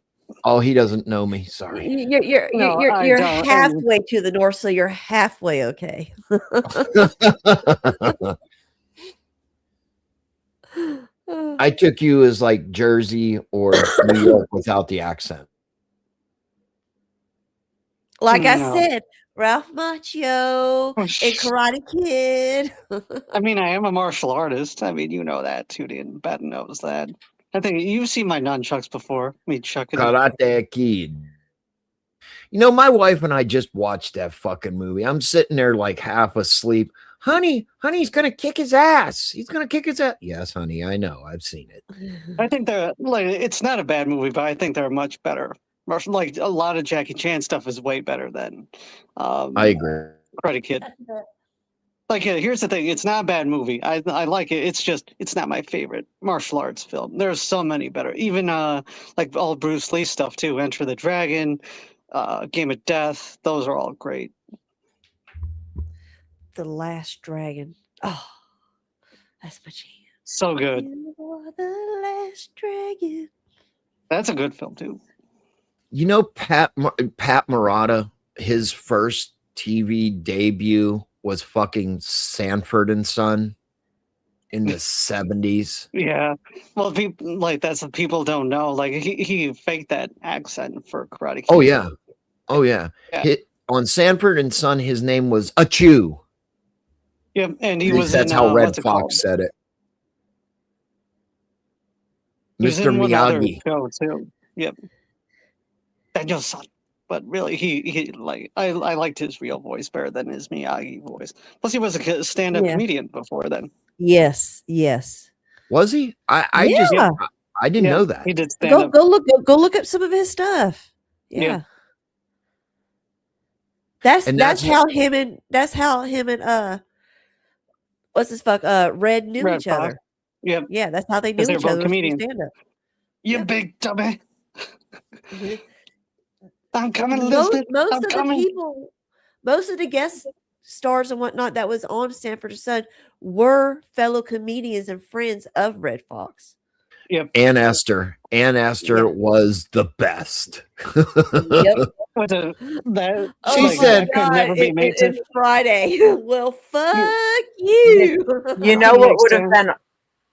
Oh, he doesn't know me. Sorry. You're No, I you're don't, and- halfway to the north, so you're halfway okay. I took you as like Jersey or New York without the accent. Like I No. said, Ralph Macchio and Karate Kid. I mean, I am a martial artist. I mean, you know that. Tootie and Bet knows that. I think you've seen my nunchucks before. Me chucking. Karate Kid. You know, my wife and I just watched that fucking movie. I'm sitting there like half asleep. Honey, he's gonna kick his ass. He's gonna kick his ass. Yes, honey, I know. I've seen it. I think they're like it's not a bad movie, but I think they're much better. Like a lot of Jackie Chan stuff is way better than I agree. Karate Kid. Like, yeah, here's the thing: it's not a bad movie. I like it. It's just it's not my favorite martial arts film. There's so many better. Even like all Bruce Lee stuff too. Enter the Dragon, Game of Death. Those are all great. The Last Dragon. Oh, that's my jam. So good. You are the last dragon. That's a good film too. You know, Pat Morata, his first TV debut was fucking Sanford and Son in the 70s. Yeah. Well, people like that's what people don't know. Like he faked that accent for Karate Kid. Oh yeah. Oh yeah. Yeah. On Sanford and Son, his name was Achu. Yep, and he At least was that's in, how Red what's it Fox called? said it. He was Mr. in one other Miyagi. show too. Yep. Daniel's son. But really, he like I liked his real voice better than his Miyagi voice. Plus, he was a stand-up Yeah. comedian before then. Yes, yes. Was he? I Yeah. I didn't Yeah, know that. he did Go stand-up. go look up some of his stuff. Yeah. Yeah. That's And that's that's how him and what's his fuck Red knew Red each Fox. other. Yep. Yeah, that's how they knew 'Cause they're each both other. comedians. Stand up. You big dummy. I'm coming, Most, Elizabeth. most I'm of coming. the people, most of the guest stars and whatnot that was on Sanford and Son were fellow comedians and friends of Red Fox. Yep. Ann Esther. Ann Esther was the best. Yep. What's a, that, She like, said- that could never be made to. It's Friday. Well, fuck you. You know what would have been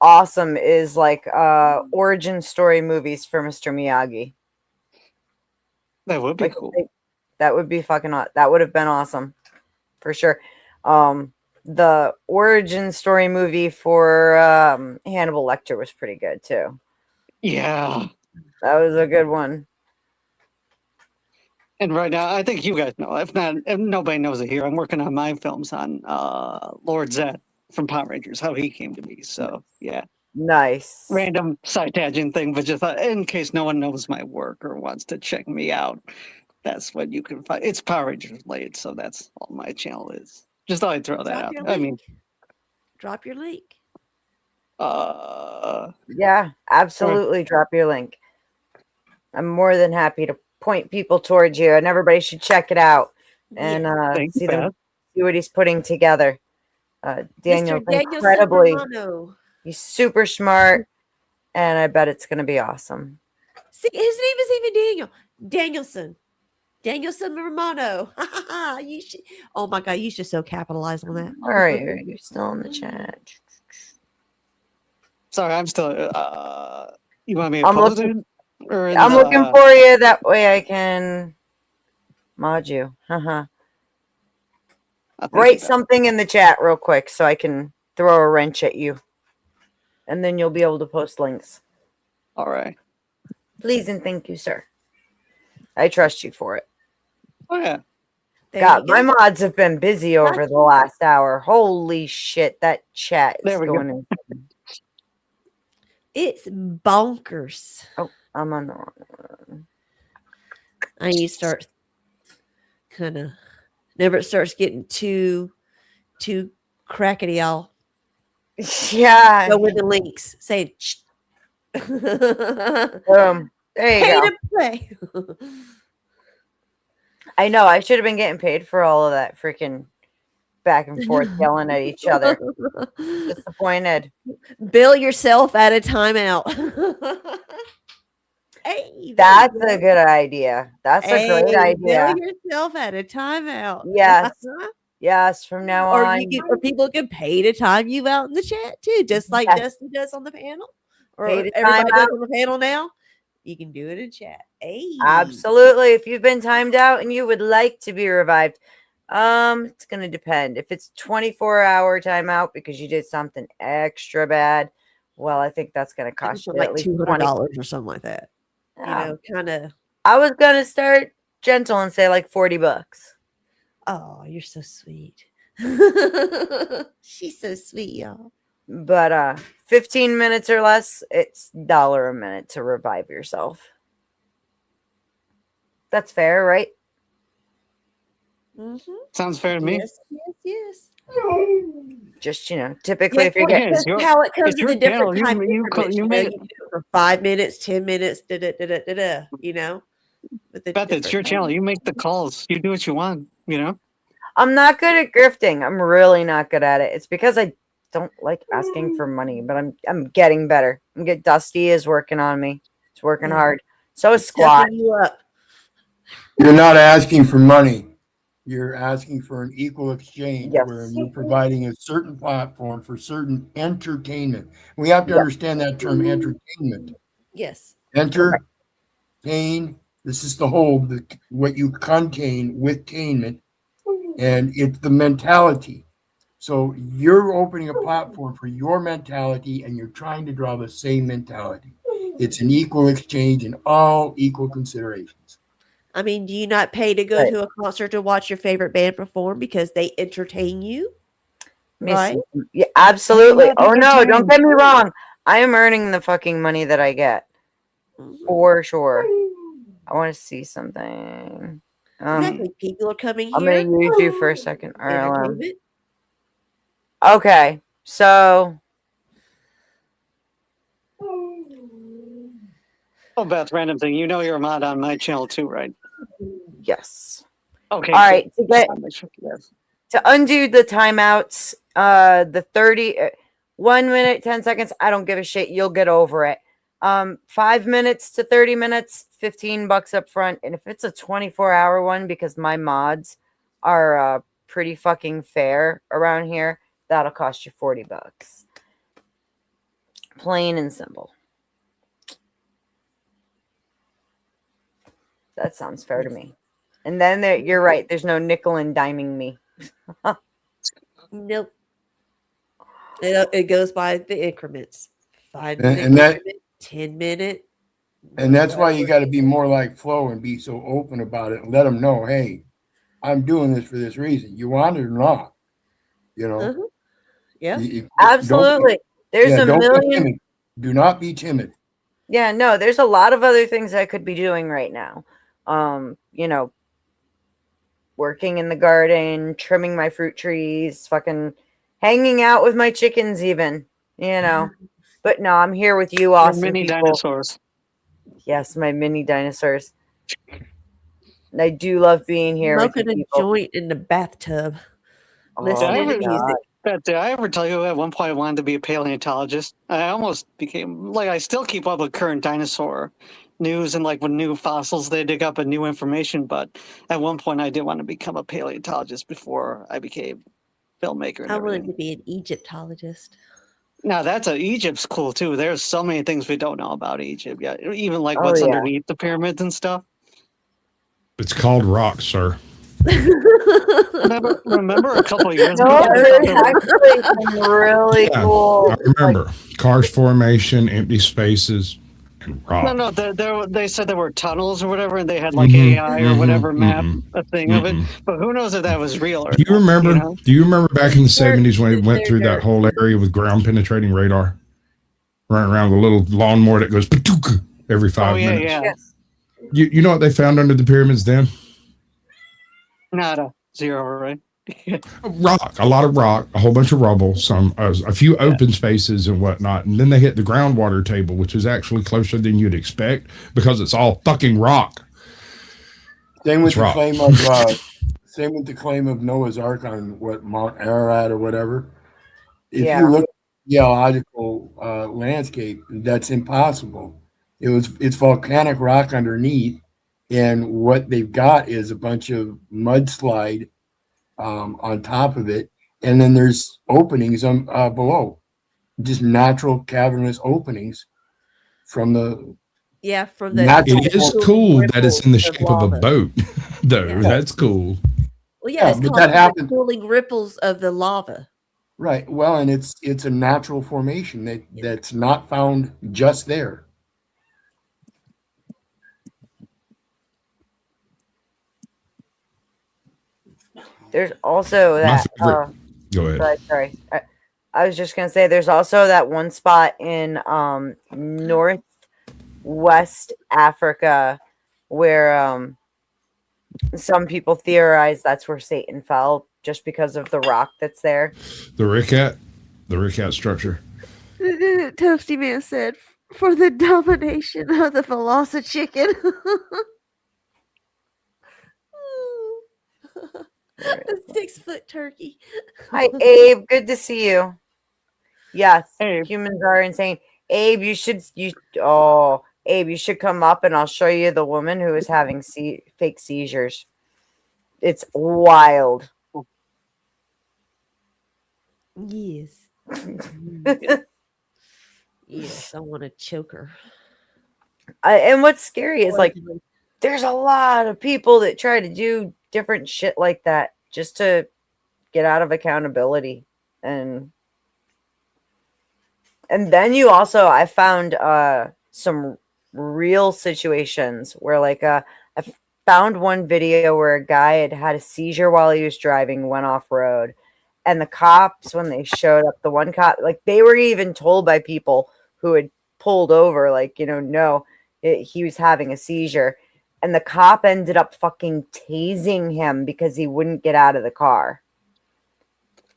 awesome is like origin story movies for Mr. Miyagi. That would be Like, cool. that would be fucking that would have been awesome for sure. The origin story movie for Hannibal Lecter was pretty good too. Yeah. That was a good one. And right now, I think you guys know. If nobody knows it here, I'm working on my films on Lord Zed from Power Rangers, how he came to be. So yeah, Nice. random side tangent thing, but just in case no one knows my work or wants to check me out, that's what you can find. It's Power Rangers related, so that's all my channel is. Just thought I'd throw that Drop out. your I mean, link. Drop your link. Yeah, absolutely. Drop your link. I'm more than happy to point people towards you, and everybody should check it out and Thanks, see Beth. what he's putting together. Daniel's Mr. Daniel incredibly, Silvermano. he's super smart, and I bet it's going to be awesome. See, his name is even Daniel. Danielson Romano. You should. Oh my God, you should so capitalize on that. All right, you're still in the chat. Sorry, I'm still. You want me to I'm post looking, it? Or in I'm the, looking for you. That way I can mod you. Write something in the chat real quick so I can throw a wrench at you. And then you'll be able to post links. All right. Please and thank you, sir. I trust you for it. Oh, yeah. God, my mods have been busy over the last hour. Holy shit, that chat is going in. It's bonkers. Oh, I'm on the wrong one. I need to start kind of, whenever it starts getting too crackety, I'll yeah go with the links. Say, there you pay go. to play. I know. I should have been getting paid for all of that freaking back and forth yelling at each other. Disappointed. Bill yourself at a timeout. Hey, that's a good idea. That's a great idea. Bill yourself at a timeout. Yes. Yes, from now on. Or people can pay to time you out in the chat too, just like Dustin does on the panel. Or Pay to everybody time does out. on the panel now. You can do it in chat. Hey. Absolutely. If you've been timed out and you would like to be revived, it's gonna depend. If it's 24-hour timeout because you did something extra bad, well, I think that's gonna cost you like at least $200 or something like that. Yeah. You know, kind of. I was gonna start gentle and say like $40. Oh, you're so sweet. She's so sweet, y'all. But 15 minutes or less, it's $1 a minute to revive yourself. That's fair, right? Mm-hmm. Sounds fair to me. Yes. Just, typically if you're getting how it comes it's in the your different channel. time You increments, you you make do it for 5 minutes, 10 minutes, With the Beth, it's your different- channel. You make the calls. You do what you want. I'm not good at grifting. I'm really not good at it. It's because I don't like asking for money, but I'm getting better. Dusty is working on me. It's working hard. So is Squat. Stepping you up. You're not asking for money. You're asking for an equal exchange where you're providing a certain platform for certain entertainment. We have to understand that term entertainment. Yes. Entertain. This is the whole, what you contain with tainment, and it's the mentality. So you're opening a platform for your mentality, and you're trying to draw the same mentality. It's an equal exchange and all equal considerations. I mean, do you not pay to go to a concert to watch your favorite band perform because they entertain you? Right? Yeah, absolutely. Oh no, don't get me wrong. I am earning the fucking money that I get. For sure. I want to see something. Exactly. People are coming here. I'm gonna use you for a second. Entertainment. Okay, so Oh, Beth, random thing. You know you're a mod on my channel too, right? yes. Okay. All right. To undo the timeouts, the 1 minute, 10 seconds. I don't give a shit. You'll get over it. 5 minutes to 30 minutes, $15 up front. And if it's a 24-hour one, because my mods are pretty fucking fair around here, that'll cost you $40. Plain and simple. That sounds fair to me. And then you're right. There's no nickel and diming me. Nope. It goes by the increments. 5 And minute, that- increment, 10 minute. And that's why you got to be more like Flo and be so open about it and let them know, hey, I'm doing this for this reason. You want it or not? Yeah. Absolutely. There's a don't be million. timid. Do not be timid. Yeah, no, there's a lot of other things I could be doing right now. working in the garden, trimming my fruit trees, fucking hanging out with my chickens, even, you know. But no, I'm here with you, Your awesome mini people. dinosaurs. Yes, my mini dinosaurs. I do love being here with you Smoking a people. joint in the bathtub. Oh, Listening to God. music. Did I ever tell you at one point I wanted to be a paleontologist? I almost became like I still keep up with current dinosaur news and like when new fossils they dig up and new information. But at one point I did want to become a paleontologist before I became filmmaker and I everything. wanted to be an Egyptologist. Now Egypt's cool too. There's so many things we don't know about Egypt yet. Even like Oh, what's yeah. underneath the pyramids and stuff. It's called rock, sir. Remember a couple of years No, ago? there's actually some really Yeah, cool. I remember karst formation, empty spaces, and rock. No, they said there were tunnels or whatever, and they had like Mhm, AI or mhm, whatever map mhm, a thing of it. But who knows if that was real or Do you not, remember? you know? Do you remember back in the '70s when it went they're through that dirt. whole area with ground penetrating radar, running around with a little lawnmower that goes "Patook" every 5 Oh yeah, minutes? yeah. You know what they found under the pyramids then? Nada, zero, right? Rock, a lot of rock, a whole bunch of rubble, some a few open spaces and whatnot, and then they hit the groundwater table, which is actually closer than you'd expect because it's all fucking rock. Same with It's the rock. claim of same with the claim of Noah's Ark on what Mount Ararat or whatever. If Yeah. you look at the geological landscape, that's impossible. It's volcanic rock underneath, and what they've got is a bunch of mudslide on top of it, and then there's openings below, just natural cavernous openings from the Yeah, from the. natural. It is cooling cool that it's in the ripples shape of a lava. boat, though. Yeah. That's cool. Well, yeah, Yeah, it's but called that the happened. cooling ripples of the lava. Right. Well, and it's a natural formation that's not found just there. There's also My that. favorite. Go ahead. Sorry. I was just gonna say there's also that one spot in northwest Africa where some people theorize that's where Satan fell just because of the rock that's there. The Ricat structure. Toasty Man said, "For the domination of the Velocichicken." The 6-foot turkey. Hi, Abe. Good to see you. Yes, humans are insane. Abe, you should come up and I'll show you the woman who is having fake seizures. It's wild. Yes. Yes, I want to choke her. And what's scary is like there's a lot of people that try to do different shit like that just to get out of accountability. And then you also, I found some real situations where like I found one video where a guy had a seizure while he was driving, went off road, and the cops, when they showed up, the one cop, like they were even told by people who had pulled over, like, he was having a seizure, and the cop ended up fucking tasing him because he wouldn't get out of the car.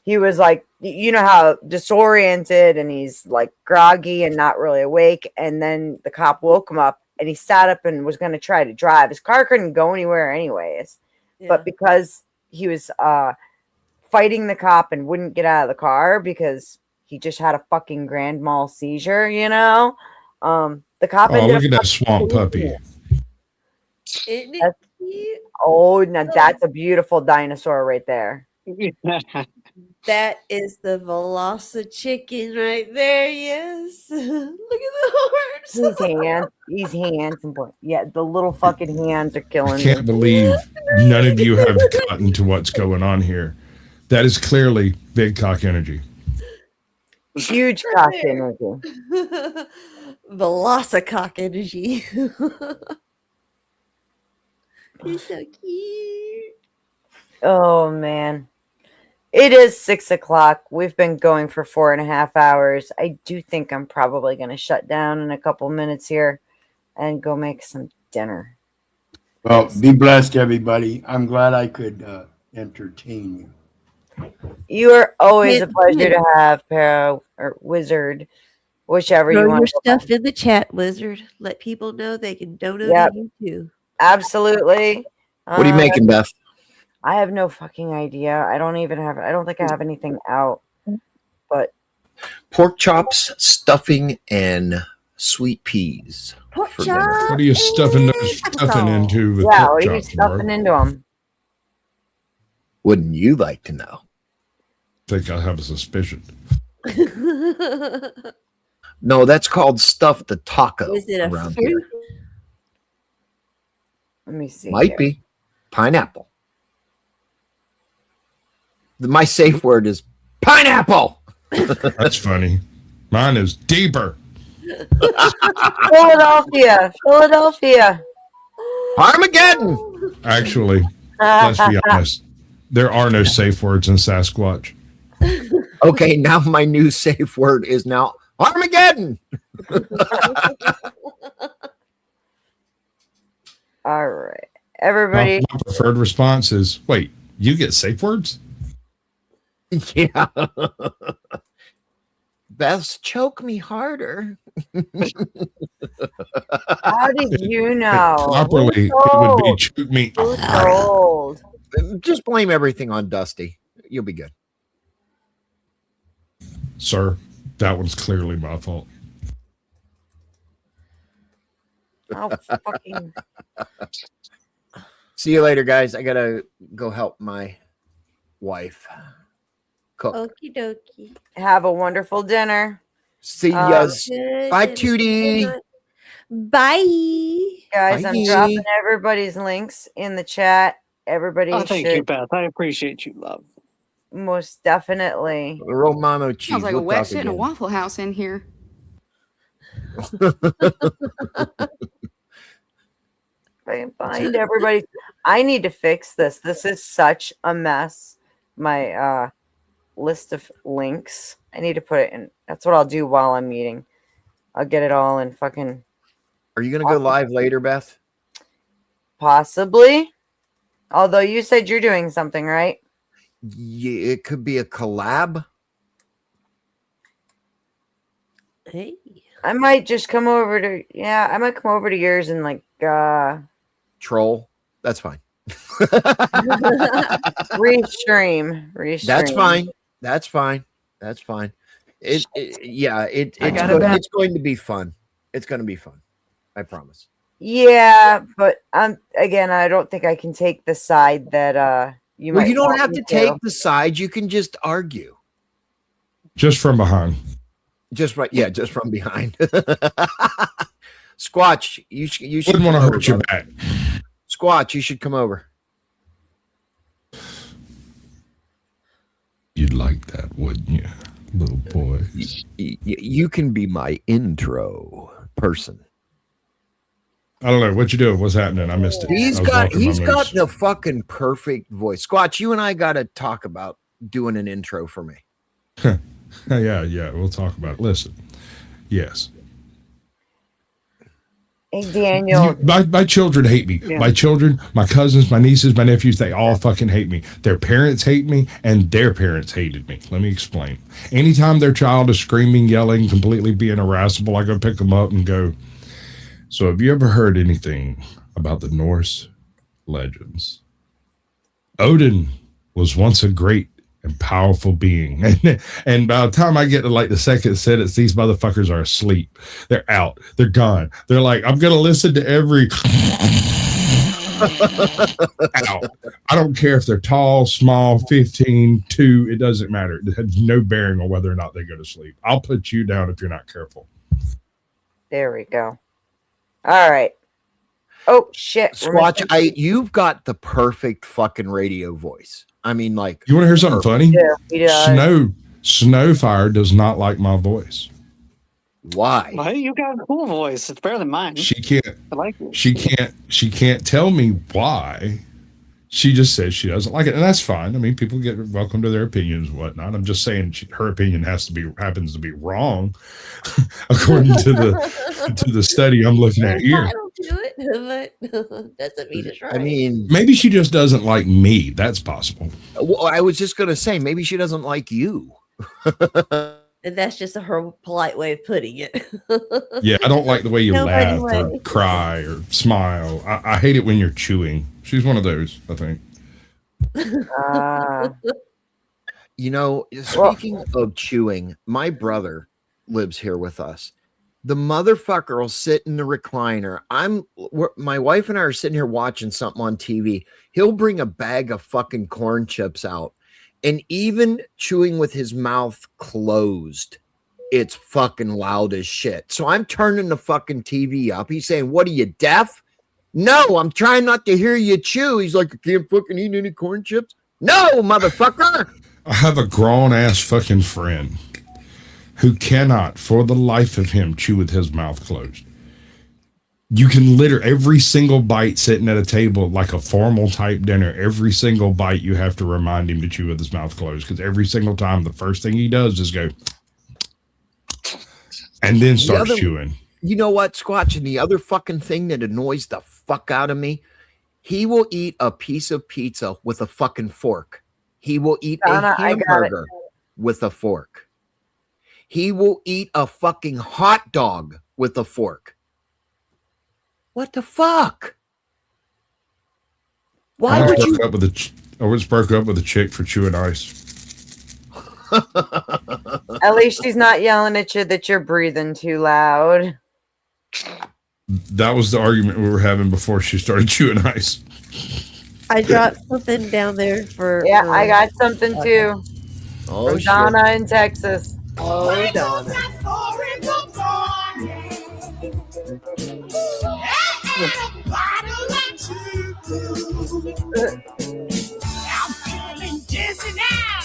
He was like, you know how disoriented and he's like groggy and not really awake. And then the cop woke him up and he sat up and was going to try to drive. His car couldn't go anywhere anyways. Yeah. But because he was fighting the cop and wouldn't get out of the car because he just had a fucking grand mal seizure, the cop Oh, ended look up at that swamp puppy. Isn't it cute? Oh, now that's a beautiful dinosaur right there. That is the Velocichicken right there. Yes. Look at the horns. He's handsome. Boy. Yeah, the little fucking hands are killing I can't me. believe none of you have gotten to what's going on here. That is clearly big cock energy. Huge cock energy. Velocicock energy. He's so cute. Oh man. It is 6 o'clock. We've been going for 4.5 hours. I do think I'm probably going to shut down in a couple minutes here and go make some dinner. Well, be blessed, everybody. I'm glad I could entertain you. You are always a pleasure to have, Para or Wizard, whichever you Throw want. your to go stuff in the chat, Wizard. Let people know they can donate Yep. to you too. Absolutely. What are you making, Beth? I have no fucking idea. I don't think I have anything out. But Pork chops, stuffing, and sweet peas. for dinner. What are you stuffing into with yeah, pork what are you chops, Mark? stuffing into them? Wouldn't you like to know? I think I have a suspicion. No, that's called stuff the taco Is it a around fruit? here. Let me see. Might here. be pineapple. My safe word is pineapple. That's funny. Mine is deeper. Philadelphia. Armageddon. Actually, let's be honest. There are no safe words in Sasquatch. Okay, now my new safe word is now Armageddon. All right. Everybody. My preferred response is, wait, you get safe words? Yeah. Beth's choke me harder. How did you know? Properly, it would be choke me. Who told? Just blame everything on Dusty. You'll be good. Sir, that one's clearly my fault. Oh, fucking. See you later, guys. I gotta go help my wife cook. Okie dokie. Have a wonderful dinner. See ya. Bye, Tootie. Bye. Guys, Bye. I'm dropping everybody's links in the chat. Everybody Oh, thank should you, Beth. I appreciate you, love. most definitely. Romano cheese. Sounds like a We'll wet talk shit in a again. Waffle House in here. I can find everybody. I need to fix this. This is such a mess. My list of links. I need to put it in. That's what I'll do while I'm eating. I'll get it all in fucking. Are you gonna go live later, Beth? Possibly. Although you said you're doing something, right? Yeah, it could be a collab. Hey. I might just come over to I might come over to yours and like Troll. That's fine. restream. That's fine. That's fine. That's fine. It's going to be fun. It's going to be fun. I promise. Yeah, but again, I don't think I can take the side that you might. Well, you don't want have me to take the side. You can just argue. Just from behind. Just right. Yeah, just from behind. Squatch, you should. Wouldn't want to come hurt your over, back. Squatch, you should come over. You'd like that, wouldn't you, little boy? You can be my intro person. I don't know what you doing. What's happening? I missed it. He's I was got walking my moose. the fucking perfect voice. Squatch, you and I got to talk about doing an intro for me. Yeah, we'll talk about it. Listen, yes. Hey, Daniel. My children hate me. Yeah. My children, my cousins, my nieces, my nephews, they all fucking hate me. Their parents hate me, and their parents hated me. Let me explain. Anytime their child is screaming, yelling, completely being irascible, I go pick them up and go, so have you ever heard anything about the Norse legends? Odin was once a great and powerful being. And by the time I get to like the second sentence, these motherfuckers are asleep. They're out. They're gone. They're like, I'm going to listen to every out. I don't care if they're tall, small, 15, 2. It doesn't matter. It has no bearing on whether or not they go to sleep. I'll put you down if you're not careful. There we go. All right. Oh shit. Squatch, you've got the perfect fucking radio voice. I mean, like, You want to hear something funny? Yeah, he does. Snowfire does not like my voice. Why? Well, hey, you got a cool voice. It's better than mine. She can't. I like it. She can't tell me why. She just says she doesn't like it, and that's fine. I mean, people get welcome to their opinions and whatnot. I'm just saying her opinion happens to be wrong according to the study I'm looking at here. I don't do it, but Doesn't mean it's right. I mean, Maybe she just doesn't like me. That's possible. well, I was just gonna say maybe she doesn't like you. And that's just her polite way of putting it. Yeah, I don't like the way you Nobody laugh or likes- cry or smile. I hate it when you're chewing. She's one of those, I think. You know, speaking of chewing, my brother lives here with us. The motherfucker will sit in the recliner. My wife and I are sitting here watching something on TV. He'll bring a bag of fucking corn chips out, and even chewing with his mouth closed, it's fucking loud as shit. So I'm turning the fucking TV up. He's saying, "What are you, deaf?" No, I'm trying not to hear you chew. He's like, "I can't fucking eat any corn chips." No, motherfucker. I have a grown ass fucking friend who cannot, for the life of him, chew with his mouth closed. You can every single bite sitting at a table, like a formal type dinner, every single bite you have to remind him to chew with his mouth closed. Because every single time, the first thing he does is go, and then starts chewing. You know what, Squatch? And the other fucking thing that annoys the fuck out of me, he will eat a piece of pizza with a fucking fork. He will eat Donna, a I got it. hamburger with a fork. He will eat a fucking hot dog with a fork. What the fuck? Why would you? I always broke up with a chick for chewing ice. At least she's not yelling at you that you're breathing too loud. That was the argument we were having before she started chewing ice. I dropped something down there for. Yeah, I got something too. Oh, from Donna in Texas. Oh, Donna. I'm feeling dizzy now.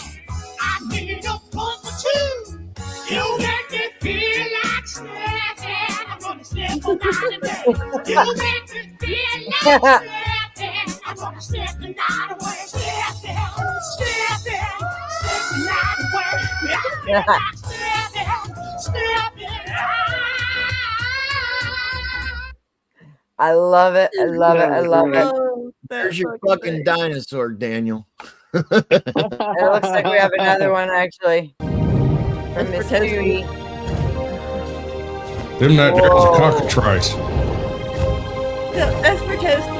I need a pump or two. You make me feel like snapping. I'm gonna snap on out of bed. You make me feel like snapping. I'm gonna snap the night away. Snapping, snapping, snap the night away. I feel like snapping, snapping. I love it. I love it. I love it. There's your fucking dinosaur, Daniel. It looks like we have another one actually. From Miss Judy. Them that there's a cockatrice. That's for Toasty.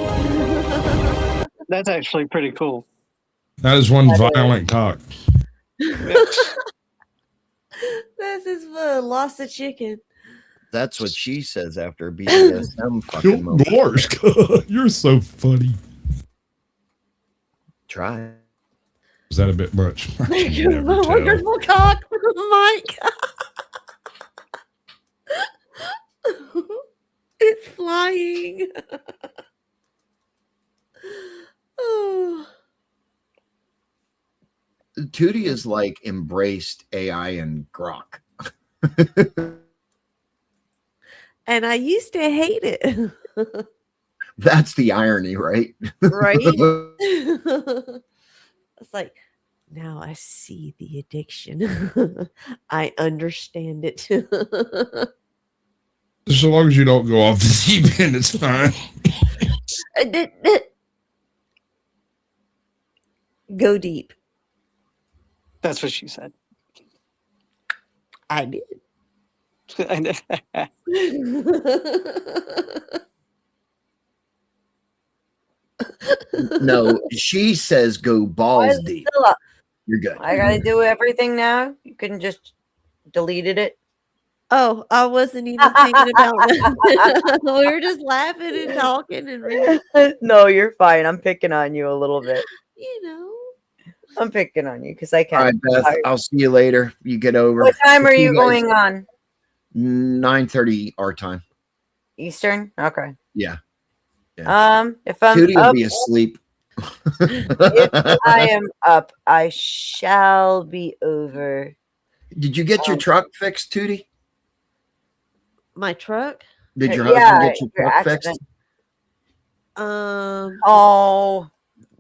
That's actually pretty cool. That is one violent cock. This is lost a chicken. That's what she says after a BDSM fucking moment. Gorsk, you're so funny. Try. Is that a bit much? I can never tell. Wonderful cock, Mike. It's flying. Oh. Tootie is like embraced AI and Grok. And I used to hate it. That's the irony, right? Right? It's like, now I see the addiction. I understand it. So long as you don't go off the deep end, it's fine. Go deep. That's what she said. I did. No, she says go balls Why is it deep. still up? You're good. I gotta do everything now. You couldn't just deleted it. Oh, I wasn't even thinking about that. We were just laughing and talking and reading. No, you're fine. I'm picking on you a little bit. You know. I'm picking on you because I can. All right, Beth. Sorry. I'll see you later. You get over. What time are See you guys- going on? 9:30 our time. Eastern? Okay. Yeah. If I'm Tootie will up, be asleep. if I am up, I shall be over. Did you get your truck fixed, Tootie? My truck? Did your Yeah, husband get your your truck fixed? accident. Oh,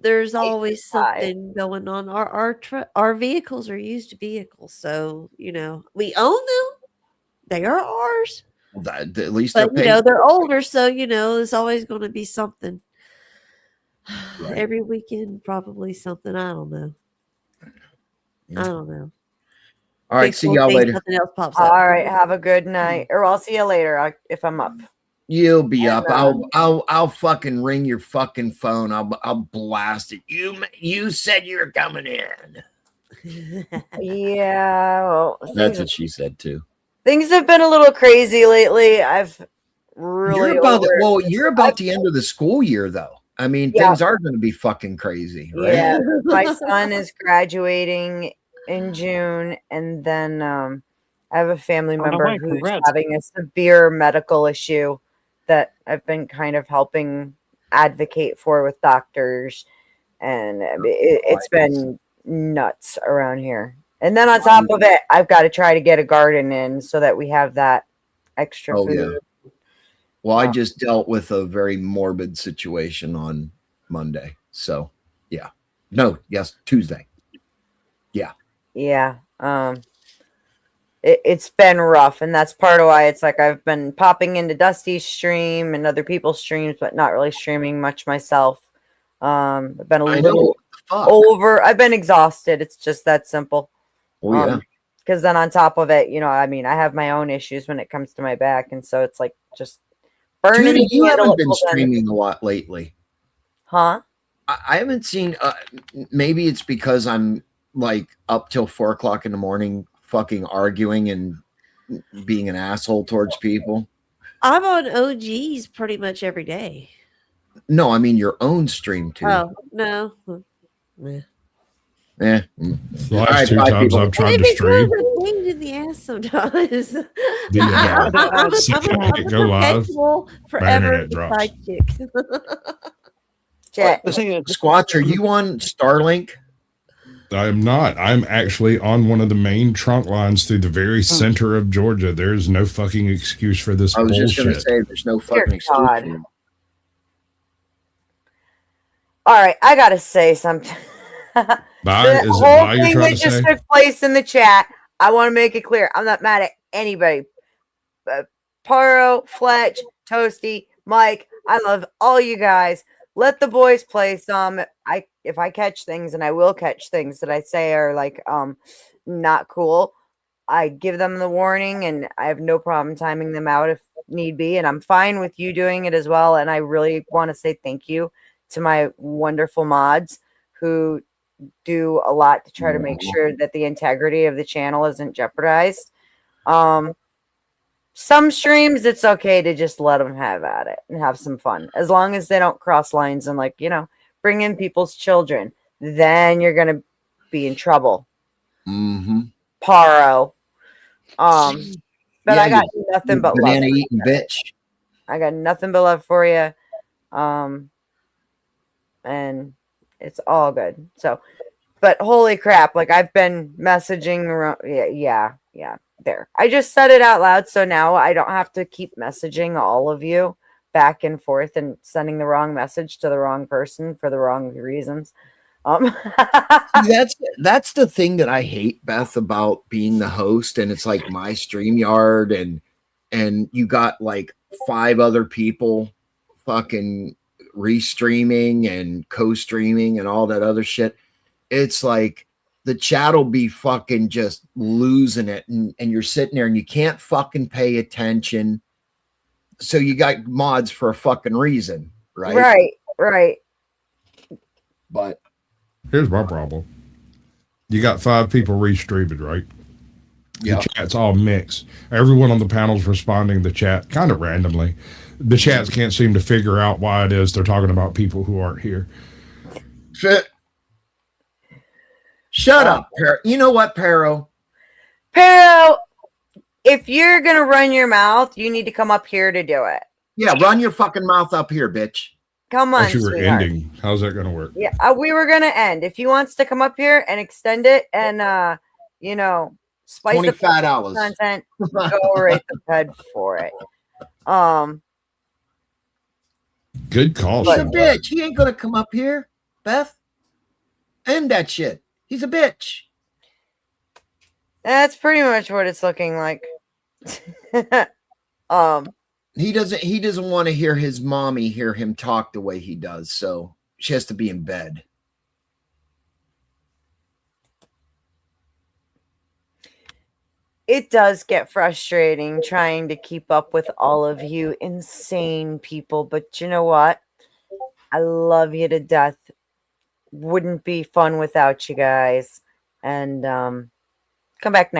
there's always 8 to 5. something going on. Our vehicles are used vehicles, so you know we own them. They are ours, At least But they're you know, paid. they're older, so you know, there's always going to be something. Every weekend, probably something. I don't know. I don't know. All right, Fix see one y'all thing, later. Something else pops up. All right, have a good night, or I'll see you later if I'm up. You'll be And, up. I'll fucking ring your fucking phone. I'll blast it. You said you were coming in. Yeah, well, That's what she said too. things have been a little crazy lately. I've really You're about the end of the school year though. I mean, Yeah. things are going to be fucking crazy, right? Yeah, my son is graduating in June, and then I have a family no member way, who's congrats. having a severe medical issue that I've been kind of helping advocate for with doctors, and it's been nuts around here. And then on top of it, I've got to try to get a garden in so that we have that extra Oh, food. yeah. Well, I just dealt with a very morbid situation on Monday. So, yeah. No, yes, Tuesday. Yeah. Yeah. It's been rough, and that's part of why it's like I've been popping into Dusty's stream and other people's streams, but not really streaming much myself. I've been a little over. I've been exhausted. It's just that simple. Oh, yeah. Because then on top of it, you know, I mean, I have my own issues when it comes to my back, and so it's like just burning. Judy, the you candle haven't at been both ends. streaming a lot lately. Huh? I haven't seen, maybe it's because I'm like up till 4 o'clock in the morning fucking arguing and being an asshole towards people. I'm on OGs pretty much every day. No, I mean your own stream too. Oh no. Meh. Yeah. The last two times I've tried to It stream, becomes a pain in the ass sometimes. go live, perpetual, my forever internet drops. side chick. Squatch, are you on Starlink? I am not. I'm actually on one of the main trunk lines through the very center of Georgia. There's no fucking excuse for this I was just bullshit. gonna say there's no fucking Dear excuse. God. for you. All right, I gotta say something. Bye? Is it whole bye you're thing trying that to just say? took place in the chat, I want to make it clear. I'm not mad at anybody. Paro, Fletch, Toasty, Mike, I love all you guys. Let the boys play some. If I catch things, and I will catch things that I say are like not cool, I give them the warning, and I have no problem timing them out if need be. And I'm fine with you doing it as well. And I really want to say thank you to my wonderful mods who do a lot to try to make sure that the integrity of the channel isn't jeopardized. Some streams, it's okay to just let them have at it and have some fun, as long as they don't cross lines and, like, you know, bring in people's children. Then you're gonna be in trouble. Mm-hmm. Paro. But Yeah, I got you nothing but love. banana eating bitch. I got nothing but love for you. And it's all good. So, but holy crap, like I've been messaging around. Yeah. There. I just said it out loud. So now I don't have to keep messaging all of you back and forth and sending the wrong message to the wrong person for the wrong reasons. That's the thing that I hate, Beth, about being the host, and it's like my StreamYard and you got like 5 other people fucking restreaming and co-streaming and all that other shit. It's like the chat will be fucking just losing it, and you're sitting there and you can't fucking pay attention. So you got mods for a fucking reason, right? Right. But here's my problem. You got 5 people restreaming, right? Yeah. The chat's all mixed. Everyone on the panel's responding to the chat kind of randomly. The chats can't seem to figure out why it is they're talking about people who aren't here. Shut up, Pero. You know what, Pero? Pero, if you're going to run your mouth, you need to come up here to do it. Yeah, run your fucking mouth up here, bitch. Come on, Thought you were sweetheart. ending. How's that going to work? Yeah, we were going to end. If he wants to come up here and extend it and, you know, spice up the $25. content, go right ahead for it. Good call, He's a Shinji. bitch. He ain't gonna come up here, Beth. End that shit. He's a bitch. That's pretty much what it's looking like. He doesn't want to hear his mommy hear him talk the way he does, so she has to be in bed. It does get frustrating trying to keep up with all of you insane people, but you know what? I love you to death. Wouldn't be fun without you guys. And come back next